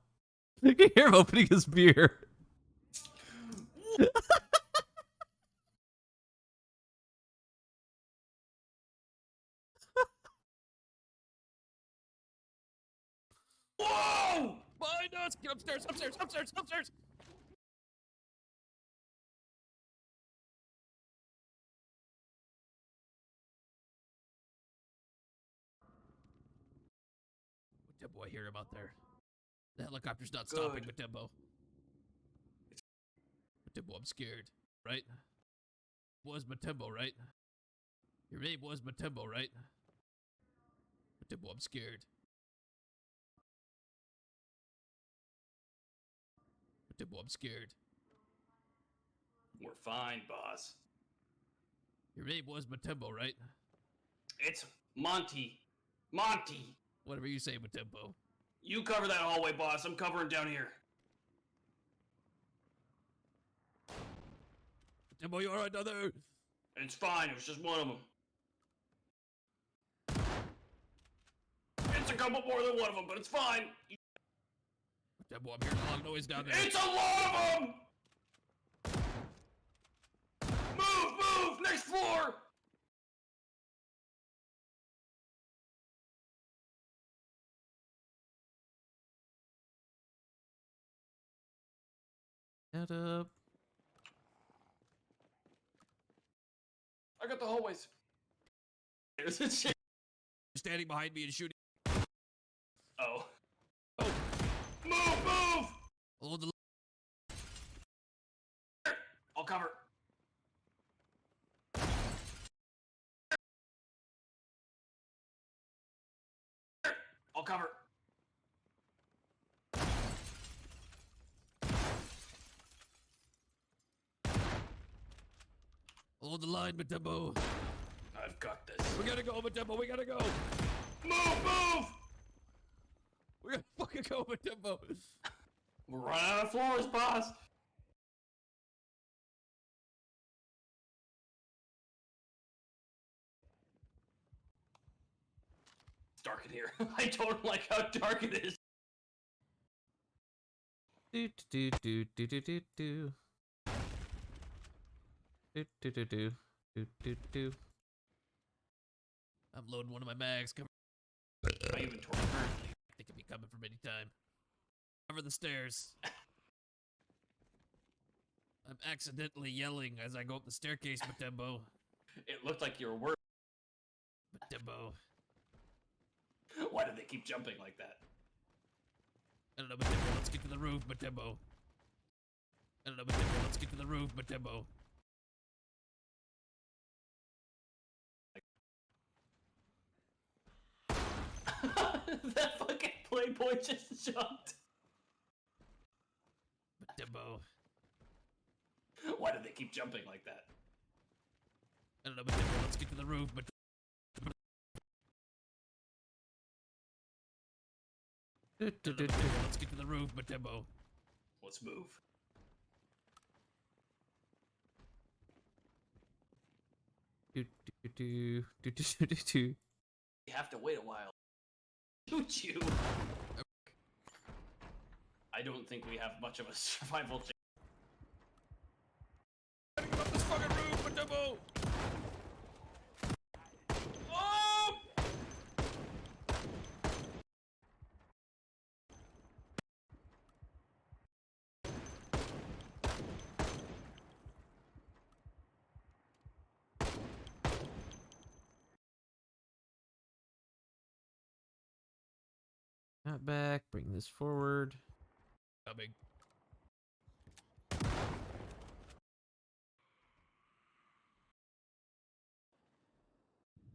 Speaker 3: I can hear him opening his beer.
Speaker 2: Whoa!
Speaker 3: Behind us! Get upstairs! Upstairs! Upstairs! Upstairs! Matembo, I hear him out there. The helicopter's not stopping,
Speaker 2: Good.
Speaker 3: Matembo. Matembo, I'm scared, right? Was Matembo, right? Your name was Matembo, right? Matembo, I'm scared. Matembo, I'm scared.
Speaker 2: We're fine, boss.
Speaker 3: Your name was Matembo, right?
Speaker 2: It's Monty. Monty!
Speaker 3: Whatever you say, Matembo.
Speaker 2: You cover that hallway, boss. I'm covering down here.
Speaker 3: Matembo, you alright down there?
Speaker 2: It's fine. It was just one of them. It's a couple more than one of them, but it's fine.
Speaker 3: Matembo, I'm hearing a loud noise down there.
Speaker 2: It's a lot of them! Move! Move! Next floor!
Speaker 3: Shut up.
Speaker 2: I got the hallways. There's a shit.
Speaker 3: Standing behind me and shooting.
Speaker 2: Oh. Oh. Move! Move!
Speaker 3: Hold the.
Speaker 2: I'll cover. I'll cover.
Speaker 3: Hold the line, Matembo.
Speaker 2: I've got this.
Speaker 3: We gotta go, Matembo. We gotta go.
Speaker 2: Move! Move!
Speaker 3: We gotta fucking go, Matembo.
Speaker 2: We're running out of floors, boss. It's dark in here. I don't like how dark it is.
Speaker 3: Do do do do do do do. Do do do do do do do. I'm loading one of my mags. Cover.
Speaker 2: My inventory currently.
Speaker 3: They could be coming from any time. Cover the stairs. I'm accidentally yelling as I go up the staircase, Matembo.
Speaker 2: It looked like you were worried.
Speaker 3: Matembo.
Speaker 2: Why do they keep jumping like that?
Speaker 3: I don't know, Matembo. Let's get to the roof, Matembo. I don't know, Matembo. Let's get to the roof, Matembo.
Speaker 2: That fucking Playboy just jumped.
Speaker 3: Matembo.
Speaker 2: Why do they keep jumping like that?
Speaker 3: I don't know, Matembo. Let's get to the roof, Matembo. Let's get to the roof, Matembo.
Speaker 2: Let's move.
Speaker 3: Do do do do do do do.
Speaker 2: You have to wait a while. Shoot you. I don't think we have much of a survival chance.
Speaker 3: Gotta get up this fucking roof, Matembo.
Speaker 2: Oh!
Speaker 3: Not back. Bring this forward. Coming.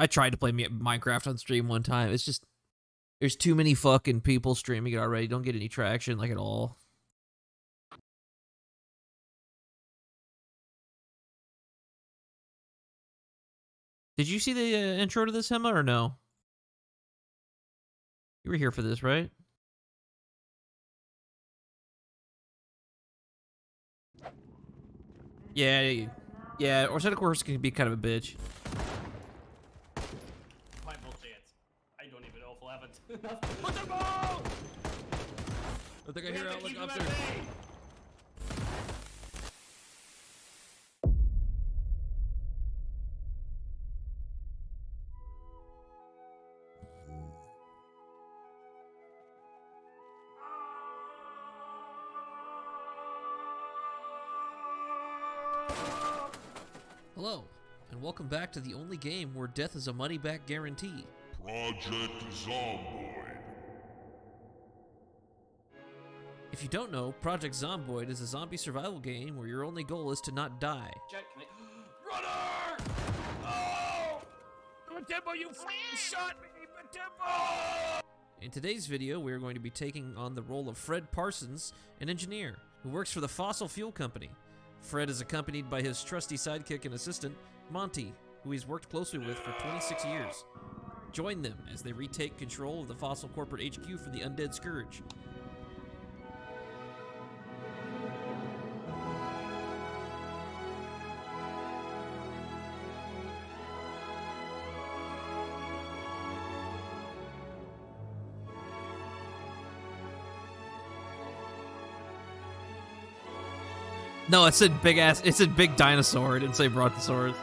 Speaker 1: I tried to play Minecraft on stream one time. It's just there's too many fucking people streaming it already. Don't get any traction like at all. Did you see the intro to this, Emma, or no? You were here for this, right? Yeah, yeah. Orsetta course can be kind of a bitch.
Speaker 2: My chance. I don't even know if we'll have it. Put the ball!
Speaker 1: I think
Speaker 2: We have to keep them at bay.
Speaker 3: Hello, and welcome back to the only game where death is a money-back guarantee.
Speaker 4: Project Zomboid.
Speaker 3: If you don't know, Project Zomboid is a zombie survival game where your only goal is to not die.
Speaker 2: Jet, can I... Runner! Oh! Matempo, you fucking shot me! Matempo!
Speaker 3: In today's video, we are going to be taking on the role of Fred Parsons, an engineer who works for the fossil fuel company. Fred is accompanied by his trusty sidekick and assistant, Monty, who he's worked closely with for 26 years. Join them as they retake control of the fossil corporate HQ from the undead scourge.
Speaker 1: No, it said big ass. It said big dinosaur. It didn't say brontosaurus.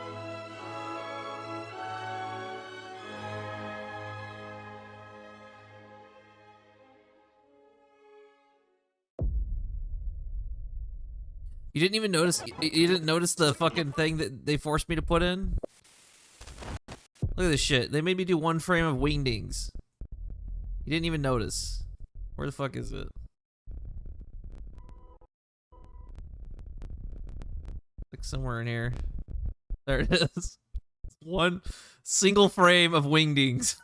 Speaker 1: You didn't even notice. You didn't notice the fucking thing that they forced me to put in. Look at this shit. They made me do one frame of wingdings. You didn't even notice. Where the fuck is it? Like somewhere in here. There it is. One single frame of wingdings.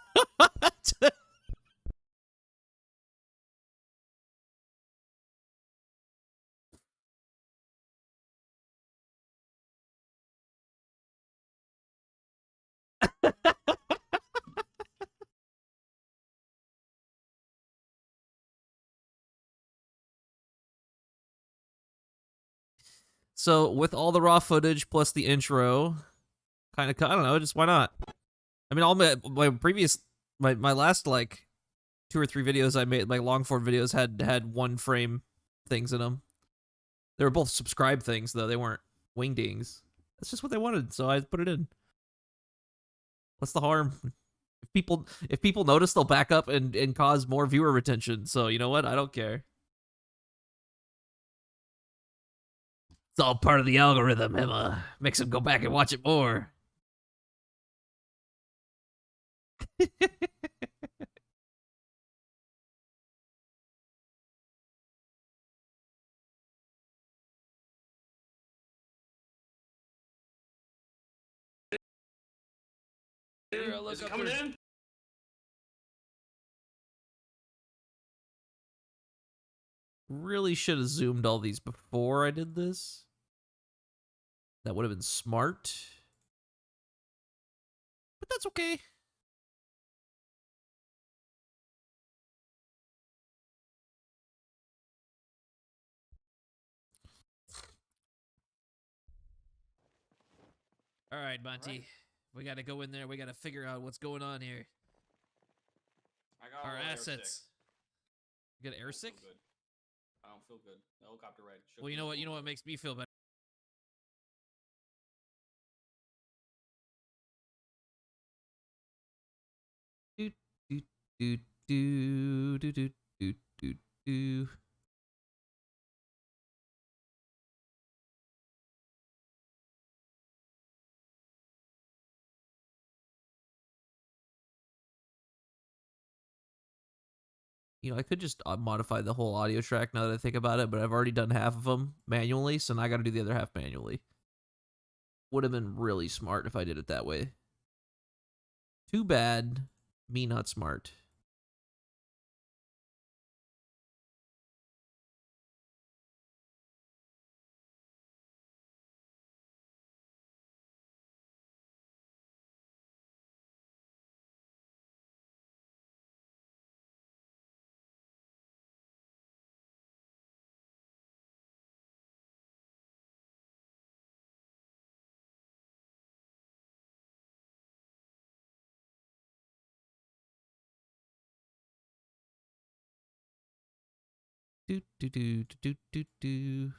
Speaker 1: So with all the raw footage plus the intro, kind of, I don't know, just why not? I mean, all my previous, my last like 2 or 3 videos I made, like long form videos, had one frame things in them. They were both subscribe things though; they weren't wingdings. That's just what they wanted, so I put it in. What's the harm? If people notice, they'll back up and cause more viewer retention. So you know what? I don't care. It's all part of the algorithm, Emma. Makes them go back and watch it more.
Speaker 2: Is it coming in?
Speaker 1: Really should have zoomed all these before I did this. That would have been smart. But that's okay. All right, Monty.
Speaker 2: Right.
Speaker 1: We got to go in there. We got to figure out what's going on here.
Speaker 2: I got
Speaker 1: Our
Speaker 2: a little air
Speaker 1: assets. You got air
Speaker 2: sick.
Speaker 1: sick?
Speaker 2: I don't feel good. The helicopter ride. shook
Speaker 1: Well, you
Speaker 2: me
Speaker 1: know
Speaker 2: up
Speaker 1: what?
Speaker 2: a
Speaker 1: You know
Speaker 2: little
Speaker 1: what makes me feel better. Do do do do do do do do do. You know, I could just modify the whole audio track now that I think about it, but I've already done half of them manually, so now I got to do the other half manually. Would have been really smart if I did it that way.
Speaker 3: Too bad. Me not smart. Do do do do do do.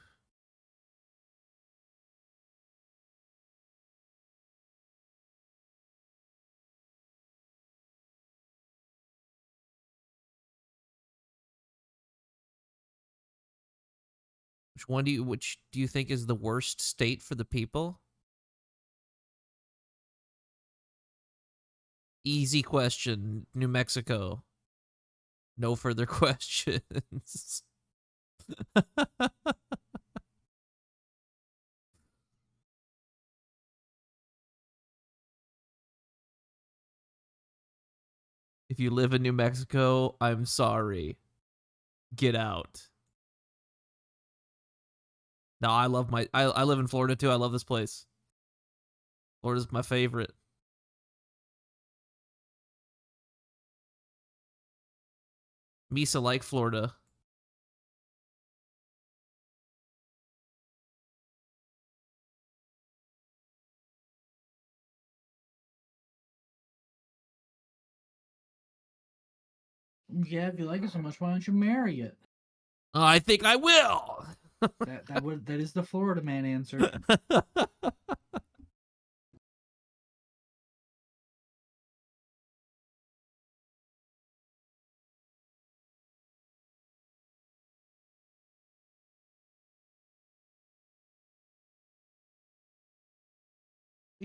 Speaker 3: Which do you think is the worst state for the people? Easy question. New Mexico. No further questions. If you live in New Mexico, I'm sorry. Get out. No, I love I live in Florida too. I love this place. Florida's my favorite. Misa like Florida.
Speaker 7: Yeah, if you like it so much, why don't you marry it?
Speaker 3: I think I will.
Speaker 7: That is the Florida man answer.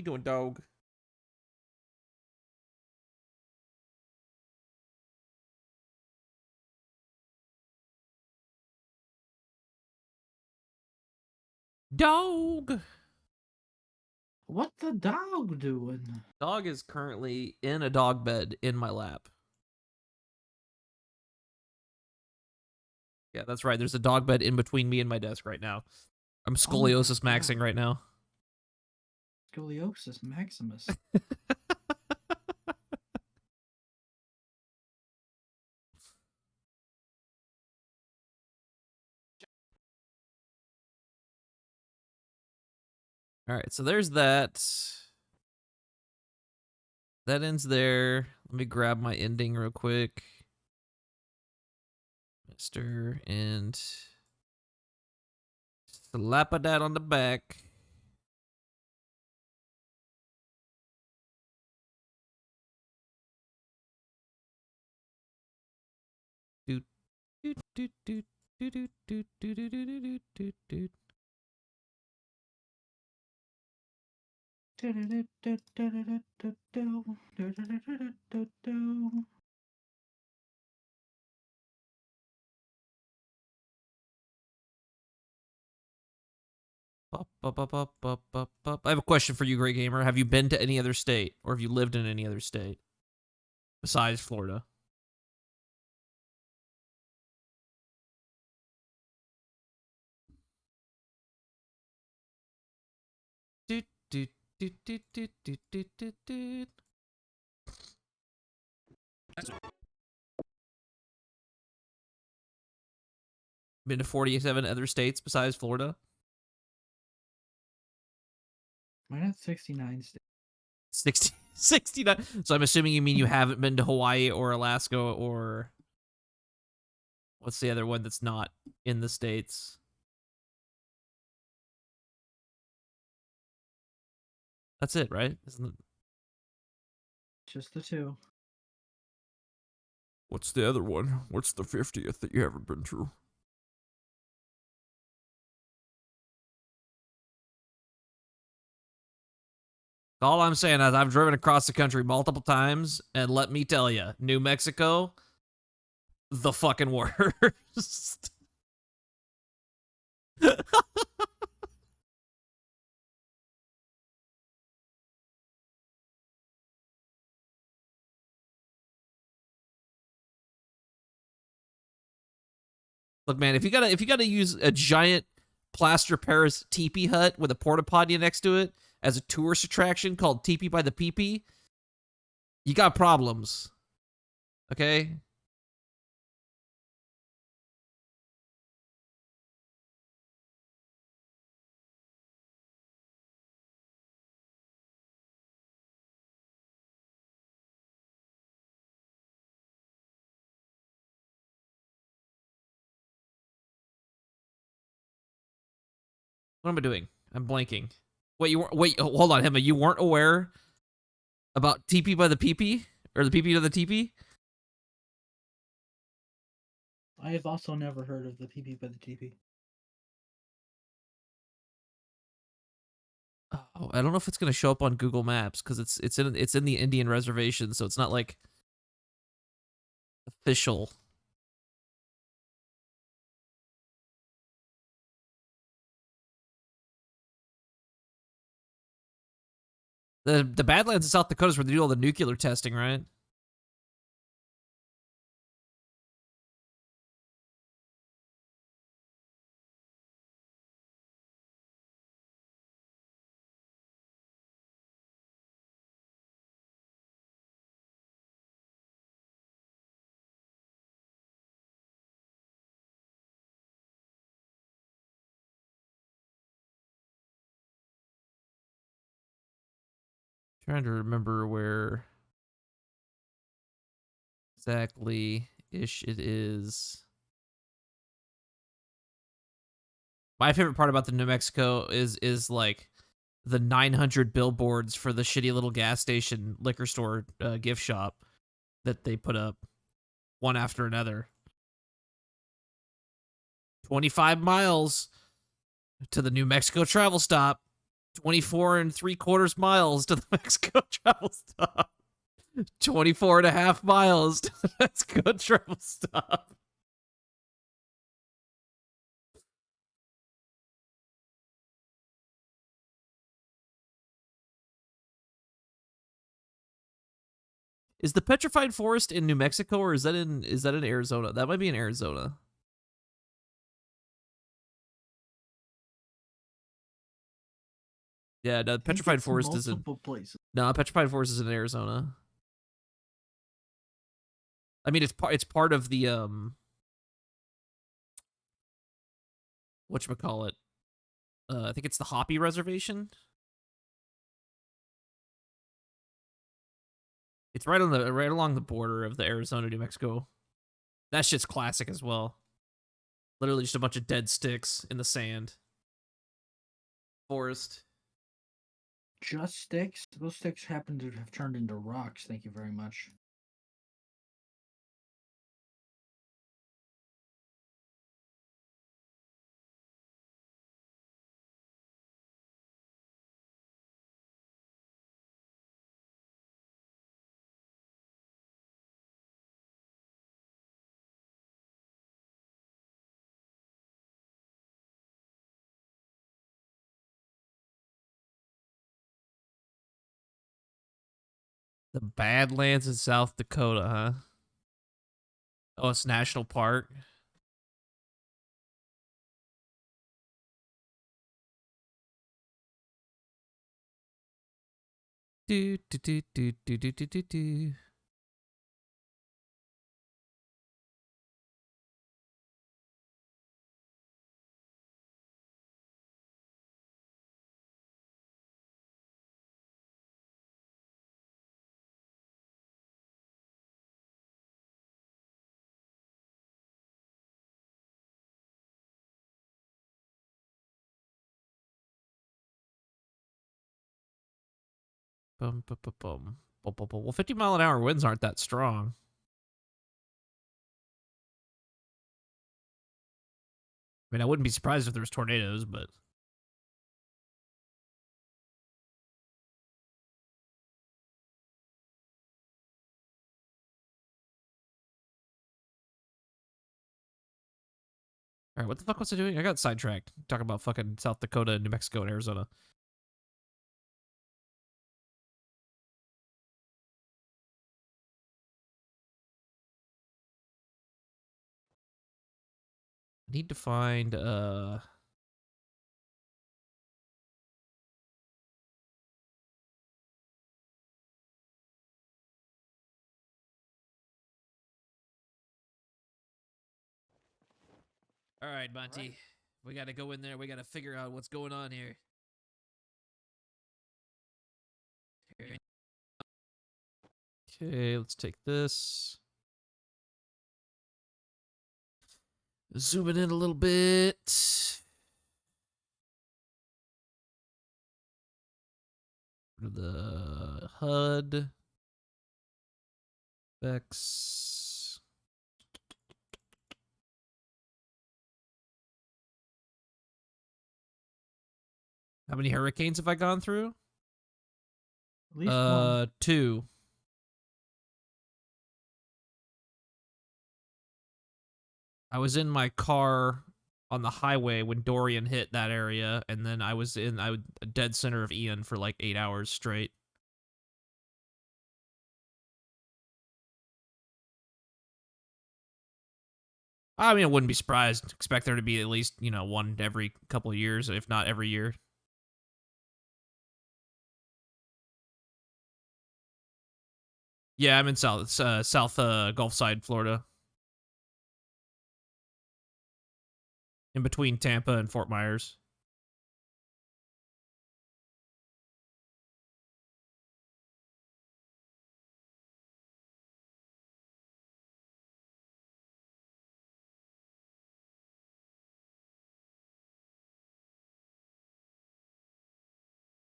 Speaker 3: you doing, dog? Dog.
Speaker 7: What the dog doing?
Speaker 3: Dog is currently in a dog bed in my lap. Yeah, that's right. There's a dog bed in between me and my desk right now. I'm scoliosis maxing
Speaker 7: God.
Speaker 3: right now.
Speaker 7: Scoliosis maximus.
Speaker 3: All right, so there's that. That ends there. Let me grab my ending real quick. Mister and slap a dad on the back. Doot doot doot doot doot doot doot doot doot doot doot doot. I have a question for you, Great Gamer. Have you been to any other state, or have you lived in any other state besides Florida? Doot doot doot doot doot doot doot doot doot. Been to 47 other states besides Florida?
Speaker 7: Why not 69 states?
Speaker 3: 60, 69. So I'm assuming you mean you haven't been to Hawaii or Alaska or what's the other one that's not in the States? That's it, right? Isn't it?
Speaker 7: Just the two.
Speaker 3: What's the other one? What's the 50th that you haven't been to? All I'm saying is I've driven across the country multiple times, and let me tell you, New Mexico, the fucking worst. Look, man, if you gotta use a giant plaster Paris teepee hut with a porta potty next to it as a tourist attraction called Teepee by the Peepee, you got problems. Okay? What am I doing? I'm blanking. Wait, hold on, Emma. You weren't aware about TP by the PP? Or the PP to the TP?
Speaker 7: I have also never heard of the PP by the TP.
Speaker 3: Oh, I don't know if it's gonna show up on Google Maps because it's in the Indian reservation, so it's not like official. The Badlands in South Dakota is where they do all the nuclear testing, right? Trying to remember where exactly ish it is. My favorite part about the New Mexico is like the 900 billboards for the shitty little gas station liquor store gift shop that they put up one after another. 25 miles to the New Mexico travel stop. 24 and 3/4 miles to the Mexico travel stop. 24 and a half miles to the Mexico travel stop. Is the petrified forest in New Mexico or is that in Arizona? That might be in Arizona. Yeah, no, petrified forest is in
Speaker 7: multiple places.
Speaker 3: no, petrified forest is in Arizona. I mean, it's part of the whatchamacallit. I think it's the Hopi Reservation. It's right along the border of the Arizona New Mexico. That shit's classic as well. Literally just a bunch of dead sticks in the sand. Forest.
Speaker 7: Just sticks? Those sticks happen to have turned into rocks, thank you very much.
Speaker 3: The Badlands in South Dakota, huh? Oh, it's national park. Do do do do do do do do do. Bum, bum, bum, bum. Bum, bum, bum. Well, 50-mile-an-hour winds aren't that strong. I mean, I wouldn't be surprised if there was tornadoes, but all right, what the fuck was I doing? I got sidetracked talking about fucking South Dakota, New Mexico, and Arizona.
Speaker 1: need to find All right, Monty. We got to go in there. We got to figure out what's going on here. Okay, let's take this. Zoom it in a little bit. The HUD. Specs. How many hurricanes have I gone through?
Speaker 7: At least one.
Speaker 1: 2. I was in my car on the highway when Dorian hit that area, and then I was in a dead center of Ian for like 8 hours straight. I mean, I wouldn't be surprised. Expect there to be at least, one every couple of years, if not every year. Yeah, I'm in South Gulf Side, Florida. In between Tampa and Fort Myers.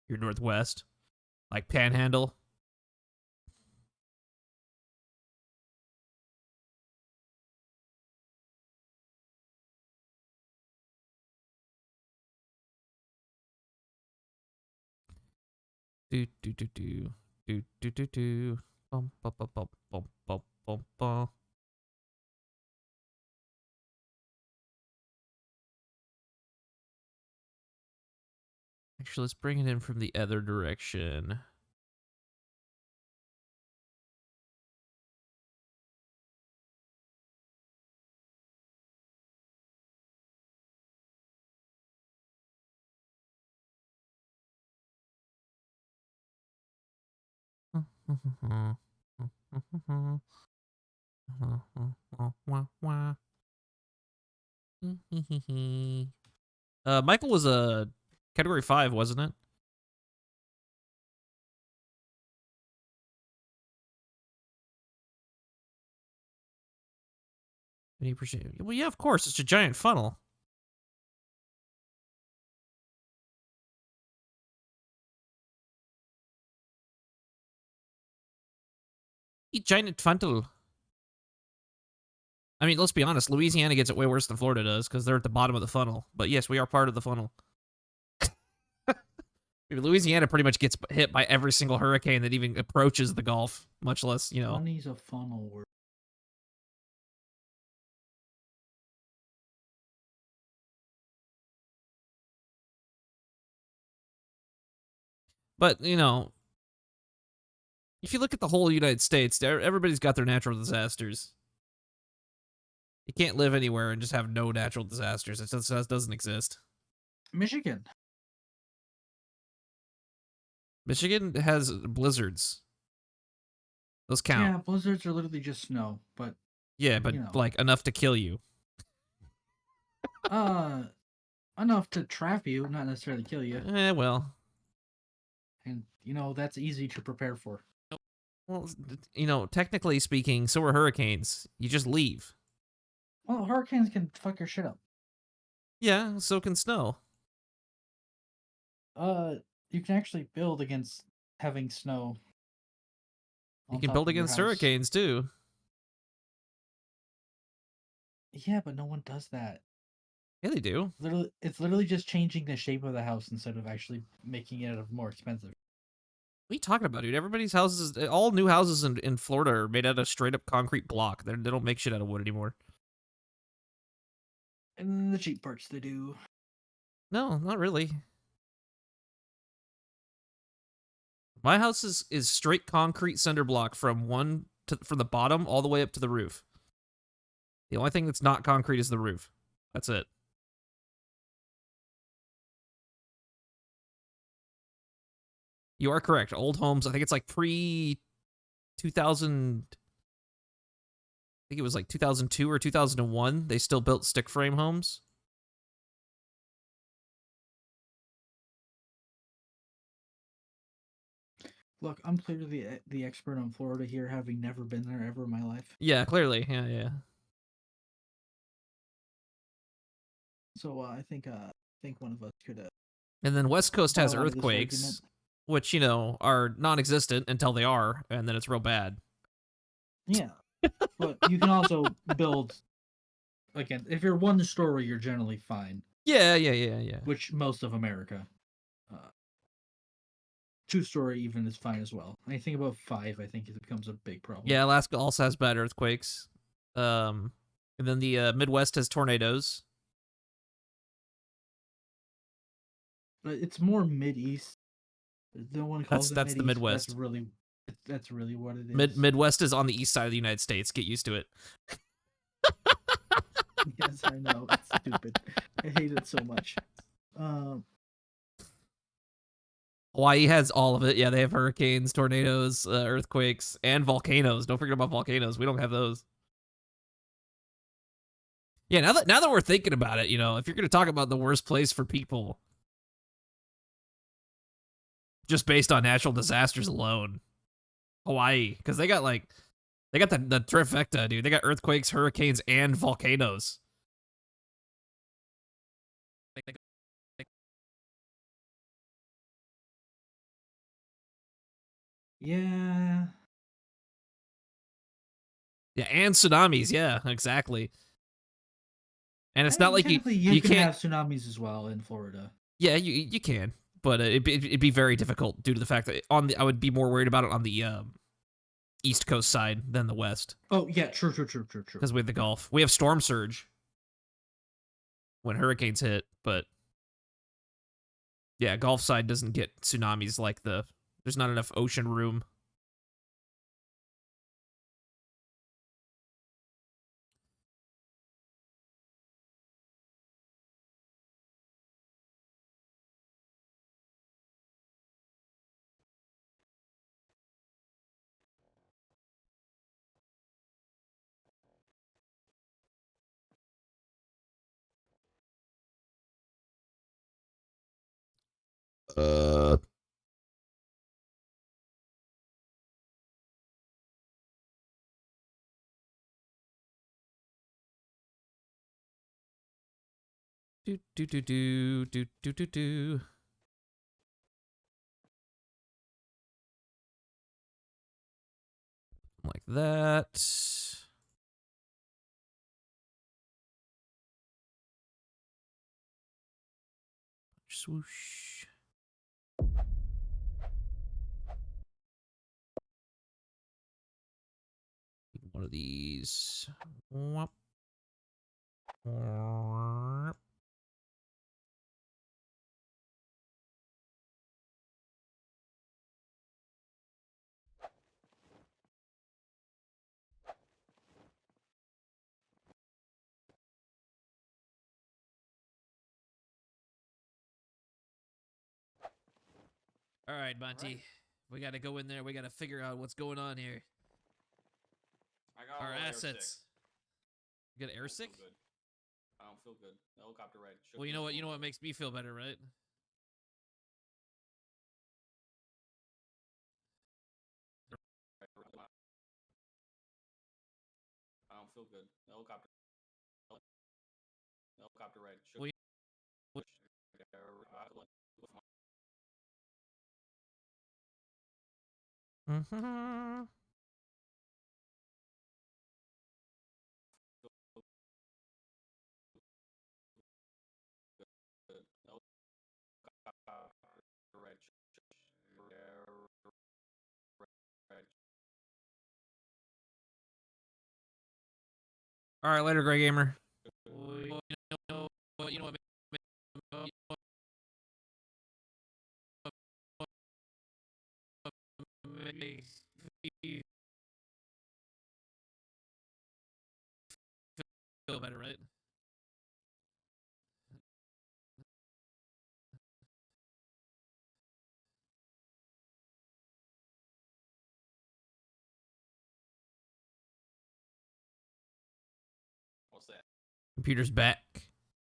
Speaker 1: You're northwest. Like Panhandle. Do do do do do do do do. Bum bum bum bum bum bum bum bum. Actually, let's bring it in from the other direction. Michael was a category 5, wasn't it? Any percent? Well, yeah, of course. It's a giant funnel. A giant funnel. I mean, let's be honest. Louisiana gets it way worse than Florida does because they're at the bottom of the funnel. But yes, we are part of the funnel. Louisiana pretty much gets hit by every single hurricane that even approaches the Gulf, much less,
Speaker 7: Funny's a funnel word.
Speaker 1: But, if you look at the whole United States, everybody's got their natural disasters. You can't live anywhere and just have no natural disasters. It just doesn't exist.
Speaker 7: Michigan.
Speaker 1: Michigan has blizzards. Those count.
Speaker 7: Yeah, blizzards are literally just snow, but
Speaker 1: Yeah, but like enough to kill you.
Speaker 7: enough to trap you, not necessarily kill you.
Speaker 1: Well.
Speaker 7: And that's easy to prepare for.
Speaker 1: Well, technically speaking, so are hurricanes. You just leave.
Speaker 7: Well, hurricanes can fuck your shit up.
Speaker 1: Yeah, so can snow.
Speaker 7: You can actually build against having snow.
Speaker 1: You can build against hurricanes too.
Speaker 7: Yeah, but no one does that.
Speaker 1: Yeah, they do.
Speaker 7: It's literally just changing the shape of the house instead of actually making it more expensive.
Speaker 1: What are you talking about, dude? Everybody's houses, all new houses in Florida are made out of straight up concrete block. They don't make shit out of wood anymore.
Speaker 7: And the cheap parts they do.
Speaker 1: No, not really. My house is straight concrete cinder block from the bottom all the way up to the roof. The only thing that's not concrete is the roof. That's it. You are correct. Old homes, I think it's like pre 2000. I think it was like 2002 or 2001. They still built stick frame homes.
Speaker 7: Look, I'm clearly the expert on Florida here, having never been there ever in my life.
Speaker 1: Yeah, clearly. Yeah.
Speaker 7: So I think one of us could.
Speaker 1: And then West Coast has
Speaker 7: Bow out of this
Speaker 1: earthquakes,
Speaker 7: argument.
Speaker 1: which, you know, are non-existent until they are, and then it's real bad.
Speaker 7: Yeah, but you can also build. Again, if you're one story, you're generally fine.
Speaker 1: Yeah.
Speaker 7: Which most of America. Two-story even is fine as well. Anything above 5, I think it becomes a big problem.
Speaker 1: Yeah, Alaska also has bad earthquakes. And then the Midwest has tornadoes.
Speaker 7: But it's more mid-east. No one calls
Speaker 1: That's
Speaker 7: it
Speaker 1: the
Speaker 7: Mid-East, but
Speaker 1: Midwest.
Speaker 7: That's really what it is.
Speaker 1: Midwest is on the east side of the United States. Get used to it.
Speaker 7: Yes, I know. It's stupid. I hate it so much.
Speaker 1: Hawaii has all of it. Yeah, they have hurricanes, tornadoes, earthquakes, and volcanoes. Don't forget about volcanoes. We don't have those. Yeah, now that we're thinking about it, you know, if you're going to talk about the worst place for people, just based on natural disasters alone, Hawaii, because they got the trifecta, dude. They got earthquakes, hurricanes, and volcanoes.
Speaker 7: Yeah.
Speaker 1: Yeah, and tsunamis. Yeah, exactly. And it's
Speaker 7: I
Speaker 1: not
Speaker 7: mean,
Speaker 1: like
Speaker 7: technically
Speaker 1: you
Speaker 7: can
Speaker 1: can't
Speaker 7: have tsunamis as well in Florida.
Speaker 1: Yeah, you can, but it'd be very difficult due to the fact that I would be more worried about it on the East Coast side than the West.
Speaker 7: Oh yeah, true.
Speaker 1: Because we have the Gulf, we have storm surge when hurricanes hit, but yeah, Gulf side doesn't get tsunamis like there's not enough ocean room. Do. Like that. Swoosh. One of these. Whop. Whop. All right, Monty. We got to go in there. We got to figure out what's going on here.
Speaker 2: I got
Speaker 1: Our
Speaker 2: a little
Speaker 1: assets. You got
Speaker 2: Air
Speaker 1: air
Speaker 2: sick.
Speaker 1: sick?
Speaker 2: I don't feel good. The helicopter ride. shook
Speaker 1: Well,
Speaker 2: me
Speaker 1: you know
Speaker 2: a
Speaker 1: what? You know
Speaker 2: little
Speaker 1: what makes me feel better, right?
Speaker 2: bit. I don't feel good. The helicopter ride. shook
Speaker 1: Well,
Speaker 2: me.
Speaker 1: Mm-hmm. All right, later, Grey Gamer. You know what makes me feel better, right?
Speaker 2: What's that?
Speaker 1: Computer's back.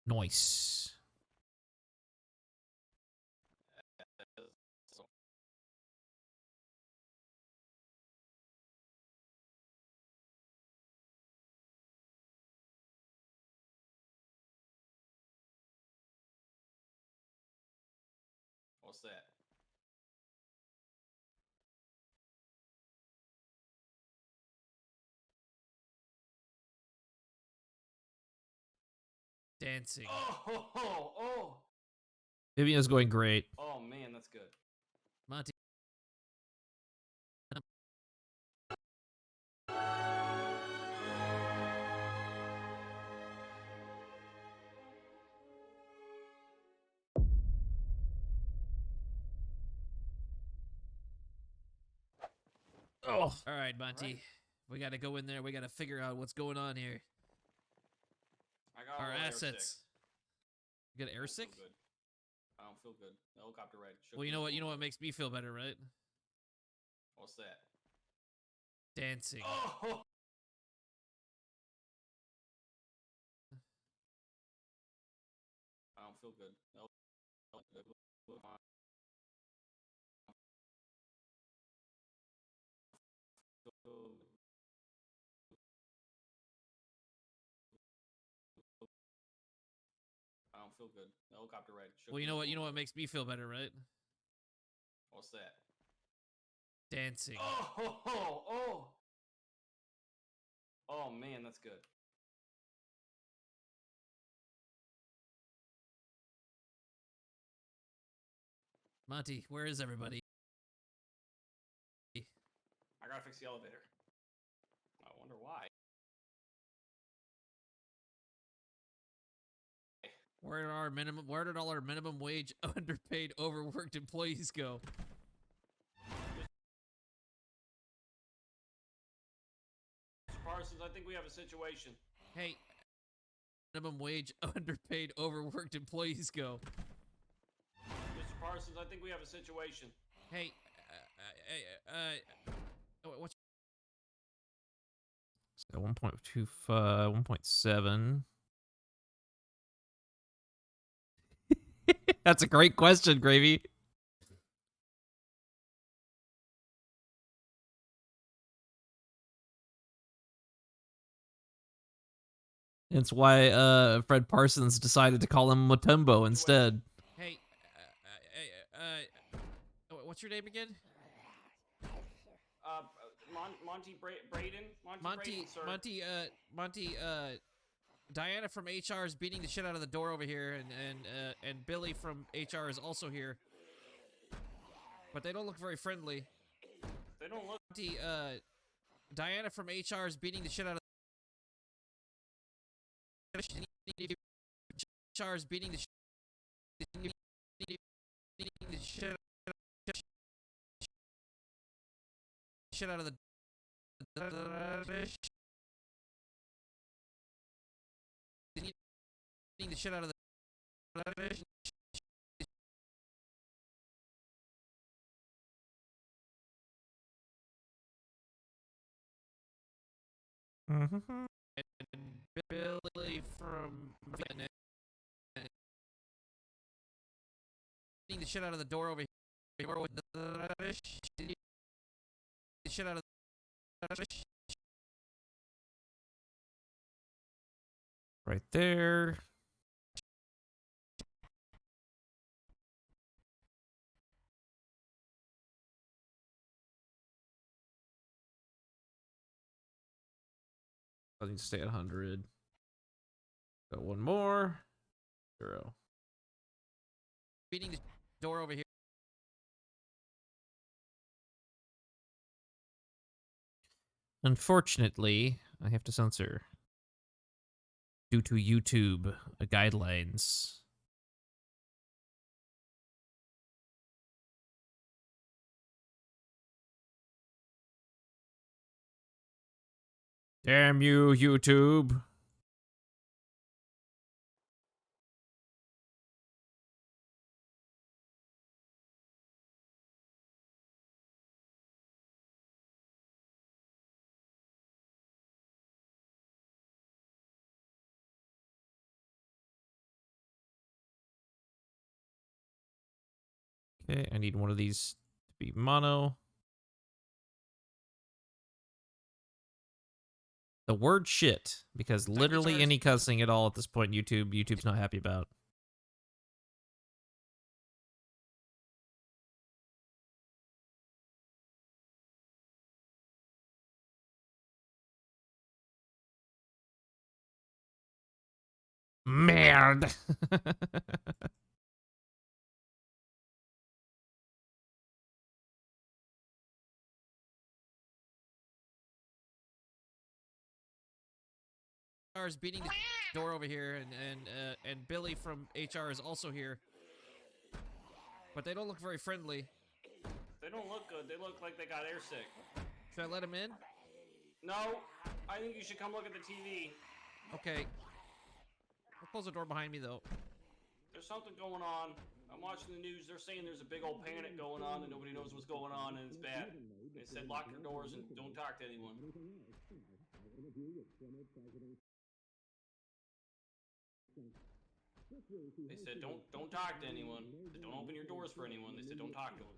Speaker 1: Nice.
Speaker 2: What's that?
Speaker 3: Dancing.
Speaker 2: Oh.
Speaker 1: Vivian's going great.
Speaker 2: Oh man, that's good.
Speaker 3: Monty.
Speaker 1: Oh.
Speaker 3: All right, Monty.
Speaker 2: Alright.
Speaker 3: We got to go in there. We got to figure out what's going on here.
Speaker 2: I got a
Speaker 3: Our
Speaker 2: little
Speaker 3: assets. You got
Speaker 2: Air
Speaker 3: air
Speaker 2: sick.
Speaker 3: sick?
Speaker 2: I don't feel good. The helicopter ride. shook
Speaker 3: Well, you
Speaker 2: me
Speaker 3: know
Speaker 2: up
Speaker 3: what?
Speaker 2: a
Speaker 3: You know
Speaker 2: little
Speaker 3: what
Speaker 2: bit.
Speaker 3: makes me feel better, right?
Speaker 2: What's that?
Speaker 3: Dancing.
Speaker 2: Oh. I don't feel good. I don't feel good. The helicopter ride. shook
Speaker 3: Well, you
Speaker 2: me
Speaker 3: know
Speaker 2: up
Speaker 3: what?
Speaker 2: a
Speaker 3: You know
Speaker 2: little
Speaker 3: what
Speaker 2: bit.
Speaker 3: makes me feel better, right?
Speaker 2: What's that?
Speaker 3: Dancing.
Speaker 2: Oh. Oh man, that's good.
Speaker 3: Monty, where is everybody?
Speaker 2: I gotta fix the elevator. I wonder why.
Speaker 3: Where did all our minimum wage underpaid overworked employees go?
Speaker 2: Mr. Parsons, I think we have a situation.
Speaker 3: Hey, minimum wage underpaid overworked employees go?
Speaker 2: Mr. Parsons, I think we have a situation.
Speaker 3: Hey, what's
Speaker 1: So 1.25, 1.7. That's a great question, Gravy. It's why Fred Parsons decided to call him Mutombo instead.
Speaker 3: hey, what's your name again?
Speaker 2: Monty Braden? Braden, sir.
Speaker 3: Monty, Diana from HR is beating the shit out of the door over here, and Billy from HR is also here. But they don't look very friendly.
Speaker 2: They don't look.
Speaker 3: Monty, Diana from HR is beating the shit out of HR is beating the shit out of the beating the shit out of the
Speaker 1: Mm-hmm.
Speaker 3: and Billy from beating the shit out of the door over here with the shit out of the
Speaker 1: Right there. I need to stay at 100. Got one more. 0.
Speaker 3: beating the door over here.
Speaker 1: Unfortunately, I have to censor due to YouTube guidelines. Damn you, YouTube. Okay, I need one of these to be mono. The word shit, because literally any cussing at all at this point, YouTube's not happy about. Merde.
Speaker 3: HR is beating the door over here, and Billy from HR is also here. But they don't look very friendly.
Speaker 2: They don't look good. They look like they got airsick.
Speaker 3: Should I let him in?
Speaker 2: No, I think you should come look at the TV.
Speaker 3: Okay. I'll close the door behind me, though.
Speaker 2: There's something going on. I'm watching the news. They're saying there's a big old panic going on and nobody knows what's going on and it's bad. They said lock your doors and don't talk to anyone. They said don't talk to anyone. They said don't open your doors for anyone. They said don't talk to them.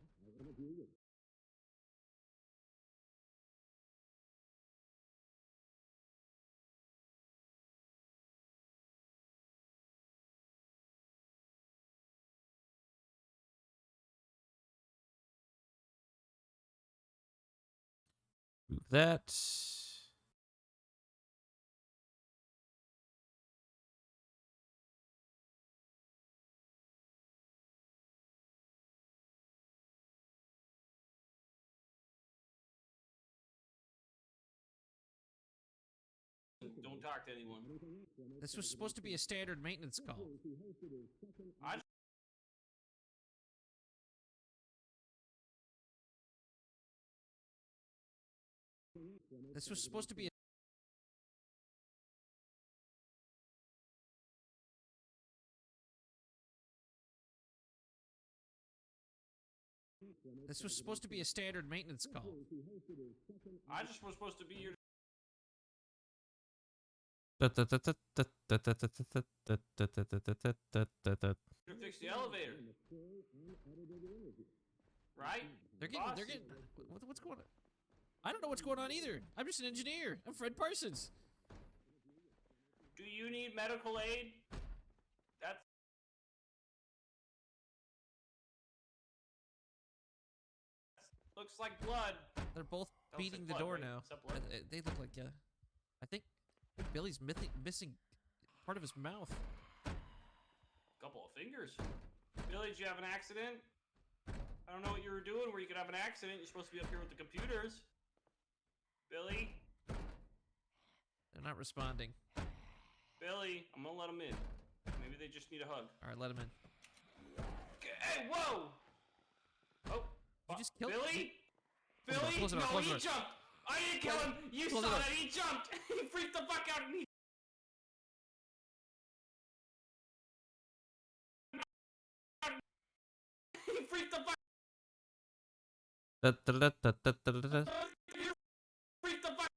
Speaker 1: Move that.
Speaker 2: Don't talk to anyone.
Speaker 3: This was supposed to be a standard maintenance call.
Speaker 2: I
Speaker 3: This was supposed to be a... This was supposed to be a standard maintenance call.
Speaker 2: I just was supposed to be here
Speaker 1: To
Speaker 2: to fix the elevator. Right?
Speaker 3: They're getting... What's going on? I don't know what's going on either. I'm just an engineer. I'm Fred Parsons.
Speaker 2: Do you need medical aid? That's looks like blood.
Speaker 3: They're both
Speaker 2: That looks
Speaker 3: beating
Speaker 2: like
Speaker 3: the
Speaker 2: blood,
Speaker 3: door
Speaker 2: right?
Speaker 3: now.
Speaker 2: Is that blood?
Speaker 3: They look like, I think Billy's missing part of his mouth.
Speaker 2: Couple of fingers. Billy, did you have an accident? I don't know what you were doing where you could have an accident. You're supposed to be up here with the computers. Billy?
Speaker 3: They're not responding.
Speaker 2: Billy, I'm gonna let them in. Maybe they just need a hug.
Speaker 3: All right, let him in.
Speaker 2: Hey, whoa! Oh,
Speaker 3: You just killed
Speaker 2: Billy?
Speaker 3: Close the door,
Speaker 2: Billy?
Speaker 3: close the door,
Speaker 2: No,
Speaker 3: close the
Speaker 2: he
Speaker 3: door.
Speaker 2: jumped! I didn't kill him! You
Speaker 3: Close
Speaker 2: saw
Speaker 3: the door.
Speaker 2: that! He jumped! He freaked the fuck out and he... He freaked the fuck... Freaked the fuck...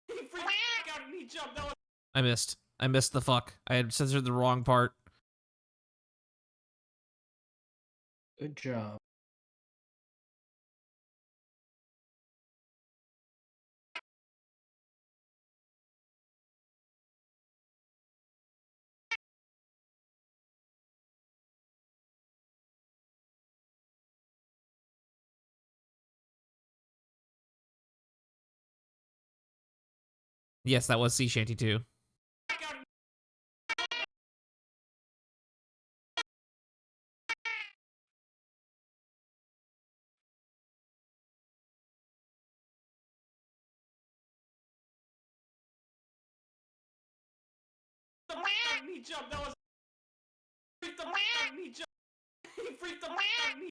Speaker 2: He freaked the fuck out and he jumped! That was...
Speaker 1: I missed the fuck. I had censored the wrong part.
Speaker 7: Good job.
Speaker 1: Yes, that was Sea Shanty too.
Speaker 2: He jumped! That was... Freaked the fuck out and he jumped! He freaked the fuck out and he...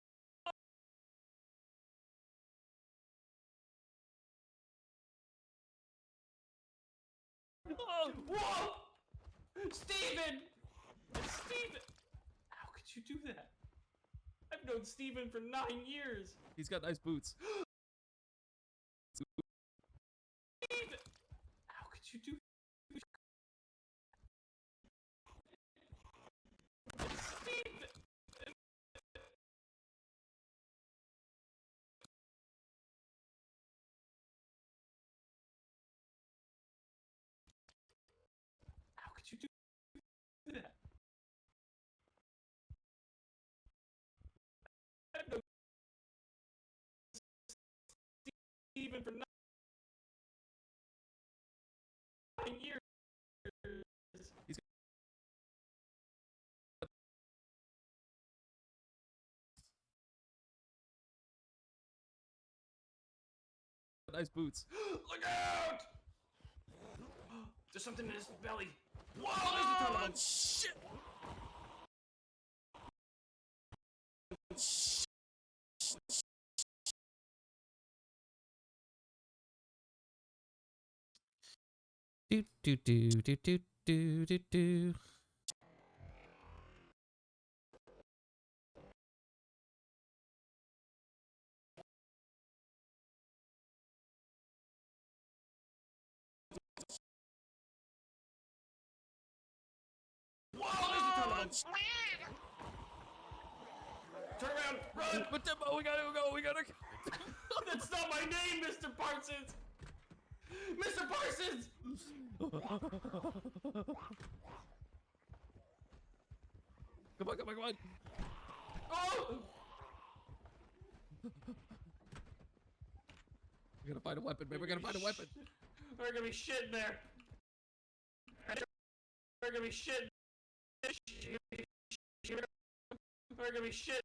Speaker 2: Whoa! Steven! It's Steven! How could you do that? I've known Steven for 9 years.
Speaker 3: He's got nice boots.
Speaker 2: Steven! How could you do It's Steven! How could you do that? I've known Steven for 9 years.
Speaker 3: Nice boots.
Speaker 2: Look out! There's something in his belly. Whoa, there's a ton of them.
Speaker 3: Shit!
Speaker 1: Do do do do do do do do.
Speaker 2: Whoa, there's a ton of them. Turn around, run!
Speaker 3: But Timbo, we gotta go. We gotta go.
Speaker 2: That's not my name, Mr. Parsons! Mr. Parsons!
Speaker 3: Come on, come on, come on.
Speaker 2: Oh!
Speaker 3: We gotta find a weapon, man. We gotta find a weapon.
Speaker 2: There's gonna be shit in there. There's gonna be shit. There's gonna be shit.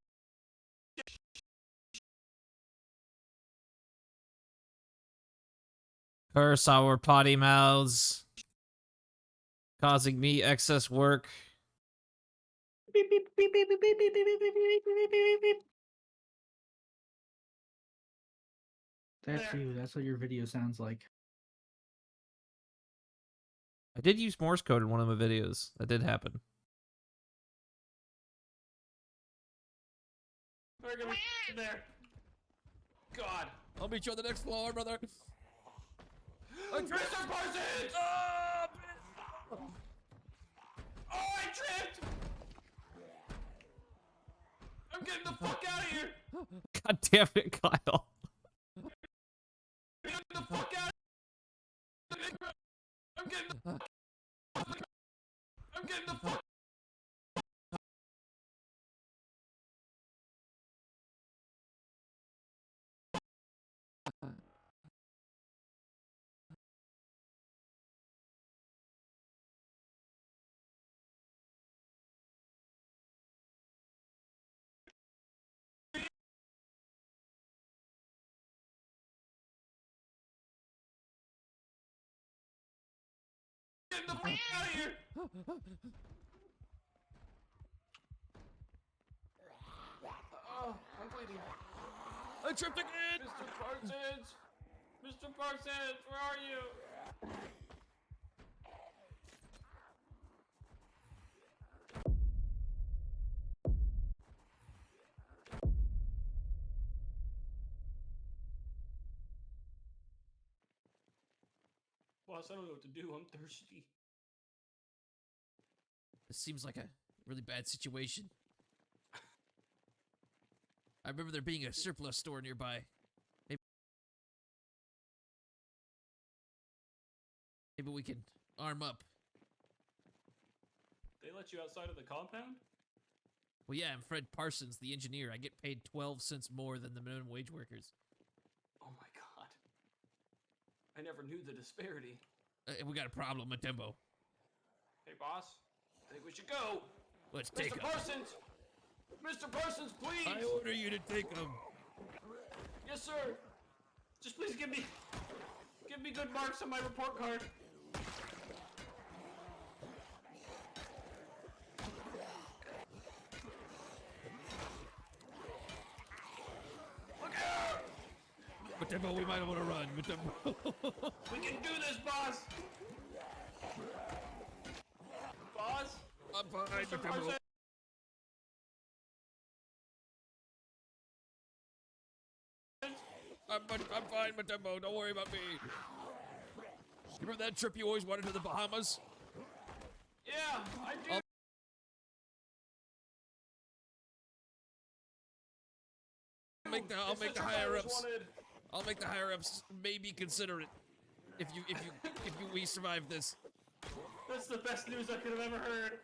Speaker 1: Curse our potty mouths, causing me excess work.
Speaker 7: Beep, beep, beep, beep, beep, beep, beep, beep, beep, beep, beep, beep, beep, beep. That's
Speaker 2: There.
Speaker 7: you. That's what your video sounds like.
Speaker 1: I did use Morse code in one of my videos. That did happen.
Speaker 2: There's gonna be shit in there. God.
Speaker 3: I'll meet you on the next floor, brother.
Speaker 2: Mr. Parsons! Oh, I tripped! I'm getting the fuck out of here!
Speaker 1: God damn it, Kyle.
Speaker 2: Get the fuck out of here! I'm getting the fuck. I'm getting the fuck. Get the fuck out of here! Oh, I'm bleeding.
Speaker 3: I tripped again.
Speaker 2: Mr. Parsons! Mr. Parsons, where are you? Boss, I don't know what to do. I'm thirsty.
Speaker 3: This seems like a really bad situation. I remember there being a surplus store nearby. Maybe we can arm up.
Speaker 2: They let you outside of the compound?
Speaker 3: Well, yeah, I'm Fred Parsons, the engineer. I get paid 12 cents more than the minimum wage workers.
Speaker 2: Oh my god. I never knew the disparity.
Speaker 3: We got a problem, Matembo.
Speaker 2: Hey, boss. I think we should go.
Speaker 3: Let's take
Speaker 2: Mr.
Speaker 3: him.
Speaker 2: Parsons! Mr. Parsons, please!
Speaker 3: I order you to take him.
Speaker 2: Yes, sir. Just please give me good marks on my report card. Look out!
Speaker 3: Matembo, we might want to run. Matembo.
Speaker 2: We can do this, boss.
Speaker 3: I'm fine,
Speaker 2: Mr.
Speaker 3: Matembo.
Speaker 2: Tarzan.
Speaker 3: I'm fine, Matembo. Don't worry about me. You remember that trip you always wanted to the Bahamas?
Speaker 2: Yeah, I do.
Speaker 3: I'll make the
Speaker 2: trip I
Speaker 3: higher
Speaker 2: always
Speaker 3: ups.
Speaker 2: wanted.
Speaker 3: I'll make the higher ups maybe consider it. If we survive this.
Speaker 2: That's the best news I could have ever heard.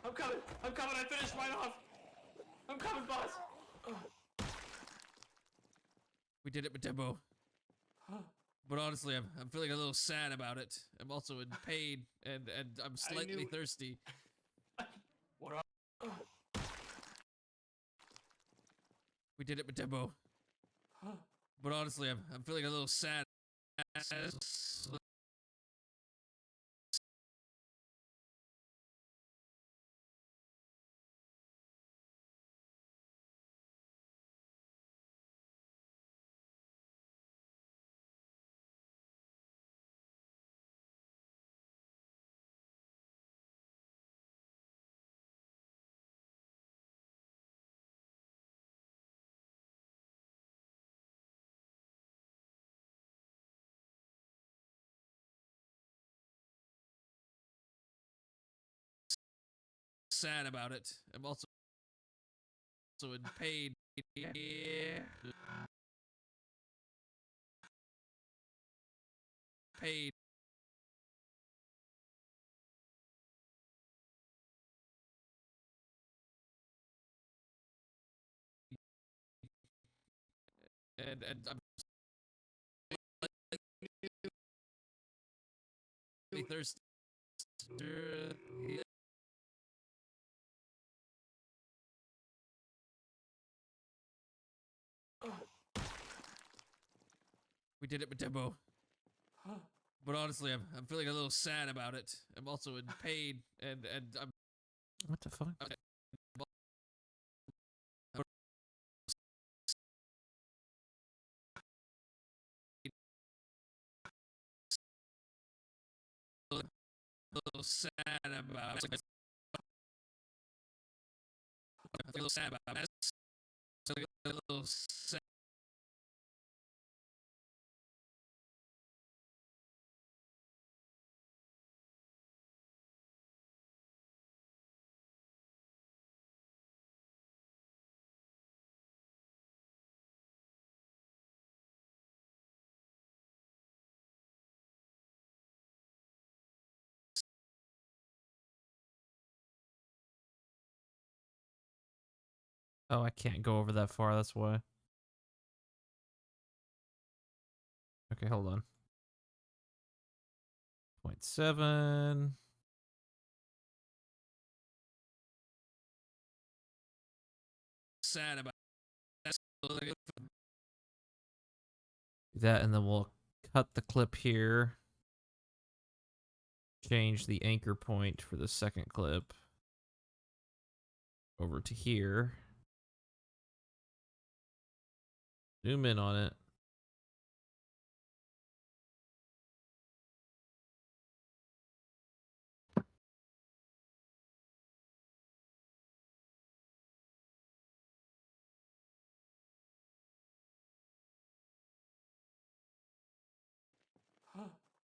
Speaker 2: I'm coming. I'm coming. I finished mine off. I'm coming, boss.
Speaker 3: We did it, Matembo. But honestly, I'm feeling a little sad about it. I'm also in pain and I'm slightly
Speaker 2: knew-
Speaker 3: thirsty.
Speaker 2: What are...
Speaker 3: We did it, Matembo. But honestly, I'm feeling a little sad. Sad about it. I'm also in pain. Pain. And I'm slightly thirsty. We did it, Matembo. But honestly, I'm feeling a little sad about it. I'm also in pain and I'm
Speaker 1: What the fuck?
Speaker 3: a little sad about it. I'm a little sad about it. A little sad.
Speaker 1: Oh, I can't go over that far. That's why. Okay, hold on. 0.7.
Speaker 3: Sad about
Speaker 1: That, and then we'll cut the clip here. Change the anchor point for the second clip over to here. Zoom in on it.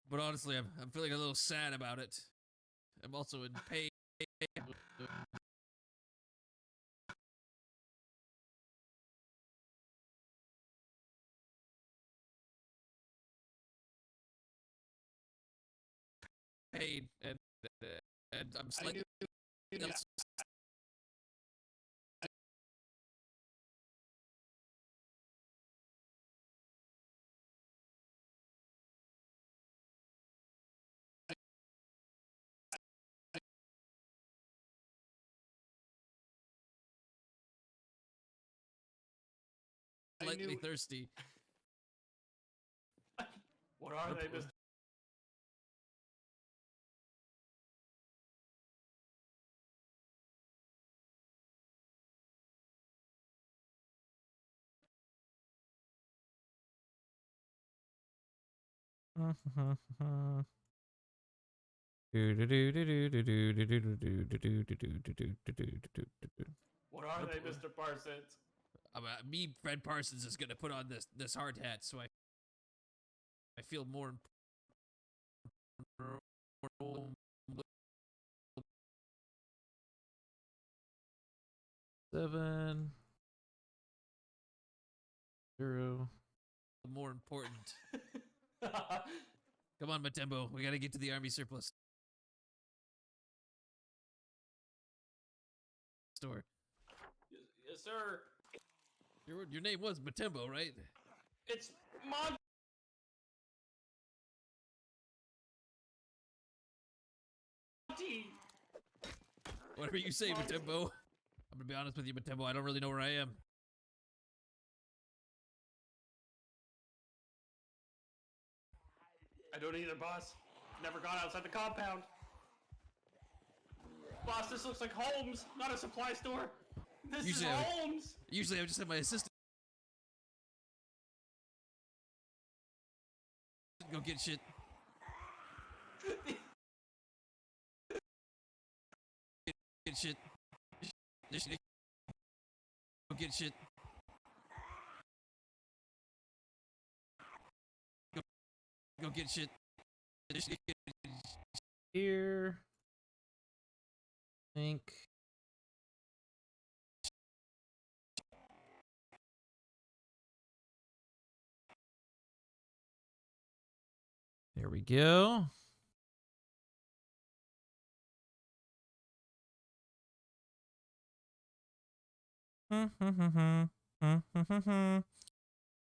Speaker 3: But honestly, I'm feeling a little sad about it. I'm also in pain. Pain and I'm slightly slightly thirsty.
Speaker 2: What are they, Mr. What are they, Mr. Parsons?
Speaker 3: Me, Fred Parsons, is gonna put on this hard hat, so I feel more. 7 0. More important. Come on, Matembo. We gotta get to the army surplus store.
Speaker 2: Yes, sir.
Speaker 3: Your name was Matembo, right?
Speaker 2: It's Monty.
Speaker 3: Whatever you say, Matembo. I'm gonna be honest with you, Matembo. I don't really know where I am.
Speaker 2: I don't either, boss. Never gone outside the compound. Boss, this looks like Holmes, not a supply store. This
Speaker 3: Usually
Speaker 2: is
Speaker 3: I would-
Speaker 2: Holmes.
Speaker 3: Usually I just have my assistant go get shit. Get shit. Go get shit. Go get shit.
Speaker 1: Here. Think. There we go. Bam, bam, bam.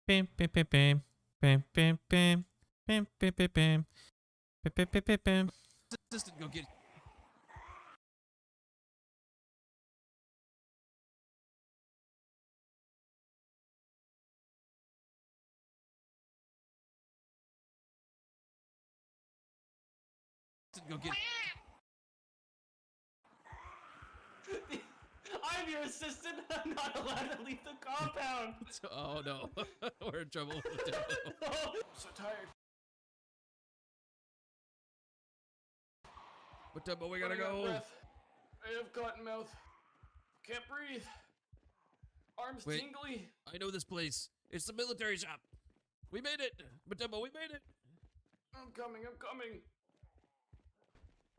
Speaker 1: Bam, bam, bam. Bam, bam, bam. Bam, bam, bam, bam. Bam, bam, bam, bam.
Speaker 3: Assistant, go get. Go get.
Speaker 2: I'm your assistant. I'm not allowed to leave the compound.
Speaker 3: Oh no, we're in trouble.
Speaker 2: I'm so tired.
Speaker 3: Matembo, we gotta
Speaker 2: Running out of
Speaker 3: go.
Speaker 2: breath. I have cotton mouth. Can't breathe. Arms
Speaker 3: Wait.
Speaker 2: tingly.
Speaker 3: I know this place. It's the military shop. We made it, Matembo. We made it.
Speaker 2: I'm coming. I'm coming.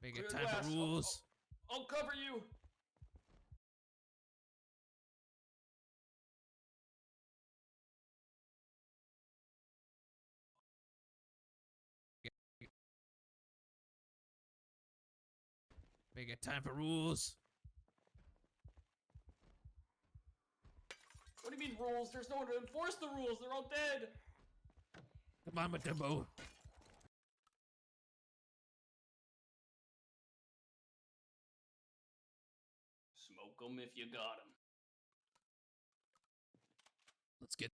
Speaker 3: We
Speaker 2: Clear
Speaker 3: got
Speaker 2: the
Speaker 3: time
Speaker 2: glass.
Speaker 3: for rules.
Speaker 2: I'll cover you.
Speaker 3: We got time for rules.
Speaker 2: What do you mean rules? There's no one to enforce the rules. They're all dead.
Speaker 3: Come on, Matembo.
Speaker 2: Smoke them if you got them.
Speaker 3: Let's get.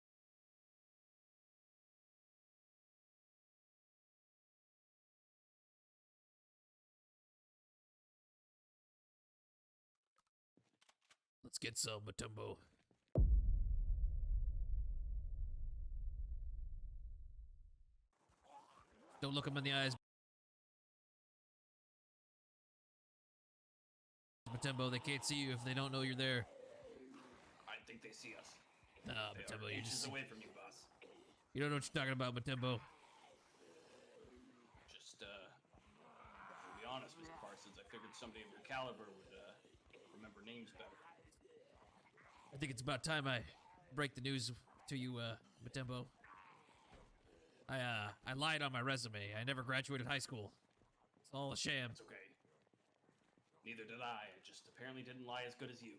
Speaker 3: Let's get some, Matembo. Don't look him in the eyes, Matembo. They can't see you if they don't know you're there.
Speaker 2: I think they see us.
Speaker 3: Nah,
Speaker 2: They
Speaker 3: Matembo,
Speaker 2: are
Speaker 3: you
Speaker 2: inches
Speaker 3: just
Speaker 2: away from you, boss.
Speaker 3: you don't know what you're talking about, Matembo.
Speaker 2: Just, to be honest, Mr. Parsons, I figured somebody of your caliber would, remember names better.
Speaker 3: I think it's about time I break the news to you, Matembo. I lied on my resume. I never graduated high school. It's all a sham.
Speaker 2: It's okay. Neither did I. I just apparently didn't lie as good as you.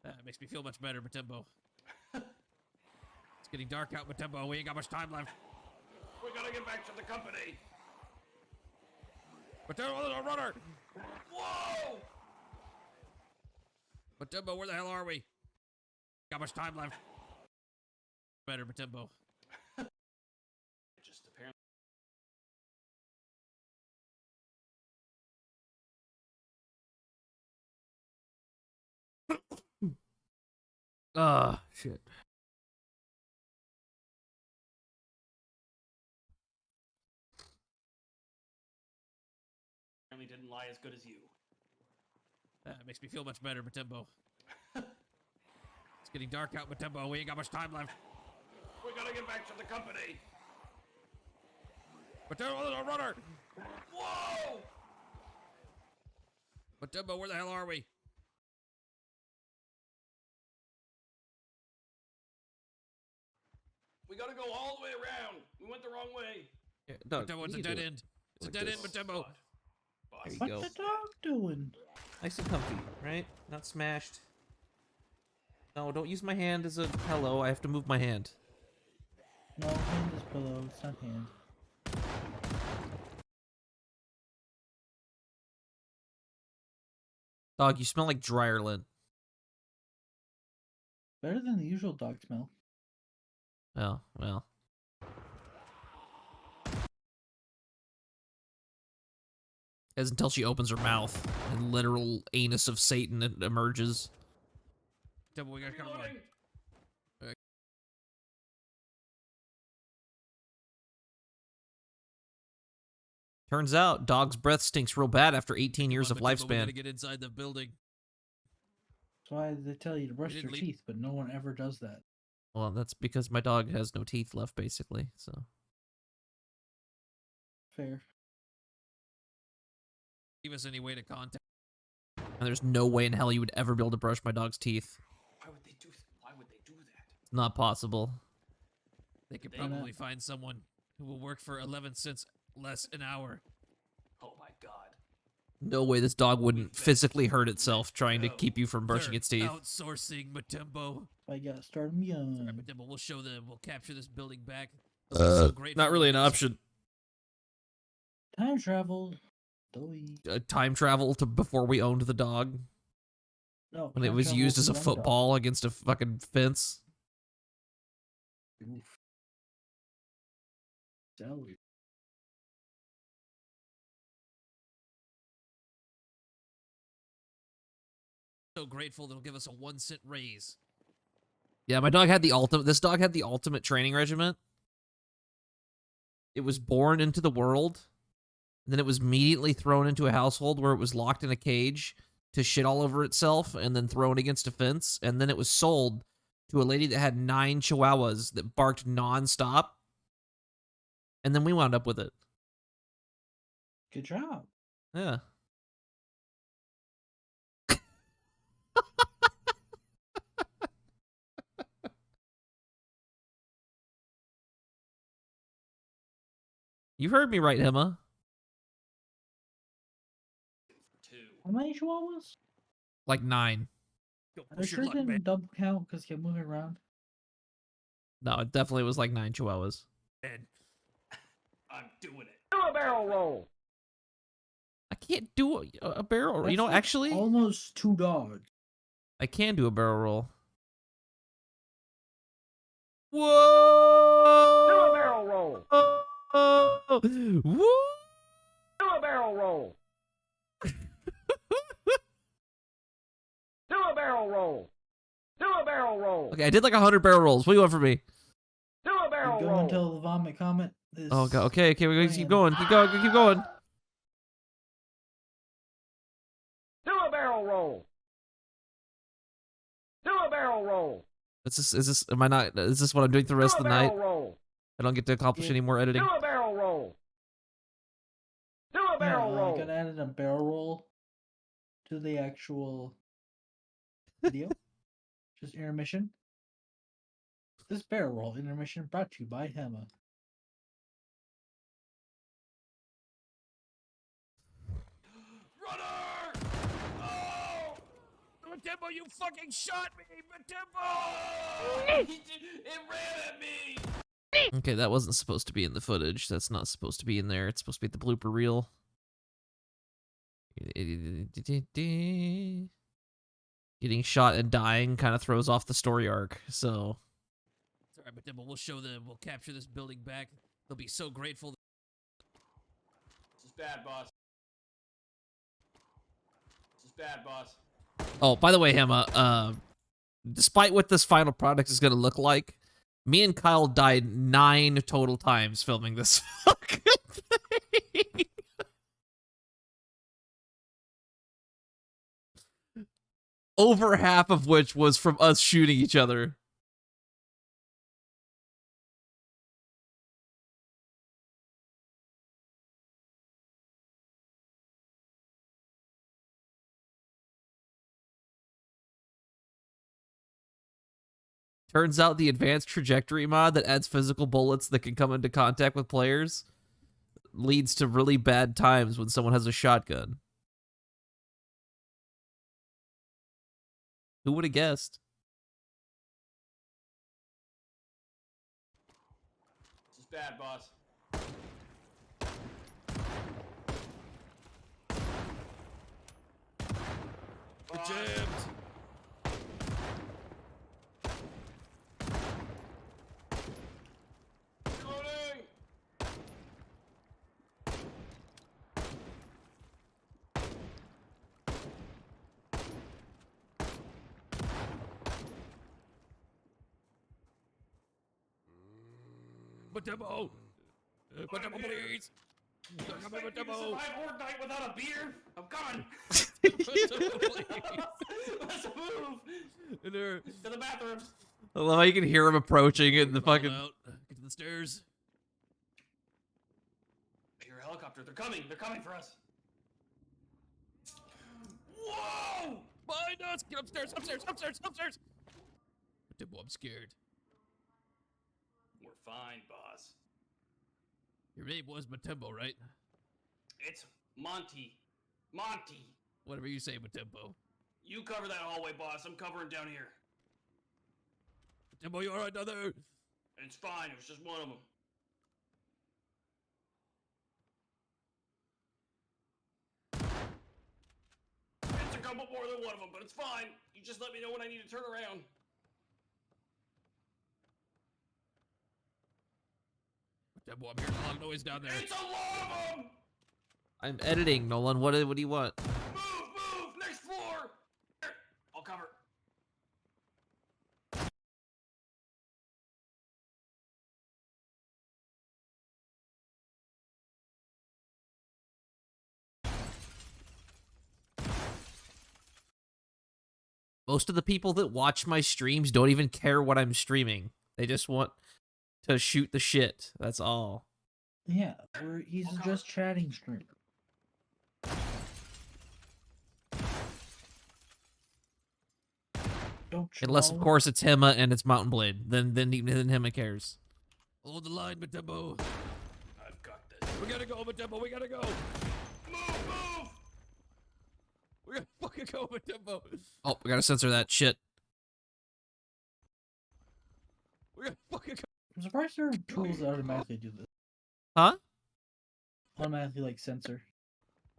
Speaker 3: That makes me feel much better, Matembo. It's getting dark out, Matembo. We ain't got much time left.
Speaker 2: We gotta get back to the company.
Speaker 3: Matembo, there's a runner!
Speaker 2: Whoa!
Speaker 3: Matembo, where the hell are we? Got much time left. Better, Matembo.
Speaker 2: Just apparently.
Speaker 1: Ah, shit.
Speaker 2: lie as good as you.
Speaker 3: That makes me feel much better, Matembo. It's getting dark out, Matembo. We ain't got much time left.
Speaker 2: We gotta get back to the company.
Speaker 3: Matembo, there's a runner!
Speaker 2: Whoa!
Speaker 3: Matembo, where the hell are we?
Speaker 2: We gotta go all the way around. We went the wrong way.
Speaker 6: No,
Speaker 3: Matembo, it's a
Speaker 6: you
Speaker 3: dead
Speaker 6: do it
Speaker 3: end. It's
Speaker 6: like
Speaker 3: a dead
Speaker 6: this.
Speaker 3: end, Matembo.
Speaker 2: Boss.
Speaker 3: There you
Speaker 7: What's
Speaker 3: go.
Speaker 7: the dog doing?
Speaker 3: Nice and comfy, right? Not smashed. No, don't use my hand as a pillow. I have to move my hand.
Speaker 7: No, hand is pillow. It's not hand.
Speaker 3: Dog, you smell like dryer lint.
Speaker 7: Better than the usual dog smell.
Speaker 3: Oh, well. As until she opens her mouth and literal anus of Satan emerges. Double, we gotta come on.
Speaker 2: Reloading.
Speaker 3: Turns out, dog's breath stinks real bad after 18 years of
Speaker 1: We
Speaker 3: lifespan.
Speaker 1: gotta get inside the building.
Speaker 7: That's why they tell you to brush
Speaker 1: didn't
Speaker 7: your
Speaker 1: leave-
Speaker 7: teeth, but no one ever does that.
Speaker 3: Well, that's because my dog has no teeth left, basically. So
Speaker 7: Fair.
Speaker 1: Give us any way to contact.
Speaker 3: and there's no way in hell you would ever be able to brush my dog's teeth.
Speaker 2: Why would they do that? Why would they do that?
Speaker 3: It's not possible.
Speaker 1: They could
Speaker 2: They-
Speaker 1: probably find someone who will work for 11 cents less an hour.
Speaker 2: Oh my god.
Speaker 3: No way this dog wouldn't physically hurt itself trying to keep you from brushing
Speaker 1: They're
Speaker 3: its teeth.
Speaker 1: Outsourcing Matembo.
Speaker 7: I got started me
Speaker 1: Alright,
Speaker 7: on.
Speaker 1: Matembo, we'll show them. We'll capture this building back. They'll be so grateful
Speaker 3: Not really an
Speaker 1: for this.
Speaker 3: option.
Speaker 7: Time travel. Doy.
Speaker 3: Time travel to before we owned the dog
Speaker 7: No.
Speaker 3: when it
Speaker 7: time
Speaker 3: was
Speaker 7: travel
Speaker 3: used as
Speaker 7: to
Speaker 3: a
Speaker 7: one dog.
Speaker 3: football against a fucking fence.
Speaker 7: Oof. Celery.
Speaker 1: So grateful they'll give us a 1 cent raise.
Speaker 3: Yeah, my dog had the ultimate. This dog had the ultimate training regiment. It was born into the world, and then it was immediately thrown into a household where it was locked in a cage to shit all over itself, and then thrown against a fence, and then it was sold to a lady that had 9 chihuahuas that barked nonstop, and then we wound up with it.
Speaker 7: Good job.
Speaker 3: Yeah. You heard me right, Emma.
Speaker 2: 2.
Speaker 7: How many chihuahuas?
Speaker 3: Like 9.
Speaker 1: Go
Speaker 7: I
Speaker 1: push your
Speaker 7: sure
Speaker 1: luck,
Speaker 7: didn't
Speaker 1: man.
Speaker 7: double count because kept moving around.
Speaker 3: No, it definitely was like 9 chihuahuas.
Speaker 2: I'm doing it.
Speaker 3: I can't do a barrel roll. You
Speaker 7: That's
Speaker 3: know,
Speaker 7: like
Speaker 3: actually,
Speaker 7: almost 2 dogs.
Speaker 3: I can do a barrel roll. Whoa!
Speaker 8: Do a barrel roll.
Speaker 3: Whoa! Woo!
Speaker 8: Do a barrel roll. Do a barrel roll. Do a barrel roll.
Speaker 3: Okay, I did like 100 barrel rolls. What do you want from me?
Speaker 8: Do a barrel
Speaker 7: Go
Speaker 8: roll.
Speaker 7: until the vomit comet is.
Speaker 3: Oh, God. Okay, we're going to keep
Speaker 7: Plan.
Speaker 3: going. Keep going. Keep going.
Speaker 8: Do a barrel roll. Do a barrel roll.
Speaker 3: Is this what I'm doing for the rest
Speaker 8: Do
Speaker 3: of
Speaker 8: a
Speaker 3: the night?
Speaker 8: barrel roll.
Speaker 3: I don't get to accomplish
Speaker 7: Yeah.
Speaker 3: any more editing.
Speaker 8: Do a barrel roll. Do a barrel
Speaker 7: Yeah,
Speaker 8: roll.
Speaker 7: I got added a barrel roll to the actual video. Just intermission. This barrel roll intermission brought to you by Hema.
Speaker 2: Runner! Oh!
Speaker 1: Matembo, you fucking shot me! Matembo!
Speaker 2: Oh! It ran at me!
Speaker 3: Okay, that wasn't supposed to be in the footage. That's not supposed to be in there. It's supposed to be the blooper reel. Getting shot and dying kind of throws off the story arc, so...
Speaker 1: It's alright, Matembo, we'll show them. We'll capture this building back. They'll be so grateful.
Speaker 2: This is bad, boss. This is bad, boss.
Speaker 3: Oh, by the way, Hema, despite what this final product is going to look like, me and Kyle died 9 total times filming this fucking thing. over half of which was from us shooting each other. Turns out the advanced trajectory mod that adds physical bullets that can come into contact with players leads to really bad times when someone has a shotgun. Who would have guessed?
Speaker 2: This is bad, boss.
Speaker 3: We're jammed.
Speaker 2: Reloading!
Speaker 3: Matemo! Matemo, please!
Speaker 2: Expect you to survive Horde Night without a beer? I'm coming! Let's move! To the bathroom!
Speaker 3: I love how you can hear him approaching in the fucking...
Speaker 1: Get to the stairs.
Speaker 2: I hear a helicopter. They're coming! They're coming for us! Whoa!
Speaker 1: Behind us! Get upstairs! Upstairs! Upstairs! Upstairs! Matemo, I'm scared.
Speaker 2: We're fine, boss.
Speaker 1: Your name was Matembo, right?
Speaker 2: It's Monty. Monty!
Speaker 1: Whatever you say, Matembo.
Speaker 2: You cover that hallway, boss. I'm covering down here.
Speaker 1: Matembo, you alright down there?
Speaker 2: It's fine. It was just one of them. It's a couple more than one of them, but it's fine. You just let me know when I need to turn around.
Speaker 1: Matembo, I'm hearing a lot of noise down there.
Speaker 2: It's a lot of them!
Speaker 3: I'm editing, Nolan. What do you want?
Speaker 2: Move! Next floor! Here, I'll cover.
Speaker 3: Most of the people that watch my streams don't even care what I'm streaming. They just want to shoot the shit. That's all.
Speaker 7: Yeah, he's
Speaker 2: Okay.
Speaker 7: just chatting stream. Don't you
Speaker 3: Unless, of
Speaker 7: know?
Speaker 3: course, it's Hema and it's Mountain Blade. Then Hema cares.
Speaker 1: Hold the line, Matembo.
Speaker 2: I've got this.
Speaker 1: We gotta go, Matembo. We gotta go.
Speaker 2: Move!
Speaker 1: We gotta fucking go, Matembo.
Speaker 3: Oh, we gotta censor that shit.
Speaker 1: We gotta fucking go.
Speaker 7: I'm surprised there are tools that automatically do this.
Speaker 3: Huh?
Speaker 7: Automatically, like, censor.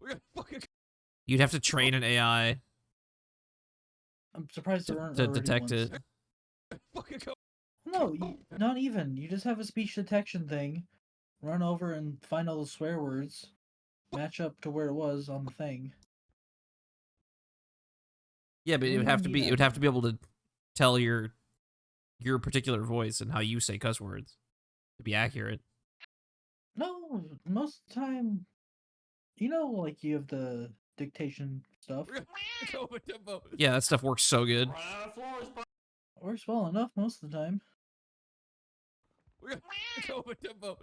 Speaker 1: We gotta fucking go.
Speaker 3: You'd have to train an AI
Speaker 7: I'm surprised there aren't
Speaker 3: to
Speaker 7: already
Speaker 3: detect
Speaker 7: ones.
Speaker 3: it.
Speaker 1: Fucking go.
Speaker 7: No, not even. You just have a speech detection thing. Run over and find all the swear words. Match up to where it was on the thing.
Speaker 3: Yeah, but
Speaker 7: We
Speaker 3: it would
Speaker 7: don't
Speaker 3: have to
Speaker 7: need
Speaker 3: be.
Speaker 7: that
Speaker 3: It would have to
Speaker 7: now.
Speaker 3: be able to tell your particular voice and how you say cuss words to be accurate.
Speaker 7: No, most of the time, you know, like you have the dictation stuff.
Speaker 1: We gotta go, Matembo.
Speaker 3: Yeah, that stuff works so good.
Speaker 2: Run out of floors, boss.
Speaker 7: Works well enough most of the time.
Speaker 1: We gotta go, Matembo.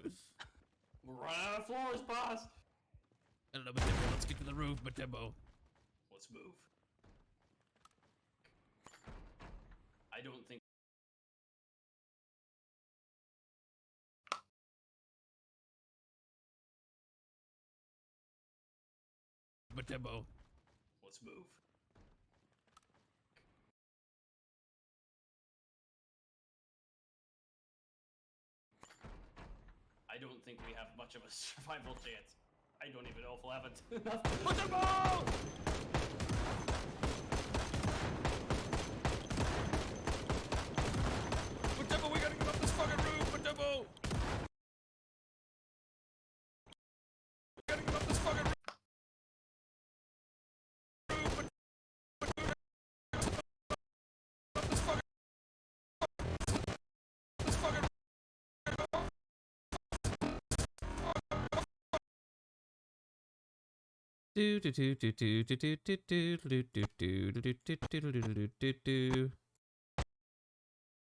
Speaker 2: Run out of floors, boss.
Speaker 1: I don't know, Matembo. Let's get to the roof, Matembo.
Speaker 2: Let's move. I don't think.
Speaker 1: Matembo.
Speaker 2: Let's move. I don't think we have much of a survival chance. I don't even know if we'll have enough.
Speaker 1: Matembo!
Speaker 3: Do do do do do do do do do do do do do do do do do do do.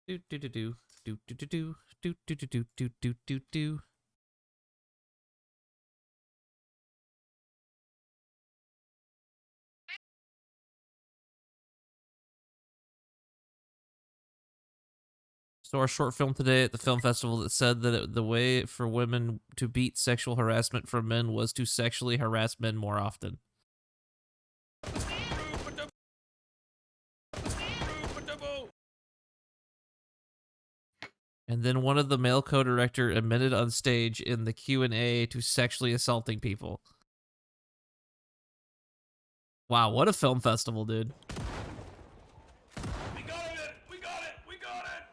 Speaker 3: Do do do do do do do do do do do do do do do. Saw a short film today at the film festival that said that the way for women to beat sexual harassment from men was to sexually harass men more often. And then one of the male co-director admitted on stage in the Q&A to sexually assaulting people. Wow, what a film festival, dude.
Speaker 2: We got it! We got it! We got it!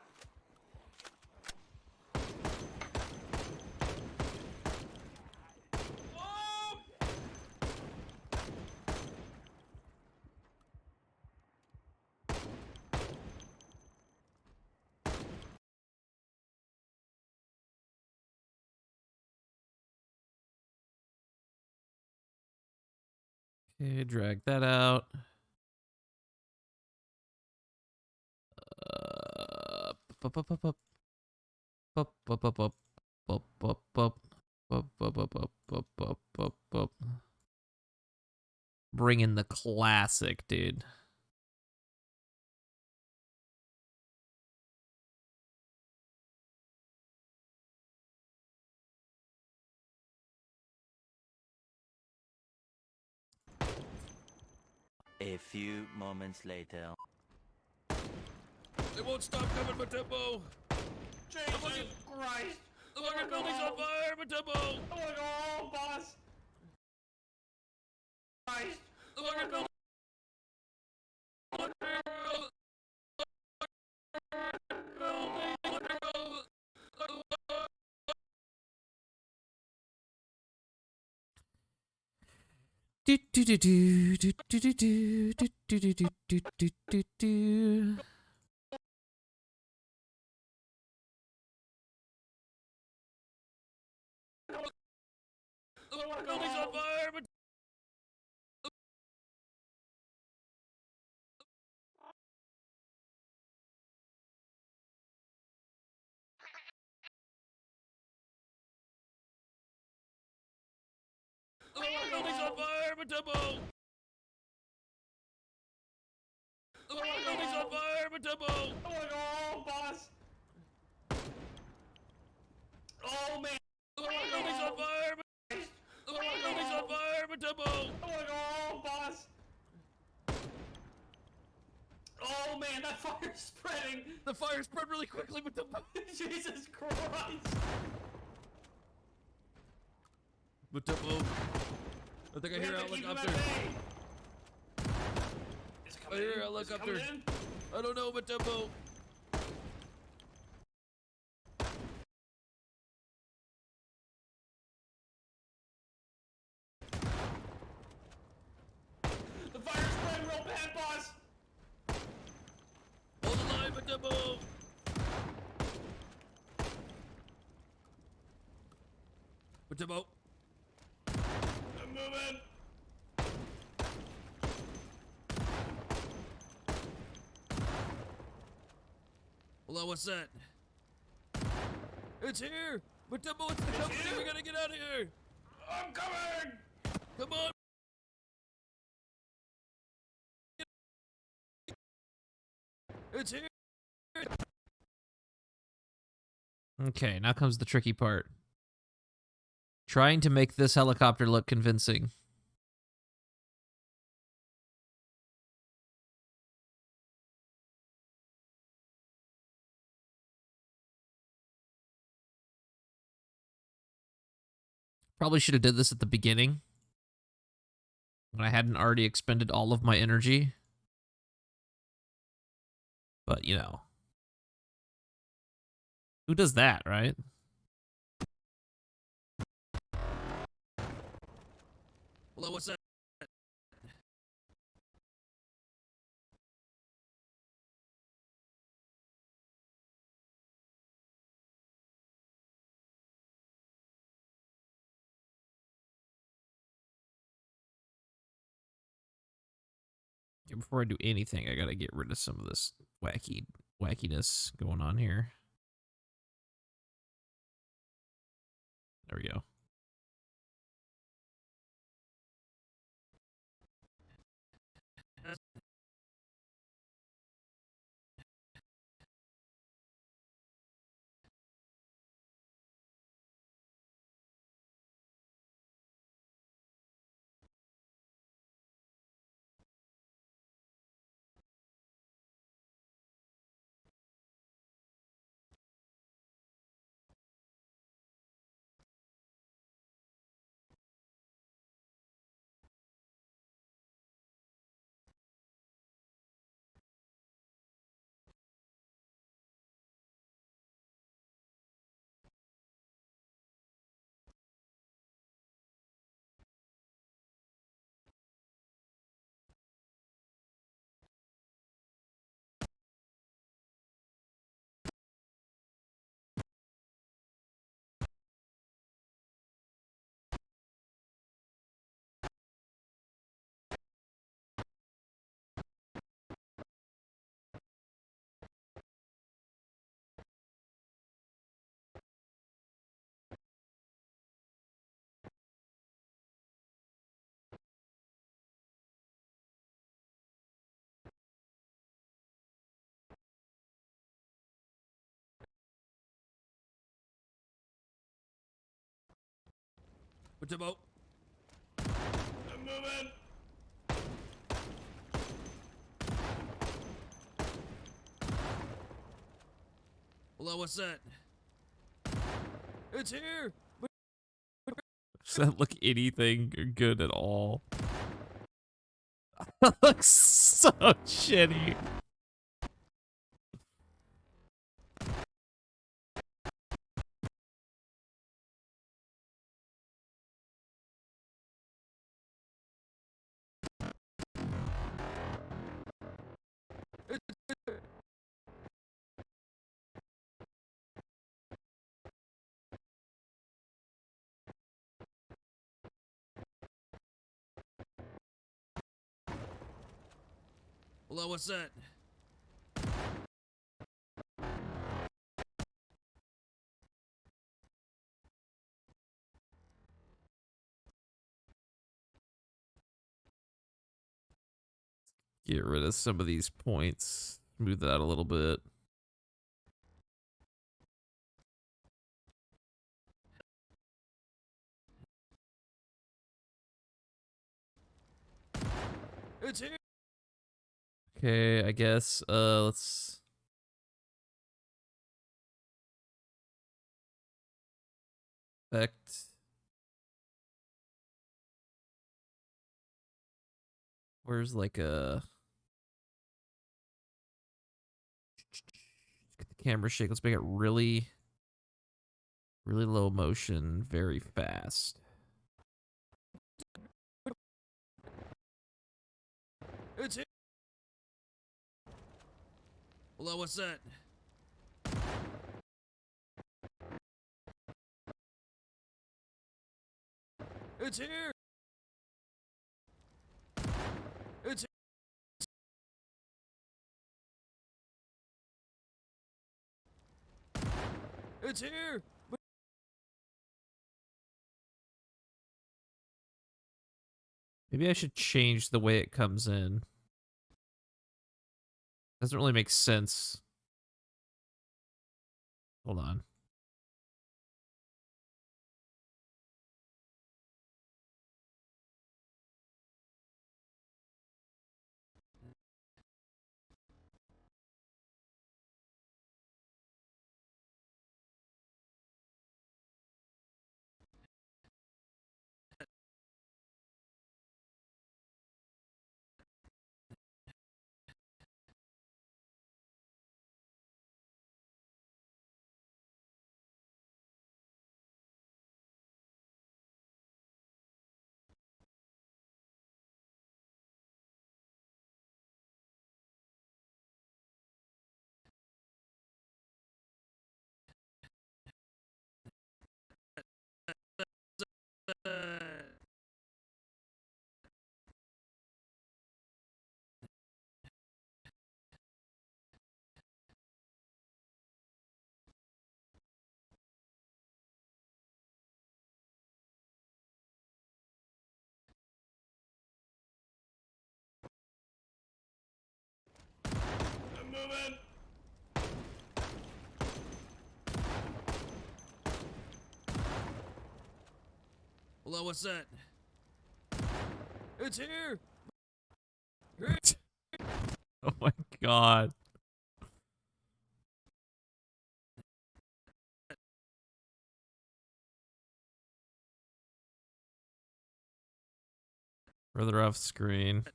Speaker 2: Whoa!
Speaker 3: Okay, drag that out. Bup, bup, bup, bup. Bup, bup, bup, bup. Bup, bup, bup. Bup, bup, bup, bup, bup, bup, bup, bup. Bring in the classic, dude.
Speaker 9: A few moments later.
Speaker 3: They won't stop coming, Matembo!
Speaker 2: Jesus Christ!
Speaker 3: The fucking building's on fire, Matembo!
Speaker 2: I wanna go home, boss! Christ!
Speaker 3: The fucking building. Do do do do do do do do do do do do do do do. The building's on fire, but the building's on fire, Matembo! The building's on fire, Matembo!
Speaker 2: I wanna go home, boss! Oh man!
Speaker 3: The building's on fire,
Speaker 2: Christ!
Speaker 3: the building's on fire, Matembo!
Speaker 2: I wanna go home, boss! Oh man, that fire's spreading!
Speaker 3: The fire spread really quickly, Matembo!
Speaker 2: Jesus Christ!
Speaker 3: Matembo! I think I
Speaker 2: We
Speaker 3: hear
Speaker 2: have to keep them
Speaker 3: helicopter.
Speaker 2: at bay. Is it
Speaker 3: I
Speaker 2: coming
Speaker 3: hear
Speaker 2: in?
Speaker 3: a
Speaker 2: Is it coming
Speaker 3: helicopter.
Speaker 2: in?
Speaker 3: I don't know, Matembo!
Speaker 2: The fire's spreading real bad, boss!
Speaker 3: Hold the line, Matembo! Matembo!
Speaker 2: I'm moving!
Speaker 3: Hold on, what's that? It's here! Matembo, it's the company!
Speaker 2: here?
Speaker 3: We gotta get out of here!
Speaker 2: I'm coming!
Speaker 3: Come on! It's here! Okay, now comes the tricky part. Trying to make this helicopter look convincing. Probably should have did this at the beginning when I hadn't already expended all of my energy. But, you know. Who does that, right? Hello, what's that?
Speaker 1: Before I do anything, I gotta get rid of some of this wackiness going on here. There we go.
Speaker 3: What's about?
Speaker 2: I'm moving.
Speaker 3: Hello, what's that? It's here.
Speaker 1: Does that look anything good at all? That looks so shitty.
Speaker 3: Hello, what's that?
Speaker 1: Get rid of some of these points. Smooth it out a little bit.
Speaker 3: It's here.
Speaker 1: Okay, I guess let's effect. Where's like a get the camera shake. Let's make it really low motion, very fast.
Speaker 3: It's here. Hello, what's that? It's here. It's It's here.
Speaker 1: Maybe I should change the way it comes in. Doesn't really make sense. Hold on.
Speaker 3: Hello, what's that? It's here.
Speaker 1: Oh my god. Further off screen.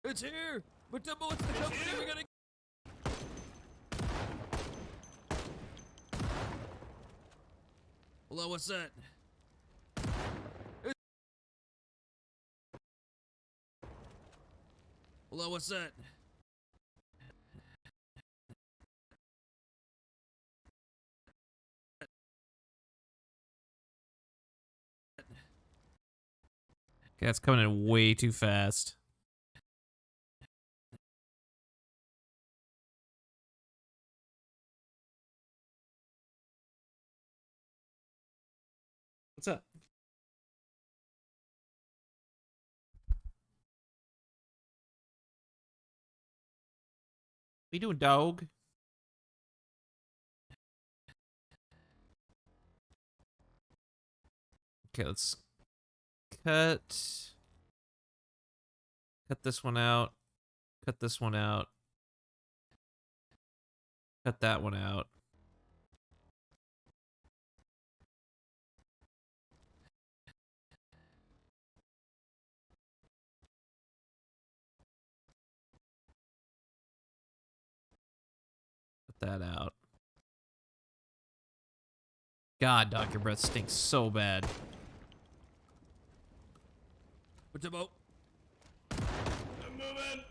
Speaker 3: It's here. But Dumbo, it's the company we're gonna. Hello, what's that? Hello, what's that?
Speaker 1: Okay, it's coming in way too fast. What's up? What you doing, dog? Okay, let's cut this one out. Cut this one out. Cut that one out. Cut that out. God, dog, your breath stinks so bad.
Speaker 3: But Dumbo.
Speaker 2: I'm moving.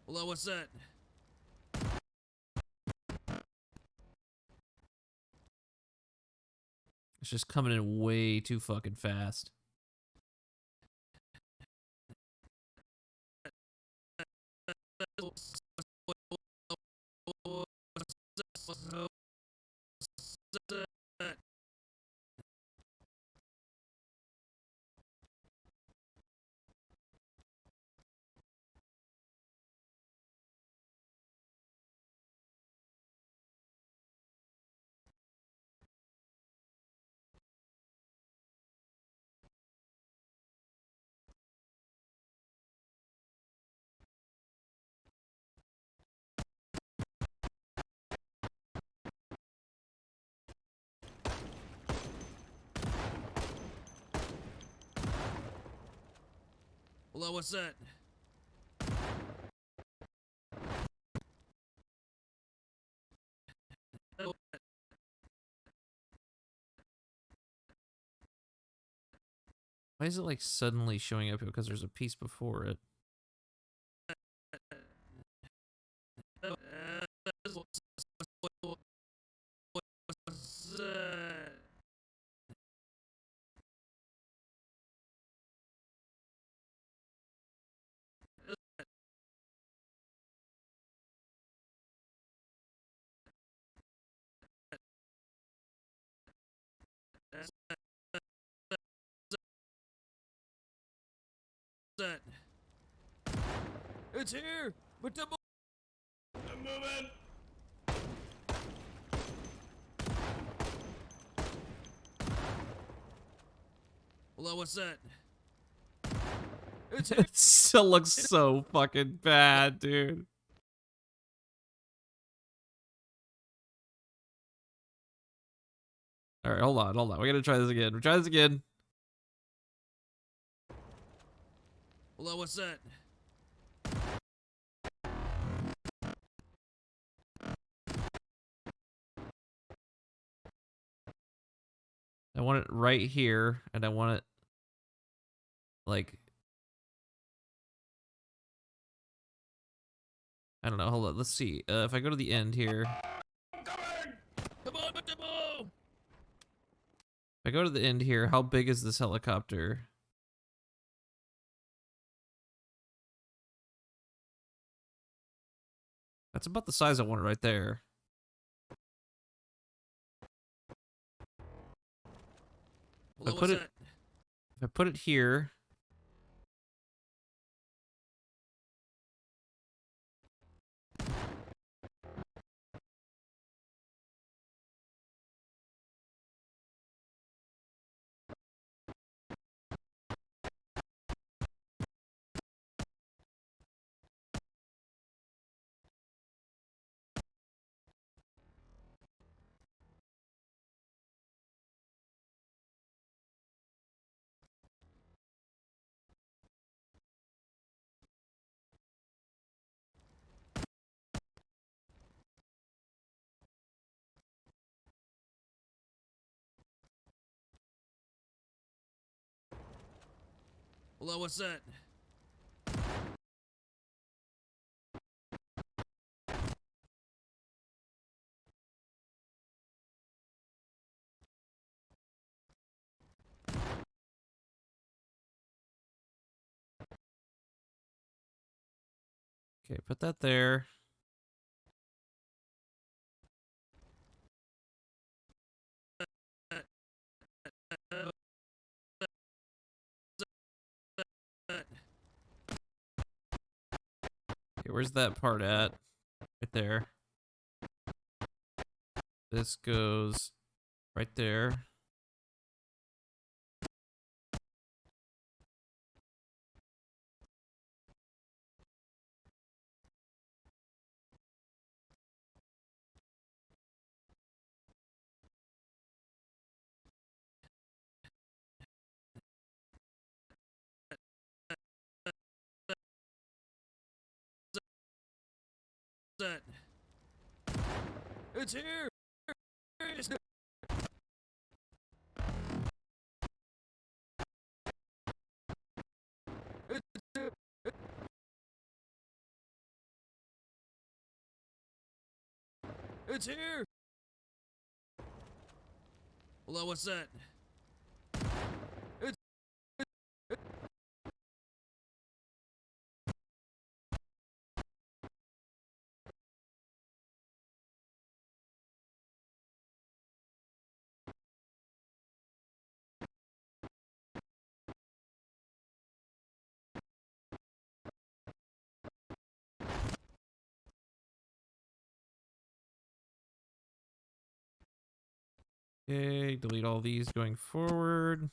Speaker 3: Hello, what's that?
Speaker 1: It's just coming in way too fucking fast.
Speaker 3: Hello, what's that?
Speaker 1: Why is it like suddenly showing up here? Because there's a piece before it.
Speaker 3: That. It's here. But Dumbo.
Speaker 2: I'm moving.
Speaker 3: Hello, what's that? It's
Speaker 1: It still looks so fucking bad, dude. All right, hold on, hold on. We gotta try this again. Try this again.
Speaker 3: Hello, what's that?
Speaker 1: want it right here, and I want it like, I don't know. Hold on. Let's see. If I go to the end here. Come on, Matemo! If I go to the end here, how big is this helicopter? That's about the size I want it right there. If I put it here. Hello, what's that? Okay, put that there. Okay, where's that part at? Right there. This goes right there. It's here! It's here! Hello, what's that? Okay, delete all these going forward.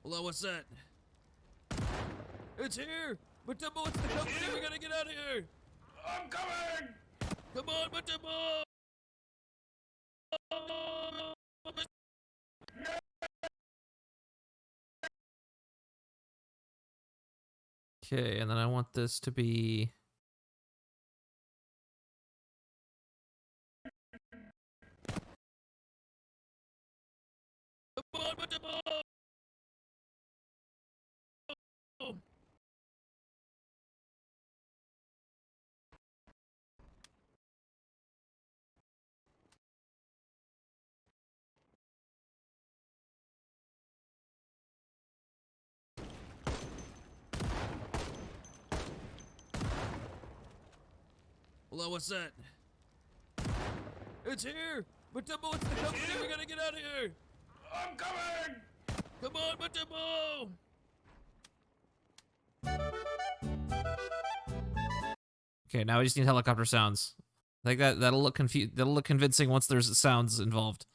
Speaker 1: Hello, what's that? It's here! Matemo, it's the company! We gotta get out of here!
Speaker 2: I'm coming!
Speaker 1: Come on, Matemo! Okay, and then I want this to be... Come on, Matemo! Hello, what's that? It's here! Matemo, it's the company! We gotta get out of here!
Speaker 2: I'm coming!
Speaker 3: Come on, Matemo!
Speaker 1: Okay, now we just need helicopter sounds. I think that'll look that'll look convincing once there's sounds involved.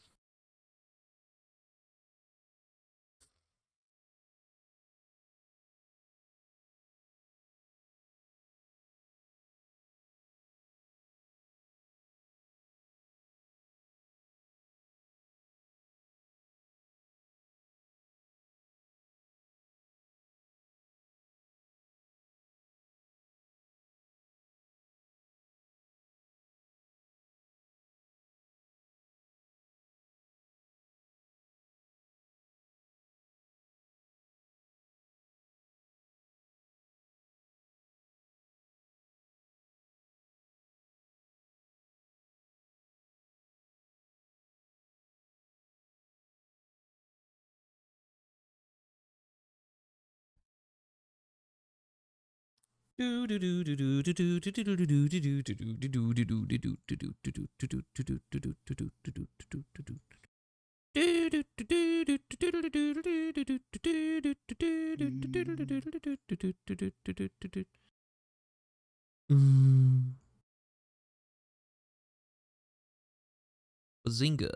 Speaker 1: Bazinga.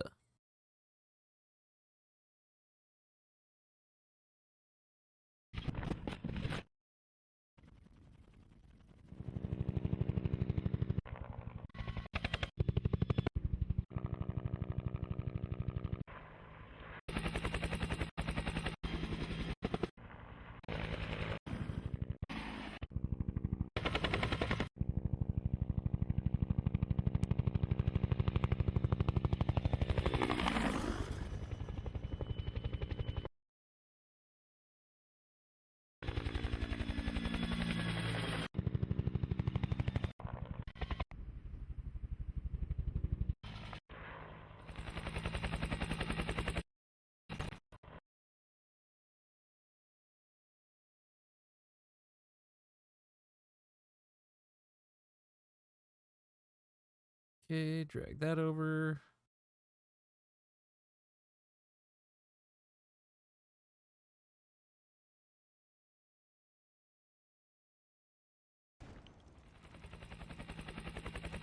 Speaker 1: Okay, drag that over.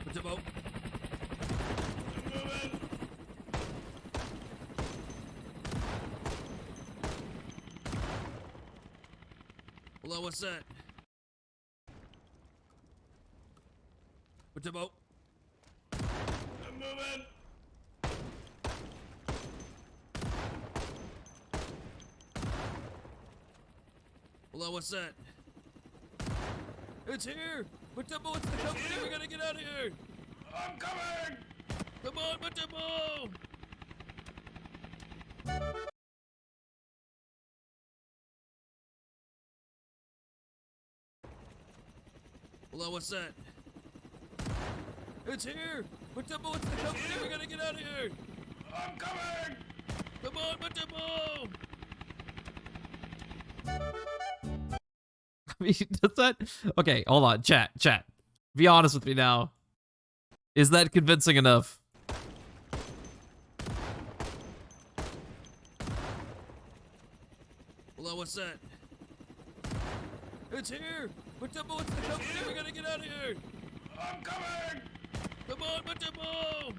Speaker 3: Matemo! Hello, what's that? Matemo!
Speaker 2: I'm moving!
Speaker 3: Hello, what's that? It's here! Matemo, it's the company! We gotta get out of here!
Speaker 2: I'm coming!
Speaker 3: Come on, Matemo! Hello, what's that? It's here! Matemo, it's the company! We gotta get out of here!
Speaker 2: I'm coming!
Speaker 3: Come on, Matemo!
Speaker 1: I mean, does that? Okay, hold on, chat. Be honest with me now. Is that convincing enough?
Speaker 3: Hello, what's that? It's here! Matemo, it's the company! We gotta get out of here!
Speaker 2: I'm coming!
Speaker 3: Come on, Matemo!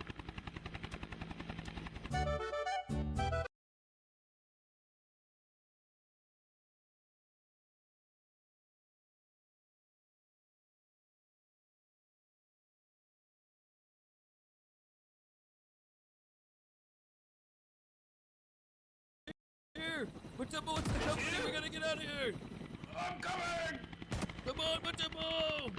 Speaker 3: Here! Matemo, it's the company! We gotta get out of here!
Speaker 2: I'm coming!
Speaker 3: Come on, Matemo!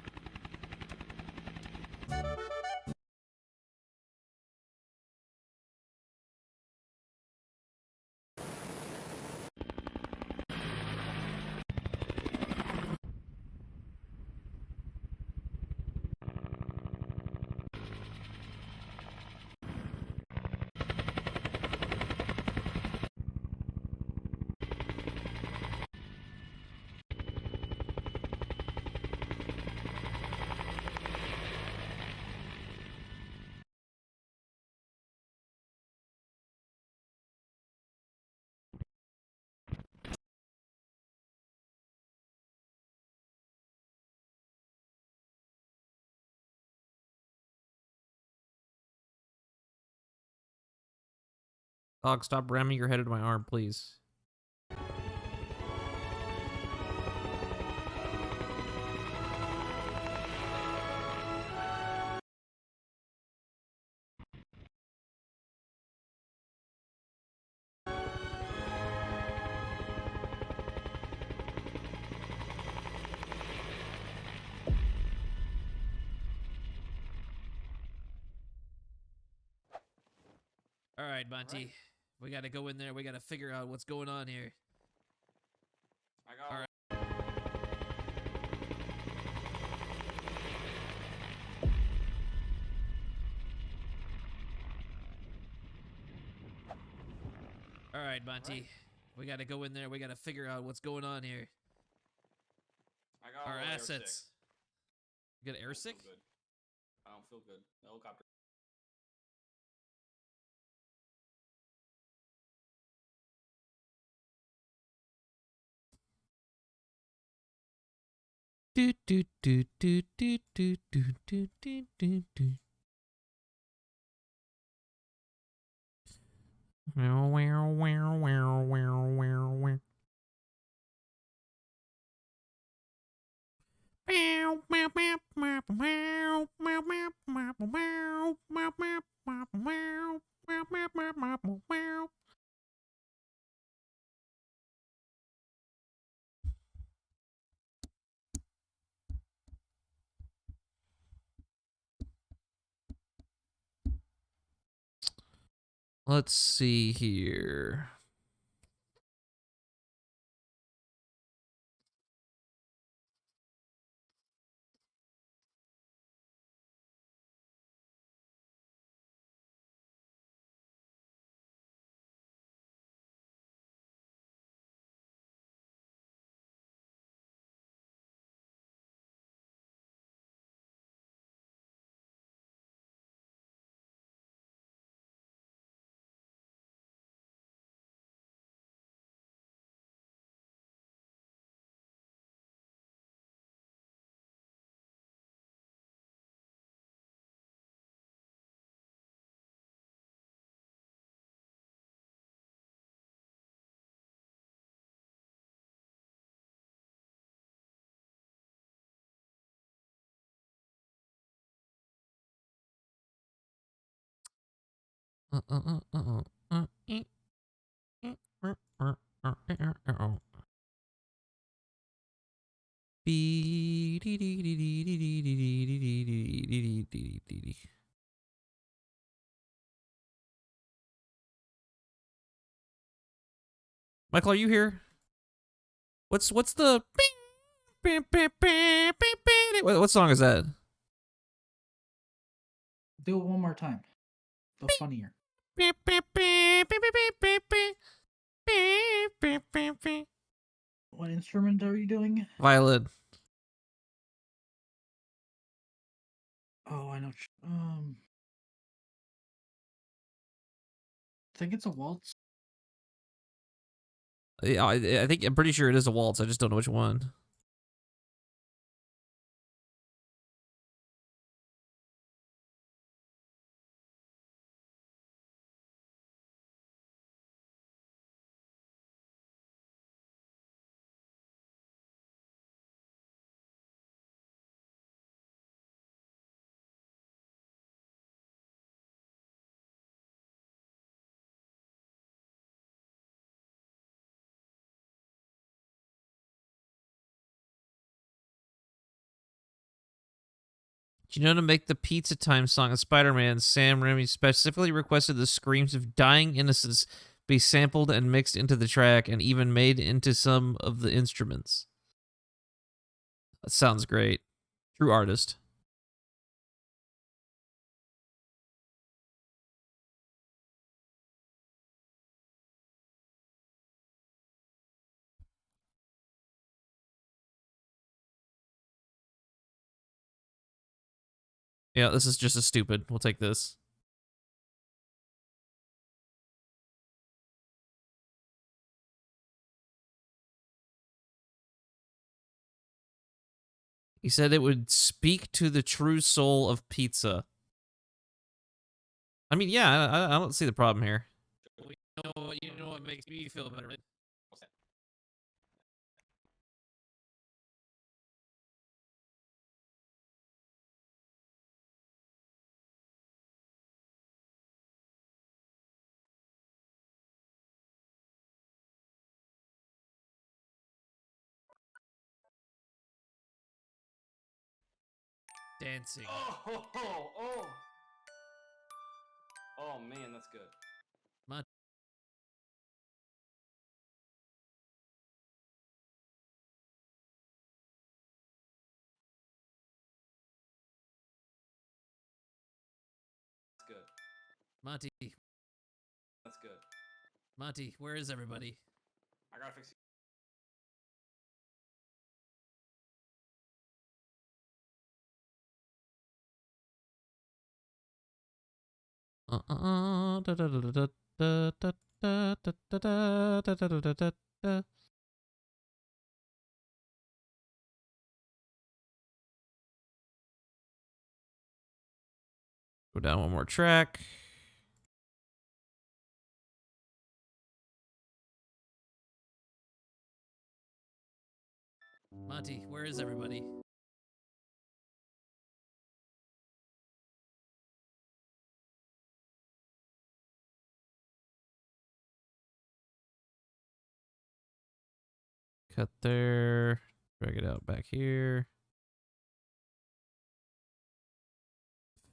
Speaker 3: Dog, stop ramming your head into my arm, please. All right, Monty. We gotta go in there. We gotta figure out what's going on here.
Speaker 2: I got.
Speaker 3: All right. All right, Monty. We gotta go in there. We gotta figure out what's going on here.
Speaker 2: I got.
Speaker 3: Our
Speaker 2: a little
Speaker 3: assets. You got air
Speaker 2: Don't
Speaker 3: sick?
Speaker 2: feel good. I don't feel good. Helicopter.
Speaker 3: Do do do do do do do do do do do. Wow wow wow wow wow wow wow. Meow meow meow meow meow meow meow meow meow meow meow meow meow meow meow meow. Let's see here. Michael, are you here? What's the what song is that?
Speaker 7: Do it one more time. The funnier. What instrument are you doing?
Speaker 3: Violin.
Speaker 7: Oh, I know. I think it's a waltz.
Speaker 3: Yeah, I think I'm pretty sure it is a waltz. I just don't know which one. Do you know to make the Pizza Time song of Spider-Man, Sam Raimi specifically requested the screams of dying innocents be sampled and mixed into the track and even made into some of the instruments. That sounds great. True artist. Yeah, this is just as stupid. We'll take this. He said it would speak to the true soul of pizza. I mean, yeah, I don't see the problem here. makes me feel better.
Speaker 2: What's that?
Speaker 3: Dancing.
Speaker 2: Oh. Oh man, that's good. That's good.
Speaker 3: Monty,
Speaker 2: That's good.
Speaker 3: Monty, where is everybody?
Speaker 2: I gotta fix.
Speaker 3: Go down one more track. Monty, where is everybody? Cut there. Drag it out back here.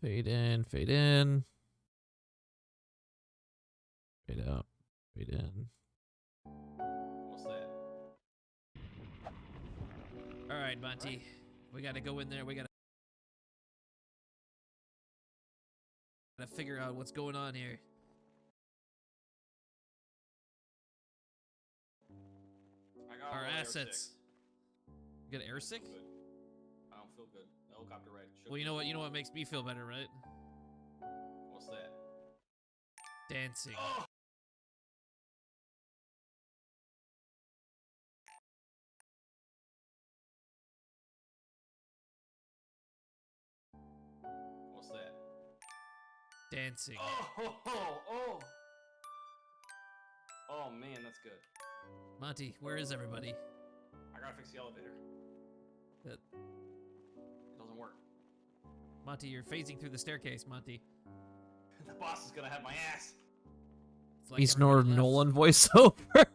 Speaker 3: Fade in, fade in. Fade out, fade in.
Speaker 2: What's that?
Speaker 3: All right, Monty. We gotta go in there. We gotta figure out what's going on here.
Speaker 2: I got
Speaker 3: Our
Speaker 2: a little
Speaker 3: assets. You got air
Speaker 2: airsick.
Speaker 3: sick?
Speaker 2: Good. I don't feel good. Helicopter ride. Shook
Speaker 3: Well, you
Speaker 2: me.
Speaker 3: know what? You know what makes me feel better, right?
Speaker 2: What's that?
Speaker 3: Dancing.
Speaker 2: Oh. What's that?
Speaker 3: Dancing.
Speaker 2: Oh. Oh man, that's good.
Speaker 3: Monty, where is everybody?
Speaker 2: I gotta fix the elevator.
Speaker 3: That-
Speaker 2: It doesn't work.
Speaker 3: Monty, you're phasing through the staircase, Monty.
Speaker 2: The boss is gonna have my ass.
Speaker 3: It's like
Speaker 1: He's
Speaker 3: everybody left.
Speaker 1: Nolan voiceover.
Speaker 2: I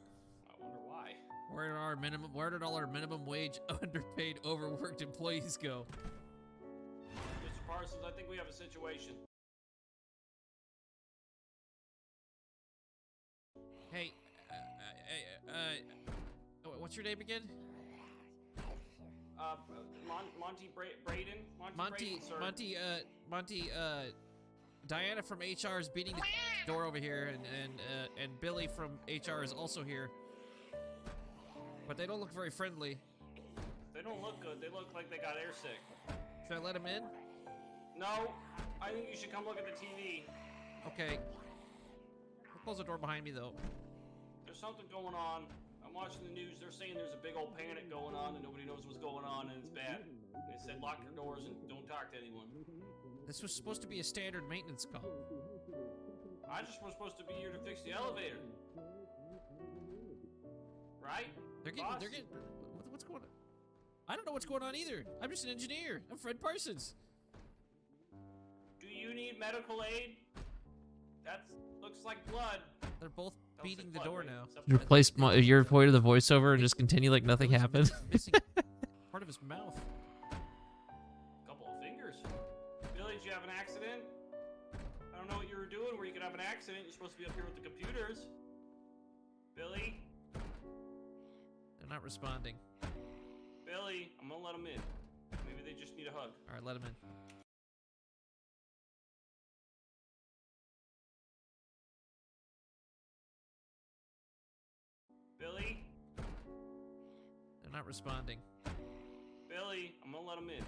Speaker 2: wonder why.
Speaker 3: Where did all our minimum wage, underpaid, overworked employees go?
Speaker 2: Mr. Parsons, I think we have a situation.
Speaker 3: Hey, what's your name again?
Speaker 2: Monty Braden? Braden, sir.
Speaker 3: Monty, Diana from HR is beating the door over here, and Billy from HR is also here. But they don't look very friendly.
Speaker 2: They don't look good. They look like they got airsick.
Speaker 3: Should I let him in?
Speaker 2: No, I think you should come look at the TV.
Speaker 3: Okay. I'll close the door behind me, though.
Speaker 2: There's something going on. I'm watching the news. They're saying there's a big old panic going on and nobody knows what's going on and it's bad. They said lock your doors and don't talk to anyone.
Speaker 3: This was supposed to be a standard maintenance call.
Speaker 2: I just was supposed to be here to fix the elevator. Right? Boss?
Speaker 3: What's going on? I don't know what's going on either. I'm just an engineer. I'm Fred Parsons.
Speaker 2: Do you need medical aid? That looks like blood.
Speaker 3: They're both
Speaker 2: Don't say
Speaker 3: beating the
Speaker 2: blood,
Speaker 3: door
Speaker 2: right?
Speaker 3: now.
Speaker 2: Except for-
Speaker 1: Replace your point of the voiceover and just continue like nothing
Speaker 3: Billy's
Speaker 1: happened.
Speaker 3: Missing part of his mouth.
Speaker 2: Couple of fingers. Billy, did you have an accident? I don't know what you were doing where you could have an accident. You're supposed to be up here with the computers. Billy?
Speaker 3: They're not responding.
Speaker 2: Billy, I'm gonna let them in. Maybe they just need a hug.
Speaker 3: All right, let him in.
Speaker 2: Billy?
Speaker 3: They're not responding.
Speaker 2: Billy, I'm gonna let them in.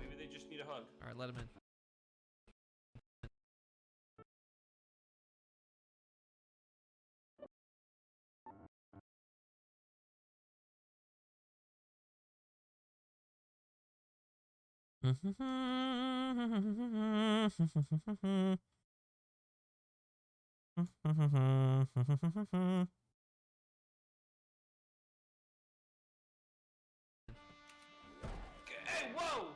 Speaker 2: Maybe they just need a hug.
Speaker 3: All right, let him in.
Speaker 2: Hey, whoa!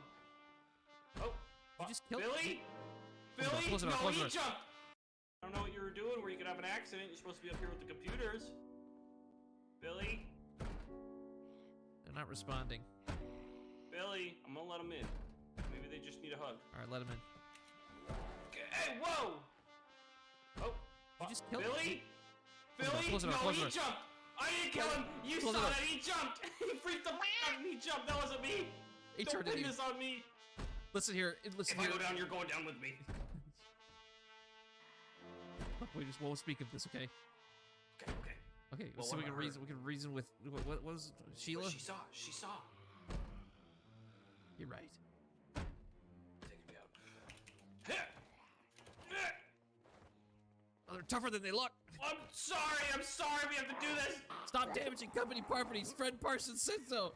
Speaker 2: Oh,
Speaker 3: You just killed
Speaker 2: Billy?
Speaker 3: Close it,
Speaker 2: Billy?
Speaker 3: close it,
Speaker 2: No,
Speaker 3: close
Speaker 2: he
Speaker 3: it.
Speaker 2: jumped! I don't know what you were doing where you could have an accident. You're supposed to be up here with the computers. Billy?
Speaker 3: They're not responding.
Speaker 2: Billy, I'm gonna let him in. Maybe they just need a hug.
Speaker 3: All right, let him in.
Speaker 2: Hey, whoa! Oh,
Speaker 3: You just killed
Speaker 2: Billy?
Speaker 3: Close it,
Speaker 2: Billy?
Speaker 3: close it,
Speaker 2: No,
Speaker 3: close
Speaker 2: he
Speaker 3: it.
Speaker 2: jumped! I didn't kill him! You
Speaker 3: Close
Speaker 2: saw
Speaker 3: it.
Speaker 2: that! He jumped! He freaked the f out and he jumped! That wasn't me!
Speaker 3: He
Speaker 2: Don't
Speaker 3: turned at
Speaker 2: pin
Speaker 3: you.
Speaker 2: this on me!
Speaker 3: Listen here. Listen
Speaker 2: If I
Speaker 3: here.
Speaker 2: go down, you're going down with me.
Speaker 3: We just won't speak of this, okay?
Speaker 2: Okay, okay.
Speaker 3: Okay,
Speaker 2: Well,
Speaker 3: so
Speaker 2: what
Speaker 3: we can
Speaker 2: about her?
Speaker 3: reason. We can reason with what was it? Sheila?
Speaker 2: Well, she saw. She saw.
Speaker 3: You're right.
Speaker 2: Take me out. Heh! Heh!
Speaker 3: Oh, they're tougher than they look.
Speaker 2: I'm sorry. I'm sorry. We have to do this.
Speaker 3: Stop damaging company properties. Fred Parsons said so.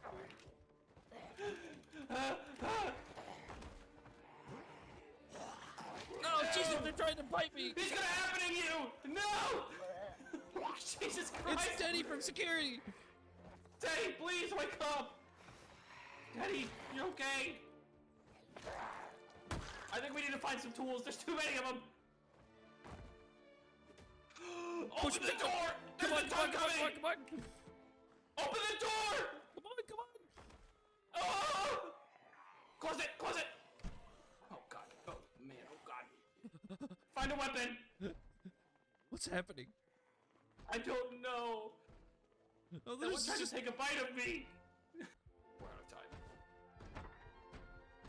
Speaker 3: Oh, Jesus, they're trying to bite me.
Speaker 2: It's gonna happen to you. No. Jesus Christ.
Speaker 3: It's Teddy from security.
Speaker 2: Teddy, please wake up. Teddy, you okay? I think we need to find some tools. There's too many of them. Open the door!
Speaker 3: Come
Speaker 2: There's
Speaker 3: on,
Speaker 2: a
Speaker 3: come on,
Speaker 2: ton
Speaker 3: come on,
Speaker 2: coming!
Speaker 3: come on, come on.
Speaker 2: Open the door!
Speaker 3: Come on, come on.
Speaker 2: Oh! Close it! Close it! Oh god! Oh man! Oh god! Find a weapon!
Speaker 3: What's happening?
Speaker 2: I don't know.
Speaker 3: Oh,
Speaker 2: That
Speaker 3: there's
Speaker 2: one's trying
Speaker 3: just...
Speaker 2: to take a bite of me. We're out of time.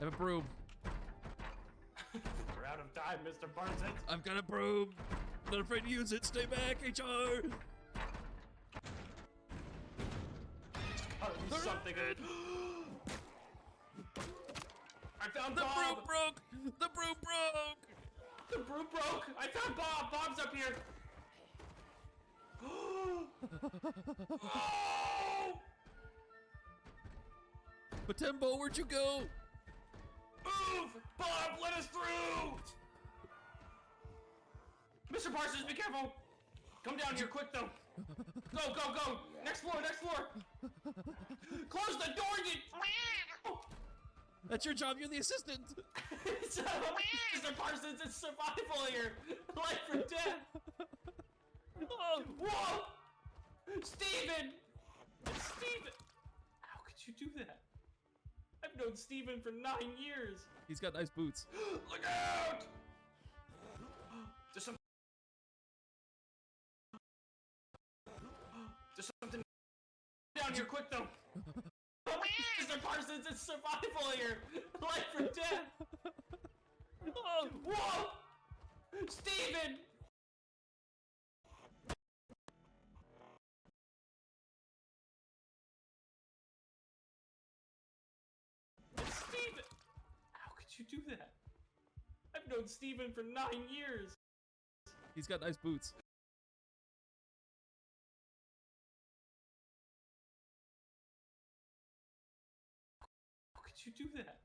Speaker 3: I have a broom.
Speaker 2: We're out of time, Mr. Parsons.
Speaker 3: I've got a broom. I'm not afraid to use it. Stay back, HR.
Speaker 2: Gotta be something. I found
Speaker 3: The broom
Speaker 2: Bob.
Speaker 3: broke. The broom broke.
Speaker 2: The broom broke. I found Bob. Bob's up here. Oh!
Speaker 3: Matembo, where'd you go?
Speaker 2: Move! Bob, let us through! Mr. Parsons, be careful! Come down here quick, though. Go, go, go! Next floor, next floor! Close the door, you...
Speaker 3: That's your job. You're the assistant.
Speaker 2: Mr. Parsons, it's survival here! Life or death!
Speaker 3: Oh,
Speaker 2: Whoa! Steven! Steven! How could you do that? I've known Steven for 9 years!
Speaker 3: he's got nice boots.
Speaker 2: Look out! There's something down here quick though. Mr. Parsons, it's survival here. Life or death. Oh, whoa! Steven! Steven! How could you do that? I've known Steven for 9 years.
Speaker 3: He's got nice boots.
Speaker 2: How could you do that?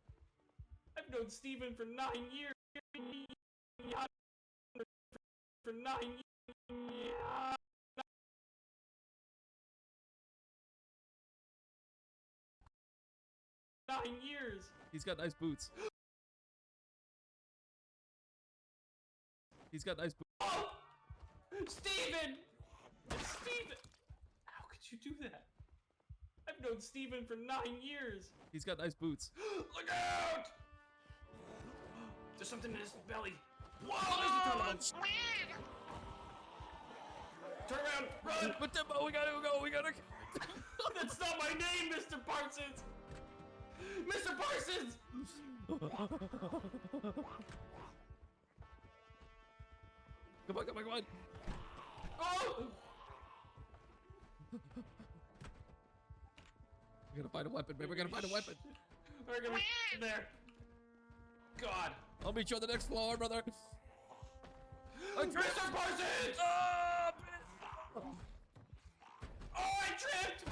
Speaker 2: I've known Steven for 9 years. For 9 years. 9 years.
Speaker 3: He's got nice boots. He's got nice boots.
Speaker 2: Oh! Steven! Steven! How could you do that? I've known Steven for 9 years.
Speaker 3: He's got nice boots.
Speaker 2: Look out! There's something in his belly. Whoa, there's a ton of them. Turn around, run!
Speaker 3: Matembo, we gotta go. We gotta.
Speaker 2: That's not my name, Mr. Parsons! Mr. Parsons!
Speaker 3: Come on, come on, come on.
Speaker 2: Oh!
Speaker 3: We gotta find a weapon, man. We gotta find a weapon.
Speaker 2: We're gonna get there. God.
Speaker 3: I'll meet you on the next floor, brother.
Speaker 2: Mr. Parsons! Oh, I tripped!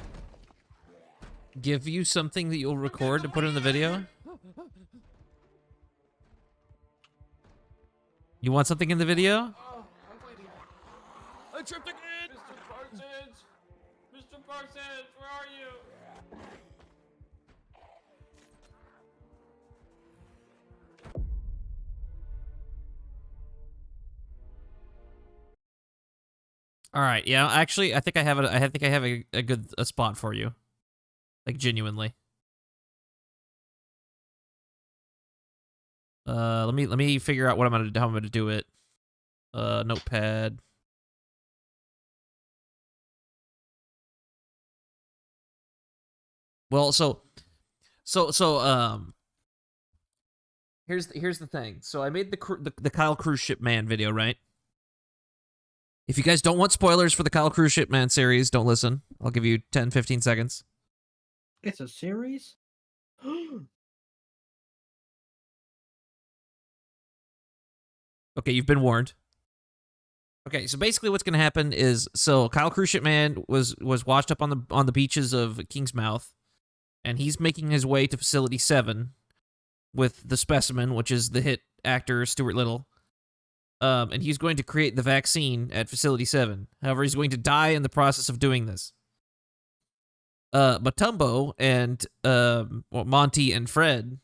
Speaker 1: Give you something that you'll record to put in the video? You want something in the video?
Speaker 2: Oh, I'm waiting.
Speaker 1: tripped again!
Speaker 2: Mr. Parsons! Mr. Parsons, where are you?
Speaker 1: All right, yeah. Actually, I think I have a good spot for you, like genuinely. Let me figure out what how I'm gonna do it. Notepad. Well, here's the thing. So I made the Kyle Cruise Ship Man video, right? If you guys don't want spoilers for the Kyle Cruise Ship Man series, don't listen. I'll give you 10, 15 seconds.
Speaker 7: It's a series?
Speaker 1: Okay, you've been warned. Okay, so basically what's going to happen is, so Kyle Cruise Ship Man was washed up on the beaches of Kingsmouth, and he's making his way to Facility 7 with the specimen, which is the hit actor Stuart Little. And he's going to create the vaccine at Facility 7. However, he's going to die in the process of doing this. Matumbo and Monty and Fred,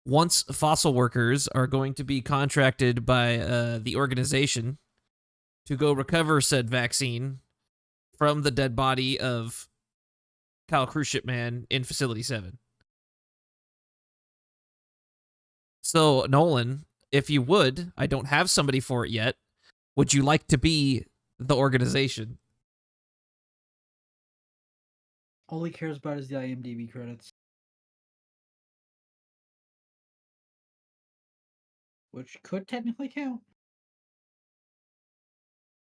Speaker 1: once fossil workers, are going to be contracted by the organization to go recover said vaccine from the dead body of Kyle Cruise Ship Man in Facility 7. So, Nolan, if you would, I don't have somebody for it yet. Would you like to be the organization?
Speaker 7: All he cares about is the IMDb credits. Which could technically count.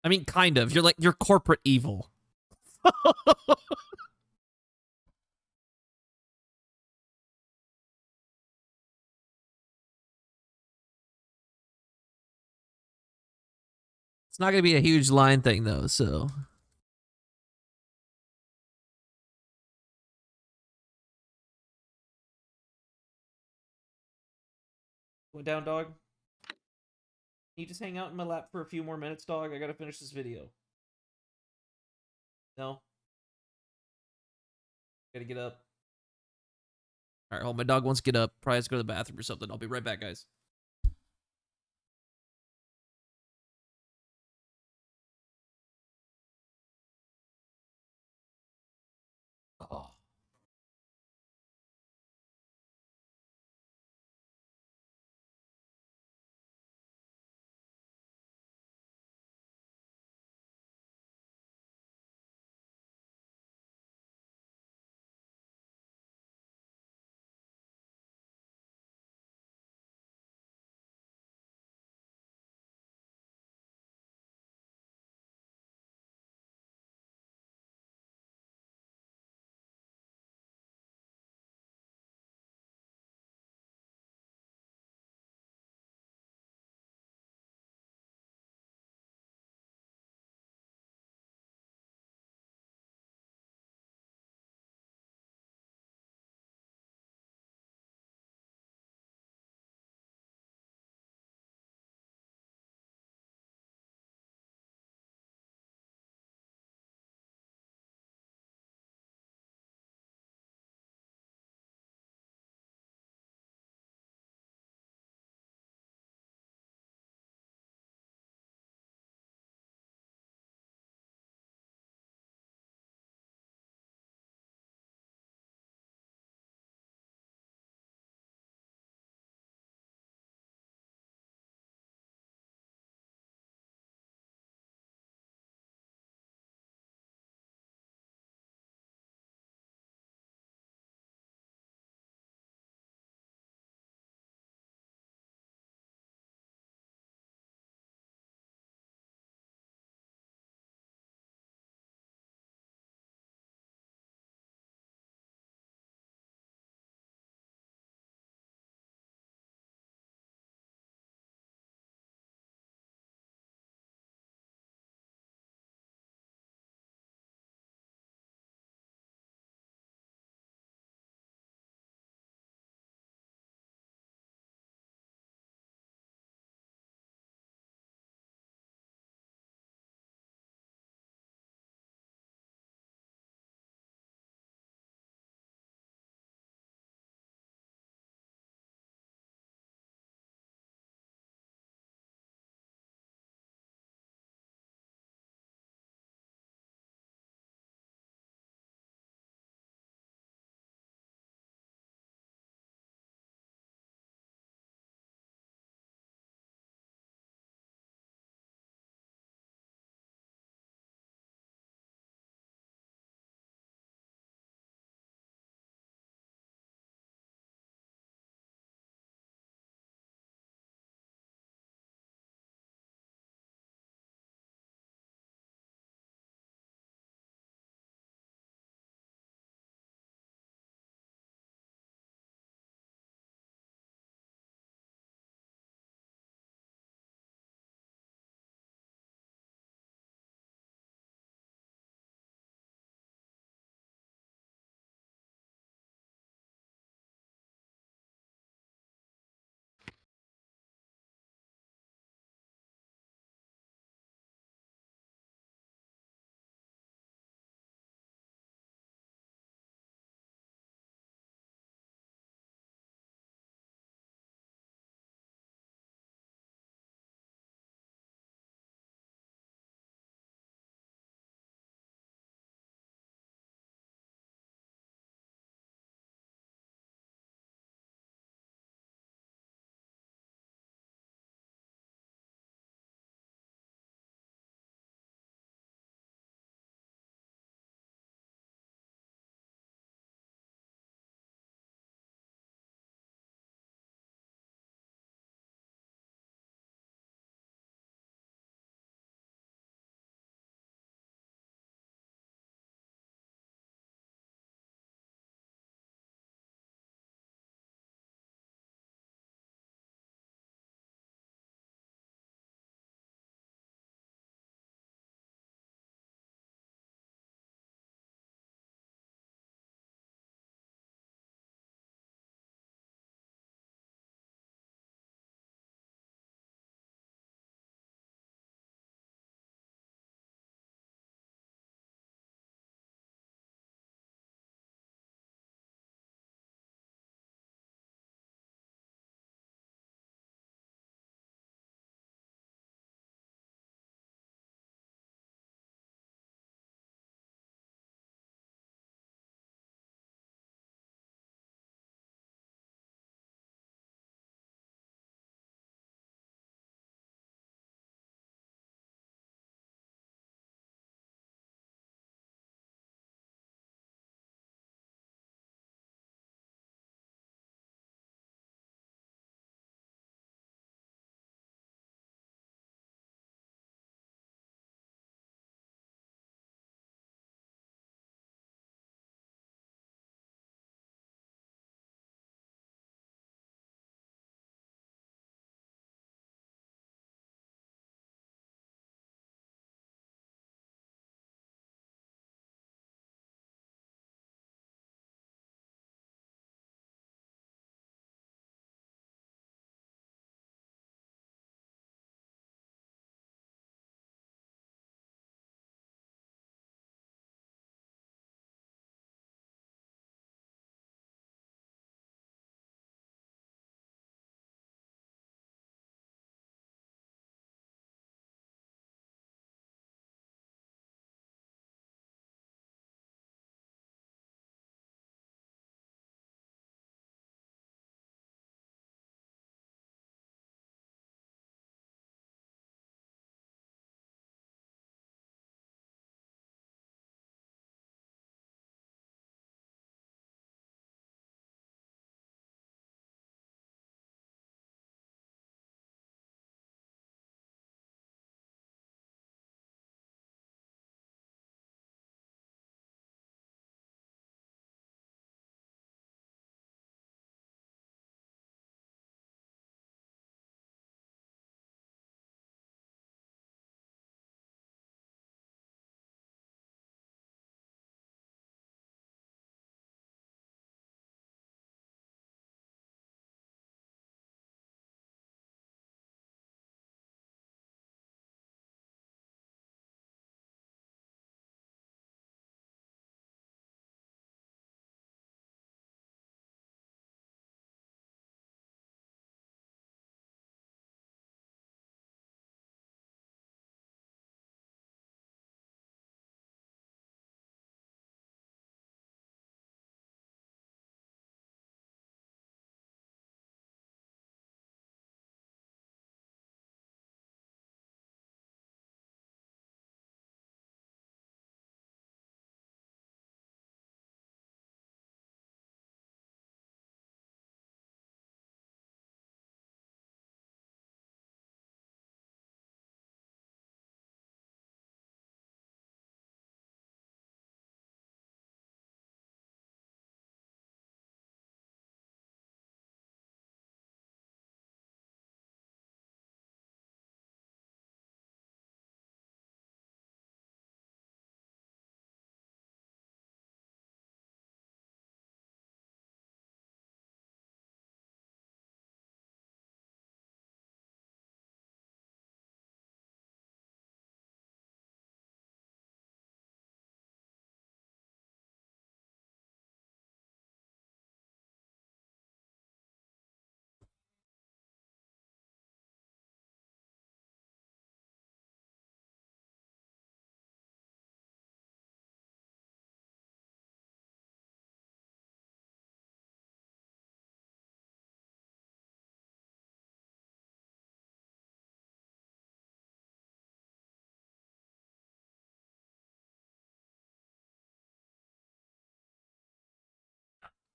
Speaker 1: I mean, kind of. You're corporate evil. It's not going to be a huge line thing, though, so. Going down, dog? Can you just hang out in my lap for a few more minutes, dog? I gotta finish this video. No? Gotta get up. Alright, hold. My dog wants to get up. Probably has to go to the bathroom or something. I'll be right back, guys. Oh.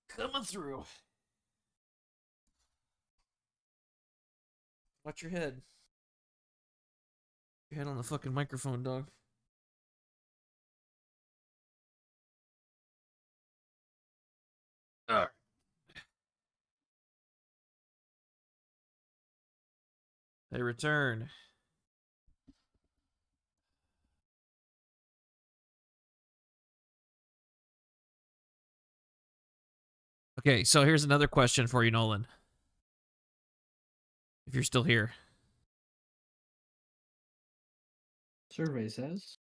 Speaker 3: Coming through. Watch your head. Your head on the fucking microphone, dog. Alright. They return. Okay, so here's another question for you, Nolan. If you're still here.
Speaker 7: Survey says.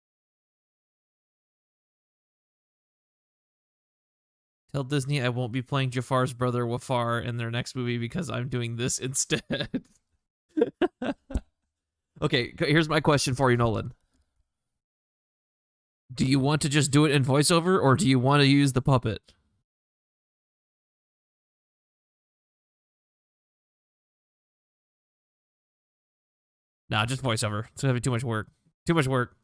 Speaker 3: Tell Disney I won't be playing Jafar's brother Wafar in their next movie because I'm doing this instead. Okay, here's my question for you, Nolan. Do you want to just do it in voiceover, or do you want to use the puppet? Nah, just voiceover. It's gonna be too much work. Too much work.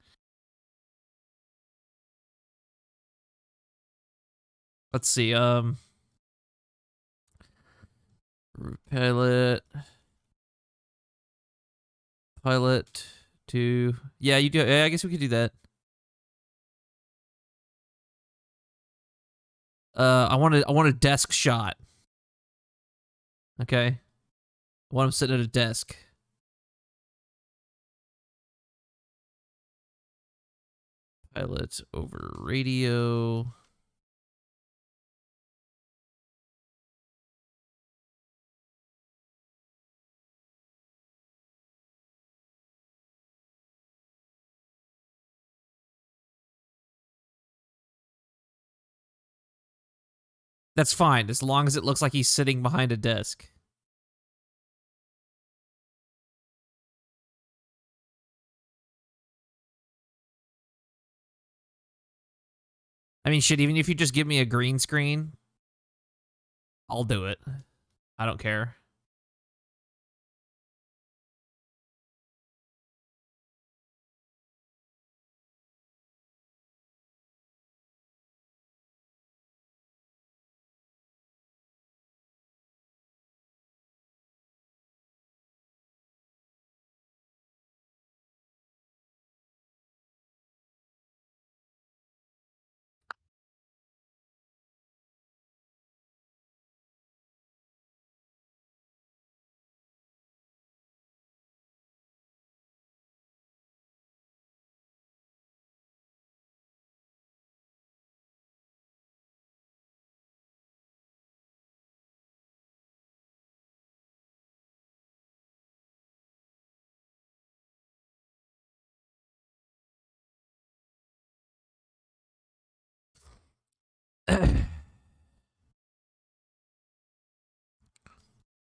Speaker 3: Let's see. Pilot to. Yeah, you do. Yeah, I guess we could do that. I want a desk shot. Okay. I want him sitting at a desk. Pilot over radio. That's fine, as long as it looks like he's sitting behind a desk. I mean, shit, even if you just give me a green screen, I'll do it. I don't care.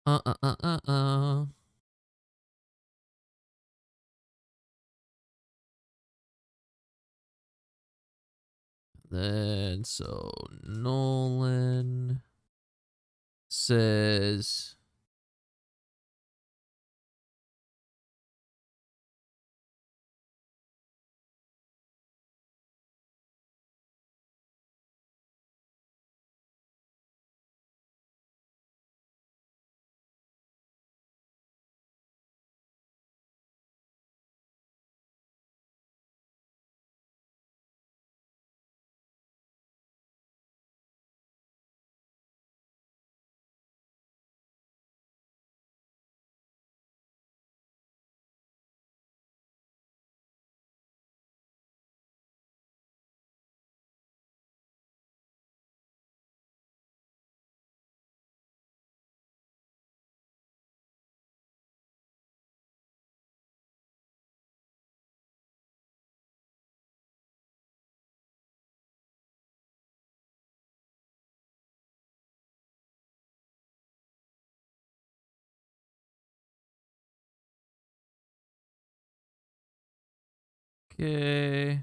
Speaker 3: uh. Then, so Nolan says... Okay.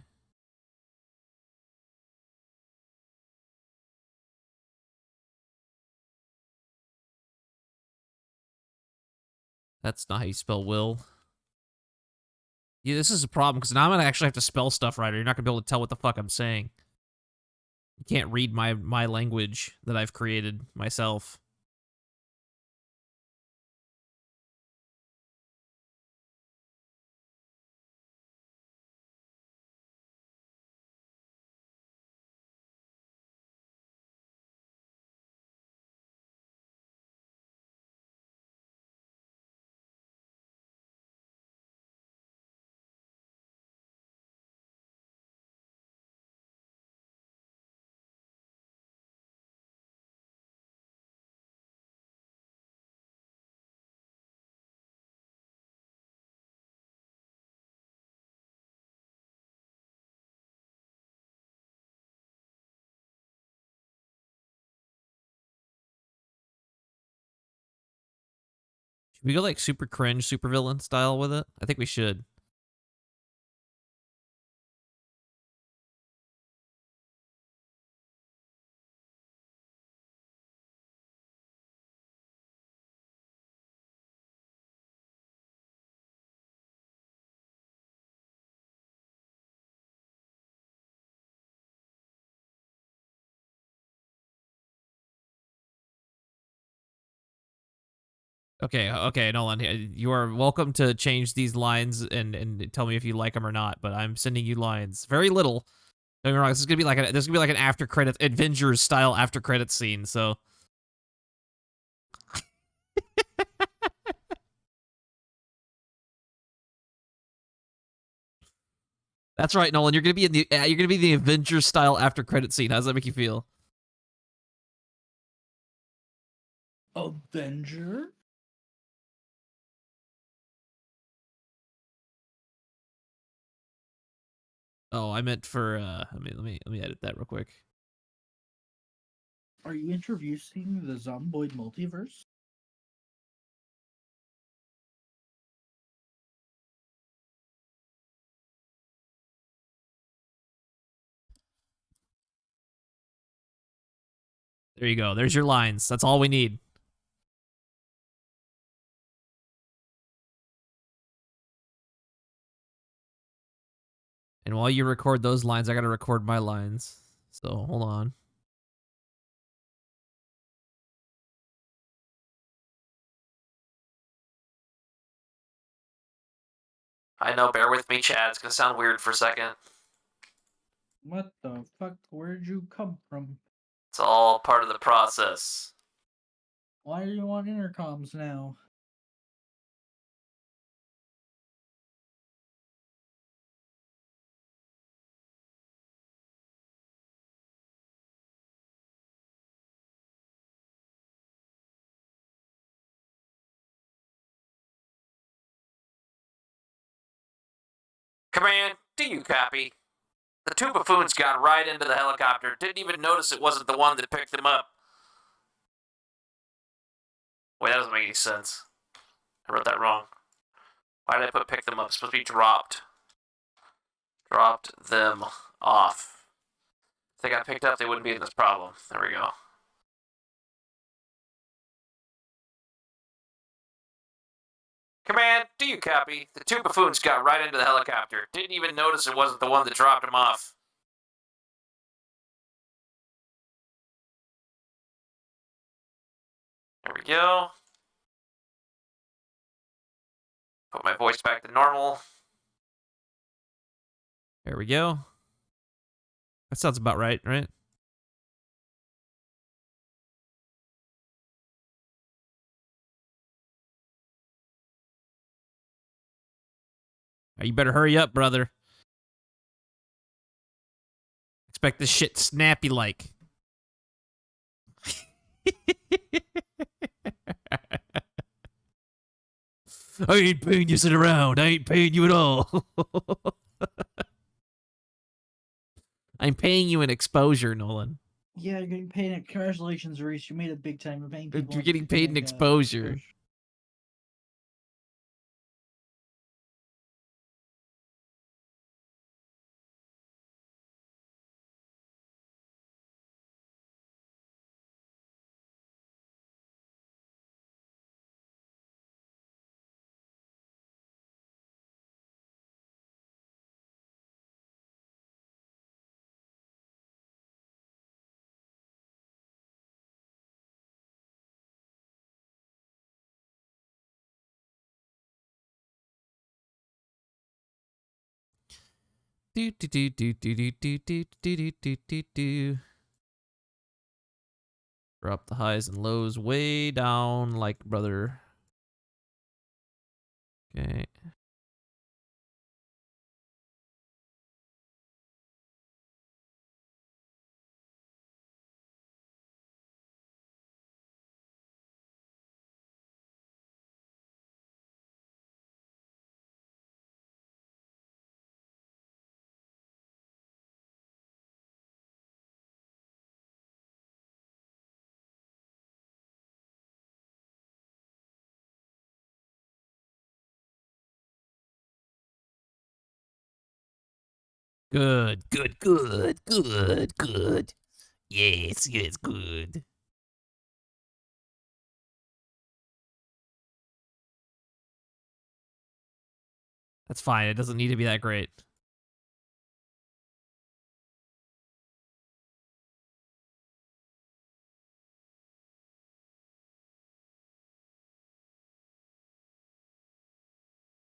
Speaker 3: That's not how you spell will. Yeah, this is a problem, because now I'm going to actually have to spell stuff right, or you're not going to be able to tell what the fuck I'm saying.
Speaker 1: You can't read my language that I've created myself. Should we go like super cringe, super villain style with it? I think we should. Okay, Nolan, you are welcome to change these lines and tell me if you like them or not, but I'm sending you lines. Very little. Don't get me wrong, this is gonna be like an after credit Avengers style after credit scene, so that's right, Nolan. You're gonna be in the Avengers style after credit scene. How does that make you feel?
Speaker 7: Avenger?
Speaker 1: Oh, I meant for let me edit that real quick.
Speaker 7: Are you introducing the Zomboid multiverse?
Speaker 1: There you go. There's your lines. That's all we need. And while you record those lines, I gotta record my lines. So hold on. I know, bear with me, Chad. It's gonna sound weird for a second.
Speaker 7: What the fuck? Where'd you come from?
Speaker 1: It's all part of the process.
Speaker 7: Why do you on intercoms now?
Speaker 1: Command, do you copy? The two buffoons got right into the helicopter. Didn't even notice it wasn't the one that picked them up. Wait, that doesn't make any sense. I wrote that wrong. Why did I put pick them up? It's supposed to be dropped. Dropped them off. If they got picked up, they wouldn't be in this problem. There we go. Command, do you copy? The two buffoons got right into the helicopter. Didn't even notice it wasn't the one that dropped them off. There we go. Put my voice back to normal. There we go. That sounds about right, right? You better hurry up, brother. Expect this shit snappy like. I ain't paying you to sit around. I ain't paying you at all. I'm paying you an exposure, Nolan.
Speaker 7: Yeah, you're getting paid. Congratulations, Reese. You made it big time. You're paying people.
Speaker 1: You're getting paid an exposure. Do do do do do do do do do do do do. Drop the highs and lows way down, like brother. Okay. Good, good, good, good, good. Yes, yes, good. That's fine. It doesn't need to be that great.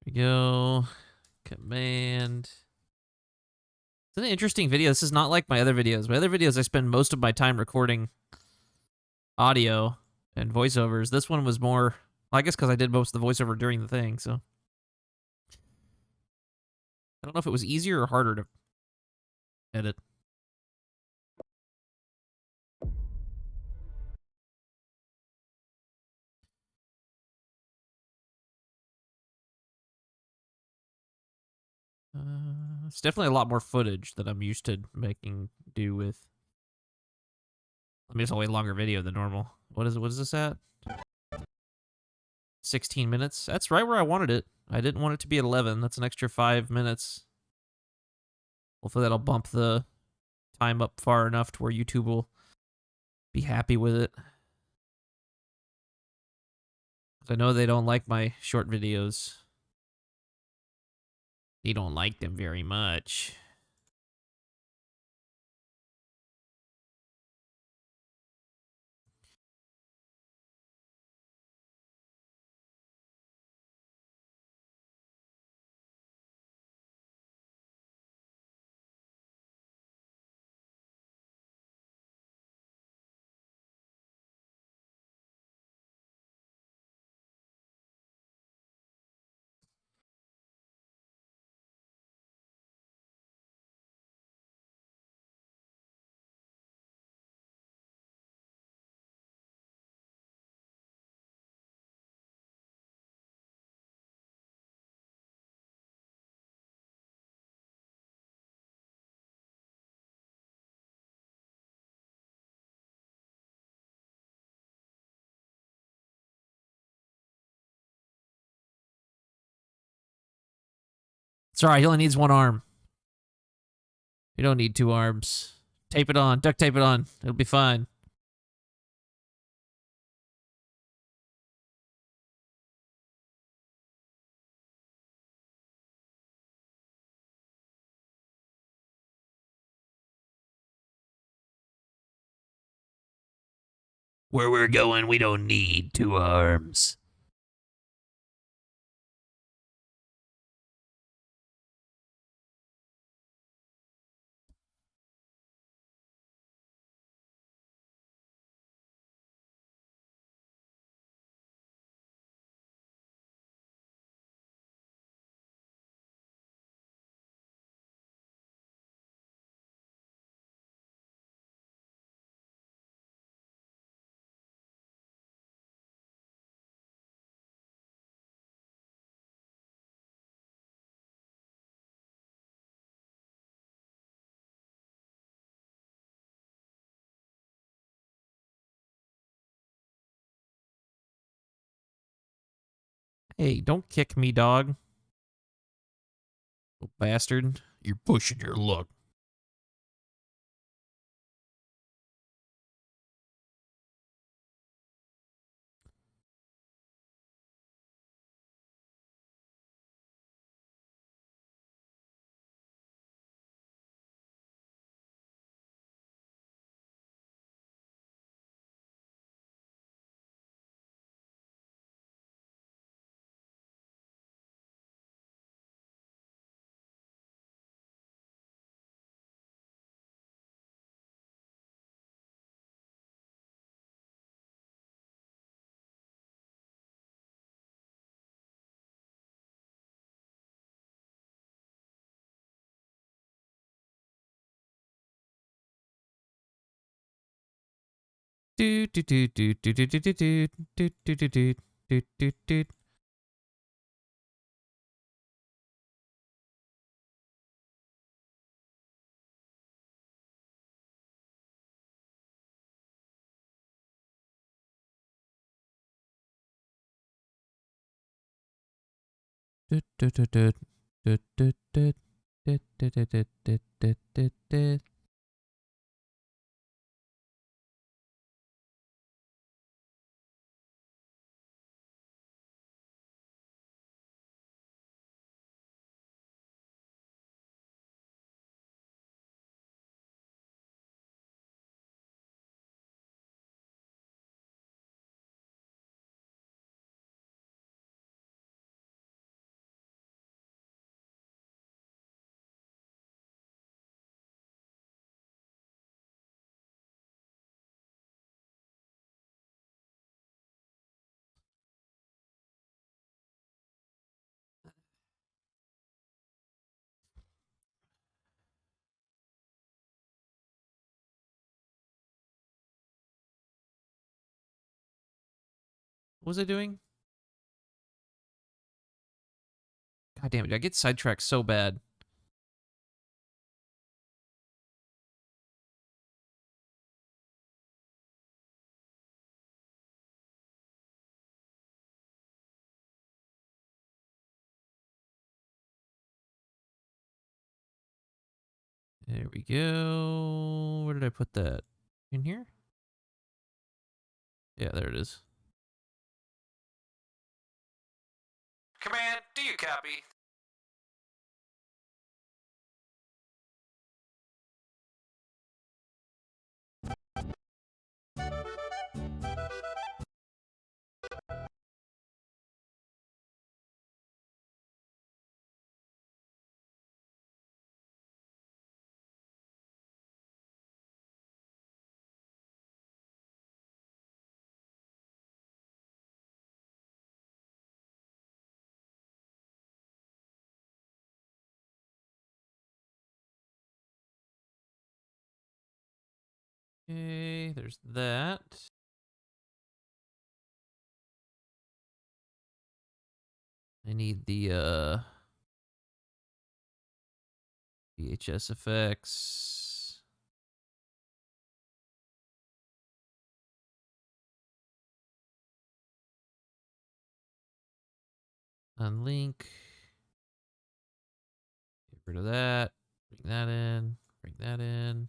Speaker 1: Here we go. Command. It's an interesting video. This is not like my other videos. My other videos, I spend most of my time recording audio and voiceovers. This one was more, I guess because I did most of the voiceover during the thing, so. I don't know if it was easier or harder to edit. It's definitely a lot more footage that I'm used to making do with. I mean, it's a way longer video than normal. What is this at? 16 minutes? That's right where I wanted it. I didn't want it to be at 11. That's an extra 5 minutes. Hopefully that'll bump the time up far enough to where YouTube will be happy with it. I know they don't like my short videos. They don't like them very much. It's alright, he only needs one arm. You don't need two arms. Tape it on, duct tape it on. It'll be fine. Where we're going, we don't need two arms. Hey, don't kick me, dog. Oh, bastard. You're pushing your luck. Do do do do do do do do do do do do do do do do. Do do do do do do do do do do do do do do. What was I doing? God damn it, I get sidetracked so bad. There we go. Where did I put that? In here? Yeah, there it is.
Speaker 3: Command, do you copy?
Speaker 1: Okay, there's that. I need the VHS effects. Unlink. Get rid of that. Bring that in. Bring that in.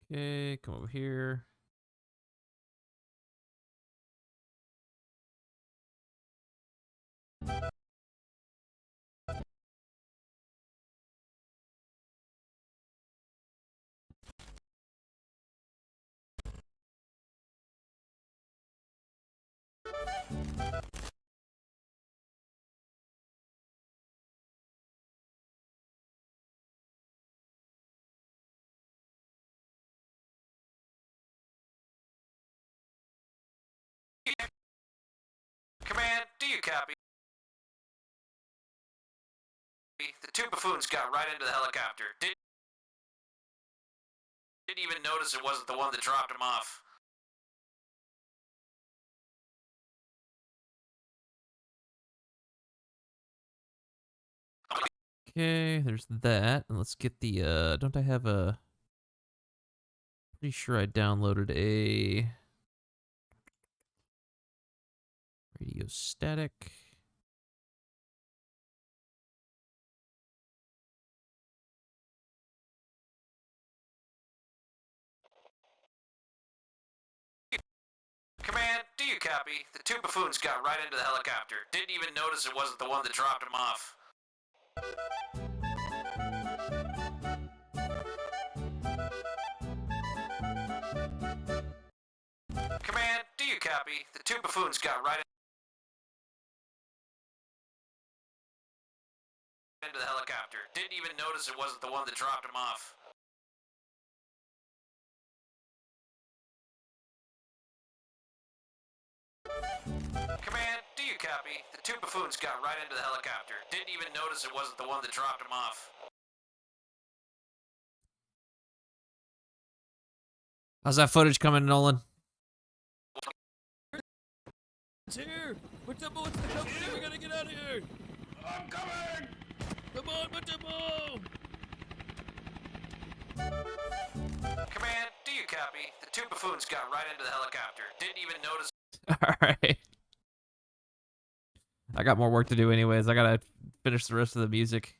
Speaker 1: Okay, come over here.
Speaker 3: Command, do you copy? The two buffoons got right into the helicopter. Didn't even notice it wasn't the one that dropped him off.
Speaker 1: Okay, there's that. And let's get the don't I have a pretty sure I downloaded a radio static.
Speaker 3: Command, do you copy? The two buffoons got right into the helicopter. Didn't even notice it wasn't the one that dropped him off. Command, do you copy? The two buffoons got right into the helicopter. Didn't even notice it wasn't the one that dropped him off. Command, do you copy? The two buffoons got right into the helicopter. Didn't even notice it wasn't the one that dropped him off.
Speaker 1: How's that footage coming, Nolan?
Speaker 3: It's here! Matumbo, it's the company! We gotta get out of here!
Speaker 2: I'm coming!
Speaker 3: Come on, Matumbo! Command, do you copy? The two buffoons got right into the helicopter. Didn't even notice.
Speaker 1: Alright. I got more work to do anyways. I gotta finish the rest of the music.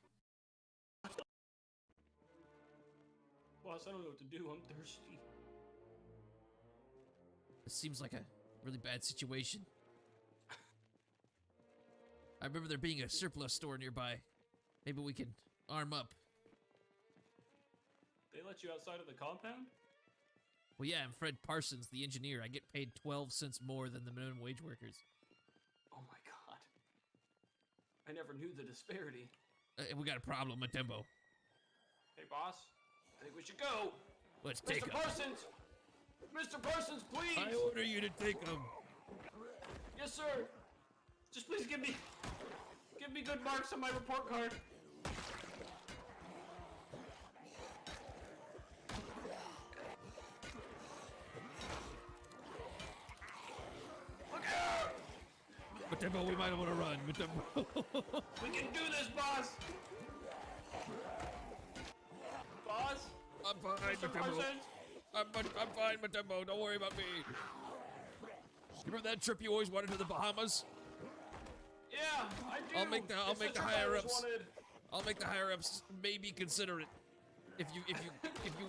Speaker 2: Boss, I don't know what to do. I'm thirsty.
Speaker 3: This seems like a really bad situation. I remember there being a surplus store nearby. Maybe we can arm up.
Speaker 2: They let you outside of the compound?
Speaker 3: Well, yeah, I'm Fred Parsons, the engineer. I get paid 12 cents more than the minimum wage workers.
Speaker 2: Oh my god. I never knew the disparity.
Speaker 3: We got a problem, Matumbo.
Speaker 2: Hey, boss. I think we should go.
Speaker 3: Let's take
Speaker 2: Mr.
Speaker 3: him.
Speaker 2: Parsons! Mr. Parsons, please!
Speaker 3: I order you to take him.
Speaker 2: Yes, sir. Just please give me good marks on my report card. Look out!
Speaker 3: Matumbo, we might want to run. Matumbo.
Speaker 2: We can do this, boss. Boss?
Speaker 3: I'm fine,
Speaker 2: Mr.
Speaker 3: Matumbo.
Speaker 2: Parsons?
Speaker 3: I'm fine, Matumbo. Don't worry about me. Remember that trip you always wanted to the Bahamas?
Speaker 2: Yeah, I do.
Speaker 3: I'll make the
Speaker 2: It's
Speaker 3: higher
Speaker 2: trip I always
Speaker 3: ups.
Speaker 2: wanted.
Speaker 3: I'll make the higher ups maybe consider it. If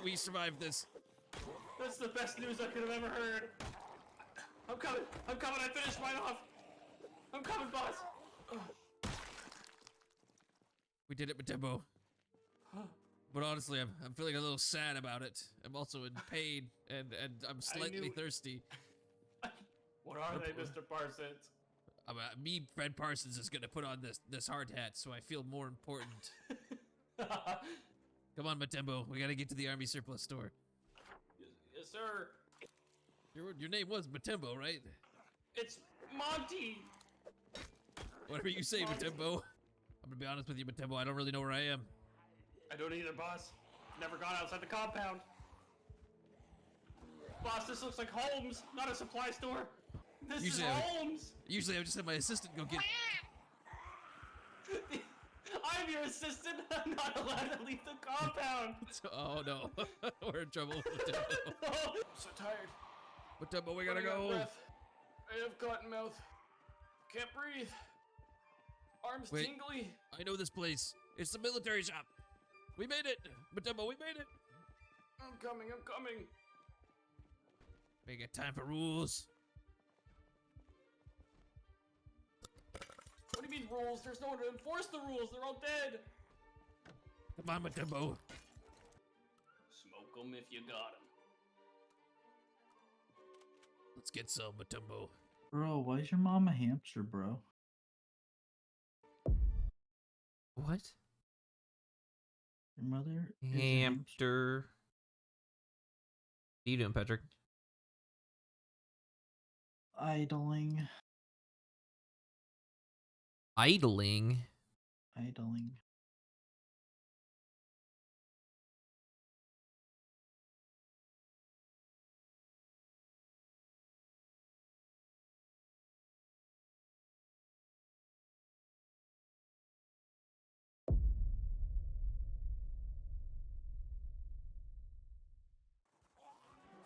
Speaker 3: we survive this.
Speaker 2: That's the best news I could have ever heard. I'm coming. I'm coming. I finished mine off. I'm coming, boss.
Speaker 3: We did it, Matumbo. But honestly, I'm feeling a little sad about it. I'm also in pain and I'm slightly
Speaker 2: knew-
Speaker 3: thirsty.
Speaker 2: What are they, Mr. Parsons?
Speaker 3: Me, Fred Parsons, is gonna put on this hard hat, so I feel more important. Come on, Matumbo. We gotta get to the army surplus store.
Speaker 2: Yes, sir.
Speaker 3: Your name was Matumbo, right?
Speaker 2: It's Monty.
Speaker 3: Whatever you say, Matumbo. I'm gonna be honest with you, Matumbo. I don't really know where I am.
Speaker 2: I don't either, boss. Never gone outside the compound. Boss, this looks like Holmes, not a supply store. This
Speaker 3: Usually
Speaker 2: is
Speaker 3: I would-
Speaker 2: Holmes.
Speaker 3: Usually, I would just have my assistant go get.
Speaker 2: I'm your assistant. I'm not allowed to leave the compound.
Speaker 3: Oh no, we're in trouble, Matumbo.
Speaker 2: I'm so tired.
Speaker 3: Matumbo, we gotta
Speaker 2: Running out of
Speaker 3: go.
Speaker 2: breath. I have cotton mouth. Can't breathe. Arms
Speaker 3: Wait.
Speaker 2: tingly.
Speaker 3: I know this place. It's the military shop. We made it, Matumbo. We made it.
Speaker 2: I'm coming. I'm coming.
Speaker 3: We got time for rules.
Speaker 2: What do you mean rules? There's no one to enforce the rules. They're all dead.
Speaker 3: Come on, Matumbo.
Speaker 2: Smoke them if you got them.
Speaker 3: Let's get some, Matumbo.
Speaker 7: Bro, why is your mom a hamster, bro?
Speaker 1: What?
Speaker 7: Your mother is a
Speaker 1: Hamster. What are you doing, Patrick?
Speaker 7: Idling.
Speaker 1: Idling.
Speaker 7: Idling.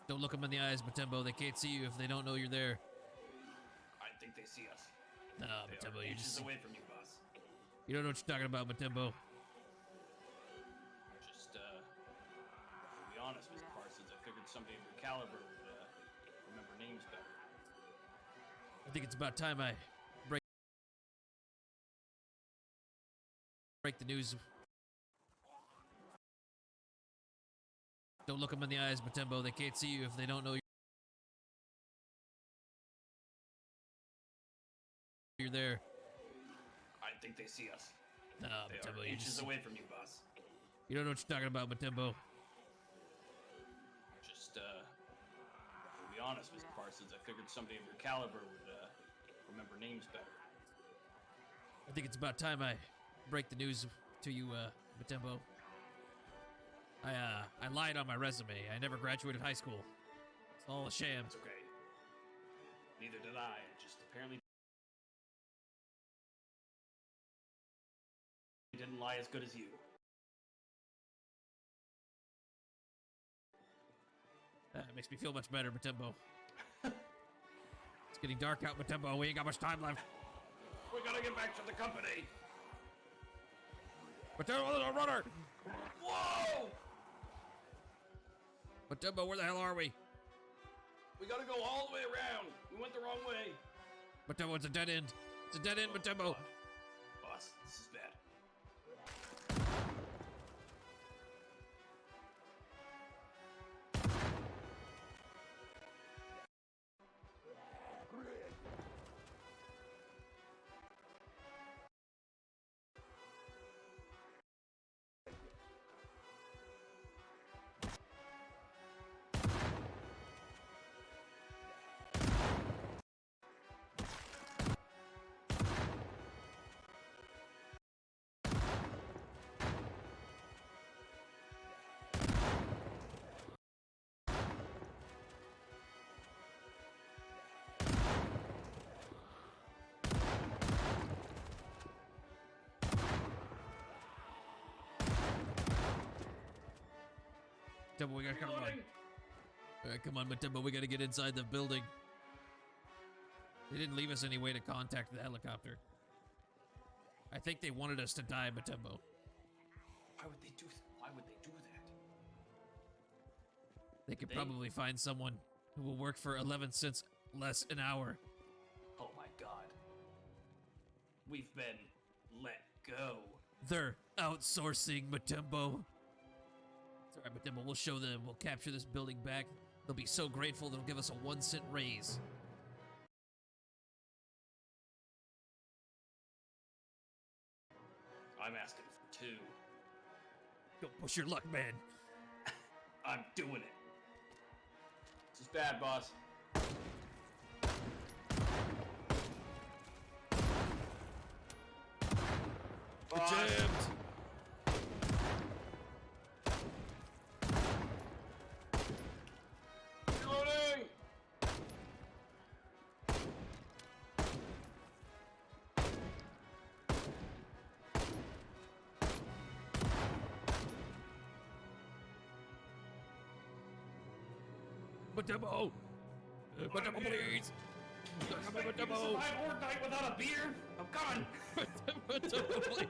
Speaker 3: Don't look them in the eyes, Matumbo. They can't see you if they don't know you're there.
Speaker 2: I think they see us.
Speaker 3: No,
Speaker 2: They
Speaker 3: Matumbo,
Speaker 2: are
Speaker 3: you
Speaker 2: inches
Speaker 3: just
Speaker 2: away from you, boss.
Speaker 3: you don't know what you're talking about, Matumbo.
Speaker 2: Just, to be honest, Mr. Parsons, I figured somebody of your caliber would remember names better.
Speaker 3: I think it's about time I break the news. Don't look them in the eyes, Matumbo. They can't see you if they don't know you're there.
Speaker 2: I think they see us.
Speaker 3: Nah,
Speaker 2: They
Speaker 3: Matembo,
Speaker 2: are
Speaker 3: you
Speaker 2: inches
Speaker 3: just,
Speaker 2: away from you, boss.
Speaker 3: you don't know what you're talking about, Matembo.
Speaker 2: Just, to be honest, Mr. Parsons, I figured somebody of your caliber would, remember names better.
Speaker 3: I think it's about time I break the news to you, Matembo. I lied on my resume. I never graduated high school. It's all a sham.
Speaker 2: It's okay. Neither did I. I just apparently didn't lie as good as you.
Speaker 3: That makes me feel much better, Matembo. It's getting dark out, Matembo. We ain't got much time left.
Speaker 2: We gotta get back to the company.
Speaker 3: Matembo, there's a runner!
Speaker 2: Whoa!
Speaker 3: Matembo, where the hell are we?
Speaker 2: We gotta go all the way around. We went the wrong way.
Speaker 3: Matembo, it's a dead end. It's a dead end, Matembo.
Speaker 2: Boss, this is bad.
Speaker 3: Matembo, we gotta come on.
Speaker 2: Reloading.
Speaker 3: Alright, come on, Matembo, we gotta get inside the building. They didn't leave us any way to contact the helicopter. I think they wanted us to die, Matembo.
Speaker 2: Why would they do that?
Speaker 3: They could
Speaker 2: They-
Speaker 3: probably find someone who will work for 11 cents less an hour.
Speaker 2: Oh my god. We've been let go.
Speaker 3: They're outsourcing, Matembo. It's alright, Matembo, we'll show them. We'll capture this building back. They'll be so grateful they'll give us a 1-cent raise.
Speaker 2: I'm asking for 2.
Speaker 3: Don't push your luck, man.
Speaker 2: I'm doing it. This is bad, boss. Boss.
Speaker 3: Jammed.
Speaker 2: Reloading.
Speaker 3: Matembo! Matembo, please!
Speaker 2: Expect you to survive horde night without a beer? I'm coming.
Speaker 3: Matembo, please!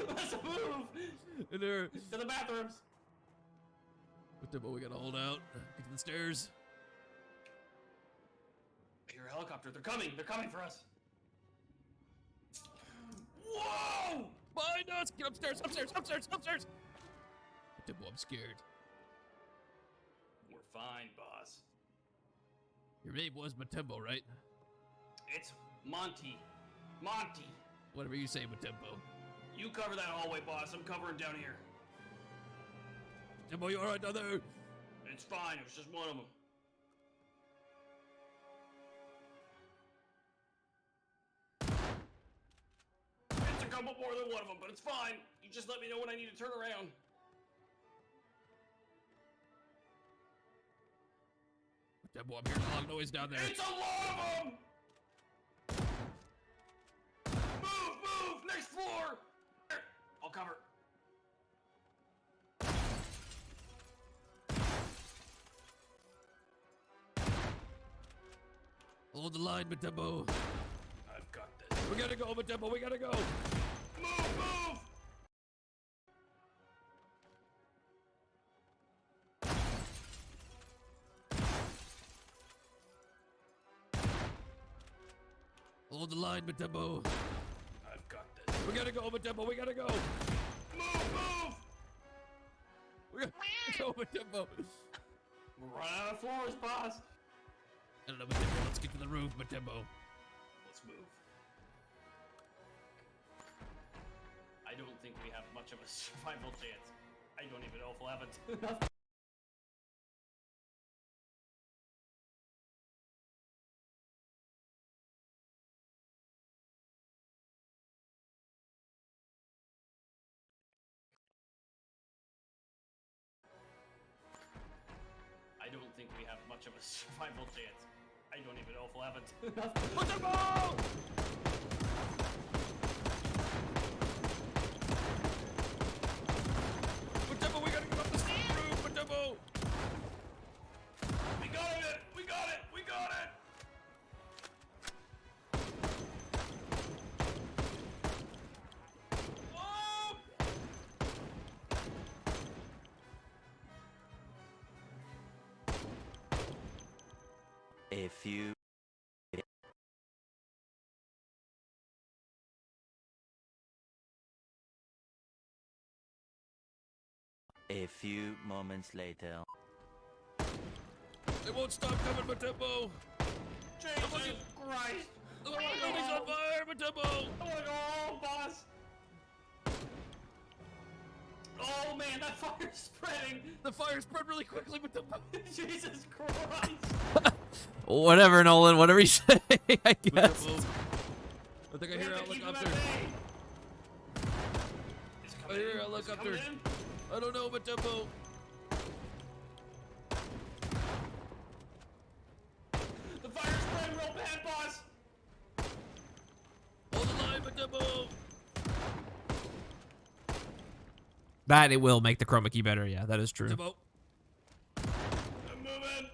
Speaker 2: Let's move
Speaker 3: In there.
Speaker 2: to the bathrooms.
Speaker 3: Matembo, we gotta hold out. Get to the stairs.
Speaker 2: I hear a helicopter. They're coming. They're coming for us. Whoa!
Speaker 3: Behind us! Get upstairs, upstairs, upstairs, upstairs! Matembo, I'm scared.
Speaker 2: We're fine, boss.
Speaker 3: Your name was Matembo, right?
Speaker 2: It's Monty. Monty.
Speaker 3: Whatever you say, Matembo.
Speaker 2: You cover that hallway, boss. I'm covering down here.
Speaker 3: Matembo, you alright down there?
Speaker 2: It's fine. It was just one of them. It's a couple more than one of them, but it's fine. You just let me know when I need to turn around.
Speaker 3: Matembo, I'm hearing a lot of noise down there.
Speaker 2: It's a lot of them! Move, move! Next floor! There, I'll cover.
Speaker 3: Hold the line, Matembo.
Speaker 2: I've got this.
Speaker 3: We gotta go, Matembo, we gotta go!
Speaker 2: Move, move!
Speaker 3: Hold the line, Matembo.
Speaker 2: I've got this.
Speaker 3: We gotta go, Matembo, we gotta go!
Speaker 2: Move, move!
Speaker 3: We gotta go, Matembo.
Speaker 2: We're running out of floors, boss.
Speaker 3: I don't know, Matembo, let's get to the roof, Matembo.
Speaker 2: Let's move. don't think we have much of a survival chance. I don't even know if we'll have enough. I don't think we have much of a survival chance. I don't even know if we'll have enough. Put the ball!
Speaker 3: Matembo, we gotta get up the roof, Matembo!
Speaker 2: We got it! We got it! We got it! Whoa!
Speaker 9: A few. A few moments later.
Speaker 3: They won't stop coming, Matembo!
Speaker 2: Jesus Christ!
Speaker 3: The building's on fire, Matembo!
Speaker 2: Oh, boss! Oh man, that fire's spreading!
Speaker 3: The fire spread really quickly, Matembo!
Speaker 2: Jesus Christ!
Speaker 1: Whatever, Nolan. Whatever you say, I guess.
Speaker 3: Matembo. I think I
Speaker 2: We
Speaker 3: hear
Speaker 2: have
Speaker 3: a
Speaker 2: to keep him
Speaker 3: helicopter.
Speaker 2: at bay. Is it
Speaker 3: I
Speaker 2: coming
Speaker 3: hear
Speaker 2: in?
Speaker 3: a
Speaker 2: Is it
Speaker 3: helicopter.
Speaker 2: coming in?
Speaker 3: I don't know, Matembo.
Speaker 2: The fire's spreading real bad, boss!
Speaker 3: Hold the line, Matembo!
Speaker 1: That it will make the chroma key better. Yeah, that is true.
Speaker 3: Matembo.
Speaker 2: I'm moving!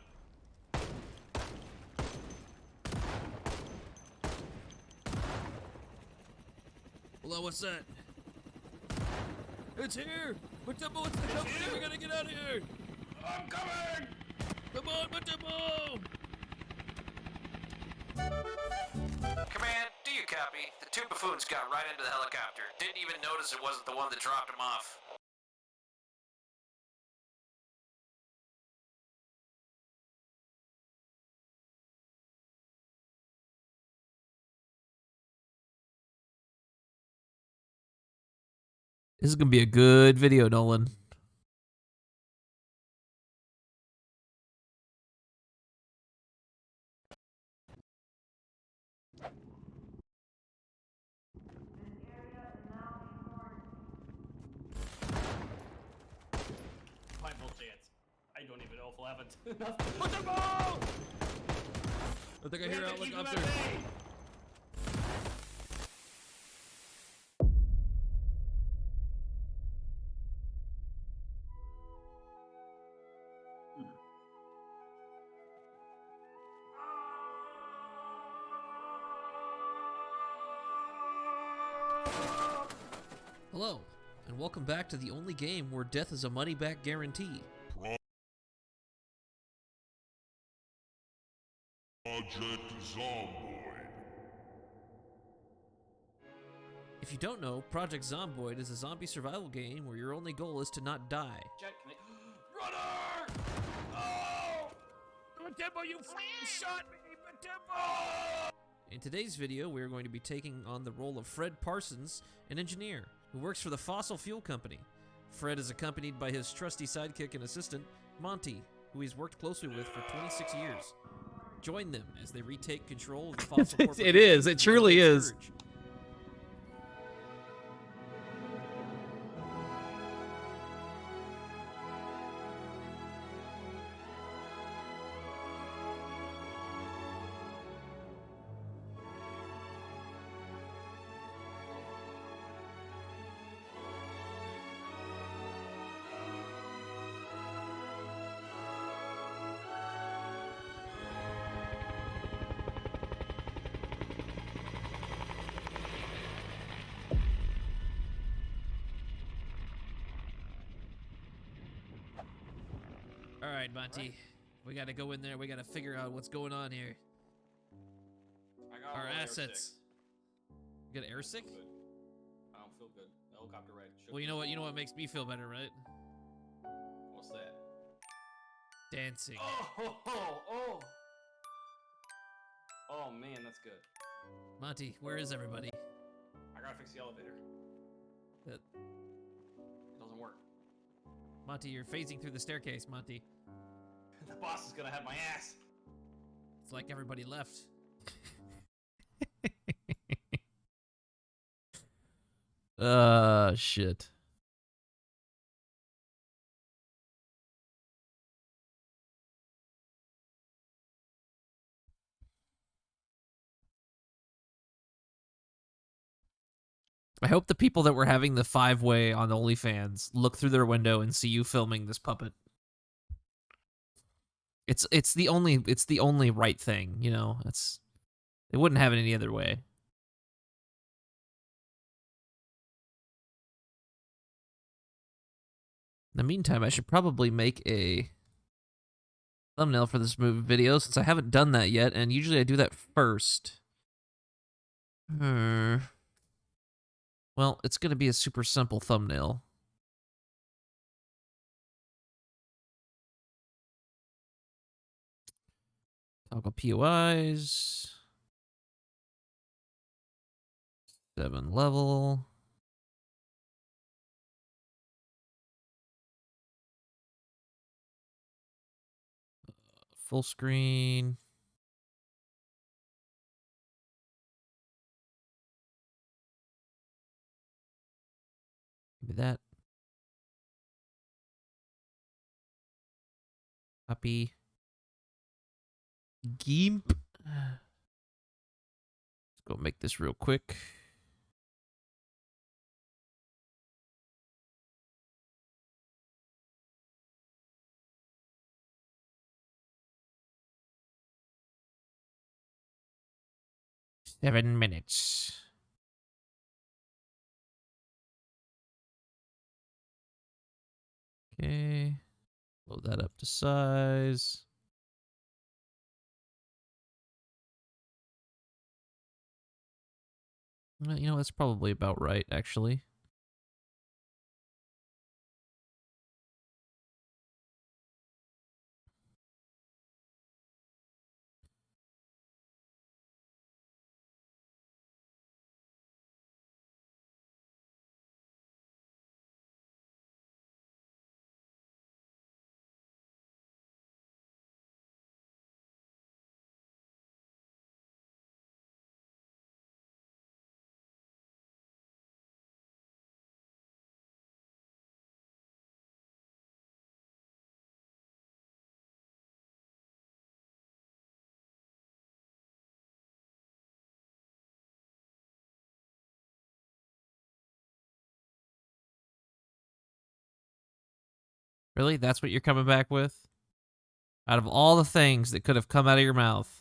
Speaker 3: Hold on, what's that? It's here! Matembo, it's the company!
Speaker 2: here?
Speaker 3: We gotta get out of here!
Speaker 2: I'm coming!
Speaker 3: Come on, Matembo!
Speaker 10: Command, do you copy? The two buffoons got right into the helicopter. Didn't even notice it wasn't the one that dropped him off.
Speaker 1: This is gonna be a good video, Nolan.
Speaker 2: Survival chance. I don't even know if we'll have enough. Put the ball!
Speaker 3: I think I
Speaker 2: We
Speaker 3: hear a
Speaker 2: have to keep him
Speaker 3: helicopter.
Speaker 2: at bay.
Speaker 3: Hello, and welcome back to the only game where death is a money-back guarantee.
Speaker 4: Project Zomboid.
Speaker 3: If you don't know, Project Zomboid is a zombie survival game where your only goal is to not die.
Speaker 2: Jet, can I... Runner! Oh!
Speaker 3: Matembo, you shot me, Matembo! In today's video, we are going to be taking on the role of Fred Parsons, an engineer who works for the fossil fuel company. Fred is accompanied by his trusty sidekick and assistant, Monty, who he's worked closely with for 26 years. Join them as they retake control of the fossil corporate.
Speaker 1: It is. It truly is.
Speaker 3: Scourge. All right, Monty. We gotta go in there. We gotta figure out what's going on here.
Speaker 2: I got
Speaker 3: Our
Speaker 2: a little air
Speaker 3: assets.
Speaker 2: sick.
Speaker 3: You got air sick?
Speaker 2: Good. I don't feel good. The helicopter ride shook
Speaker 3: Well, you know
Speaker 2: me.
Speaker 3: what? You know what makes me feel better, right?
Speaker 2: What's that?
Speaker 3: Dancing.
Speaker 2: Oh! Oh man, that's good.
Speaker 3: Monty, where is everybody?
Speaker 2: I gotta fix the elevator. It doesn't work.
Speaker 3: Monty, you're phasing through the staircase, Monty.
Speaker 2: The boss is gonna have my ass.
Speaker 3: It's like everybody left.
Speaker 1: Shit. I hope the people that were having the 5-way on OnlyFans look through their window and see you filming this puppet. It's the only right thing, you know. They wouldn't have it any other way. In the meantime, I should probably make a thumbnail for this movie video since I haven't done that yet, and usually I do that first. Well, it's going to be a super simple thumbnail. Toggle POIs. 7 level. Full screen. Maybe that. Copy. GIMP. Let's go make this real quick. $7 minutes. Okay. Load that up to size. Well, you know, that's probably about right, actually. Really? That's what you're coming back with? Out of all the things that could have come out of your mouth.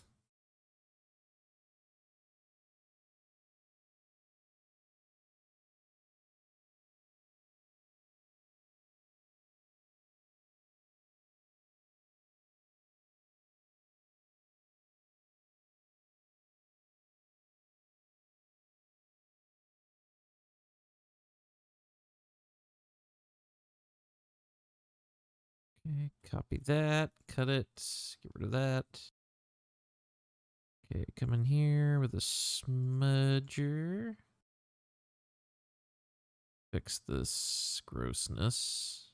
Speaker 1: Okay, copy that, cut it, get rid of that. Okay, come in here with a smudger. Fix this grossness.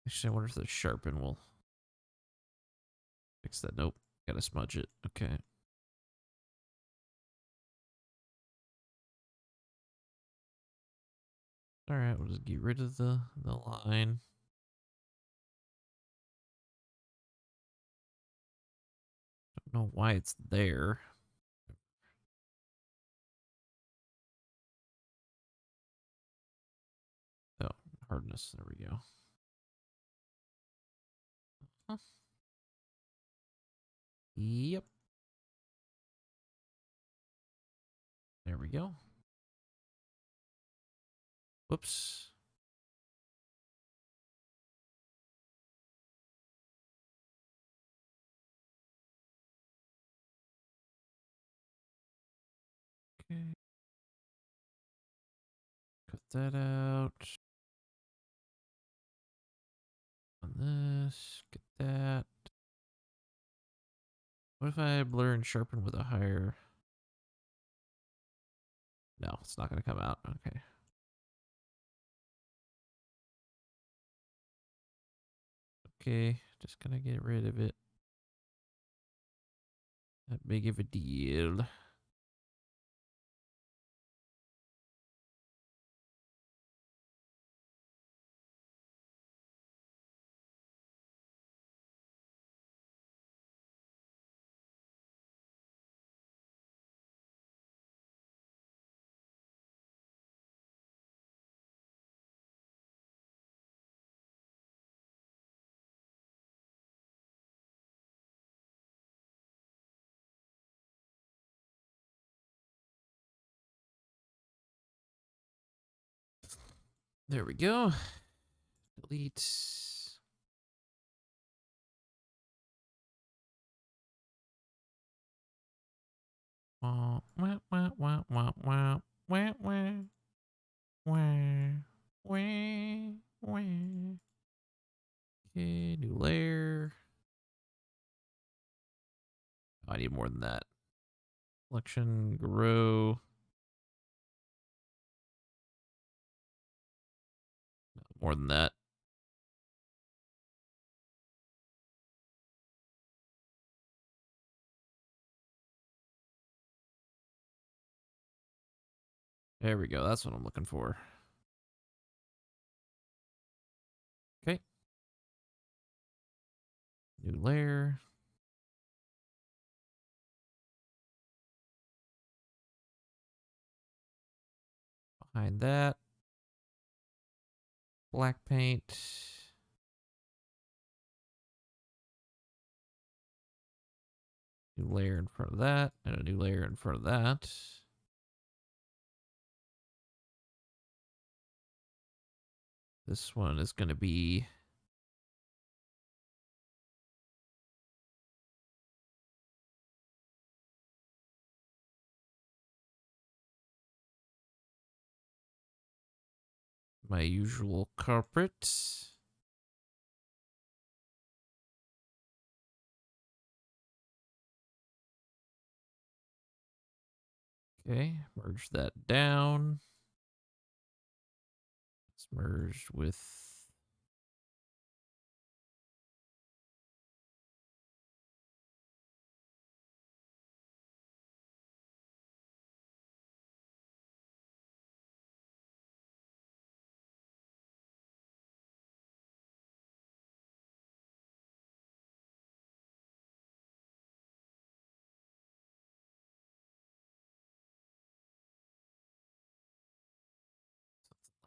Speaker 1: Actually, I wonder if the sharpen will fix that. Nope, gotta smudge it. Okay. All right, we'll just get rid of the line. Don't know why it's there. Oh, hardness. There we go. Huh. Yep. There we go. Whoops. Okay. Cut that out. On this, get that.
Speaker 3: What if I blur and sharpen with a higher? No, it's not going to come out. Okay. Okay, just gonna get rid of it. That big of a deal. There we go. Delete. Wah, wah, wah, wah, wah, wah, wah, wah, wah, wah, wah. Okay, new layer. Oh, I need more than that. Selection, grow. More than that. There we go. That's what I'm looking for. Okay. New layer. Behind that. Black paint. New layer in front of that. And a new layer in front of that. This one is going to be my usual carpet. Okay, merge that down. It's merged with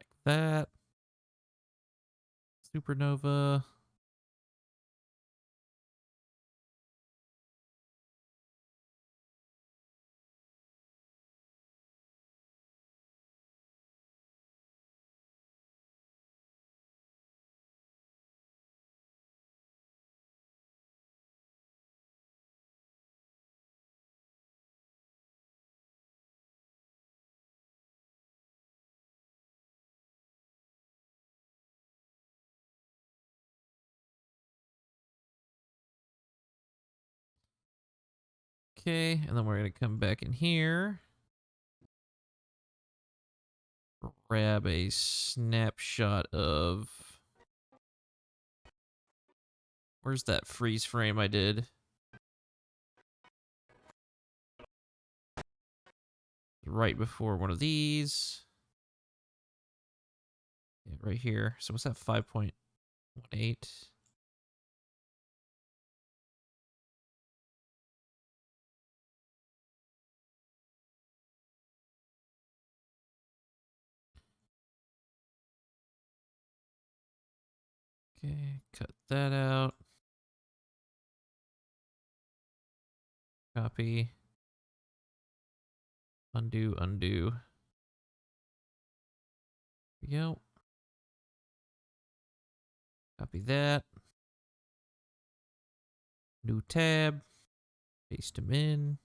Speaker 3: like that. Supernova. Okay, and then we're going to come back in here. Grab a snapshot of... Where's that freeze frame I did? Right before one of these. Yeah, right here. So what's that, 5.18? Okay, cut that out. Copy. Undo, undo. Here we go. Copy that. New tab. Paste him in.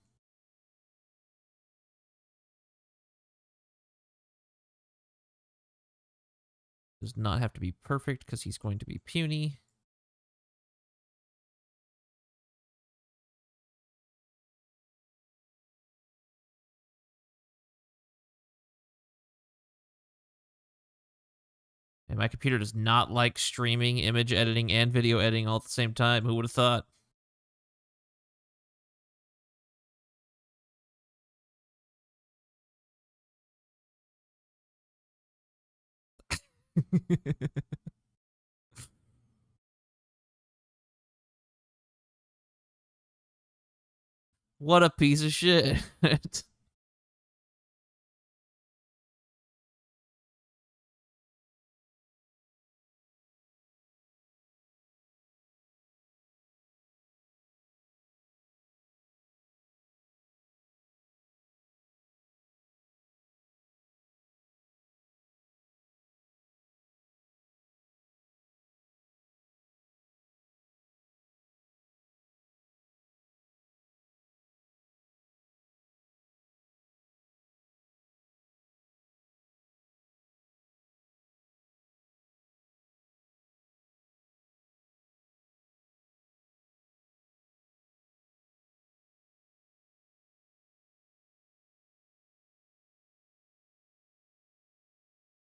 Speaker 3: Does not have to be perfect because he's going to be puny.
Speaker 1: And my computer does not like streaming, image editing, and video editing all at the same time. Who would have thought? What a piece of shit.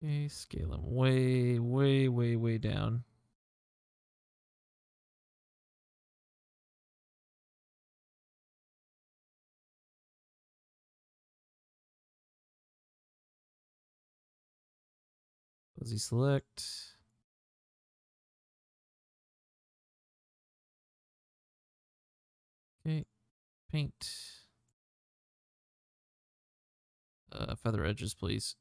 Speaker 1: Okay, scale them way, way, way, way down. Fuzzy select. Okay, paint. Feather edges, please.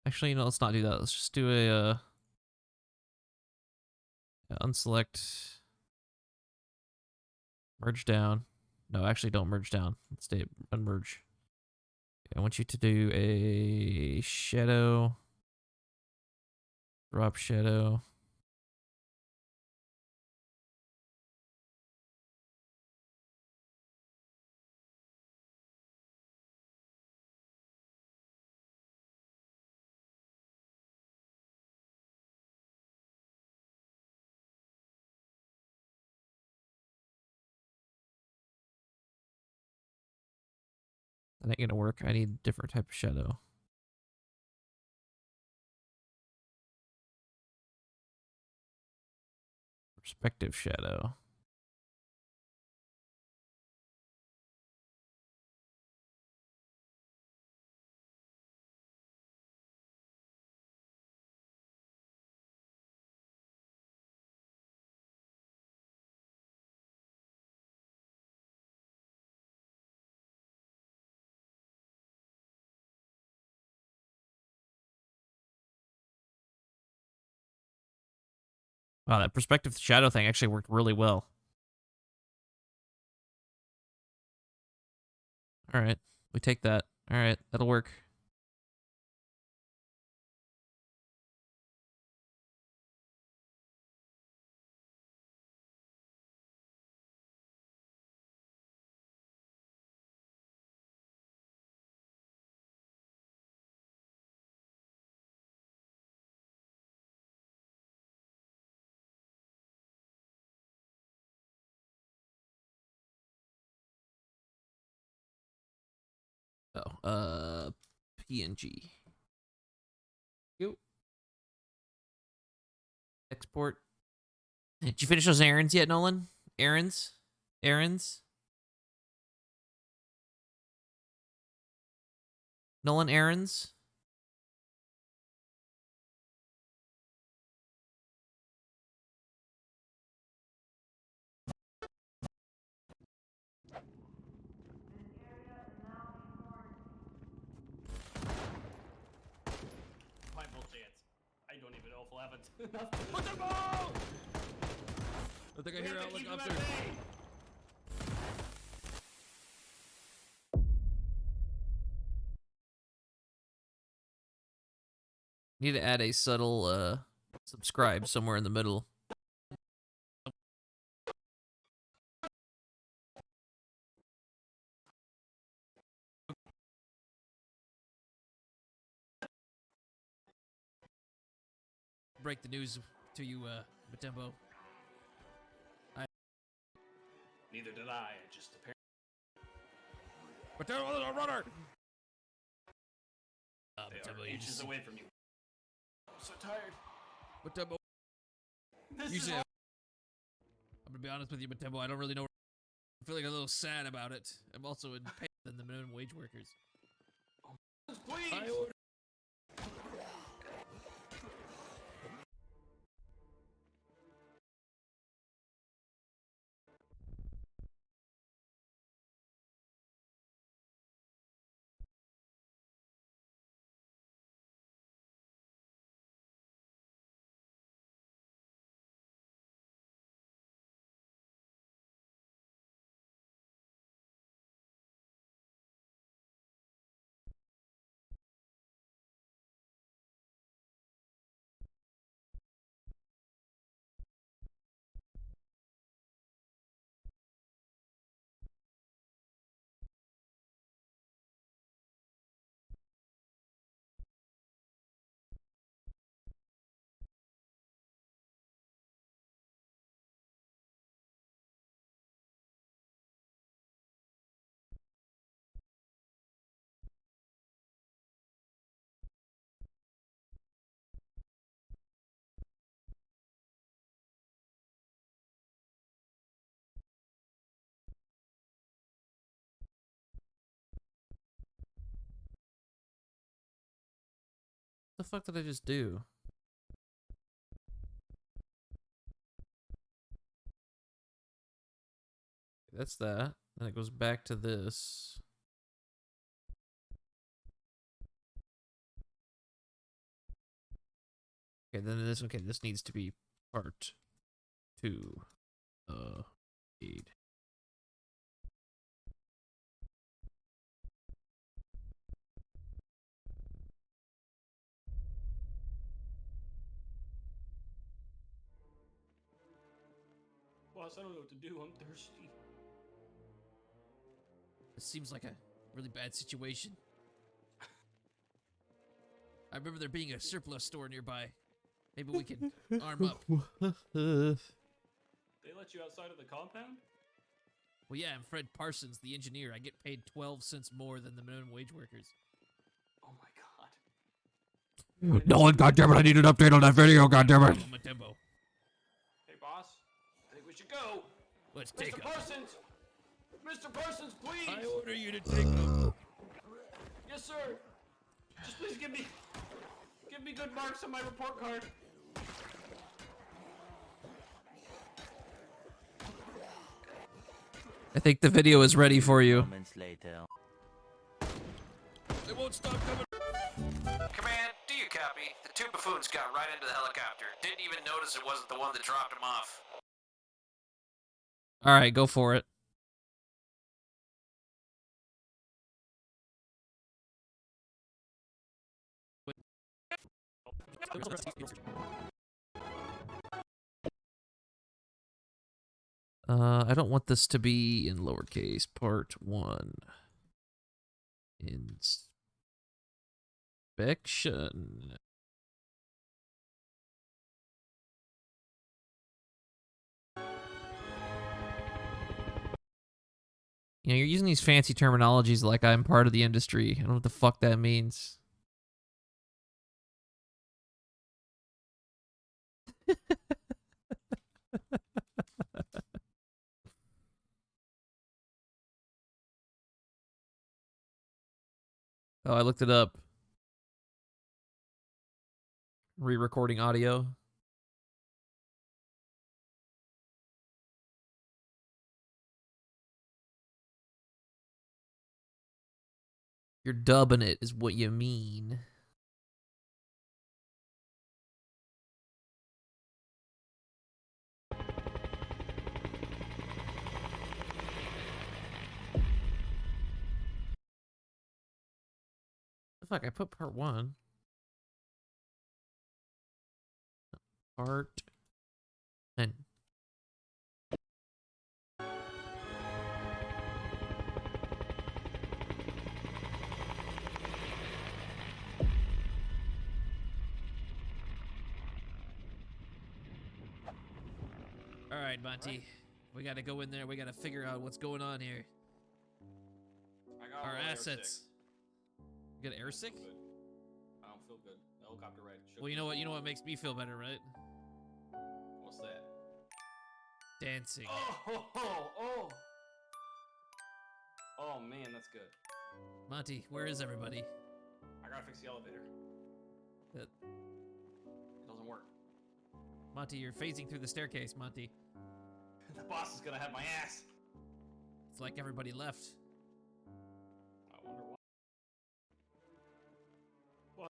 Speaker 1: Actually, let's not do that. Let's just do a unselect, merge down. No, actually, don't merge down. Let's stay unmerge. I want you to do a shadow, drop shadow. That ain't gonna work. I need a different type of shadow. Perspective shadow. Wow, that perspective shadow thing actually worked really well. All right, we take that. All right, that'll work. Oh, PNG. Go. Export. Did you finish those errands yet, Nolan? Errands? Errands? Nolan, errands?
Speaker 2: My bullshit. I don't even know if we'll have it. Put the ball!
Speaker 3: I think I
Speaker 2: We
Speaker 3: hear
Speaker 2: have to
Speaker 3: Outlook
Speaker 2: keep him
Speaker 3: upstairs.
Speaker 2: at bay.
Speaker 1: Need to add a subtle subscribe somewhere in the middle.
Speaker 3: Break the news to you, Matembo.
Speaker 2: Neither did I. I just apparently.
Speaker 3: Matembo, there's a runner!
Speaker 2: They
Speaker 3: Matembo,
Speaker 2: are
Speaker 3: you
Speaker 2: inches
Speaker 3: just...
Speaker 2: away from you. I'm so tired.
Speaker 3: Matembo,
Speaker 2: This
Speaker 3: usually
Speaker 2: is.
Speaker 3: I'm gonna be honest with you, Matembo, I don't really know. I'm feeling a little sad about it. I'm also in pain than the minimum wage workers.
Speaker 2: Please.
Speaker 3: I order. The fuck did I just do? That's that. Then it goes back to this. Okay, then this. Okay, this needs to be part 2. Feed.
Speaker 2: Boss, I don't know what to do. I'm thirsty.
Speaker 3: This seems like a really bad situation. I remember there being a surplus store nearby. Maybe we can arm up.
Speaker 2: They let you outside of the compound?
Speaker 3: Well, yeah, I'm Fred Parsons, the engineer. I get paid 12 cents more than the minimum wage workers.
Speaker 2: Oh my god.
Speaker 3: No, goddammit, I need an update on that video, goddammit. Matembo.
Speaker 2: Hey, boss. I think we should go.
Speaker 3: Let's take
Speaker 2: Mr.
Speaker 3: him.
Speaker 2: Parsons! Mr. Parsons, please!
Speaker 3: I order you to take him.
Speaker 2: Yes, sir. Just please give me good marks on my report card.
Speaker 1: I think the video is ready for you.
Speaker 9: Moments later.
Speaker 3: They won't stop coming.
Speaker 10: Command, do you copy? The two buffoons got right into the helicopter. Didn't even notice it wasn't the one that dropped him off.
Speaker 1: All right, go for it. I don't want this to be in lowercase. Part 1. Inspection. You know, you're using these fancy terminologies like I'm part of the industry. I don't know what the fuck that means. Oh, I looked it up. Re-recording audio. You're dubbing it is what you mean. Fuck, I put part 1. Part 10.
Speaker 3: All right, Monty. We gotta go in there. We gotta figure out what's going on here.
Speaker 2: I got
Speaker 3: Our
Speaker 2: a little
Speaker 3: assets. You got air sick?
Speaker 2: Good. I don't feel good. The helicopter ride. shook
Speaker 3: Well, you
Speaker 2: me.
Speaker 3: know what? You know what makes me feel better, right?
Speaker 2: What's that?
Speaker 3: Dancing.
Speaker 2: Oh! Oh man, that's good.
Speaker 3: Monty, where is everybody?
Speaker 2: I gotta fix the elevator.
Speaker 3: Uh,
Speaker 2: It doesn't work.
Speaker 3: Monty, you're phasing through the staircase, Monty.
Speaker 2: The boss is gonna have my ass.
Speaker 3: It's like everybody left.
Speaker 2: I wonder why.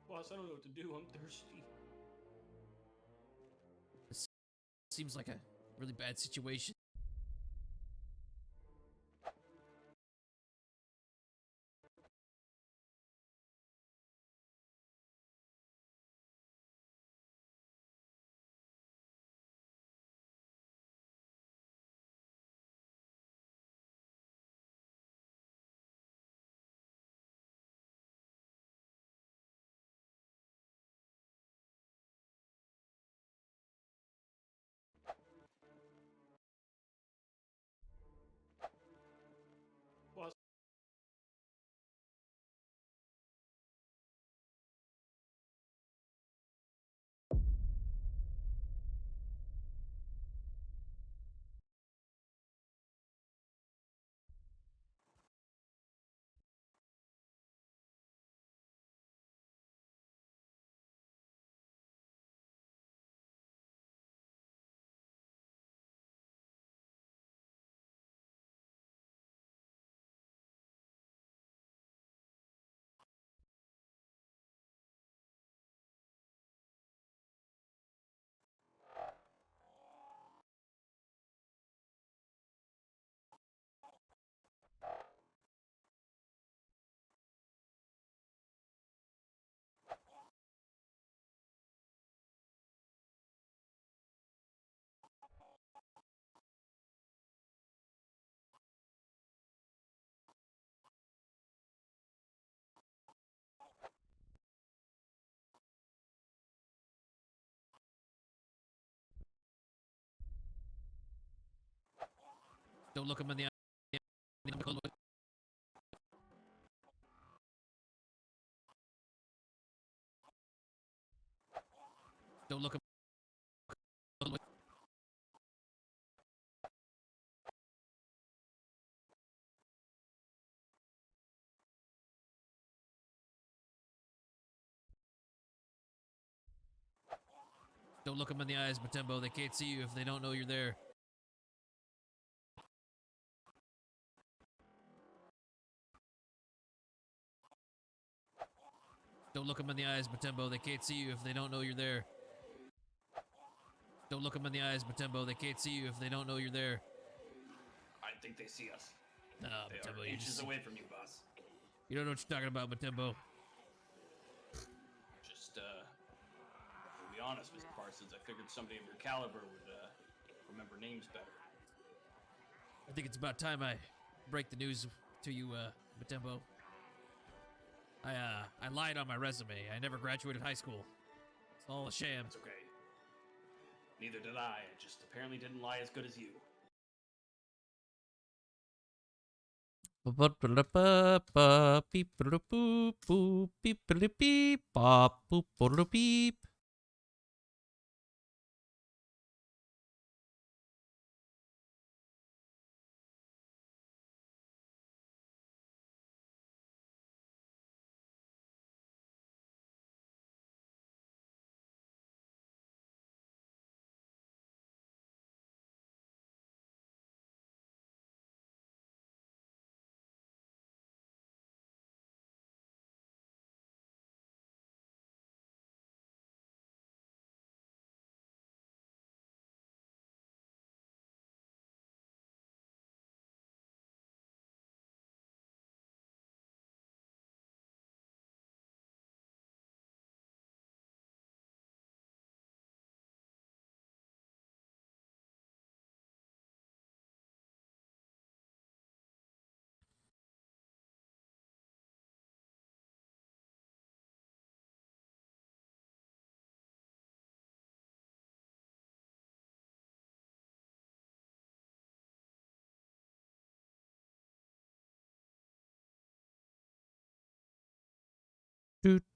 Speaker 2: Boss, I don't know what to do. I'm thirsty.
Speaker 3: Seems like a really bad situation.
Speaker 2: Boss.
Speaker 3: Don't look him in the eye. Don't look him. Don't look them in the eyes, Matembo. They can't see you if they don't know you're there. Don't look them in the eyes, Matembo. They can't see you if they don't know you're there. Don't look them in the eyes, Matembo. They can't see you if they don't know you're there.
Speaker 2: I think they see us.
Speaker 3: Nah,
Speaker 2: They
Speaker 3: Matembo,
Speaker 2: are
Speaker 3: you
Speaker 2: inches
Speaker 3: just...
Speaker 2: away from you, boss.
Speaker 3: You don't know what you're talking about, Matembo.
Speaker 2: Just, to be honest, Mr. Parsons, I figured somebody of your caliber would, remember names better.
Speaker 3: I think it's about time I break the news to you, Matembo. I lied on my resume. I never graduated high school. It's all a sham.
Speaker 2: It's okay. Neither did I. I just apparently didn't lie as good as you.
Speaker 3: Beep.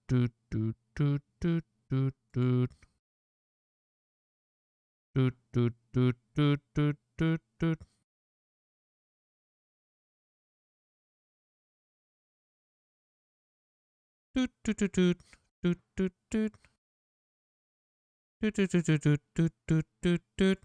Speaker 3: doot, doot, doot, doot, doot, doot. Doot, doot, doot, doot, doot, doot, doot. Doot, doot, doot, doot, doot, doot, doot. Doot, doot, doot, doot, doot, doot, doot, doot.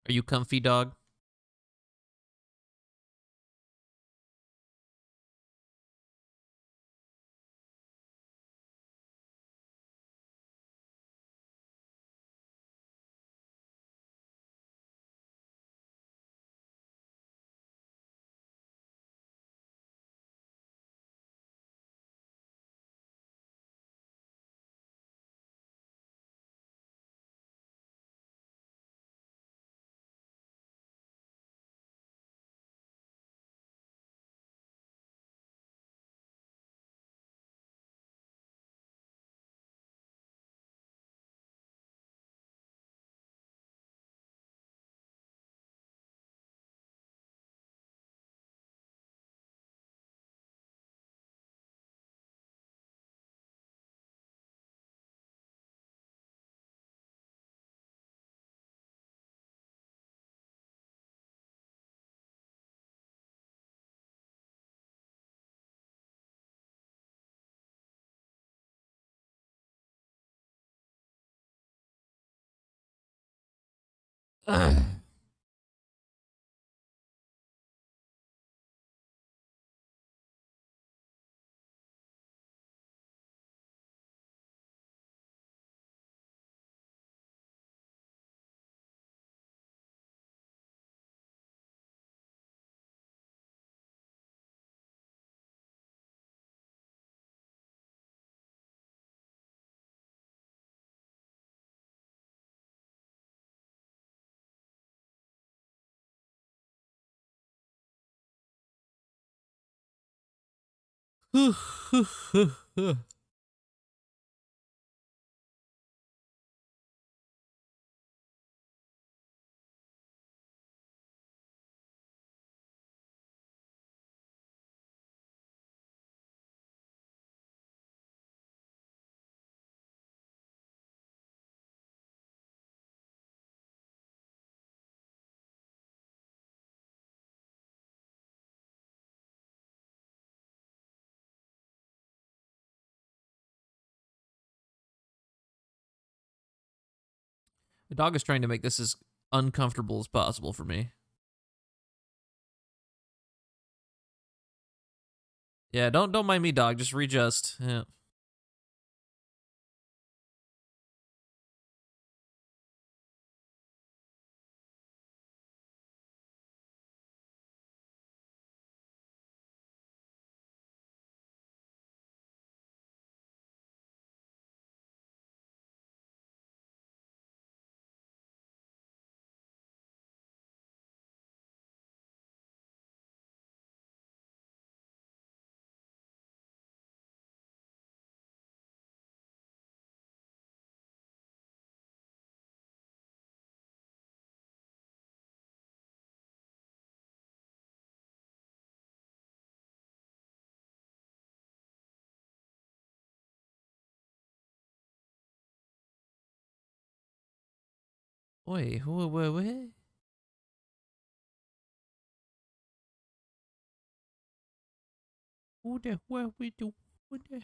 Speaker 3: Are you comfy, dog? The dog is trying to make this as uncomfortable as possible for me. Yeah, don't mind me, dog. Just readjust. Yeah. Wait, wait. Who the what we do? What the?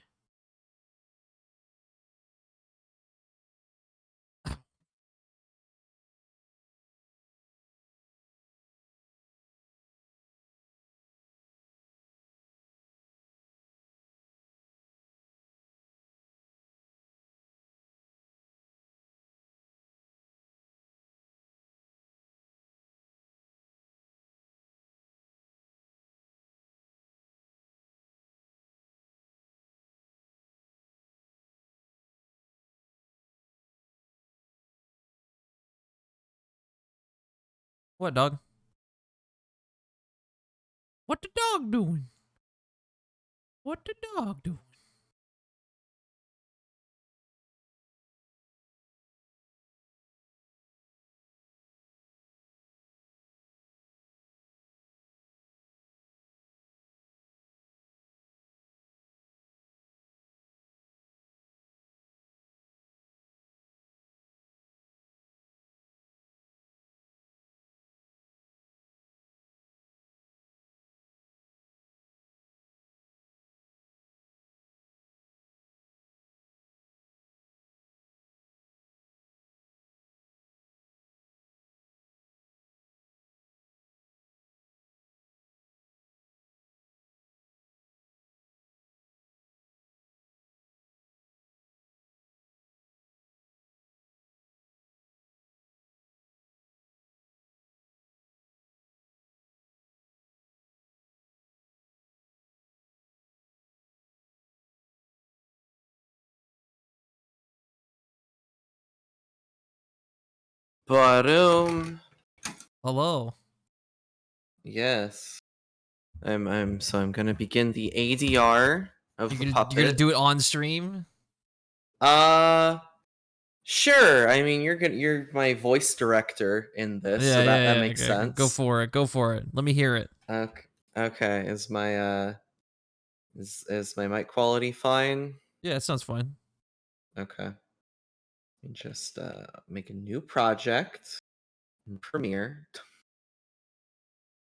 Speaker 1: What, dog? What the dog doing? What the dog doing?
Speaker 11: Barum.
Speaker 1: Hello.
Speaker 11: Yes. I'm gonna begin the ADR of the puppet.
Speaker 1: You're gonna do it on stream?
Speaker 11: Sure. I mean, you're my voice director in this, so that makes
Speaker 1: Okay.
Speaker 11: sense.
Speaker 1: Go for it. Go for it. Let me hear it.
Speaker 11: Okay. Is my is my mic quality fine?
Speaker 1: Yeah, it sounds fine.
Speaker 11: Okay. Let me just make a new project in Premiere.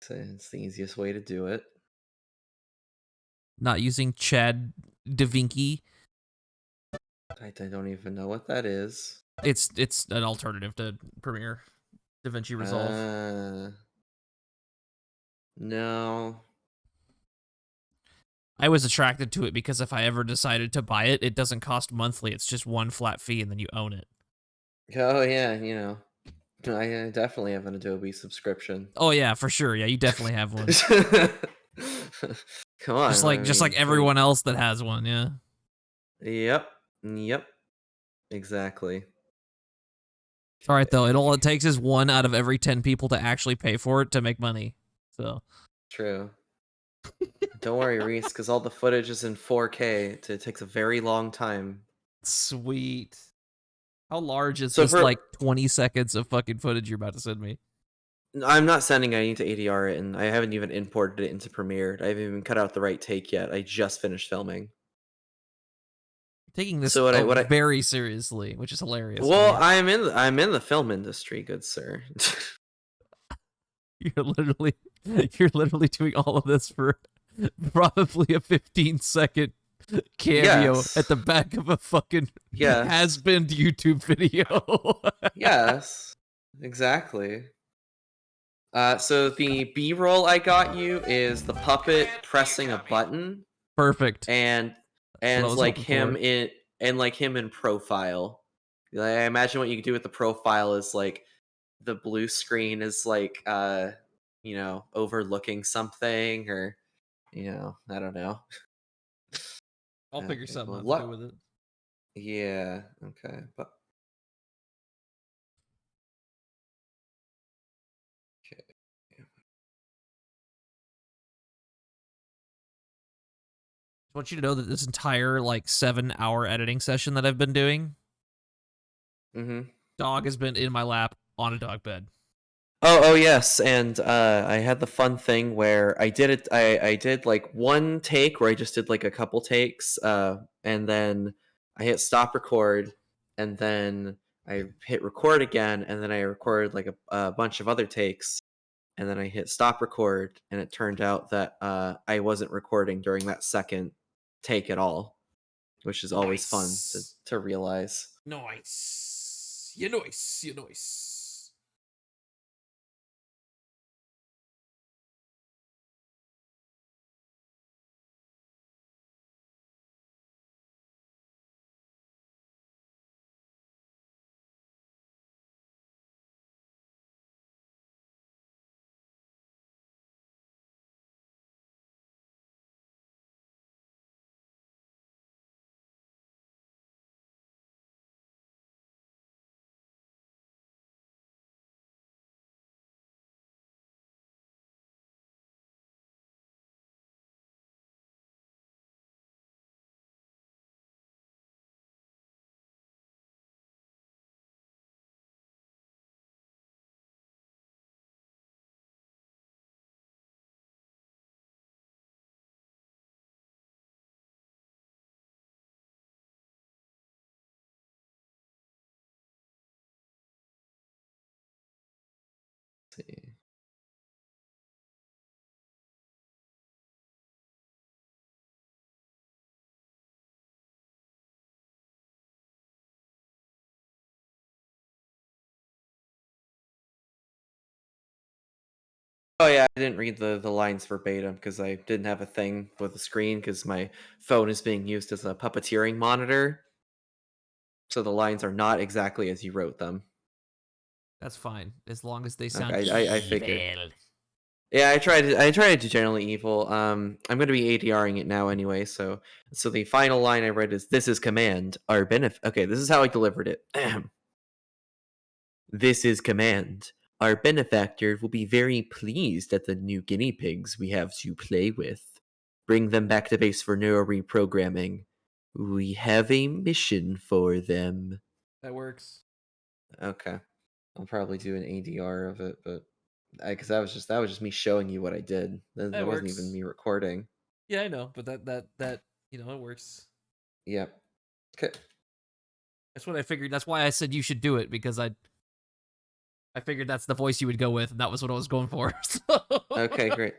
Speaker 11: So it's the easiest way to do it.
Speaker 1: Not using Chad DaVinci.
Speaker 11: I don't even know what that is.
Speaker 1: It's an alternative to Premiere. DaVinci Resolve.
Speaker 11: No.
Speaker 1: I was attracted to it because if I ever decided to buy it, it doesn't cost monthly. It's just one flat fee and then you own it.
Speaker 11: Oh yeah, you know. I definitely have an Adobe subscription.
Speaker 1: Oh yeah, for sure. Yeah, you definitely have one.
Speaker 11: Come on.
Speaker 1: Just like everyone else that has one, yeah.
Speaker 11: Yep. Exactly.
Speaker 1: All right, though. All it takes is 1 out of every 10 people to actually pay for it to make money. So
Speaker 11: true. Don't worry, Reese, because all the footage is in 4K. It takes a very long time.
Speaker 1: Sweet. How large is this, like, 20 seconds of fucking footage you're about to send me?
Speaker 11: I'm not sending it. I need to ADR it, and I haven't even imported it into Premiere. I haven't even cut out the right take yet. I just finished filming.
Speaker 1: Taking this very seriously, which is hilarious.
Speaker 11: Well, I'm in the film industry, good sir.
Speaker 1: You're literally doing all of this for probably a 15-second cameo at the back of a fucking has-been YouTube video.
Speaker 11: Yes, exactly. So the B-roll I got you is the puppet pressing a button.
Speaker 1: Perfect.
Speaker 11: And like him in profile. I imagine what you can do with the profile is like the blue screen is like you know, overlooking something, or you know, I don't know.
Speaker 1: I'll figure something out to do with it.
Speaker 11: Yeah, okay. But okay.
Speaker 1: I want you to know that this entire like 7-hour editing session that I've been doing, dog has been in my lap on a dog bed.
Speaker 11: Oh yes, and I had the fun thing where I did it. I did like one take where I just did like a couple takes, and then I hit stop record, and then I hit record again, and then I recorded like a bunch of other takes, and then I hit stop record, and it turned out that I wasn't recording during that second take at all, which is always fun to realize.
Speaker 1: Nice. Nice.
Speaker 11: see. Oh yeah, I didn't read the lines verbatim because I didn't have a thing with the screen because my phone is being used as a puppeteering monitor. So the lines are not exactly as you wrote them.
Speaker 3: That's fine, as long as they sound
Speaker 11: Okay, I figured.
Speaker 3: evil.
Speaker 11: Yeah, I tried to generally evil. I'm gonna be ADRing it now anyway, so the final line I read is this is command, our benefit. Okay, this is how I delivered it. This is command. Our benefactor will be very pleased at the new guinea pigs we have to play with. Bring them back to base for neuro reprogramming. We have a mission for them.
Speaker 3: That works.
Speaker 11: Okay. I'll probably do an ADR of it, but because that was just me showing you what I did. That wasn't even
Speaker 3: works.
Speaker 11: me recording.
Speaker 3: Yeah, I know, but that it works.
Speaker 11: Yep. Okay.
Speaker 3: That's what I figured. That's why I said you should do it, because I figured that's the voice you would go with, and that was what I was going for. So.
Speaker 11: Okay, great.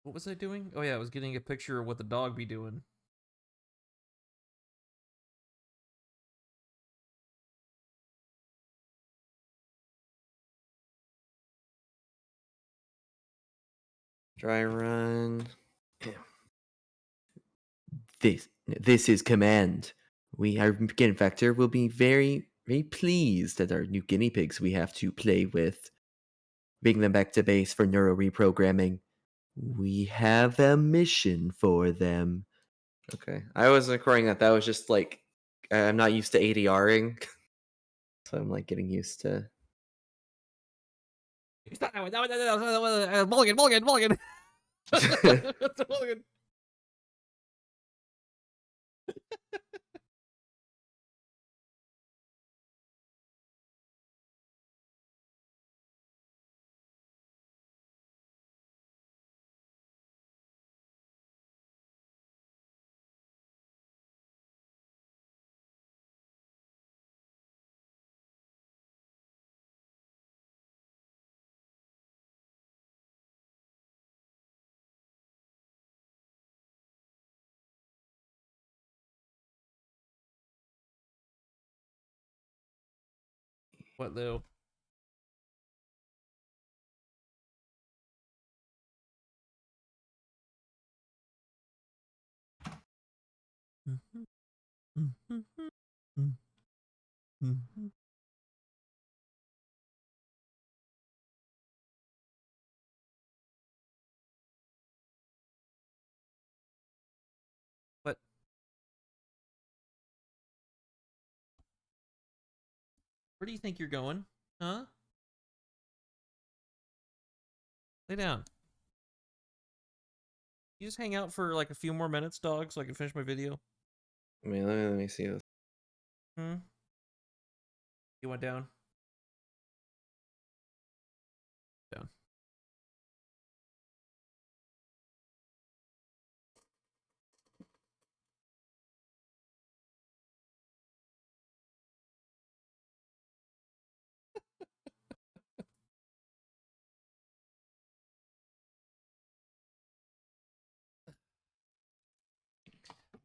Speaker 3: What was I doing? Oh yeah, I was getting a picture of what the dog be doing.
Speaker 11: Dry run. This is command. Our beginning factor will be very pleased at our new guinea pigs we have to play with. Bring them back to base for neuro reprogramming. We have a mission for them. Okay, I wasn't recording that. That was just like I'm not used to ADRing, so I'm like getting used to.
Speaker 3: Mulligan. Mulligan. What though? What? Where do you think you're going? Huh? Lay down. You just hang out for like a few more minutes, dog, so I can finish my video.
Speaker 11: I mean, let me see this.
Speaker 3: Hmm? You went down? Down.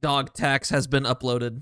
Speaker 3: Dog tax has been uploaded.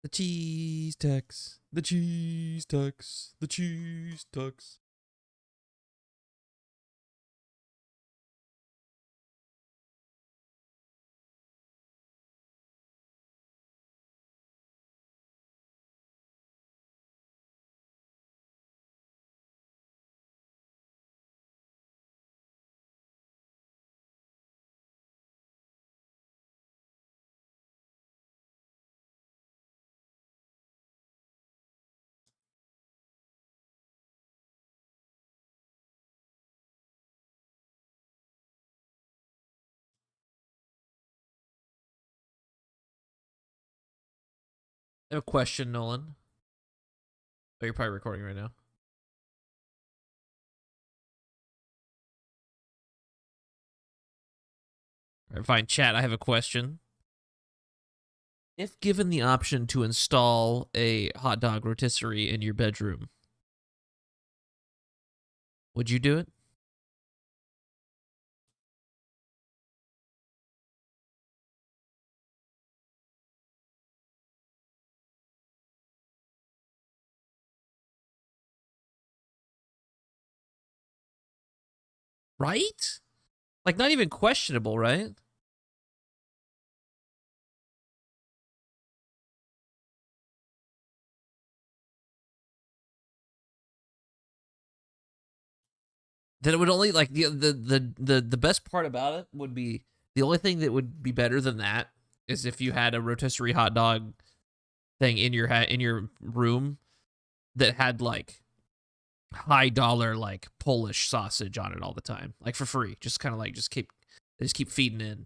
Speaker 3: The cheese tax. The cheese tax. The cheese tax. I have a question, Nolan. Oh, you're probably recording right now. All right, fine. Chat, I have a question. If given the option to install a hot dog rotisserie in your bedroom, would you do it? Right? Like, not even questionable, right? Then it would only like the best part about it would be the only thing that would be better than that is if you had a rotisserie hot dog thing in your room that had like high dollar like Polish sausage on it all the time, like for free, just kind of like just keep feeding in.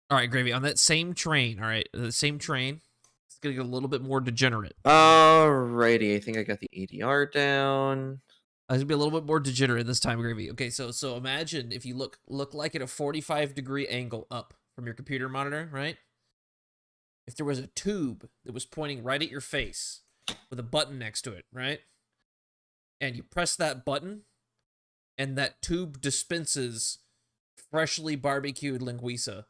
Speaker 3: All right, Gravy, on that same train. All right, the same train. It's gonna get a little bit more degenerate.
Speaker 11: Alrighty, I think I got the ADR down.
Speaker 3: It's gonna be a little bit more degenerate this time, Gravy. Okay, so imagine if you look like at a 45-degree angle up from your computer monitor, right? If there was a tube that was pointing right at your face with a button next to it, right? And you press that button, and that tube dispenses freshly barbecued linguiça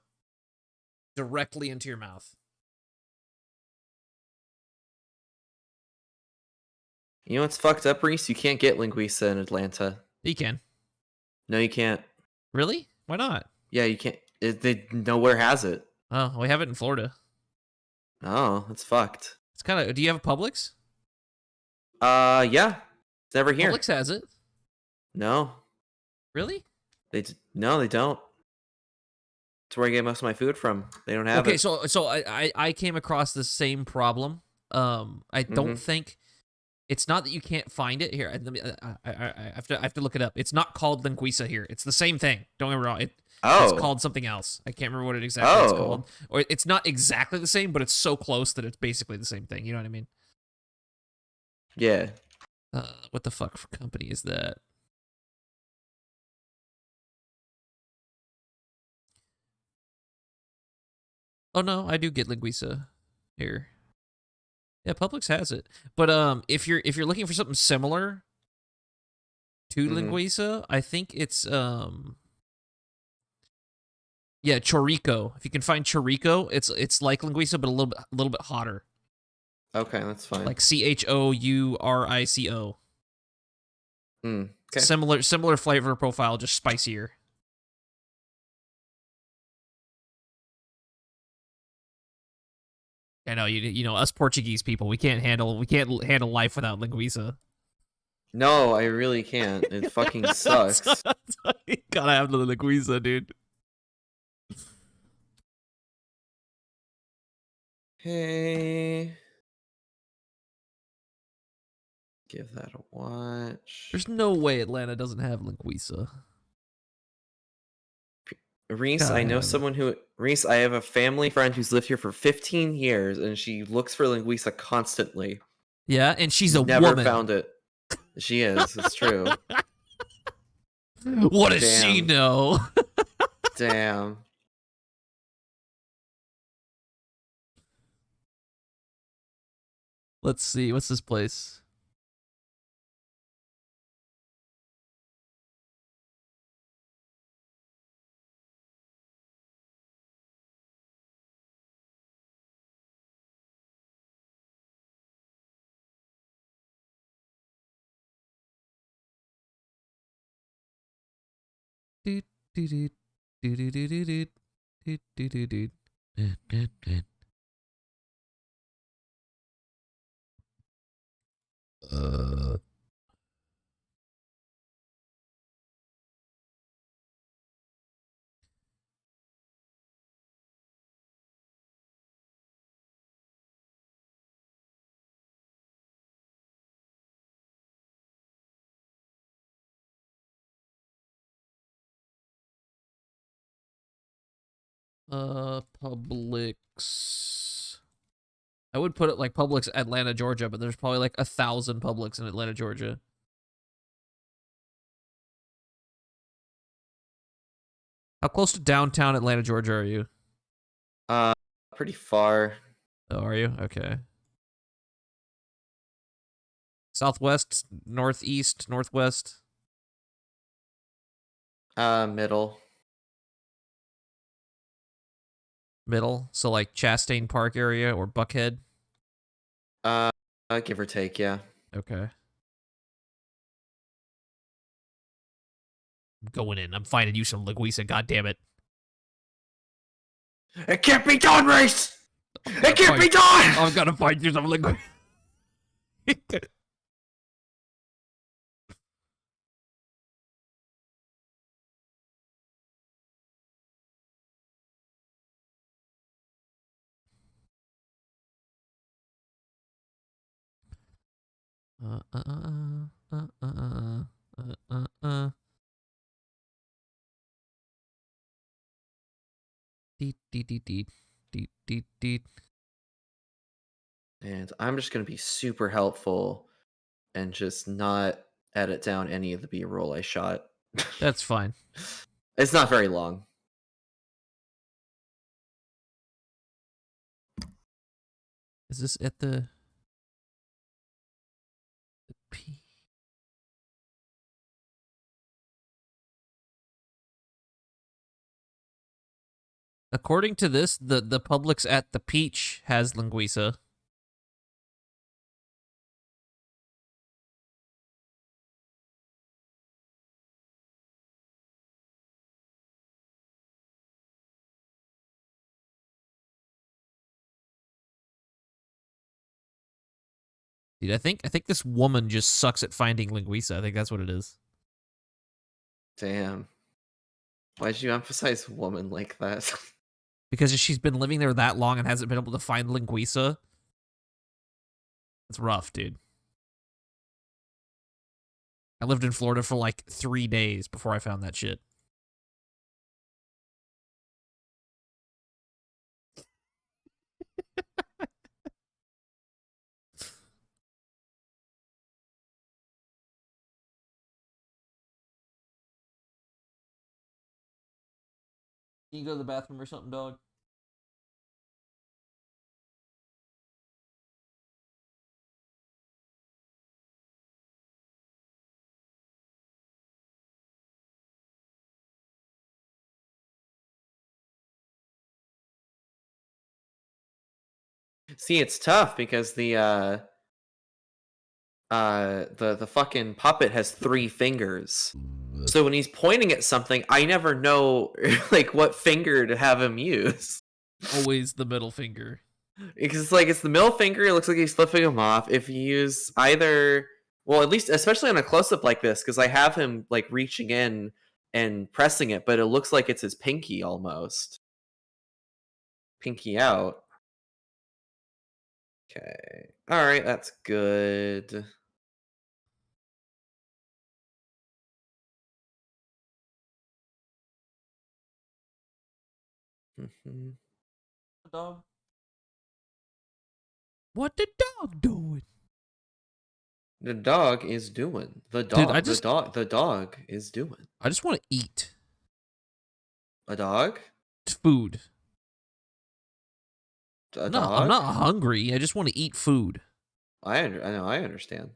Speaker 3: directly into your mouth.
Speaker 11: You know what's fucked up, Reese? You can't get linguiça in Atlanta.
Speaker 3: You can.
Speaker 11: No, you can't.
Speaker 3: Really? Why not?
Speaker 11: Yeah, you can't. They nowhere has it.
Speaker 3: Oh, we have it in Florida.
Speaker 11: Oh, that's fucked.
Speaker 3: It's kind of. Do you have a Publix?
Speaker 11: Yeah. It's never here.
Speaker 3: Publix has it.
Speaker 11: No.
Speaker 3: Really?
Speaker 11: No, they don't. That's where I get most of my food from. They don't have it.
Speaker 3: Okay, so I came across the same problem. I don't think it's not that you can't find it here. I have to look it up. It's not called linguiça here. It's the same thing. Don't get me wrong. It's called something else. I can't remember what it exactly is called. Or it's not exactly the same, but it's so close that it's basically the same thing. You know what I mean?
Speaker 11: Yeah.
Speaker 3: What the fuck company is that? Oh no, I do get linguiça here. Yeah, Publix has it. But if you're looking for something similar to linguiça, I think it's yeah, chorico. If you can find chorico, it's like linguiça but a little bit hotter.
Speaker 11: Okay, that's fine.
Speaker 3: Like CHOURICO.
Speaker 11: Okay.
Speaker 3: Similar flavor profile, just spicier. I know you know us Portuguese people, we can't handle life without linguiça.
Speaker 11: No, I really can't. It fucking sucks.
Speaker 3: You gotta have the linguiça, dude.
Speaker 11: Hey. Give that a watch.
Speaker 3: There's no way Atlanta doesn't have linguiça.
Speaker 11: Reese, I know someone who... Reese, I have a family friend who's lived here for 15 years, and she looks for linguiça constantly.
Speaker 3: Yeah, and she's a
Speaker 11: Never
Speaker 3: woman.
Speaker 11: found it. She is. It's true.
Speaker 3: What does she know?
Speaker 11: Damn.
Speaker 3: Let's see. What's this place? Doot, doot, doot, doot, doot, doot, doot, doot, doot, doot. Doot, doot, doot.
Speaker 1: Publix. I would put it like Publix Atlanta, Georgia, but there's probably like 1,000 Publix in Atlanta, Georgia. How close to downtown Atlanta, Georgia are you?
Speaker 11: Pretty far.
Speaker 1: Oh, are you? Okay. Southwest, northeast, northwest?
Speaker 11: Middle.
Speaker 1: Middle? So like Chastain Park area or Buckhead?
Speaker 11: Give or take, yeah.
Speaker 1: Okay. I'm going in. I'm finding you some linguiça, goddammit.
Speaker 11: It can't be done, Reese! It can't be done!
Speaker 1: I'm gonna find you some linguiça. Deet, deet, deet, deet, deet, deet, deet.
Speaker 11: And I'm just going to be super helpful and just not edit down any of the B-roll I shot.
Speaker 1: That's fine.
Speaker 11: It's not very long.
Speaker 1: Is this at the P? According to this, the Publix at the Peach has linguiça. Dude, I think this woman just sucks at finding linguiça. I think that's what it is.
Speaker 11: Damn. Why'd you emphasize woman like that?
Speaker 1: Because she's been living there that long and hasn't been able to find linguiça. It's rough, dude. I lived in Florida for like 3 days before I found that shit. Can you go to the bathroom or something, dog?
Speaker 11: See, it's tough because the fucking puppet has 3 fingers. So when he's pointing at something, I never know like what finger to have him use.
Speaker 1: Always the middle finger.
Speaker 11: Because it's the middle finger, it looks like he's flipping him off. If you use either, well, at least especially on a close-up like this, because I have him like reaching in and pressing it, but it looks like it's his pinky almost. Pinky out. Okay. Alright, that's good.
Speaker 1: Dog. What the dog doing?
Speaker 11: The dog is doing. The dog.
Speaker 1: Dude,
Speaker 11: The dog is doing.
Speaker 1: I just want to eat.
Speaker 11: A dog?
Speaker 1: Food.
Speaker 11: A
Speaker 1: No,
Speaker 11: dog?
Speaker 1: I'm not hungry. I just want to eat food.
Speaker 11: I know. I understand.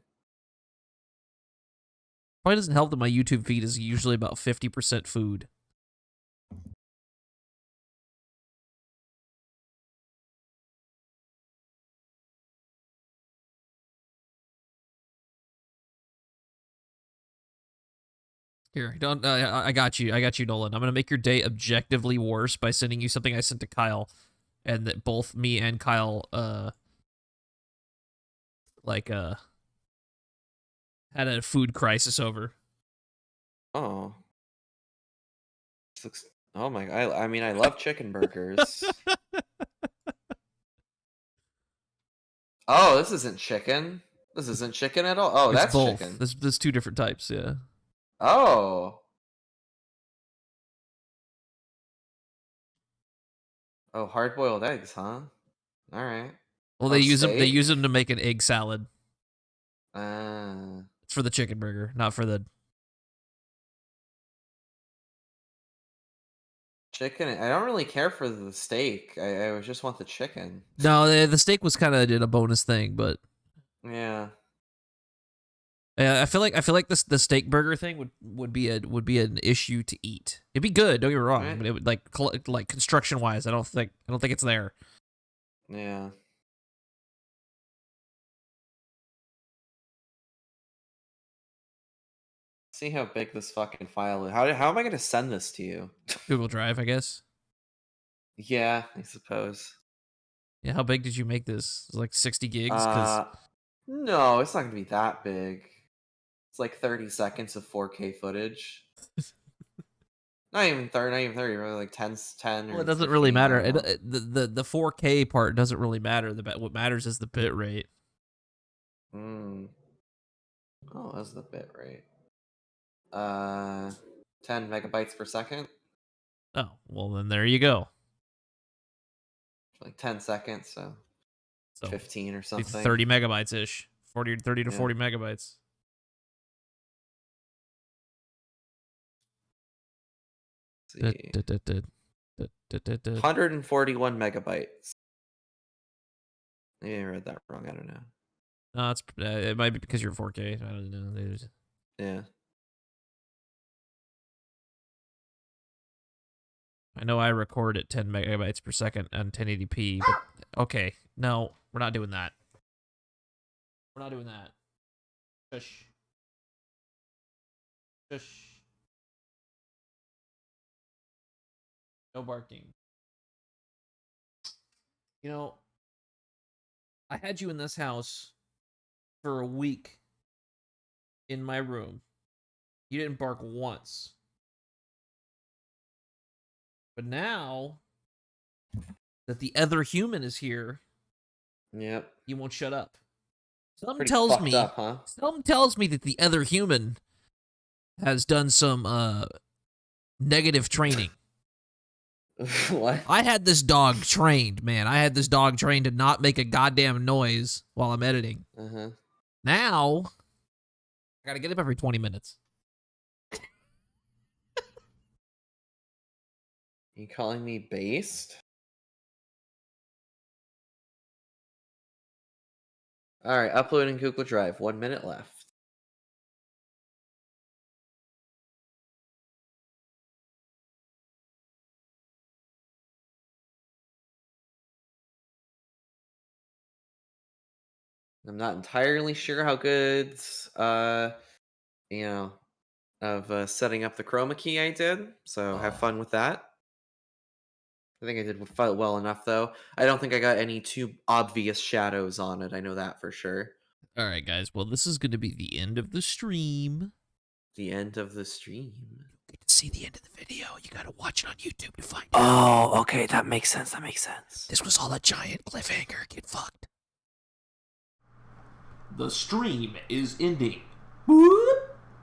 Speaker 1: Probably doesn't help that my YouTube feed is usually about 50% food. Here, don't. I got you. I got you, Nolan. I'm gonna make your day objectively worse by sending you something I sent to Kyle, and that both me and Kyle, had a food crisis over.
Speaker 11: Oh. This looks. Oh my! I mean, I love chicken burgers. Oh, this isn't chicken. This isn't chicken at all. Oh,
Speaker 1: It's
Speaker 11: that's
Speaker 1: both.
Speaker 11: chicken.
Speaker 1: There's 2 different types. Yeah.
Speaker 11: Oh. Oh, hard-boiled eggs, huh? All right.
Speaker 1: Well,
Speaker 11: Oh,
Speaker 1: they use them. They
Speaker 11: steak?
Speaker 1: use them to make an egg salad.
Speaker 11: Uh,
Speaker 1: It's for the chicken burger, not for the.
Speaker 11: chicken. I don't really care for the steak. I just want the chicken.
Speaker 1: No, the steak was kind of a bonus thing, but
Speaker 11: Yeah.
Speaker 1: I feel like the steak burger thing would be an issue to eat. It'd be good, don't get me wrong,
Speaker 11: Right.
Speaker 1: but it would like construction wise, I don't think it's there.
Speaker 11: Yeah. See how big this fucking file is. How am I gonna send this to you?
Speaker 1: Google Drive, I guess.
Speaker 11: Yeah, I suppose.
Speaker 1: Yeah, how big did you make this? Like 60 gigs? Because
Speaker 11: No, it's not gonna be that big. It's like 30 seconds of 4K footage. Not even 30, really like 10 or
Speaker 1: well, it doesn't really
Speaker 11: 15, I
Speaker 1: matter.
Speaker 11: don't know.
Speaker 1: The 4K part doesn't really matter. What matters is the bit rate.
Speaker 11: Oh, that's the bit rate. 10 megabytes per second.
Speaker 1: Oh, well then there you go.
Speaker 11: Like 10 seconds, so
Speaker 1: So
Speaker 11: 15 or
Speaker 1: it's
Speaker 11: something.
Speaker 1: 30 megabytes ish. 30 to
Speaker 11: Yeah.
Speaker 1: 40 megabytes.
Speaker 11: Let's see. 141 megabytes. Maybe I read that wrong. I don't know.
Speaker 1: No, it might be because you're 4K. I don't know.
Speaker 11: Yeah.
Speaker 1: I know I record at 10 megabytes per second on 1080p, but okay. No, we're not doing that. We're not doing that. Shush. Shush. No barking. You know, I had you in this house for a week in my room. You didn't bark once. But now that the other human is here,
Speaker 11: Yep.
Speaker 1: you won't shut up. Something
Speaker 11: Pretty
Speaker 1: tells
Speaker 11: fucked
Speaker 1: me
Speaker 11: up, huh?
Speaker 1: something tells me that the other human has done some negative training.
Speaker 11: What?
Speaker 1: I had this dog trained, man. I had this dog trained to not make a goddamn noise while I'm editing.
Speaker 11: Uh-huh.
Speaker 1: Now, I gotta get up every 20 minutes.
Speaker 11: You calling me based? All right, uploading Google Drive. 1 minute left. I'm not entirely sure how good, you know, of setting up the chroma key I did. So have fun with that. I think I did well enough, though. I don't think I got any too obvious shadows on it. I know that for sure.
Speaker 1: All right, guys. Well, this is going to be the end of the stream.
Speaker 11: The end of the stream.
Speaker 1: Get to see the end of the video. You got to watch it on YouTube to find
Speaker 11: Oh,
Speaker 1: out.
Speaker 11: okay. That makes sense. That makes sense.
Speaker 1: This was all a giant cliffhanger. Get fucked.
Speaker 3: The stream is ending. Boop.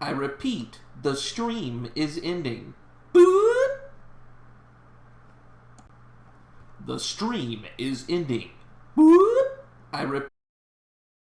Speaker 3: I repeat, the stream is ending. Boop. The stream is ending. Boop. I repeat.